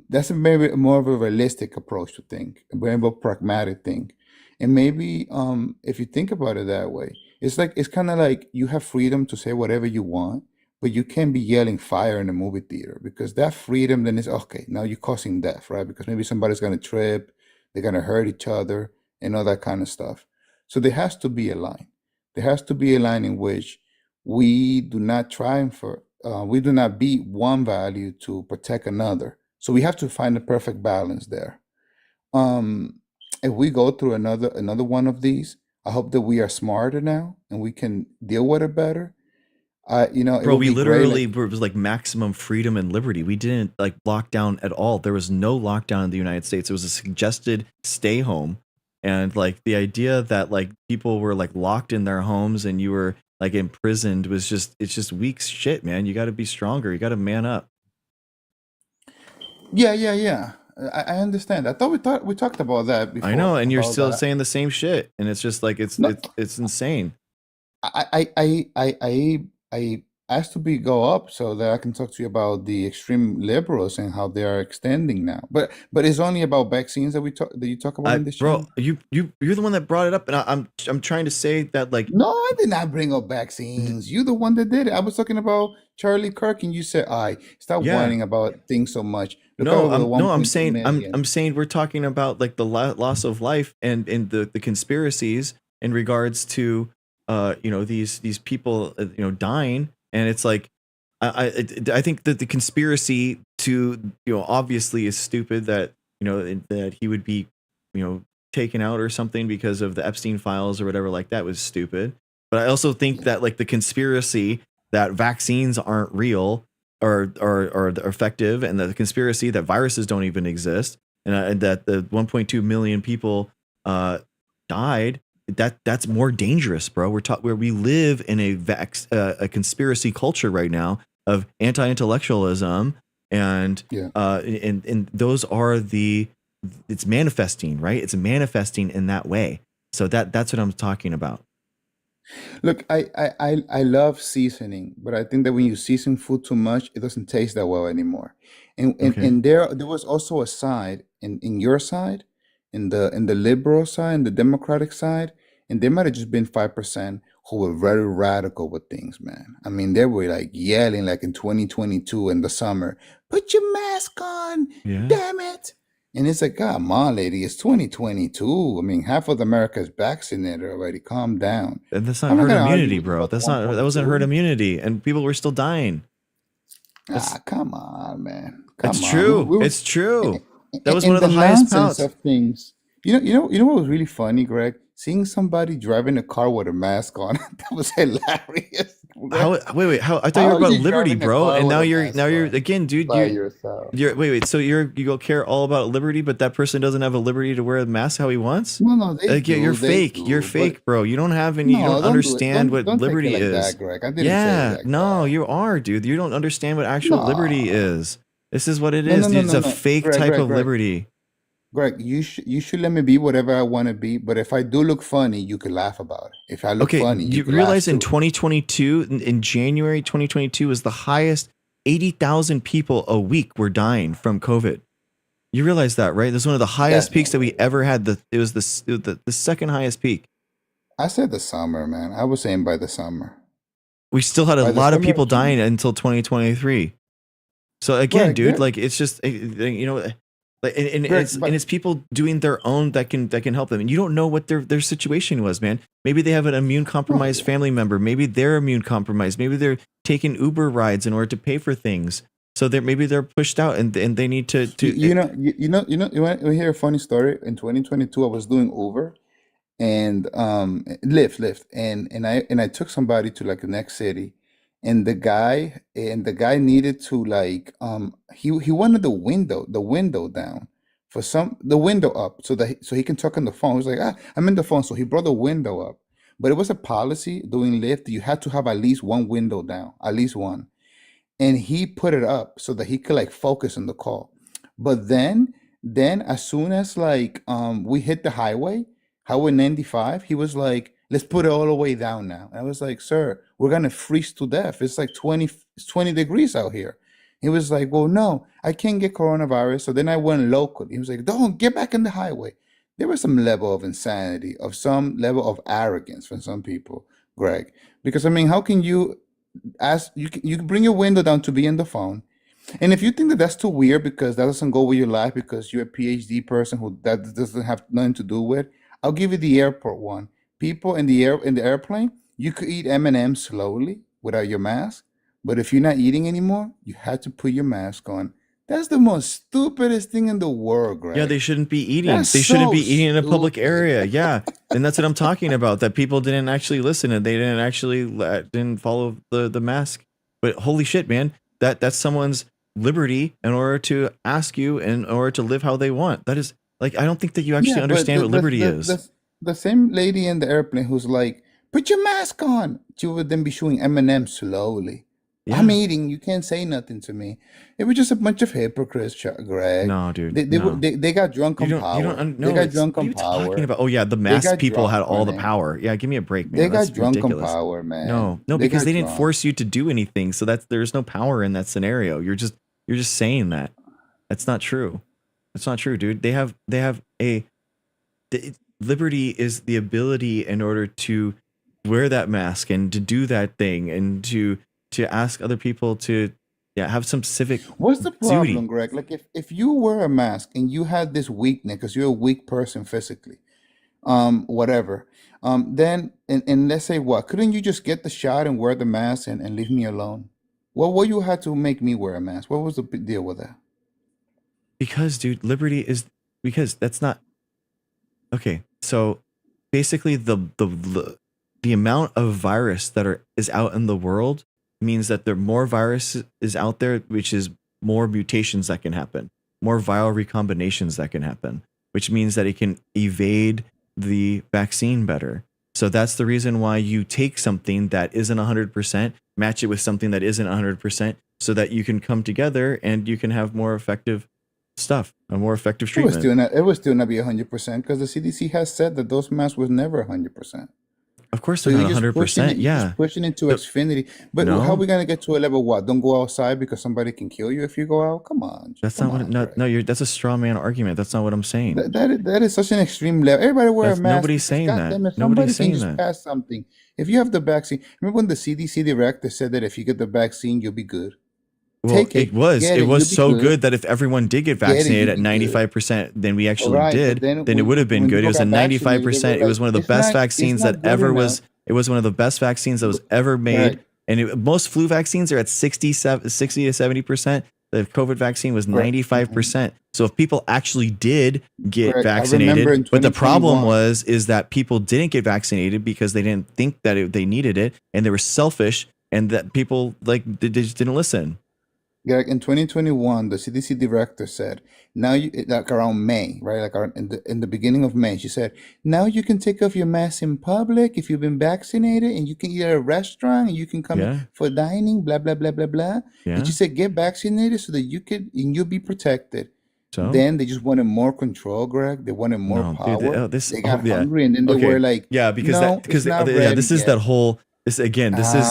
That's a maybe more of a realistic approach to think, a very more pragmatic thing. And maybe if you think about it that way, it's kind of like you have freedom to say whatever you want, but you can't be yelling fire in a movie theater because that freedom then is okay. Now you're causing death, right? Because maybe somebody's gonna trip, they're gonna hurt each other, and all that kind of stuff. So there has to be a line. There has to be a line in which we do not we do not beat one value to protect another. So we have to find the perfect balance there. If we go through another one of these, I hope that we are smarter now and we can deal with it better. It Bro, would we be great. literally it was like maximum freedom and liberty. We didn't like lock down at all. There was no lockdown in the United States. It was a suggested stay home. And like the idea that like people were like locked in their homes and you were like imprisoned it's just weak shit, man. You got to be stronger. You got to man up. Yeah. I understand. I thought we talked about that I know, before. and you're About still that. saying the same shit, and it's just like No, it's insane. I asked to be go up so that I can talk to you about the extreme liberals and how they are extending now. But it's only about vaccines that you talk about in this Bro, channel. you're the one that brought it up, and I'm trying to say that like No, I did not bring up vaccines. You the one that did it. I was talking about Charlie Kirk, and you said, "I stop yeah. whining about things so much." Look at No, over the I'm 1.2 saying million. I'm saying we're talking about like the loss of life and the conspiracies in regards to these people dying, and it's like I think that the conspiracy to obviously is stupid that that he would be taken out or something because of the Epstein files or whatever like that was stupid. But I also think that like the conspiracy that vaccines aren't real or effective, and the conspiracy that viruses don't even exist, and that the 1.2 million people died. That's more dangerous, bro. We're where we live in a conspiracy culture right now of anti-intellectualism, and Yeah. and those are it's manifesting, right? It's manifesting in that way. So that's what I'm talking about. Look, I love seasoning, but I think that when you season food too much, it doesn't taste that well anymore. Okay. And there was also a side in your side, in the liberal side, and the Democratic side, and there might have just been 5% who were very radical with things, man. I mean, they were like yelling like in 2022 in the summer, "Put your mask on, Yeah. damn it." And it's like, come on, lady, it's 2022. I mean, half of America is vaccinated already. Calm down. And that's not I'm not herd gonna argue immunity, with you bro. about the That wasn't herd 1.2. immunity, and people were still dying. That's Come on, man. It's Come on. true. We were It's true. That was one and of the the highest nonsense pouts. of things. You know what was really funny, Greg? Seeing somebody driving a car with a mask on. That was hilarious. Greg. Wait, how I thought you How were are about you liberty, driving a bro, car and with now a you're mask on again, dude. by yourself? You're wait. So you go care all about liberty, but that person doesn't have a liberty to wear a mask how he wants. No, they Like, yeah, do, they you're do. But fake, bro. You don't have any. You no, don't don't do it. understand what Don't take it liberty like is. that, Greg. I didn't say it Yeah, like no, that. you are, dude. You don't understand what actual liberty No. is. This is what it No, no, is, no, dude. It's no, a no. fake type of Greg. liberty. Greg, you should let me be whatever I want to be, but if I do look funny, you could laugh about it. If I look Okay, funny, you you could laugh realize in too. 2022, in January 2022, was the highest. 80,000 people a week were dying from COVID. You realize that, right? This is one of the highest peaks that we Definitely. ever had. It was the second highest peak. I said the summer, man. I was saying by the summer. We still had a By the lot of summer people of 20. dying until 2023. So again, Greg, dude, there, like it's just like and Greg, it's people doing their own that can help them, and you don't know what their situation was, man. Maybe they have an immune oh compromised yeah. family member. Maybe they're immune compromised. Maybe they're taking Uber rides in order to pay for things. So maybe they're pushed out, and they need You want to hear a funny story? In 2022, I was doing Uber and Lyft, and I took somebody to like the next city, and the guy needed to like he wanted the window down for the window up so that so he can talk on the phone. He was like, I'm in the phone, so he brought the window up. But it was a policy doing Lyft, you had to have at least one window down, at least one, and he put it up so that he could like focus on the call. But then as soon as like we hit the highway 95, he was like, let's put it all the way down now. And I was like, sir, we're gonna freeze to death. It's like 20 degrees out here. He was like, well, no, I can't get coronavirus. So then I went local. He was like, don't get back in the highway. There was some level of insanity, of some level of arrogance from some people, Greg. Because I mean, how can you you can bring your window down to be in the phone, and if you think that that's too weird because that doesn't go with your life because you're a PhD person who that doesn't have nothing to do with, I'll give you the airport one. People in the airplane, you could eat M&Ms slowly without your mask, but if you're not eating anymore, you had to put your mask on. That's the most stupidest thing in the world, Greg. Yeah, they shouldn't be eating. That's They shouldn't so be eating in a public stupid. area. Yeah, and that's what I'm talking about. That people didn't actually listen and they didn't actually didn't follow the mask. But holy shit, man, that's someone's liberty in order to ask you, in order to live how they want. That is like, I don't think that you actually Yeah, but understand what liberty is. the same lady in the airplane who's like, "Put your mask on," she would then be chewing M&M's slowly. Yeah. I'm eating. You can't say nothing to me. It was just a bunch of hypocrites, Greg. No, dude. They got drunk on power. They got drunk what are on you talking power. about? Oh yeah, the masked got people drunk had all on the it. power. Yeah, give me a break, man. They That's got drunk ridiculous. on power, man. No, because got they didn't drunk. force you to do anything. So there's no power in that scenario. You're just saying that. That's not true. That's not true, dude. They have liberty is the ability in order to wear that mask and to do that thing and to ask other people to have some civic What's the problem, duty. Greg? Like if you wear a mask and you had this weakness because you're a weak person physically, whatever, then and let's say what, couldn't you just get the shot and wear the mask and leave me alone? What you had to make me wear a mask? What was the big deal with that? Because, dude, liberty is because that's not okay. So basically, the amount of virus that is out in the world means that there more virus is out there, which is more mutations that can happen, more viral recombinations that can happen, which means that it can evade the vaccine better. So that's the reason why you take something that isn't 100%, match it with something that isn't 100%, so that you can come together and you can have more effective stuff, a more effective treatment. It was still not be 100% because the CDC has said that those masks was never 100%. Of course they're not 100%. You're just pushing it to Xfinity. But how are we gonna get to a level? What? Don't go outside because somebody can kill you if you go out. Come on. That's not what. No. That's a straw man argument. That's not what I'm saying. That is such an extreme level. Everybody wear a mask. Nobody's saying that. Nobody's saying that. Pass something. If you have the vaccine, remember when the CDC director said that if you get the vaccine, you'll be good. Well, it was so good that if everyone did get vaccinated at 95%, then we actually did, then it would have been good. It was a 95%. It was one of the best vaccines that ever was. It was one of the best vaccines that was ever made. And most flu vaccines are at 60 to 70%. The COVID vaccine was 95%. So if people actually did get vaccinated, but the problem is that people didn't get vaccinated because they didn't think that they needed it, and they were selfish, and that people they just didn't listen. Yeah, in 2021, the CDC director said, now you, like around May, right? Like in the beginning of May, she said, now you can take off your mask in public if you've been vaccinated, and you can eat at a restaurant, and you can come in for dining, blah, blah, blah, blah, blah. Yeah. And she said, get vaccinated so that you'll be protected. So then they just wanted more control, Greg. They wanted more power. Dude, they got hungry, and then they were like, this is that whole. This is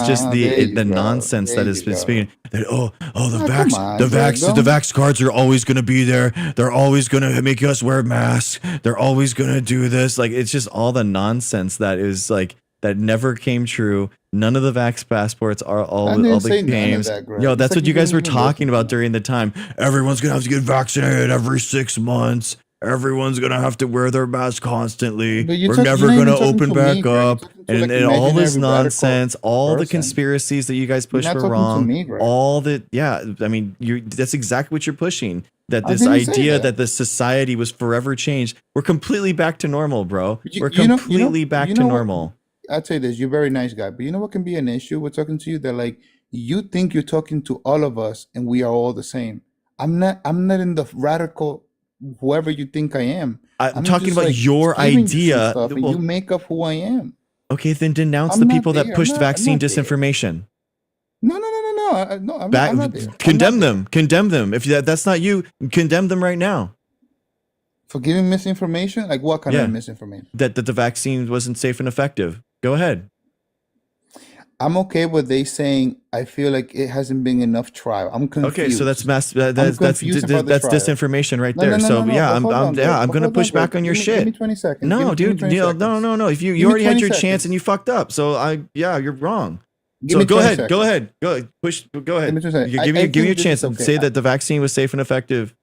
just the nonsense that has been speaking. That the vax cards are always going to be there. They're always going to make us wear masks. They're always going to do this. Like, it's just all the nonsense that is like that never came true. None of the vax passports are all the games. That's what you guys were talking about during the time. Everyone's going to have to get vaccinated every 6 months. Everyone's going to have to wear their mask constantly. We're never going to open back up. And all this nonsense, all the conspiracies that you guys push were wrong. All the, that's exactly what you're pushing. That this idea that the society was forever changed. We're completely back to normal, bro. We're completely back to normal. I'll tell you this, you're a very nice guy, but you know what can be an issue with talking to you? That like, you think you're talking to all of us and we are all the same. I'm not in the radical whoever you think I am. I'm talking about your idea. You make up who I am. Okay, then denounce the people that pushed vaccine disinformation. No. I'm not there. Condemn them. If that's not you, condemn them right now. For giving misinformation? Like what kind of misinformation? That the vaccine wasn't safe and effective. Go ahead. I'm okay with they saying I feel like it hasn't been enough trial. I'm confused. Okay, so that's disinformation right there. I'm gonna push back on your shit. Give me 20 seconds. No, dude, no. If you already had your chance and you fucked up, so you're wrong. So go ahead. Go ahead. Go ahead. Give me your chance and say that the vaccine was safe and effective.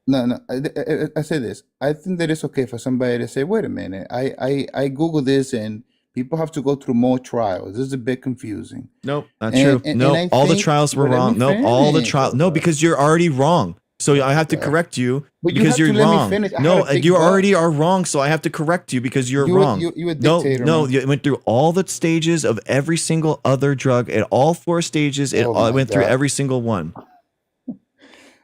No. I say this. I think that it's okay for somebody to say, wait a minute. I Google this and people have to go through more trials. This is a bit confusing. Nope, not true. No, all the trials were wrong. No, all the trials. No, because you're already wrong. So I have to Yeah. correct you But you because have to you're let me wrong. finish. I had No, a big you but. already are wrong. So I have to correct you because you're wrong. You a No, dictator, no, man. you went through all the stages of every single other drug at all 4 stages. It Oh all, my went through God. every single one.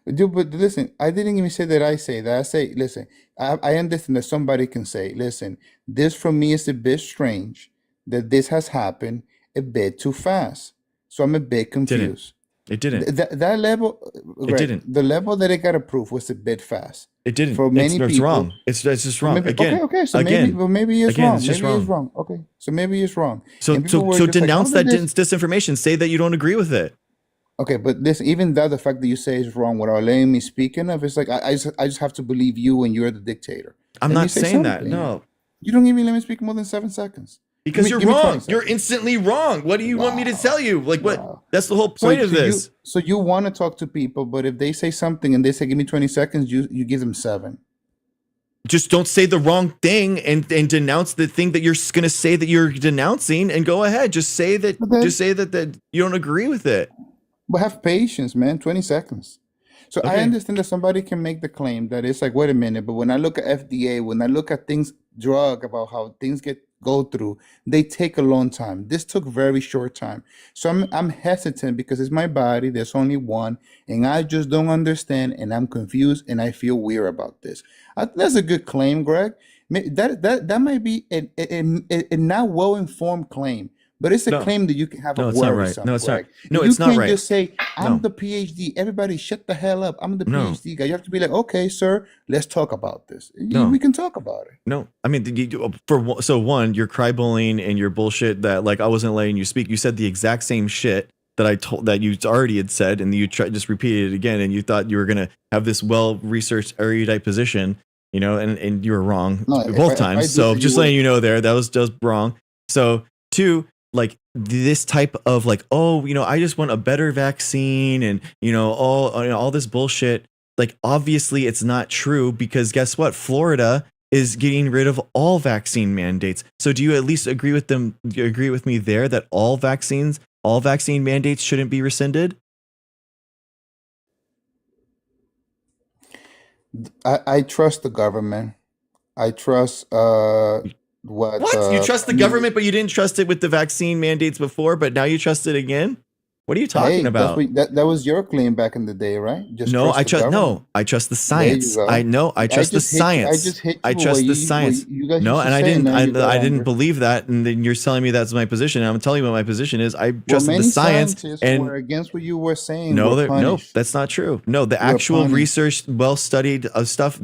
Dude, but listen, I didn't even say that I say that. I say, listen, I understand that somebody can say, listen, this for me is a bit strange that this has happened a bit too fast. So I'm a bit Didn't. confused. It didn't. That level, It Greg, didn't. the level that it got approved was a bit fast. It didn't. For many It's people, wrong. It's just for wrong. maybe Again, okay, so maybe, again, well, maybe it's again, wrong. it's just Maybe it's wrong. wrong. Okay, so maybe it's wrong. So And people were so just like, how denounce did that this? disinformation. Say that you don't agree with it. Okay, but listen, even that the fact that you say is wrong without letting me speak enough, it's like I just have to believe you and you're the dictator. I'm Let me not say saying that. something. No, You don't even let me speak more than 7 seconds. because you're Give me 20 wrong. You're seconds. instantly wrong. What do you want me to Wow. tell you? Like what? Wow. That's the whole So point of so this. you want to talk to people, but if they say something and they say give me 20 seconds, you give them 7. Just don't say the wrong thing and denounce the thing that you're going to say that you're denouncing, and go ahead. Just say that. But then, Just say that you don't agree with it. but have patience, man. 20 seconds. So I Okay. understand that somebody can make the claim that it's like, wait a minute, but when I look at FDA, when I look at things, about how things go through, they take a long time. This took very short time. So I'm hesitant because it's my body. There's only one, and I just don't understand, and I'm confused, and I feel weird about this. That's a good claim, Greg. That might be a not well informed claim. But it's a No, claim that you can have no, a it's not right. worrisome, No, it's not. Greg. No, You it's not can't right. just say, I'm No, the PhD. Everybody shut the hell up. I'm the no, PhD guy. You have to be like, okay, sir, let's talk about this. no. We can talk about it. No, I mean, so one, you're cry bullying and your bullshit that like I wasn't letting you speak. You said the exact same shit that I told that you already had said, and you just repeated it again, and you thought you were gonna have this well researched erudite position, and you were wrong No, both if I times. do, So you just will. letting you know that was just wrong. So two, like this type of like, oh, I just want a better vaccine, and all this bullshit. Like obviously it's not true, because guess what? Florida is getting rid of all vaccine mandates. So do you at least agree with them? Do you agree with me there that all vaccine mandates shouldn't be rescinded? I trust the government. I trust what What? You trust the I mean, government, but you didn't trust it with the vaccine mandates before, but now you trust it again? What are you talking hey, that's about? what that was your claim back in the day, right? Just No, trust the government. I trust the There you science. go. I trust the I science. just hit I you with trust the what science. you guys No, used and to I say, and didn't now you got I didn't angry. believe that, and then you're telling me that's my position. And I'm telling you what my position is. I Well, trusted the many science, scientists and were against what you were saying, no, were no, punished. that's not true. No, the Were actual punished. research, well studied stuff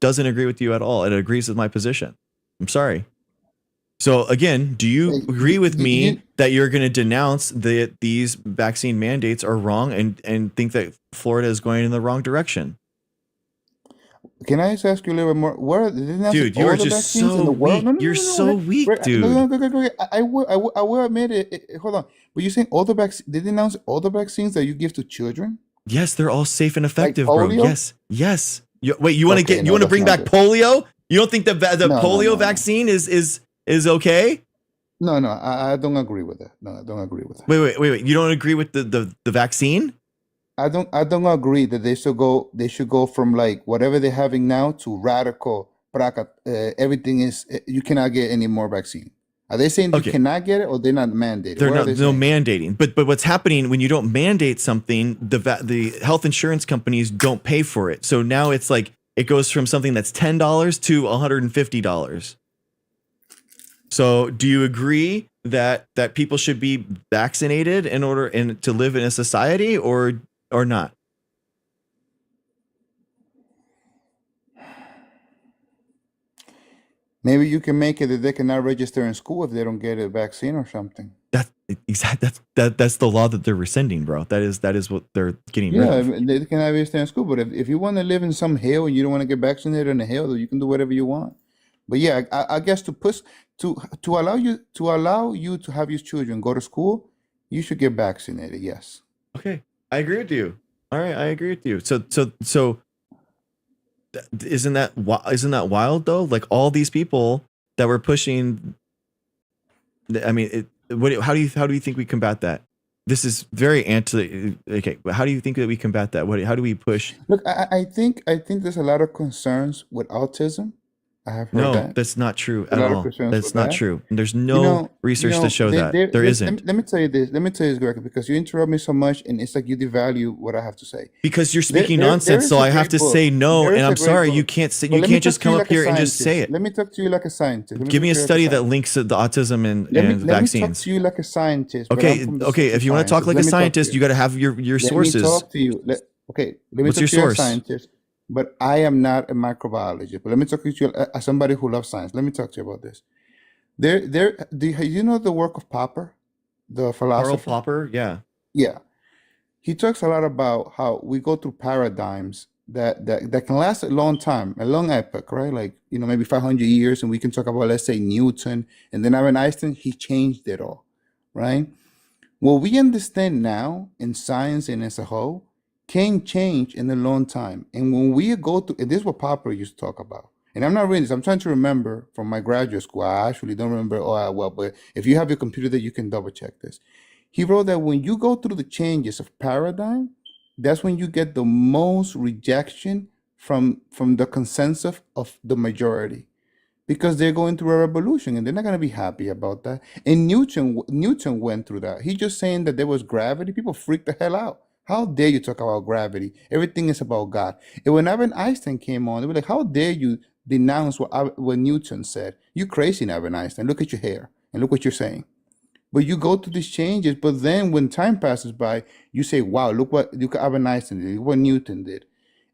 doesn't agree with you at all. It agrees with my position. I'm sorry. So again, do you Hey, agree with me you that you're going to denounce that these vaccine mandates are wrong, and think that Florida is going in the wrong direction? can I just ask you a little bit more? Where they announced Dude, you all are the just vaccines in so the world? weak. No, no, You're no, no, so no. weak, Wait, dude. no, go. I will admit it. Hold on. But you're saying all the vaccines? Did they announce all the vaccines that you give to children, Yes, they're all safe and like effective, bro. polio? Yes. Wait, you want to Okay, you no, want to that's bring not back good. polio? You don't think the No, polio vaccine is okay? No, I don't agree with that. No, I don't agree with that. Wait. You don't agree with the vaccine? I don't agree that they should go from like whatever they're having now to radical everything is you cannot get any more vaccine. Are they saying you Okay. cannot get it, or they're not mandated? They're What are not they saying? mandating, but what's happening when you don't mandate something, the health insurance companies don't pay for it. So now it's like it goes from something that's $10 to $150. So do you agree that people should be vaccinated in order to live in a society, or not? Maybe you can make it that they cannot register in school if they don't get a vaccine or something. That's the law that they're rescinding, bro. That is what they're getting rid Yeah, of. they cannot register in school. But if you want to live in some hill and you don't want to get vaccinated in the hill, you can do whatever you want. But yeah, I guess to allow you to have your children go to school, you should get vaccinated. Yes. Okay, I agree with you. All right, I agree with you. So isn't that wild though? Like all these people that were pushing. I mean, how do you think we combat that? this is very okay. How do you think that we combat that? How do we push? Look, I think there's a lot of concerns with autism. I have heard No, that. that's not true A at lot of all. concerns That's with not that. true. There's You no know, research to show that. There isn't. let me tell you this. Let me tell you this, Greg, because you interrupt me so much, and it's like you devalue what I have to say. Because you're There, speaking there nonsense, is so a I have great to say book. no, There and is a I'm great sorry, you book. can't say, But you let me can't talk just to come you up like a here and just say scientist. it. Let me talk to you like a scientist. Let me Give talk me a to you like a study that scientist. links to the autism and Let me talk vaccines. to you like a scientist, but I'm Okay, from the okay. social If you want to talk sciences. like a Let me talk to scientist, you. you got to have your Let me sources. talk to you. Let me What's talk your to you as a source? scientist, but I am not a microbiologist. But let me talk to you as somebody who loves science. Let me talk to you about this. Do you know the work of Popper, the Karl philosopher? Popper, yeah. Yeah, he talks a lot about how we go through paradigms that can last a long time, a long epoch, right? Like, maybe 500 years, and we can talk about, let's say, Newton, and then Albert Einstein. He changed it all, right? What we understand now in science and as a whole can change in a long time. And when we go to, and this is what Popper used to talk about. And I'm not reading this, I'm trying to remember from my graduate school. I actually don't remember all that well, but if you have your computer there, you can double check this. He wrote that when you go through the changes of paradigm, that's when you get the most rejection from the consensus of the majority, because they're going through a revolution and they're not going to be happy about that. And Newton went through that. He's just saying that there was gravity. People freaked the hell out. How dare you talk about gravity? Everything is about God. And when Albert Einstein came on, they were like, how dare you denounce what Newton said? You crazy, Albert Einstein. Look at your hair and look what you're saying. But you go through these changes, but then when time passes by, you say, wow, look at Albert Einstein did, look what Newton did.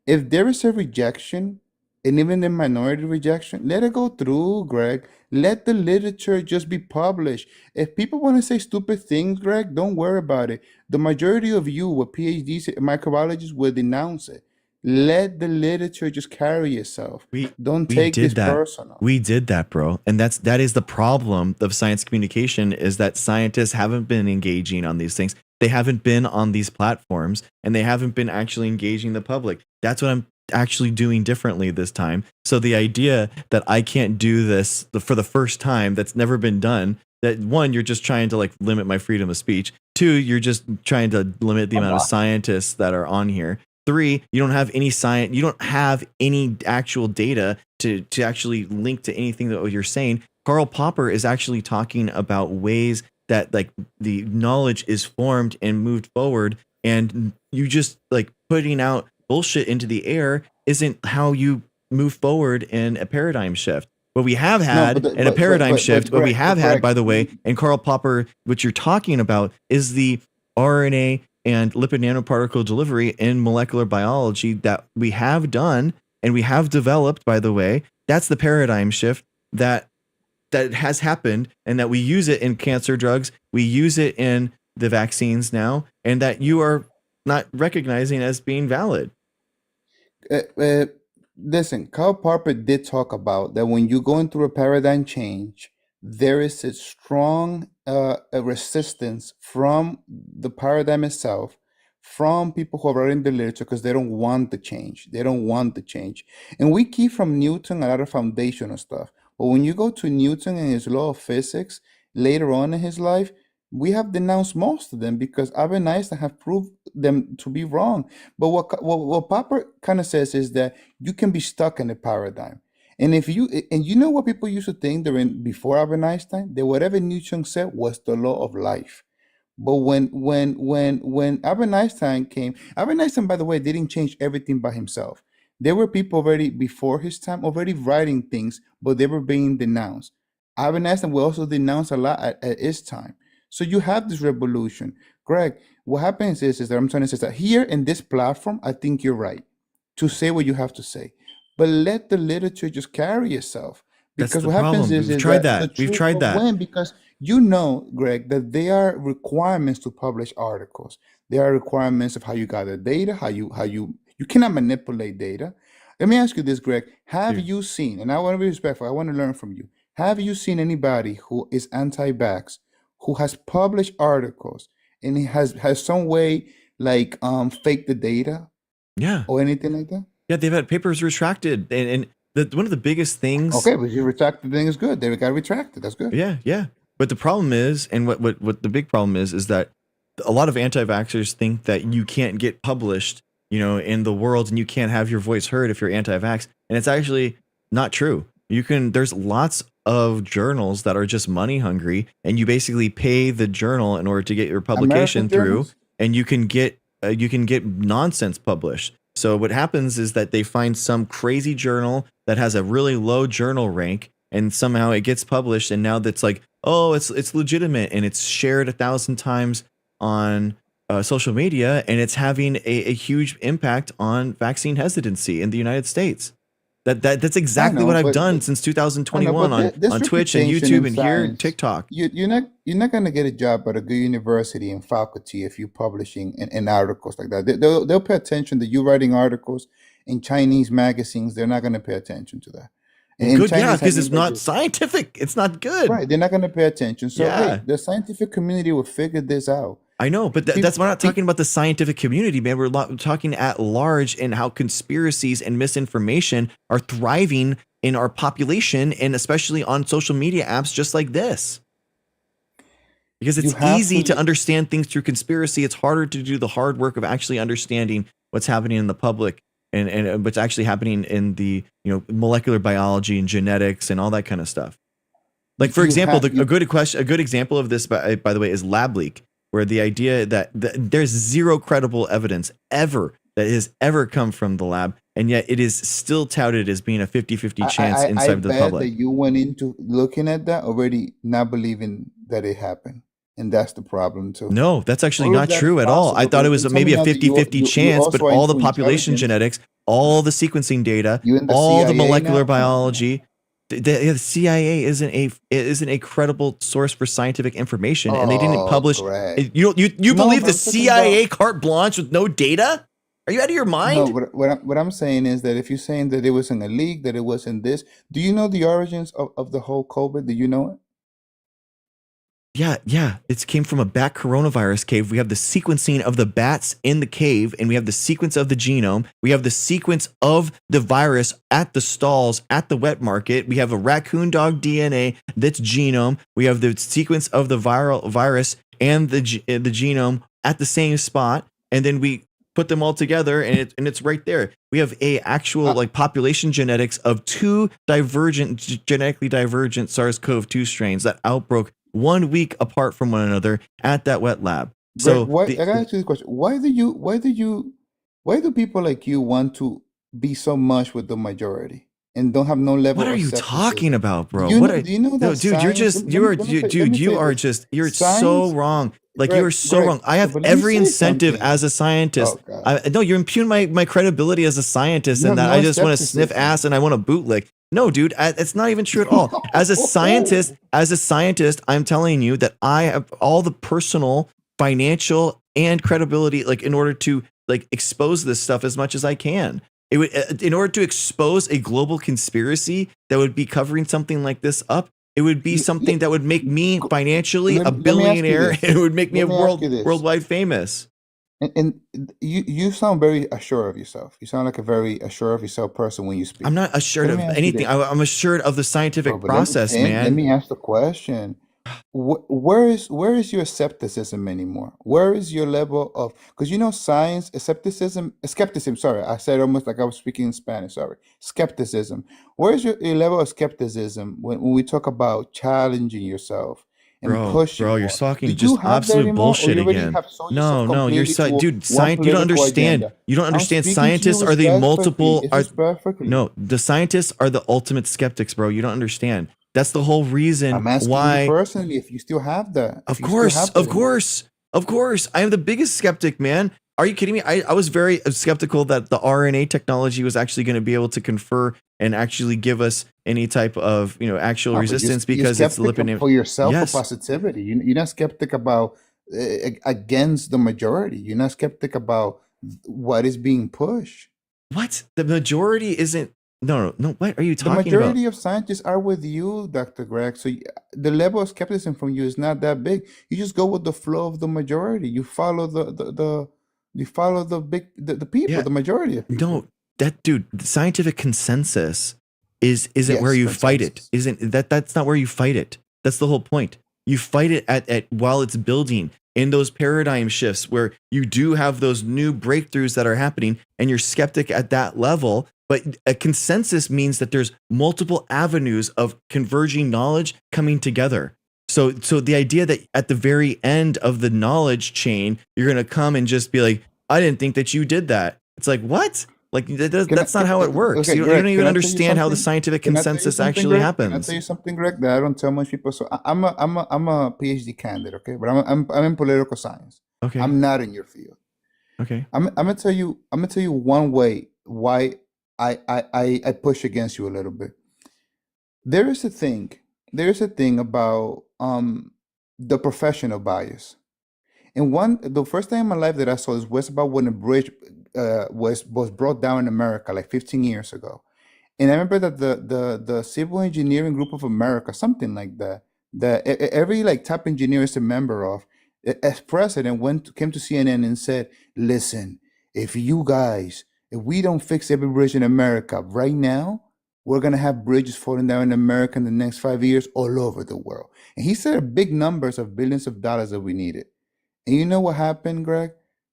If there is a rejection, and even the minority rejection, let it go through, Greg. Let the literature just be published. If people want to say stupid things, Greg, don't worry about it. The majority of you with PhDs, microbiologists, will denounce it. Let the literature just carry itself. Don't We take did this that. personal. We did that, bro. And that is the problem of science communication, is that scientists haven't been engaging on these things. They haven't been on these platforms, and they haven't been actually engaging the public. That's what I'm actually doing differently this time. So the idea that I can't do this for the first time, that's never been done, that one, you're just trying to like limit my freedom of speech. Two, you're just trying to limit the amount of scientists that are on here. Three, you don't have any science, you don't have any actual data to actually link to anything that you're saying. Karl Popper is actually talking about ways that like the knowledge is formed and moved forward, and you just like putting out bullshit into the air isn't how you move forward in a paradigm shift. What we have had in a paradigm shift, what we have had, by the way, and Karl Popper, what you're talking about is the RNA and lipid nanoparticle delivery in molecular biology that we have done and we have developed, by the way. That's the paradigm shift that has happened, and that we use it in cancer drugs. We use it in the vaccines now, and that you are not recognizing as being valid. Listen, Karl Popper did talk about that when you're going through a paradigm change, there is a strong a resistance from the paradigm itself, from people who are writing the literature, because they don't want the change. They don't want the change. And we keep from Newton a lot of foundational stuff. But when you go to Newton and his law of physics later on in his life, we have denounced most of them because Albert Einstein have proved them to be wrong. But what Popper kind of says is that you can be stuck in a paradigm. And you know what people used to think before Albert Einstein, that whatever Newton said was the law of life. But when Albert Einstein came, Albert Einstein, by the way, didn't change everything by himself. There were people already before his time already writing things, but they were being denounced. Albert Einstein will also denounce a lot at his time. So you have this revolution. Greg, what happens is that I'm trying to say that here in this platform, I think you're right to say what you have to say, but let the literature just carry itself. That's Because the what happens problem. is We've tried that the that. We've truth tried will that. win, because you know, Greg, that there are requirements to publish articles. There are requirements of how you gather data, how you cannot manipulate data. Let me ask you this, Greg. Have Dude. you seen, and I want to be respectful, I want to learn from you. Have you seen anybody who is anti-vax who has published articles and he has some way like fake the data Yeah. or anything like that? Yeah, they've had papers retracted. And one of the biggest things. Okay, but you retract the thing is good. They got retracted. That's good. Yeah, yeah. But the problem is, and what the big problem is that a lot of anti-vaxxers think that you can't get published, in the world, and you can't have your voice heard if you're anti-vax. And it's actually not true. There's lots of journals that are just money hungry, and you basically pay the journal in order to get your publication American through, journals? and you can get nonsense published. So what happens is that they find some crazy journal that has a really low journal rank, and somehow it gets published, and now that's like, oh, it's legitimate, and it's shared 1,000 times on social media, and it's having a huge impact on vaccine hesitancy in the United States. That's I exactly what know, I've but done since I know, 2021 but there's on Twitch and reputation YouTube in and here science. TikTok. You're not gonna get a job at a good university and faculty if you're publishing in articles like that. They'll pay attention to you writing articles in Chinese magazines. They're not gonna pay attention to that. Well, In good, yeah, Chinese, I because mean it's by not just scientific. It's not good. right. They're not gonna pay attention. So hey, Yeah. the scientific community will figure this out. I know, but that's we're not talking about the scientific community, man. We're talking at large and how conspiracies and misinformation are thriving in our population, and especially on social media apps just like this. Because You it's have easy to to. understand things through conspiracy. It's harder to do the hard work of actually understanding what's happening in the public, and what's actually happening in the molecular biology and genetics and all that kind of stuff. Like, for You example, have. a good example of this, by the way, is lab leak, where the idea that there's zero credible evidence ever that has ever come from the lab, and yet it is still touted as being a 50-50 chance I inside the bet public. that you went into looking at that already not believing that it happened, and that's the problem too. No, that's actually All of not that is true at all. I possible, thought but it was tell maybe me a now that you 50-50 chance, but also are all the into population intelligence. genetics, all the sequencing data, You in the all the CIA molecular now? Come on, man. biology. The CIA isn't a credible source for scientific information, and they didn't Oh, publish. Greg. You No, believe but the I'm talking CIA about carte blanche with no data? Are you out of your no. mind? What I'm saying is that if you're saying that it wasn't a leak, that it wasn't this, do you know the origins of the whole COVID? Do you know it? Yeah. It came from a bat coronavirus cave. We have the sequencing of the bats in the cave, and we have the sequence of the genome. We have the sequence of the virus at the stalls at the wet market. We have a raccoon dog DNA that's genome. We have the sequence of the virus and the genome at the same spot, and then we put them all together, and it's right there. We have a actual Uh, population genetics of two genetically divergent SARS-CoV-2 strains that outbroke 1 week apart from one another at that wet lab. Greg, So I gotta ask you this question. Why do people like you want to be so much with the majority and don't have no what level are of you talking skepticism? about, Do bro? you What know, are do you know no, that dude? You're science, just let me say dude. You are this. just you're so Science, wrong. Like, you are so Greg, wrong. I have but let me every say incentive something. as a scientist. Oh God. No, you're impugning my credibility as a scientist, You and have that I no just want to sniff skepticism. ass and I want to bootlick. No, dude, it's not even true at all. As a scientist, I'm telling you that I have all the personal, financial, and credibility, like, in order to expose this stuff as much as I can. It would, in order to expose a global conspiracy that would be covering something like this up, it would be something that would make me financially a Let me ask you billionaire. this. It would make me Let me ask you this. worldwide famous. And you sound very assured of yourself. You sound like a very assured of yourself person when you speak. I'm not So assured let of me ask you anything. this. I'm assured of the Bro, scientific but process, let man. me ask the question. Where is your skepticism anymore? Where is your level of, because science, skepticism, sorry, I said almost like I was speaking in Spanish, sorry. Skepticism. Where is your level of skepticism when we talk about challenging yourself and pushing Bro, you're more? talking Do you just have that absolute anymore, or bullshit you already again. have sold yourself No, you're completely to dude. one You don't political understand. agenda? You don't I'm understand. speaking to you Scientists are the respectfully. multiple. It's just perfectly. No, the scientists are the ultimate skeptics, bro. You don't understand. That's the whole reason I'm asking you why. personally if you still have that. Of If you still have that in you. of course. I am the biggest skeptic, man. Are you kidding me? I was very skeptical that the RNA technology was actually going to be able to confer and actually give us any type of actual No, but resistance, you're because it's the skeptic lipid. for yourself for Yes. positivity. You're not skeptic about against the majority. You're not skeptic about what is being pushed. What? The majority isn't. No. What are you The talking about? majority of scientists are with you, Dr. Greg. So the level of skepticism from you is not that big. You just go with the flow of the majority. You follow the people, Yeah. the majority of people. No, dude, the scientific consensus isn't where Yes, you fight it. consensus. That's not where you fight it. That's the whole point. You fight it at while it's building. in those paradigm shifts where you do have those new breakthroughs that are happening and you're skeptic at that level. But a consensus means that there's multiple avenues of converging knowledge coming together. So the idea that at the very end of the knowledge chain, you're going to come and just be like, I didn't think that you did that. It's like, what? Like that's not how it works. Okay, You Greg, don't can even I tell you understand how the something? scientific Can I tell you consensus something, actually Greg? Can I happens. tell you something, Greg, that I don't tell much people? So I'm a PhD candidate, okay, but I'm in political science. Okay. I'm not in your field. Okay. I'm gonna tell you one way why I push against you a little bit. There is a thing about the professional bias. And the first time in my life that I saw this was about when a bridge was brought down in America like 15 years ago. And I remember that the Civil Engineering Group of America, something like that, that every like top engineer is a member of, as president came to CNN and said, "Listen, if we don't fix every bridge in America right now, we're gonna have bridges falling down in America in the next 5 years all over the world." And he said big numbers of billions of dollars that we needed. And you know what happened, Greg?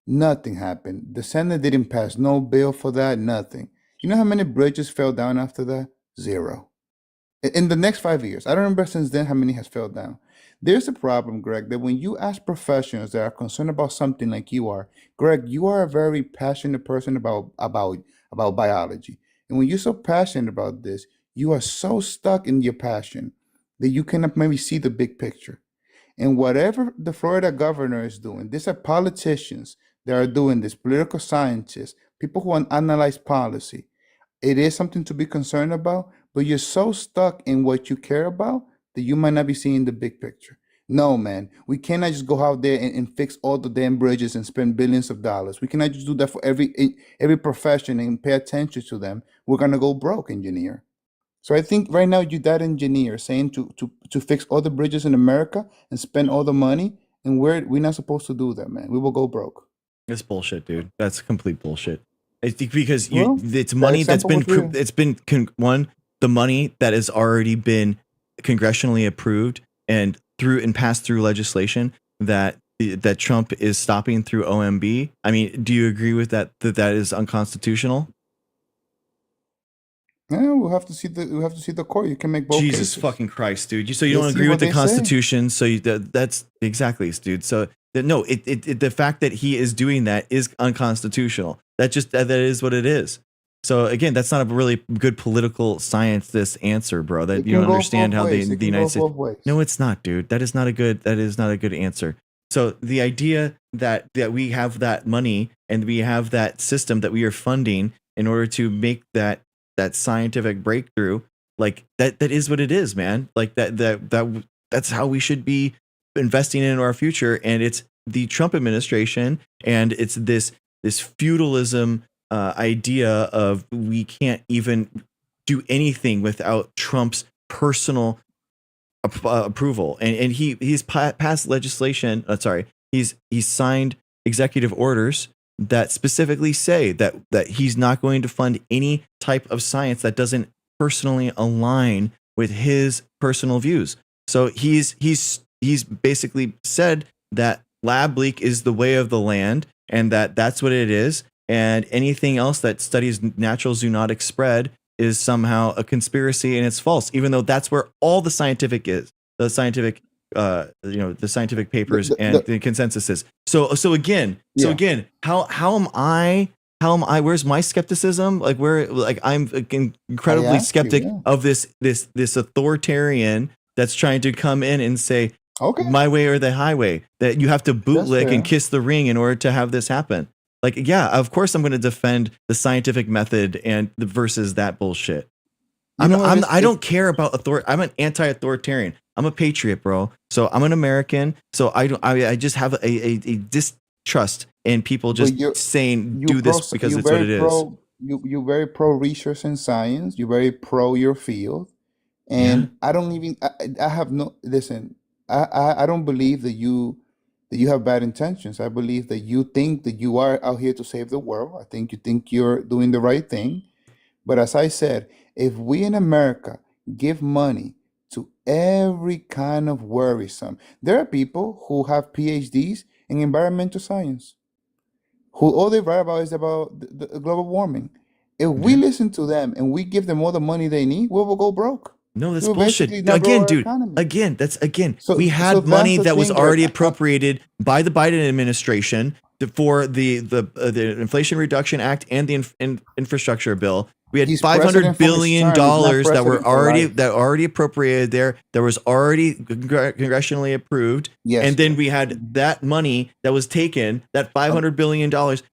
Nothing happened. The Senate didn't pass no bill for that, nothing. You know how many bridges fell down after that? Zero. In the next 5 years. I don't remember since then how many has fell down. There's a problem, Greg, that when you ask professionals that are concerned about something like you are, Greg, you are a very passionate person about biology. And when you're so passionate about this, you are so stuck in your passion that you cannot maybe see the big picture. And whatever the Florida governor is doing, these are politicians that are doing this, political scientists, people who analyze policy. It is something to be concerned about, but you're so stuck in what you care about that you might not be seeing the big picture. No, man, we cannot just go out there and fix all the damn bridges and spend billions of dollars. We cannot just do that for every profession and pay attention to them. We're gonna go broke, engineer. So I think right now you that engineer saying to fix all the bridges in America and spend all the money, and we're not supposed to do that, man. We will go broke. It's bullshit, dude. That's complete bullshit. I think because Well, it's that money that's example been was real. it's been the money that has already been congressionally approved and passed through legislation that Trump is stopping through OMB. I mean, do you agree with that that is unconstitutional? Yeah, we'll have to see the court. You can make both Jesus cases. fucking Christ, dude. So you Let's don't see agree what with the they say. Constitution. So that's exactly, dude. So no, the fact that he is doing that is unconstitutional. That is what it is. So again, that's not a really good political science. This answer, bro. That It you can don't go understand both how ways. the It can United go States. both ways. No, it's not, dude. That is not a good answer. So the idea that we have that money and we have that system that we are funding in order to make that scientific breakthrough, like that is what it is, man. Like that's how we should be investing in our future. And it's the Trump administration, and it's this feudalism idea of we can't even do anything without Trump's personal approval. And he's passed legislation. He's signed executive orders that specifically say that he's not going to fund any type of science that doesn't personally align with his personal views. So he's basically said that lab leak is the way of the land, and that's what it is. And anything else that studies natural zoonotic spread is somehow a conspiracy and it's false, even though that's where all the scientific is. The scientific, the scientific papers and the consensus is. So again, how am I? Where's my skepticism? Like I'm incredibly skeptic of this authoritarian that's trying to come in and say, my way or the highway, that you have to bootleg and kiss the ring in order to have this happen. Like, yeah, of course I'm going to defend the scientific method and versus that bullshit. I don't care about authority. I'm an anti-authoritarian. I'm a patriot, bro. So I'm an American. So I just have a distrust in people just saying do this because it's what it is. You're very pro research and science. You're very pro your field. And I don't even I have no listen. I don't believe that you have bad intentions. I believe that you think that you are out here to save the world. I think you think you're doing the right thing. But as I said, if we in America give money to every kind of worrisome. There are people who have PhDs in environmental science who all they write about is about the global warming. If we Okay. listen to them and we give them all the money they need, we will go broke. No, that's We will basically bullshit. not grow Again, our dude. economy. Again, So, we so had that's money the that was thing, Greg. already appropriated by the Biden administration for the Inflation Reduction Act and the infrastructure bill. We had He's $500 president for his billion term. He's not that were president for life. already appropriated there. That was already congressionally approved. Yes. And then we had that money that was taken, that $500 billion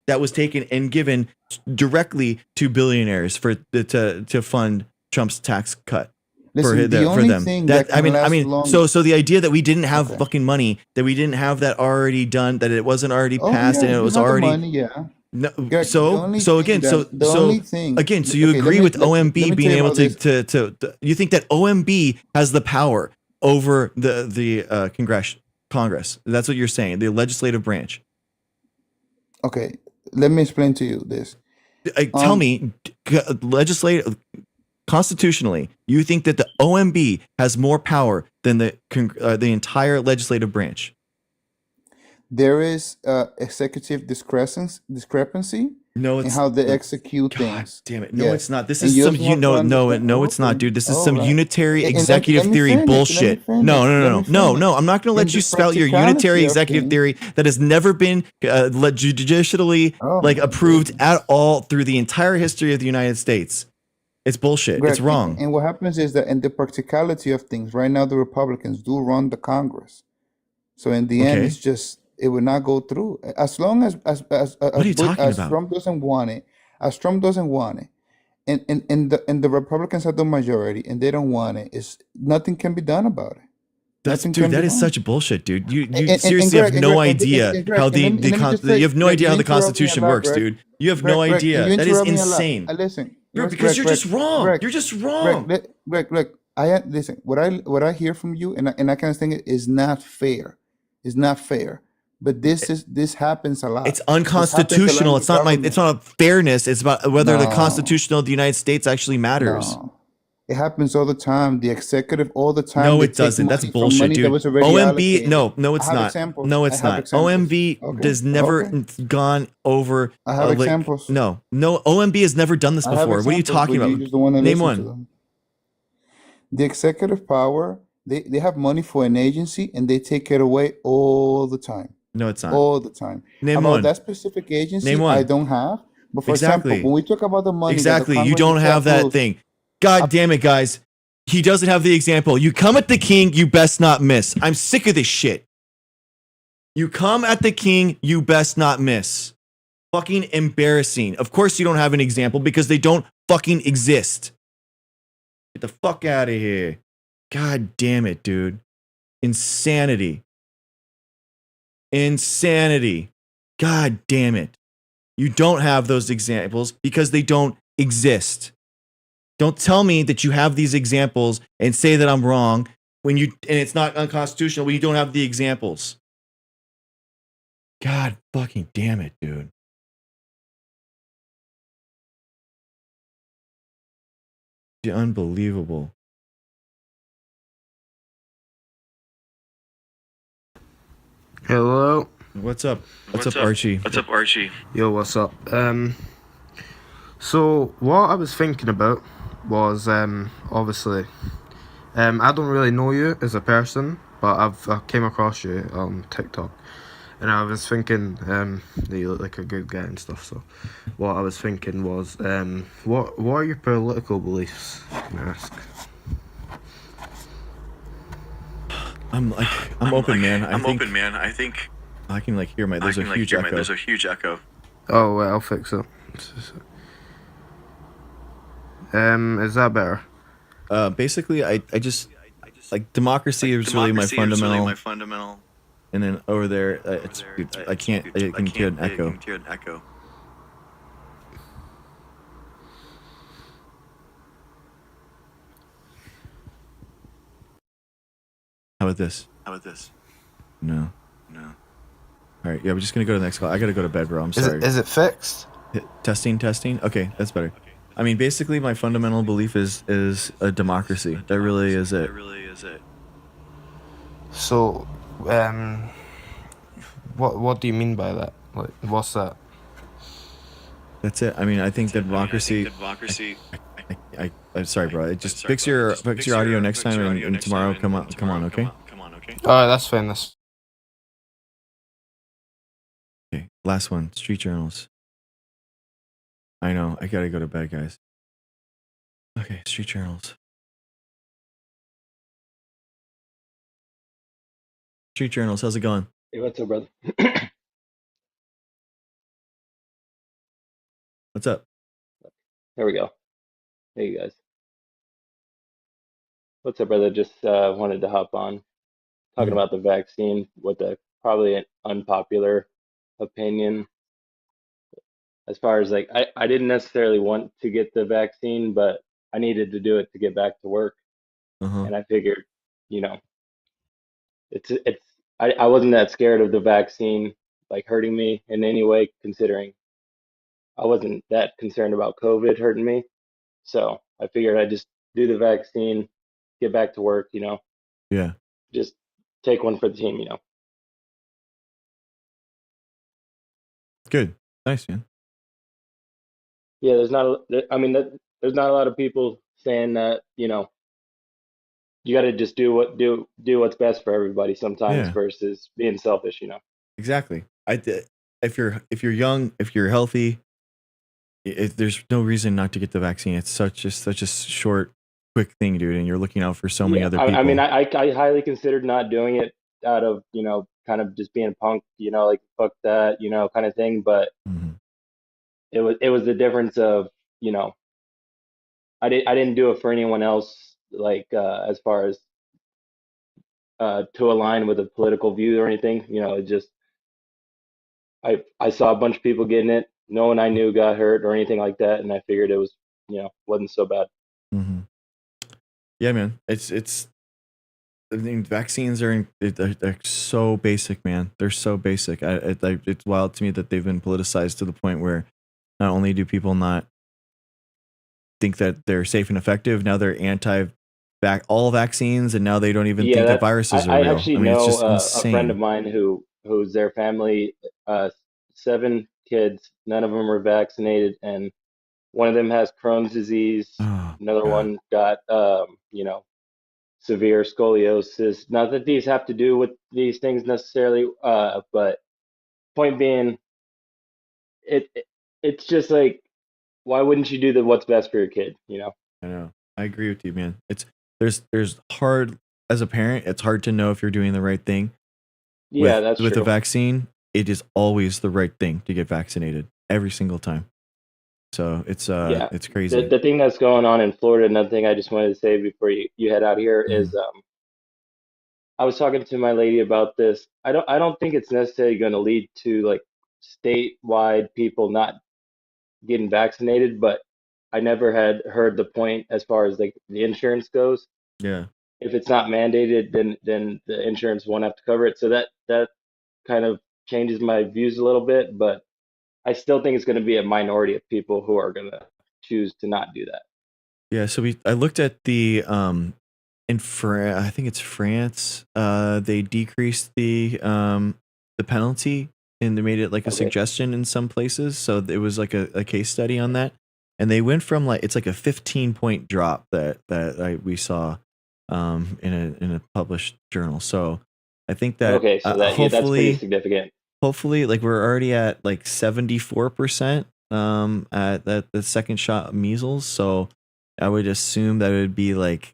that was taken and given directly to billionaires to fund Trump's tax cut. Listen, the For only them. thing That that I can last mean, long. so the idea that we didn't have Okay. fucking money, that we didn't have that already done, that it wasn't already Oh passed, yeah, and it you was have the already money, yeah. no, Greg, the only so thing again, that the only thing. again, so you Okay, agree with let OMB me being tell you able about this. to you think that OMB has the power over the Congress? That's what you're saying, the legislative branch. Okay, let me explain to you this. Tell me, legislative. Constitutionally, you think that the OMB has more power than the entire legislative branch? There is executive discrepancy No, in it's how they execute God things. damn it. No, Yes. it's not. This And is you some also have to understand. no, it's not, Okay. dude. This is All some right. unitary And executive let me theory finish, let me bullshit. finish, No, let me no. finish. I'm not going to In let the you spout your unitary practicality of executive things. theory that has never been judicially Oh like my approved goodness. at all through the entire history of the United States. It's bullshit. It's Greg, wrong. and what happens is that in the practicality of things, right now the Republicans do run the Congress. So in the end, Okay. it's just it would not go through as long as What are you talking about? Trump doesn't want it. As Trump doesn't want it, and the Republicans have the majority, and they don't want it. It's nothing can be done about it. Nothing Dude, can be that is done. such bullshit, dude. You And seriously Greg, have no Greg, idea Greg, how and let me just say, you have no Greg, idea you how the interrupt me a Constitution lot, works, Greg. dude. You have Greg, no Greg, and idea. you That is interrupt me a lot. insane. Listen, Because you're just wrong. Greg, You're just Greg, wrong. Greg, listen. What I hear from you, and I kind of think it is not fair. It's not fair. But this happens a lot. It's This happens a lot unconstitutional. in It's the not government. it's not a fairness. It's about whether the No, Constitution of the United States actually matters. no. It happens all the time. The executive all the time. No, They it take doesn't. That's money from bullshit, money that dude. was already OMB, allocated. no, I it's have not. examples. No, I it's have not. examples. OMB Okay. does never Okay. gone over. I have like, examples. no, OMB has never done this I have before. What are you examples, talking but you about? just don't want to Name listen to one. them. The executive power, they have money for an agency and they take it away all the time. No, it's not. All the time. Name About one. that specific agency, Name I one. don't have. But for Exactly. example, when we talk about the money that the Exactly. You Congress don't have that approves, thing. God damn it, guys. He doesn't have the example. You come at the king, you best not miss. I'm sick of this shit. You come at the king, you best not miss. Fucking embarrassing. Of course you don't have an example because they don't fucking exist. Get the fuck out of here. God damn it, dude. Insanity. Insanity. God damn it. You don't have those examples because they don't exist. Don't tell me that you have these examples and say that I'm wrong and it's not unconstitutional when you don't have the examples. God fucking damn it, dude. Unbelievable. Hello. What's up? What's up, Archie? What's up, Archie? Yo, what's up? So what I was thinking about was obviously, I don't really know you as a person, but I came across you on TikTok, and I was thinking that you look like a good guy and stuff. So what I was thinking was, what are your political beliefs? Can I ask? I'm open, man. I think I can hear my. There's a huge echo. There's a huge echo. Oh wait, I'll fix it. Is that better? Basically, I just democracy is really my fundamental. And then over there, I can hear an echo. How about this? No. All right, yeah, we're just gonna go to the next call. I gotta go to bed, bro. I'm sorry. Is it fixed? Testing. Okay, that's better. I mean, basically, my fundamental belief is a democracy. That really is it. So, what do you mean by that? Like, what's that? That's it. I mean, I think that democracy. I'm sorry, bro. Just fix your audio next time, and tomorrow come on, okay? All right, that's fine. That's Okay, last one. Street journals. I know. I gotta go to bed, guys. Okay, street journals. Street journals. How's it going? Hey, what's up, brother? What's up? There we go. Hey, you guys. What's up, brother? Just wanted to hop on talking about the vaccine with a probably an unpopular opinion. As far as like, I didn't necessarily want to get the vaccine, but I needed to do it to get back to work. And I figured, you know, I wasn't that scared of the vaccine like hurting me in any way, considering I wasn't that concerned about COVID hurting me. So I figured I'd just do the vaccine, get back to work, you know, Yeah. just take one for the team, you know. Good. Nice, man. Yeah, there's not. There's not a lot of people saying that, you know, you got to just do what's best for everybody sometimes Yeah. versus being selfish, you know. Exactly. If you're young, if you're healthy, there's no reason not to get the vaccine. It's such a short, quick thing, dude, and you're looking out for so many Yeah, other people. I mean, I highly considered not doing it out of, you know, kind of just being a punk, you know, like fuck that, you know, kind of thing. But it was the difference of, you know, I didn't do it for anyone else, like as far as to align with a political view or anything. You know, it just I saw a bunch of people getting it. No one I knew got hurt or anything like that, and I figured it was, you know, wasn't so bad. Yeah, man. It's. I mean, vaccines they're so basic, man. They're so basic. It's wild to me that they've been politicized to the point where not only do people not think that they're safe and effective, now they're all vaccines, and now they don't even think that viruses are I real. actually I mean, it's know just a friend of insane. mine who's their family, 7 kids, none of them are vaccinated, and one of them has Crohn's disease. Oh, Another God. one got, you know, severe scoliosis. Not that these have to do with these things necessarily, but point being, it's just like, why wouldn't you do what's best for your kid? You know? I know. I agree with you, man. There's hard as a parent. It's hard to know if you're doing the right thing. Yeah, that's with a true. vaccine. It is always the right thing to get vaccinated every single time. So it's crazy. The thing that's going on in Florida, another thing I just wanted to say before you head out here is I was talking to my lady about this. I don't think it's necessarily going to lead to like statewide people not getting vaccinated, but I never had heard the point as far as like the insurance goes. Yeah. If it's not mandated, then the insurance won't have to cover it. So that kind of changes my views a little bit, but I still think it's going to be a minority of people who are going to choose to not do that. Yeah, so I looked at the I think it's France. They decreased the penalty, and they made it like a suggestion in some places. So it was like a case study on that, and they went from it's like a 15-point drop that we saw in a published journal. So I think that so that's pretty significant. Hopefully, like we're already at like 74% at the second shot of measles. So I would assume that it would be like,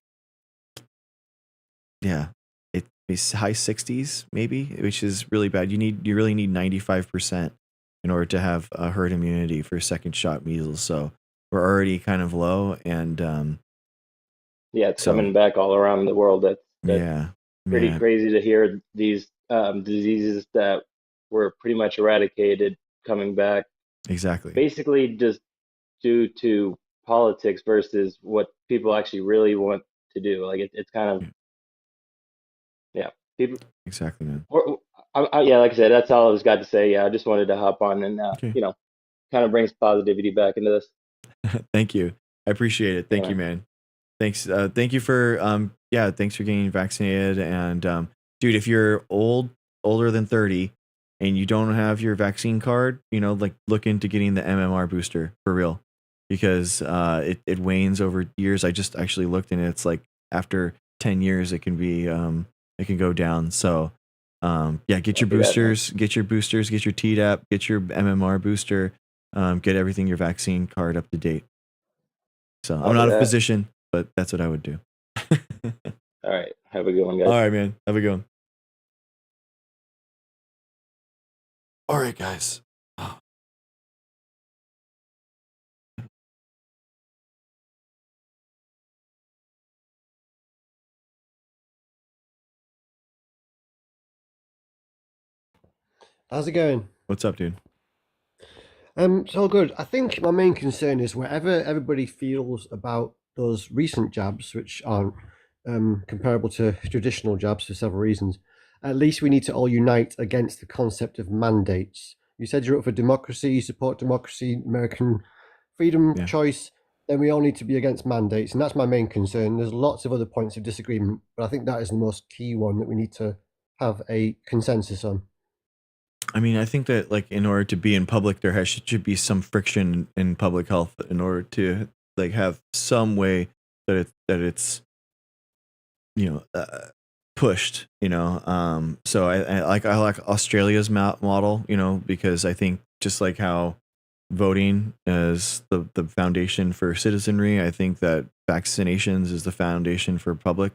yeah, it'd be high 60s maybe, which is really bad. You really need 95% in order to have a herd immunity for second shot measles. So we're already kind of low, and yeah, it's coming back all around the world. That's pretty crazy to hear these diseases that were pretty much eradicated coming back. Exactly. Basically, just due to politics versus what people actually really want to do. Like it's kind of people. Exactly, man. Yeah, like I said, that's all I was got to say. Yeah, I just wanted to hop on and you know, kind of brings positivity back into this. Thank you. I appreciate it. Thank you, man. Thanks. Thank you for thanks for getting vaccinated. And dude, if you're older than 30 and you don't have your vaccine card, like look into getting the MMR booster for real. Because it wanes over years. I just actually looked and it's like after 10 years it can be it can go down. So get your boosters, get your Tdap, get your MMR booster, get everything, your vaccine card up to date. So I'm not a physician, but that's what I would do. All right. Have a good one, guys. All right, man. Have a good one. All right, guys. How's it going? What's up, dude? It's all good. I think my main concern is wherever everybody feels about those recent jabs, which aren't comparable to traditional jabs for several reasons, at least we need to all unite against the concept of mandates. You said you're up for democracy, you support democracy, American freedom, choice, then we all need to be against mandates. And that's my main concern. There's lots of other points of disagreement, but I think that is the most key one that we need to have a consensus on. I mean, I think that like in order to be in public, there should be some friction in public health in order to like have some way that it's pushed. So I like Australia's model, because I think just like how voting is the foundation for citizenry, I think that vaccinations is the foundation for public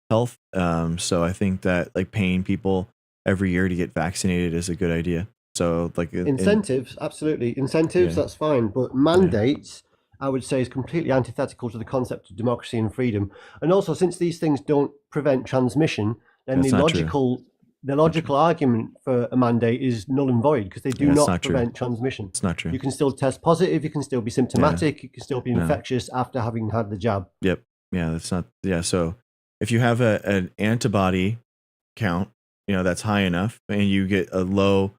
health. So I think that like paying people every year to get vaccinated is a good idea. So like incentives, absolutely. Incentives, that's fine. But mandates, I would say, is completely antithetical to the concept of democracy and freedom. And also, since these things don't prevent transmission, then the logical argument for a mandate is null and void because they do not prevent transmission. It's not true. You can still test positive, you can still be symptomatic, you can still be infectious after having had the jab. Yep. Yeah, that's not so if you have an antibody count that's high enough and you get a low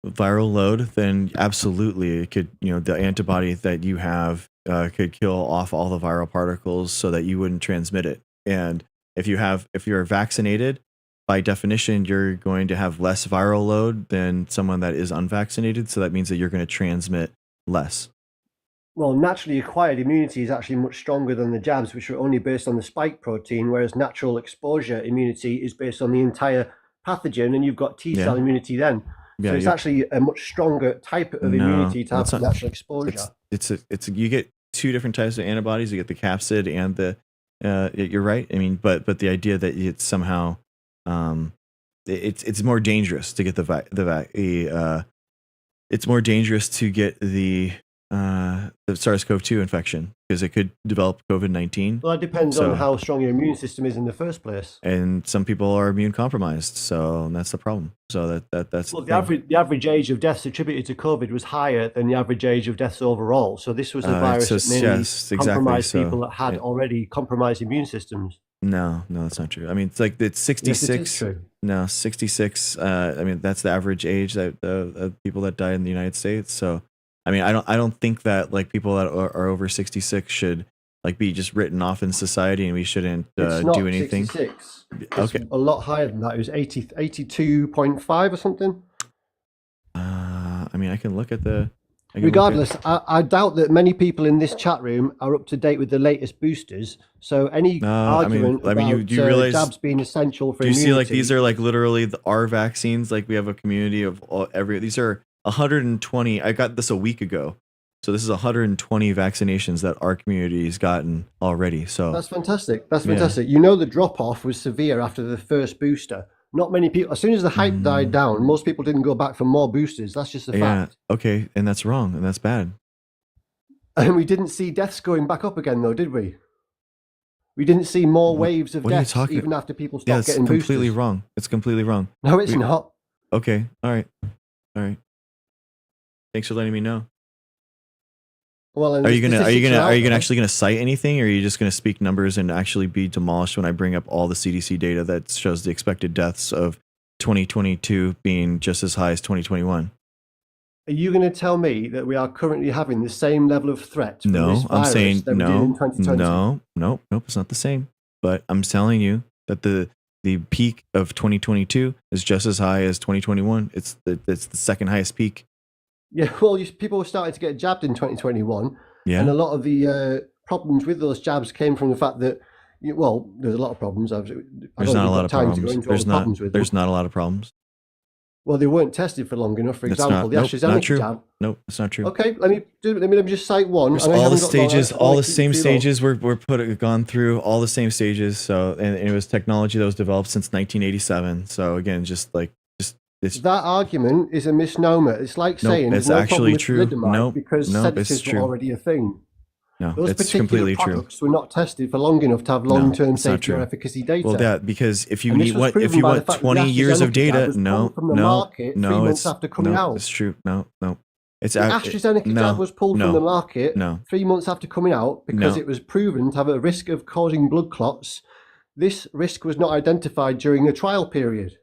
viral load, then absolutely it could, the antibody that you have could kill off all the viral particles so that you wouldn't transmit it. And if you're vaccinated, by definition, you're going to have less viral load than someone that is unvaccinated. So that means that you're going to transmit less. Well, naturally acquired immunity is actually much stronger than the jabs, which are only based on the spike protein, whereas natural exposure immunity is based on the entire pathogen, and you've got T-cell immunity then. So it's actually a much stronger type of immunity to have natural exposure. It's you get two different types of antibodies. You get the capsid and the. You're right. I mean, but the idea that it's somehow, it's more dangerous to get it's more dangerous to get the SARS-CoV-2 infection because it could develop COVID-19. Well, it depends on how strong your immune system is in the first place. And some people are immune compromised, so that's the problem. So that's well, the average age of deaths attributed to COVID was higher than the average age of deaths overall. So this was a virus that mainly compromised people that had already compromised immune systems. No, that's not true. I mean, it's 66. Yes, it is true. No, 66. I mean, that's the average age that of people that died in the United States. So. I mean, I don't think that like people that are over 66 should like be just written off in society and we shouldn't do anything. 66. It's a lot higher than that. It was 82.5 or something. I mean, I can look at the. Regardless, I doubt that many people in this chat room are up to date with the latest boosters. So any argument about do you realize jabs being essential for immunity. Do you see like these are like literally our vaccines? Like we have a community of these are 120. I got this a week ago. So this is 120 vaccinations that our community has gotten already. So that's fantastic. That's fantastic. The drop off was severe after the first booster. Not many people, as soon as the hype died down, most people didn't go back for more boosters. That's just a fact. Okay. And that's wrong. And that's bad. And we didn't see deaths going back up again though, did we? We didn't see more waves of deaths even after people stopped getting boosters. It's completely wrong. It's completely wrong. No, it's not. Okay. All right. Thanks for letting me know. Well, are you actually gonna cite anything, or are you just gonna speak numbers and actually be demolished when I bring up all the CDC data that shows the expected deaths of 2022 being just as high as 2021? Are you going to tell me that we are currently having the same level of threat from this No, I'm virus saying that we did in no, 2020? nope, it's not the same. But I'm telling you that the peak of 2022 is just as high as 2021. It's the second highest peak. Yeah, well, people were starting to get jabbed in 2021, and Yeah, a lot of the problems with those jabs came from the fact that, well, there's a lot of problems. I there's don't not think a we've lot got of time to go problems. into all the problems with them. There's not a lot of problems. Well, they weren't tested for long enough. For That's example, not the nope, not AstraZeneca true. jab. Nope, that's not true. Okay, let me just cite one. There's I know you all the haven't got long, stages, I don't all wanna the keep you same too long. stages were gone through all the same stages. So and it was technology that was developed since 1987. So again, just this. That argument is a misnomer. It's like Nope, saying there's it's no actually problem with true. thalidomide Nope, because nope, it's sedatives were true. already a thing. No, Those it's particular completely true. products were not tested for long enough to have No, long-term it's not safety or true. efficacy data. Well, yeah, because if you And this need was what if proven you by the want fact that the 20 years of AstraZeneca jab data, was no, pulled from the no, market 3 no, months it's after coming out. it's true. No, it's The AstraZeneca jab was pulled from the market no, 3 months after coming out because No. it was proven to have a risk of causing blood clots. This risk was not identified during the trial period.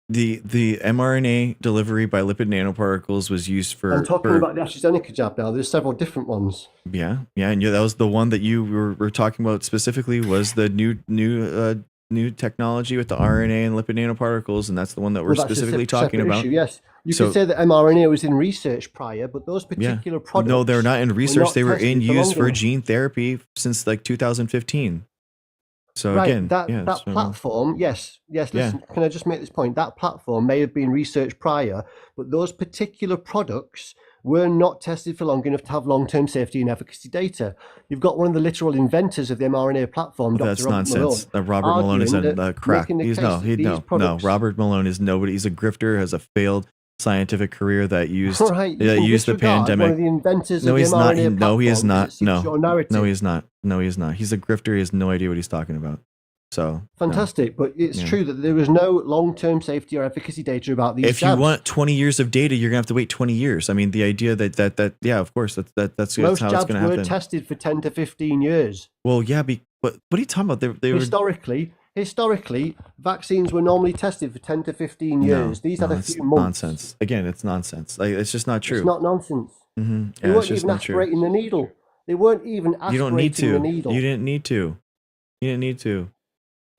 The mRNA delivery by lipid nanoparticles was used for. I'm talking about the AstraZeneca jab now. There's several different ones. Yeah, and that was the one that you were talking about specifically was the new technology with the RNA and lipid nanoparticles, and that's the one that we're Well, that's a specifically talking separate about. issue, yes. You So- could say that mRNA was in research prior, but those particular products. No, they're not in research. not They were in tested for use long for enough. gene therapy since like 2015. So Right, again, that yeah, so- platform, yes. Listen, can I just make this point? That platform may have been researched prior, but those particular products were not tested for long enough to have long-term safety and efficacy data. You've got one of the literal inventors of the mRNA platform, Dr. That's Robert nonsense. Malone, Robert Malone is arguing a that- crack. making the He's case that these products- Robert Malone is nobody. He's a grifter. Has a failed scientific career that used Right, you that can used the disregard pandemic. one of the inventors No, of the he's not. mRNA No, he is platform not. because it suits your narrative. No, he's not. No, he's not. He's a grifter. He has no idea what he's talking about. So Fantastic, but it's Yeah. true that there was no long-term safety or efficacy data about these if jabs. you want 20 years of data, you're gonna have to wait 20 years. I mean, the idea that yeah, of course, that's Most how it's jabs gonna were happen. tested for 10 to 15 years. Well, yeah, but what are you talking about? They were Historically, vaccines were normally tested for 10 to 15 years. These had a it's few months. nonsense. Again, it's nonsense. Like it's just not true. It's not nonsense. Mm-hmm. They Yeah, weren't it's just even not true. aspirating the needle. They weren't even aspirating You don't need to. the needle. You didn't need to. You didn't need to.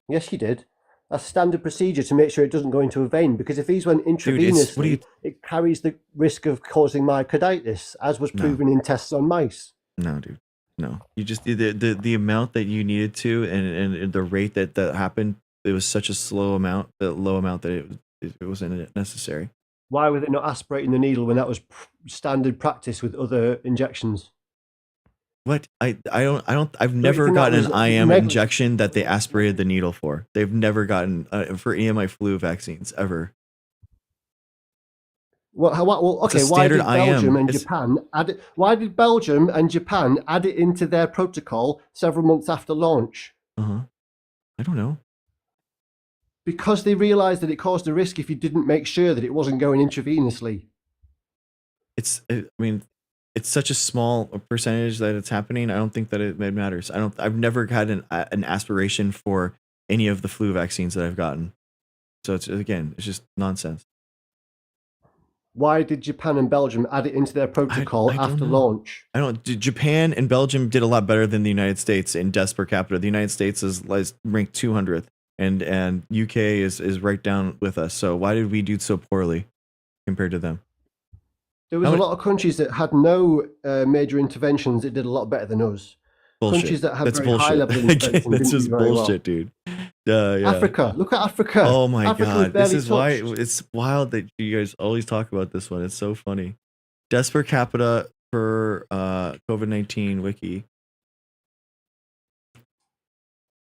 Yes, you did. That's standard procedure to make sure it doesn't go into a vein, because if these went intravenously, what do you- it carries the risk of causing myocarditis, as was No. proven in tests on mice. No, dude. No. You just the amount that you needed to and the rate that happened, it was such a low amount that it wasn't necessary. Why were they not aspirating the needle when that was standard practice with other injections? What? I've never think that gotten was an IM negligent? injection that they aspirated the needle for. They've never gotten for any of my flu vaccines ever. Well, It's a okay. Why standard did Belgium IM. and It's- Japan add it? Why did Belgium and Japan add it into their protocol several months after launch? I don't know. Because they realised that it caused a risk if you didn't make sure that it wasn't going intravenously. I mean, it's such a small percentage that it's happening. I don't think that it matters. I've never had an aspiration for any of the flu vaccines that I've gotten. So it's just nonsense. Why did Japan and Belgium add it into their protocol I don't after know. launch? Japan and Belgium did a lot better than the United States in deaths per capita. The United States is ranked 200th, and UK is right down with us. So why did we do so poorly compared to them? There was a lot of countries that had no major interventions that did a lot better than us. Bullshit. Countries that have That's very high bullshit. level of Again, intervention that's didn't do just very well. bullshit, dude. Yeah. Africa, look at Africa. Oh my Africa was god, this barely is why touched. it's wild that you guys always talk about this one. It's so funny. Deaths per capita for COVID-19 wiki.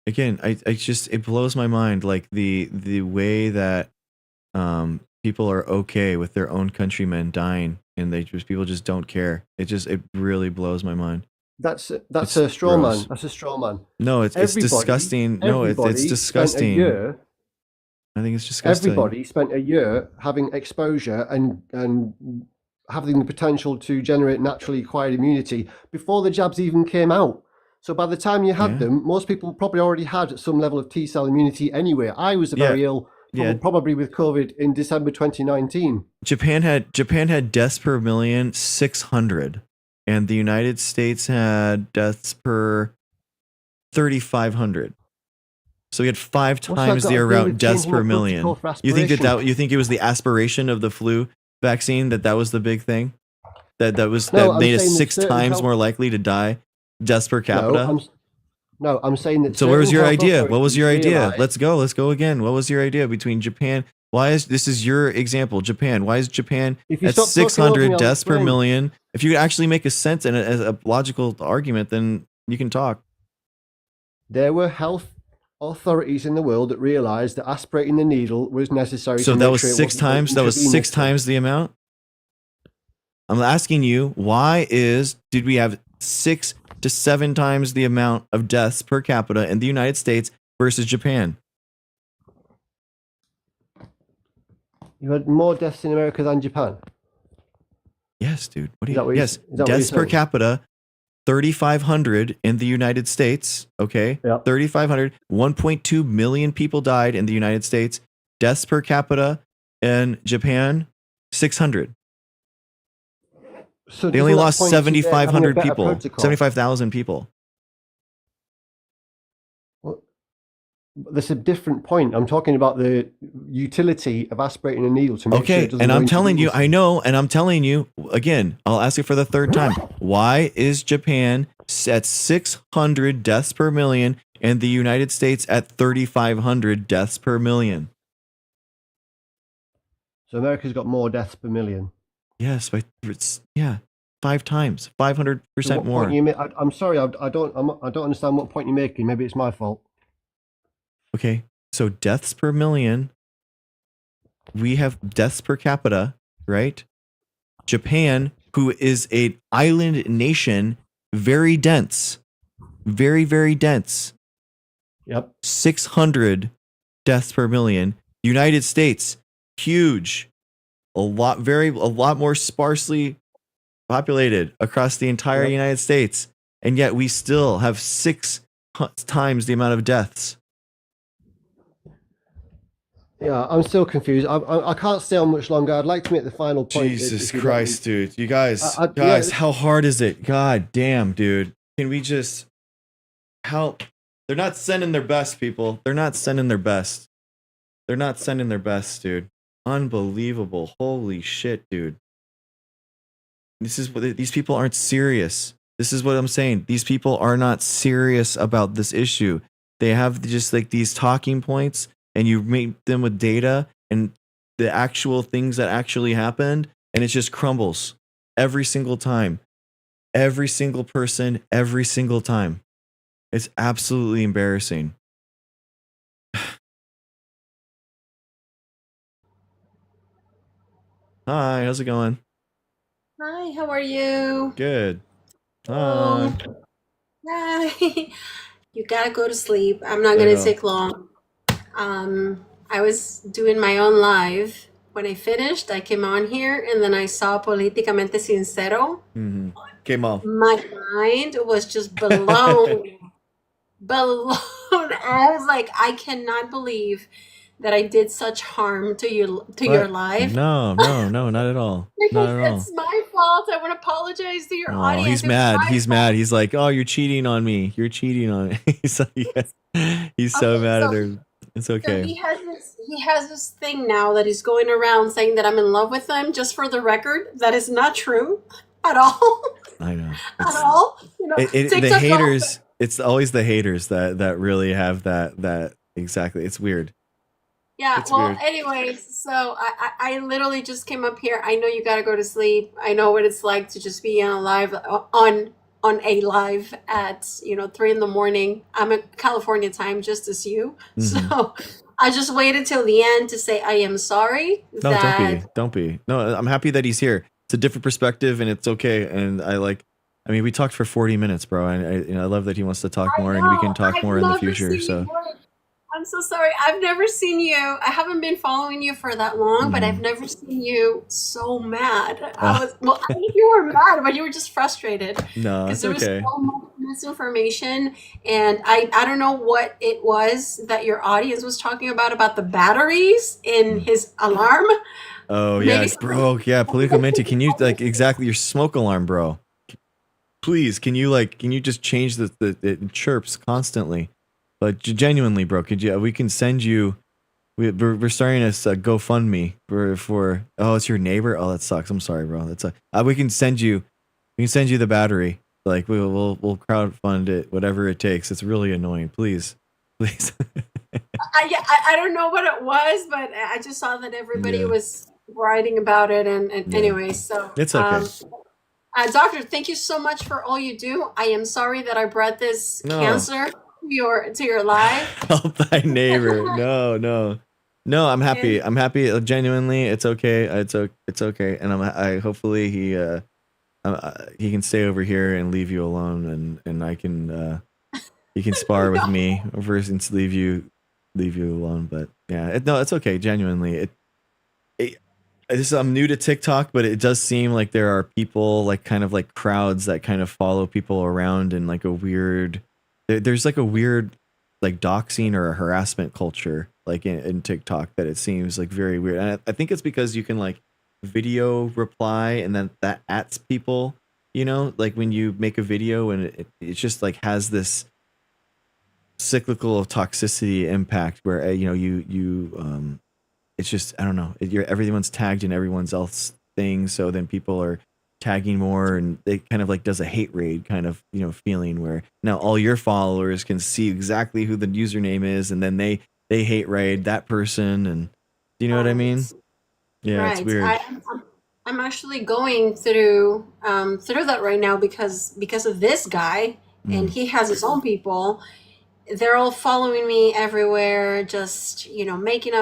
Again, it blows my mind, like the way that people are okay with their own countrymen dying, and people just don't care. It really blows my mind. That's It's a straw gross. man. That's a straw man. No, it's disgusting. No, it's Everybody spent a disgusting. year- I think it's disgusting. Everybody spent a year having exposure and having the potential to generate naturally acquired immunity before the jabs even came out. So by the time you had Yeah. them, most people probably already had some level of T cell immunity anyway. I was very ill Yeah. probably with COVID in December 2019. Japan had deaths per million 600, and the United States had deaths per 3,500. So we had 5 What's that times got the to do amount with deaths changing per the blood million. protocol for You think aspiration? you think it was the aspiration of the flu vaccine that was the big thing? That No, that I'm made us saying that 6 certain times health. more likely to die deaths per capita? I'm saying that. So where was certain your health idea? What was authorities your idea? realised- Let's go again. What was your idea between Japan? This is your example, Japan. Why is Japan If you at stop talking over 600 me, I'll deaths per explain. million? If you could actually make a sense and a logical argument, then you can talk. There were health authorities in the world that realized that aspirating the needle was necessary. So to that make was sure it 6 wasn't done times. That was 6 intravenously. times the amount. I'm asking you, did we have 6 to 7 times the amount of deaths per capita in the United States versus Japan? You had more deaths in America than Japan. Yes, dude. What do Is that you? what Yes, is that what deaths you're per saying? capita, 3,500 in the United States. Okay, Yeah. 3,500. 1.2 million people died in the United States. Deaths per capita in Japan, 600. So They only doesn't that lost point to there having a 7,500 better people. protocol? 75,000 people. Well, that's a different point. I'm talking about the utility of aspirating a needle to make sure Okay, it doesn't and go I'm telling you, intravenously. I know, and I'm telling you again. I'll ask you for the third time. Why is Japan at 600 deaths per million and the United States at 3,500 deaths per million? So America's got more deaths per million. Yes, but it's 5 times, 500% So what more. point you make? I'm sorry, I don't understand what point you're making. Maybe it's my fault. Okay, so deaths per million. We have deaths per capita, right? Japan, who is an island nation, very dense, very, very dense. Yep. 600 deaths per million. United States, huge, a lot more sparsely populated across the entire Yep. United States, and yet we still have 6 times the amount of deaths. Yeah, I'm still confused. I can't stay on much longer. I'd like to make the final point. Jesus if you let me. Christ, dude. You guys, Yeah. how hard is it? God damn, dude. Can we just help? They're not sending their best, people. They're not sending their best. They're not sending their best, dude. Unbelievable. Holy shit, dude. These people aren't serious. This is what I'm saying. These people are not serious about this issue. They have just like these talking points, and you make them with data and the actual things that actually happened, and it just crumbles every single time. Every single person, every single time. It's absolutely embarrassing. Hi, how's it going? Hi, how are you? Good. Oh, Hi. hi. You gotta go to sleep. I'm not I gonna know. take long. I was doing my own live. When I finished, I came on here and then I saw Políticamente Sincero. Mm-hmm. Okay, Mom. My mind was just blown. Blown. I was like, I cannot believe that I did such harm to your What? life. No, not at all. Not at all. It's my fault. I want to apologize to your Oh, audience. he's It was mad. my He's fault. mad. He's like, oh, you're cheating on me. You're cheating on me. He's so Okay, mad at so her. It's So okay. he has this thing now that he's going around saying that I'm in love with him. Just for the record, that is not true at all. I know. At all. You know, The TikTok haters. It's always the haters that really have that exactly. It's weird. Yeah, It's well, weird. anyways, so I literally just came up here. I know you gotta go to sleep. I know what it's like to just be on a live at 3 in the morning. I'm at California time, just as you. Mhm. So I just waited till the end to say I am sorry. No, that don't be. No, I'm happy that he's here. It's a different perspective, and it's okay. And I mean, we talked for 40 minutes, bro. And I love that he wants to talk more, and we can talk more in the future. So. I'm so sorry. I've never seen you. I haven't been following you for that long, but I've never seen you so mad. I think you were mad, but you were just frustrated. No, it's There was okay. misinformation, and I don't know what it was that your audience was talking about the batteries in his alarm. Oh yeah, Maybe it broke. Yeah, Political Minty, can you like exactly your smoke alarm, bro? Please, can you just change the it chirps constantly, but genuinely, bro, could you? We can send you. We're starting a GoFundMe for. Oh, it's your neighbor. Oh, that sucks. I'm sorry, bro. That's we can send you. We can send you the battery. Like we'll crowdfund it, whatever it takes. It's really annoying. Please, please. I don't know what it was, but I just saw that everybody Yeah. was writing about it, and Yeah. anyway, so It's okay. Doctor, thank you so much for all you do. I am sorry that I brought this No. cancer to your life. Help thy neighbor. No. I'm happy. I'm happy. Genuinely, it's okay. It's okay. And I hopefully he can stay over here and leave you alone, and I can he can spar with me versus leave you alone. But yeah, no, it's okay. Genuinely, I'm new to TikTok, but it does seem like there are people like kind of like crowds that kind of follow people around in like a weird. There's like a weird like doxing or a harassment culture like in TikTok that it seems like very weird. And I think it's because you can like video reply and then that ats people. You know, like when you make a video and it just like has this cyclical toxicity impact where you it's just I don't know. Everyone's tagged in everyone's else thing, so then people are tagging more, and it kind of like does a hate raid kind of feeling where now all your followers can see exactly who the username is, and then they hate raid that person, and do you know what I mean? Yeah, it's Right. weird. I'm actually going through that right now because of this guy, and he has his own people. They're all following me everywhere, just making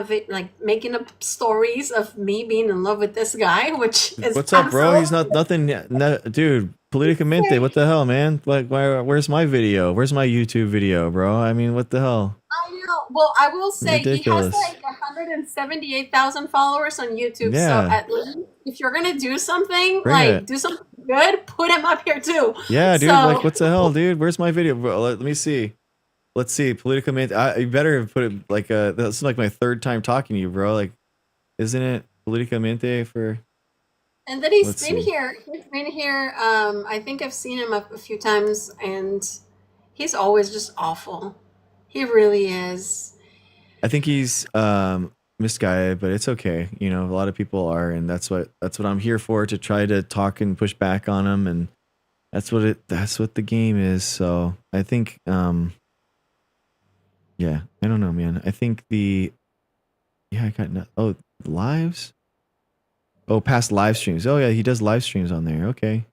stories of me being in love with this guy, which is What's up, bro? He's not nothing, dude. Politicamente, what the hell, man? Like, where's my video? Where's my YouTube video, bro? I mean, what the hell? I know. Well, I will say Ridiculous. he has like 178,000 followers on YouTube. Yeah. So at least if you're gonna do something, Bring it. do something good, put him up here too. Yeah, dude. So, Like, what the hell, dude? Where's my video? Bro, let me see. Let's see. Politicamente. You better put it like that's like my third time talking to you, bro. Like, isn't it Politicamente for? and then he's Let's been see. here. He's been here. I think I've seen him a few times, and he's always just awful. He really is. I think he's misguided, but it's okay. You know, a lot of people are, and that's what I'm here for, to try to talk and push back on him, and that's what the game is. So I think yeah, I don't know, man. I think I got lives. Oh, past live streams. Oh yeah, he does live streams on there. Okay.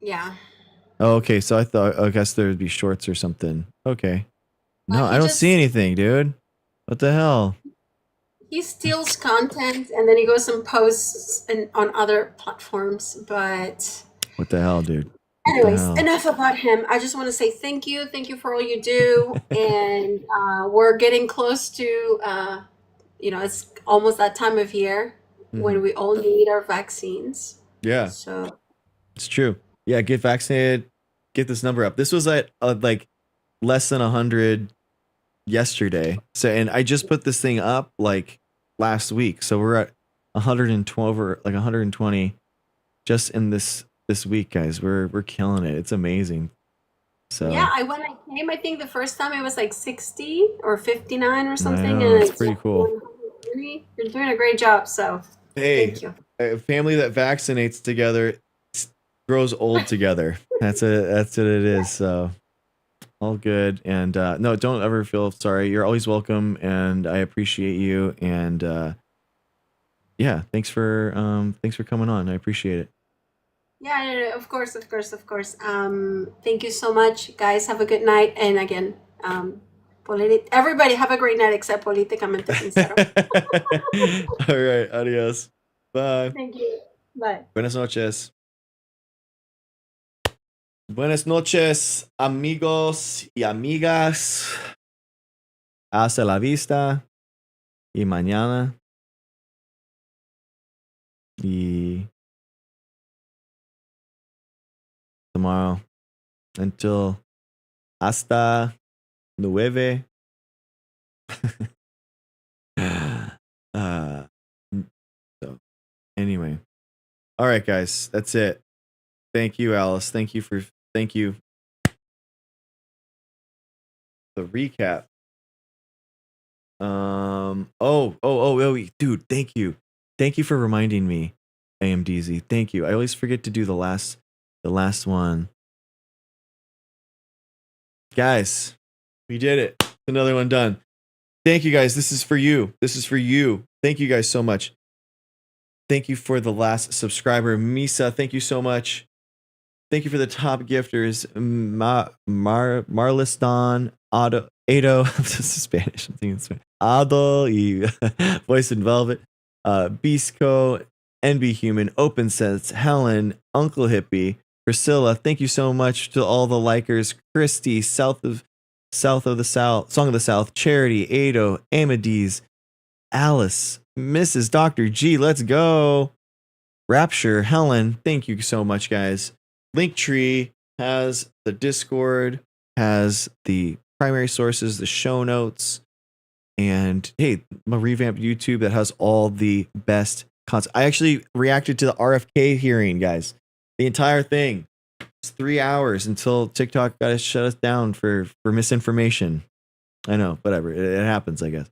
Yeah. Oh, okay. So I guess there would be shorts or something. Okay. No, I don't see just anything, dude. What the hell? he steals content and then he goes and posts on other platforms. But What the hell, dude? What the anyways, hell? enough about him. I just want to say thank you for all you do, and we're getting close to it's almost that time of year when we all need our vaccines. Yeah. So It's true. Yeah, get vaccinated. Get this number up. This was at like less than 100 yesterday. So, and I just put this thing up like last week. So we're at 112 or like 120 just in this week, guys. We're killing it. It's amazing. So yeah, when I came, I think the first time it was like 60 or 59 or something, know, and it's pretty cool. You're doing a great job. So Hey, thank you. a family that vaccinates together grows old together. That's what it is. So all good. And no, don't ever feel sorry. You're always welcome, and I appreciate you. And yeah, thanks for coming on. I appreciate it. Yeah, no, of course. Thank you so much, guys. Have a good night. And again, everybody have a great night except Políticamente Sincero. All right, adios. Bye. Thank you. Bye. Buenas noches. Buenas noches, amigos y amigas. Hasta la vista. Y mañana. Y tomorrow. Until hasta nueve. So anyway. All right, guys. That's it. Thank you, Alice. Thank you. The recap. Dude, thank you. Thank you for reminding me, AMDZ. Thank you. I always forget to do the last one. Guys, we did it. Another one done. Thank you, guys. This is for you. Thank you guys so much. Thank you for the last subscriber, Misa. Thank you so much. Thank you for the top gifters, Marliston, Ado, this is Spanish. I'm thinking Spanish. Ado, Voice in Velvet, Bisco, NB Human, Open Sense, Helen, Uncle Hippie, Priscilla. Thank you so much to all the likers. Christy, Song of the South, Charity, Ado, Amadis, Alice, Mrs. Dr. G. Let's go. Rapture, Helen. Thank you so much, guys. Linktree has the Discord, has the primary sources, the show notes, and hey, my revamped YouTube that has all the best content. I actually reacted to the RFK hearing, guys. The entire thing. It's 3 hours until TikTok got to shut us down for misinformation. I know, whatever. It happens, I guess.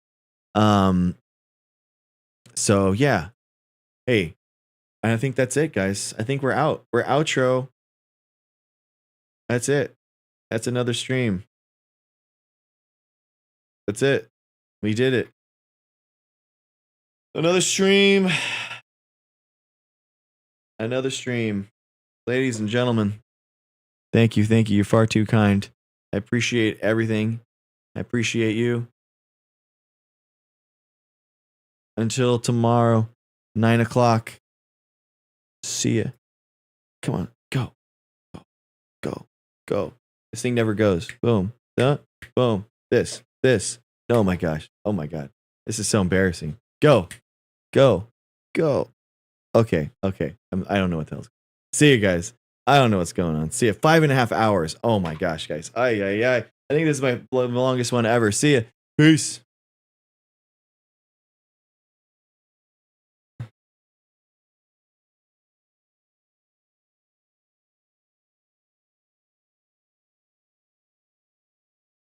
So yeah. Hey, I think that's it, guys. I think we're out. We're outro. That's it. That's another stream. That's it. We did it. Another stream. Another stream. Ladies and gentlemen, thank you. Thank you. You're far too kind. I appreciate everything. I appreciate you. Until tomorrow, 9 o'clock. See ya. Come on. Go. Go. Go. Go. This thing never goes. Boom. Boom. This. Oh my gosh. Oh my God. This is so embarrassing. Go. Go. Go. Okay. I don't know what the hell's. See you guys. I don't know what's going on. See you. 5.5 hours. Oh my gosh, guys. I think this is my longest one ever. See ya. Peace.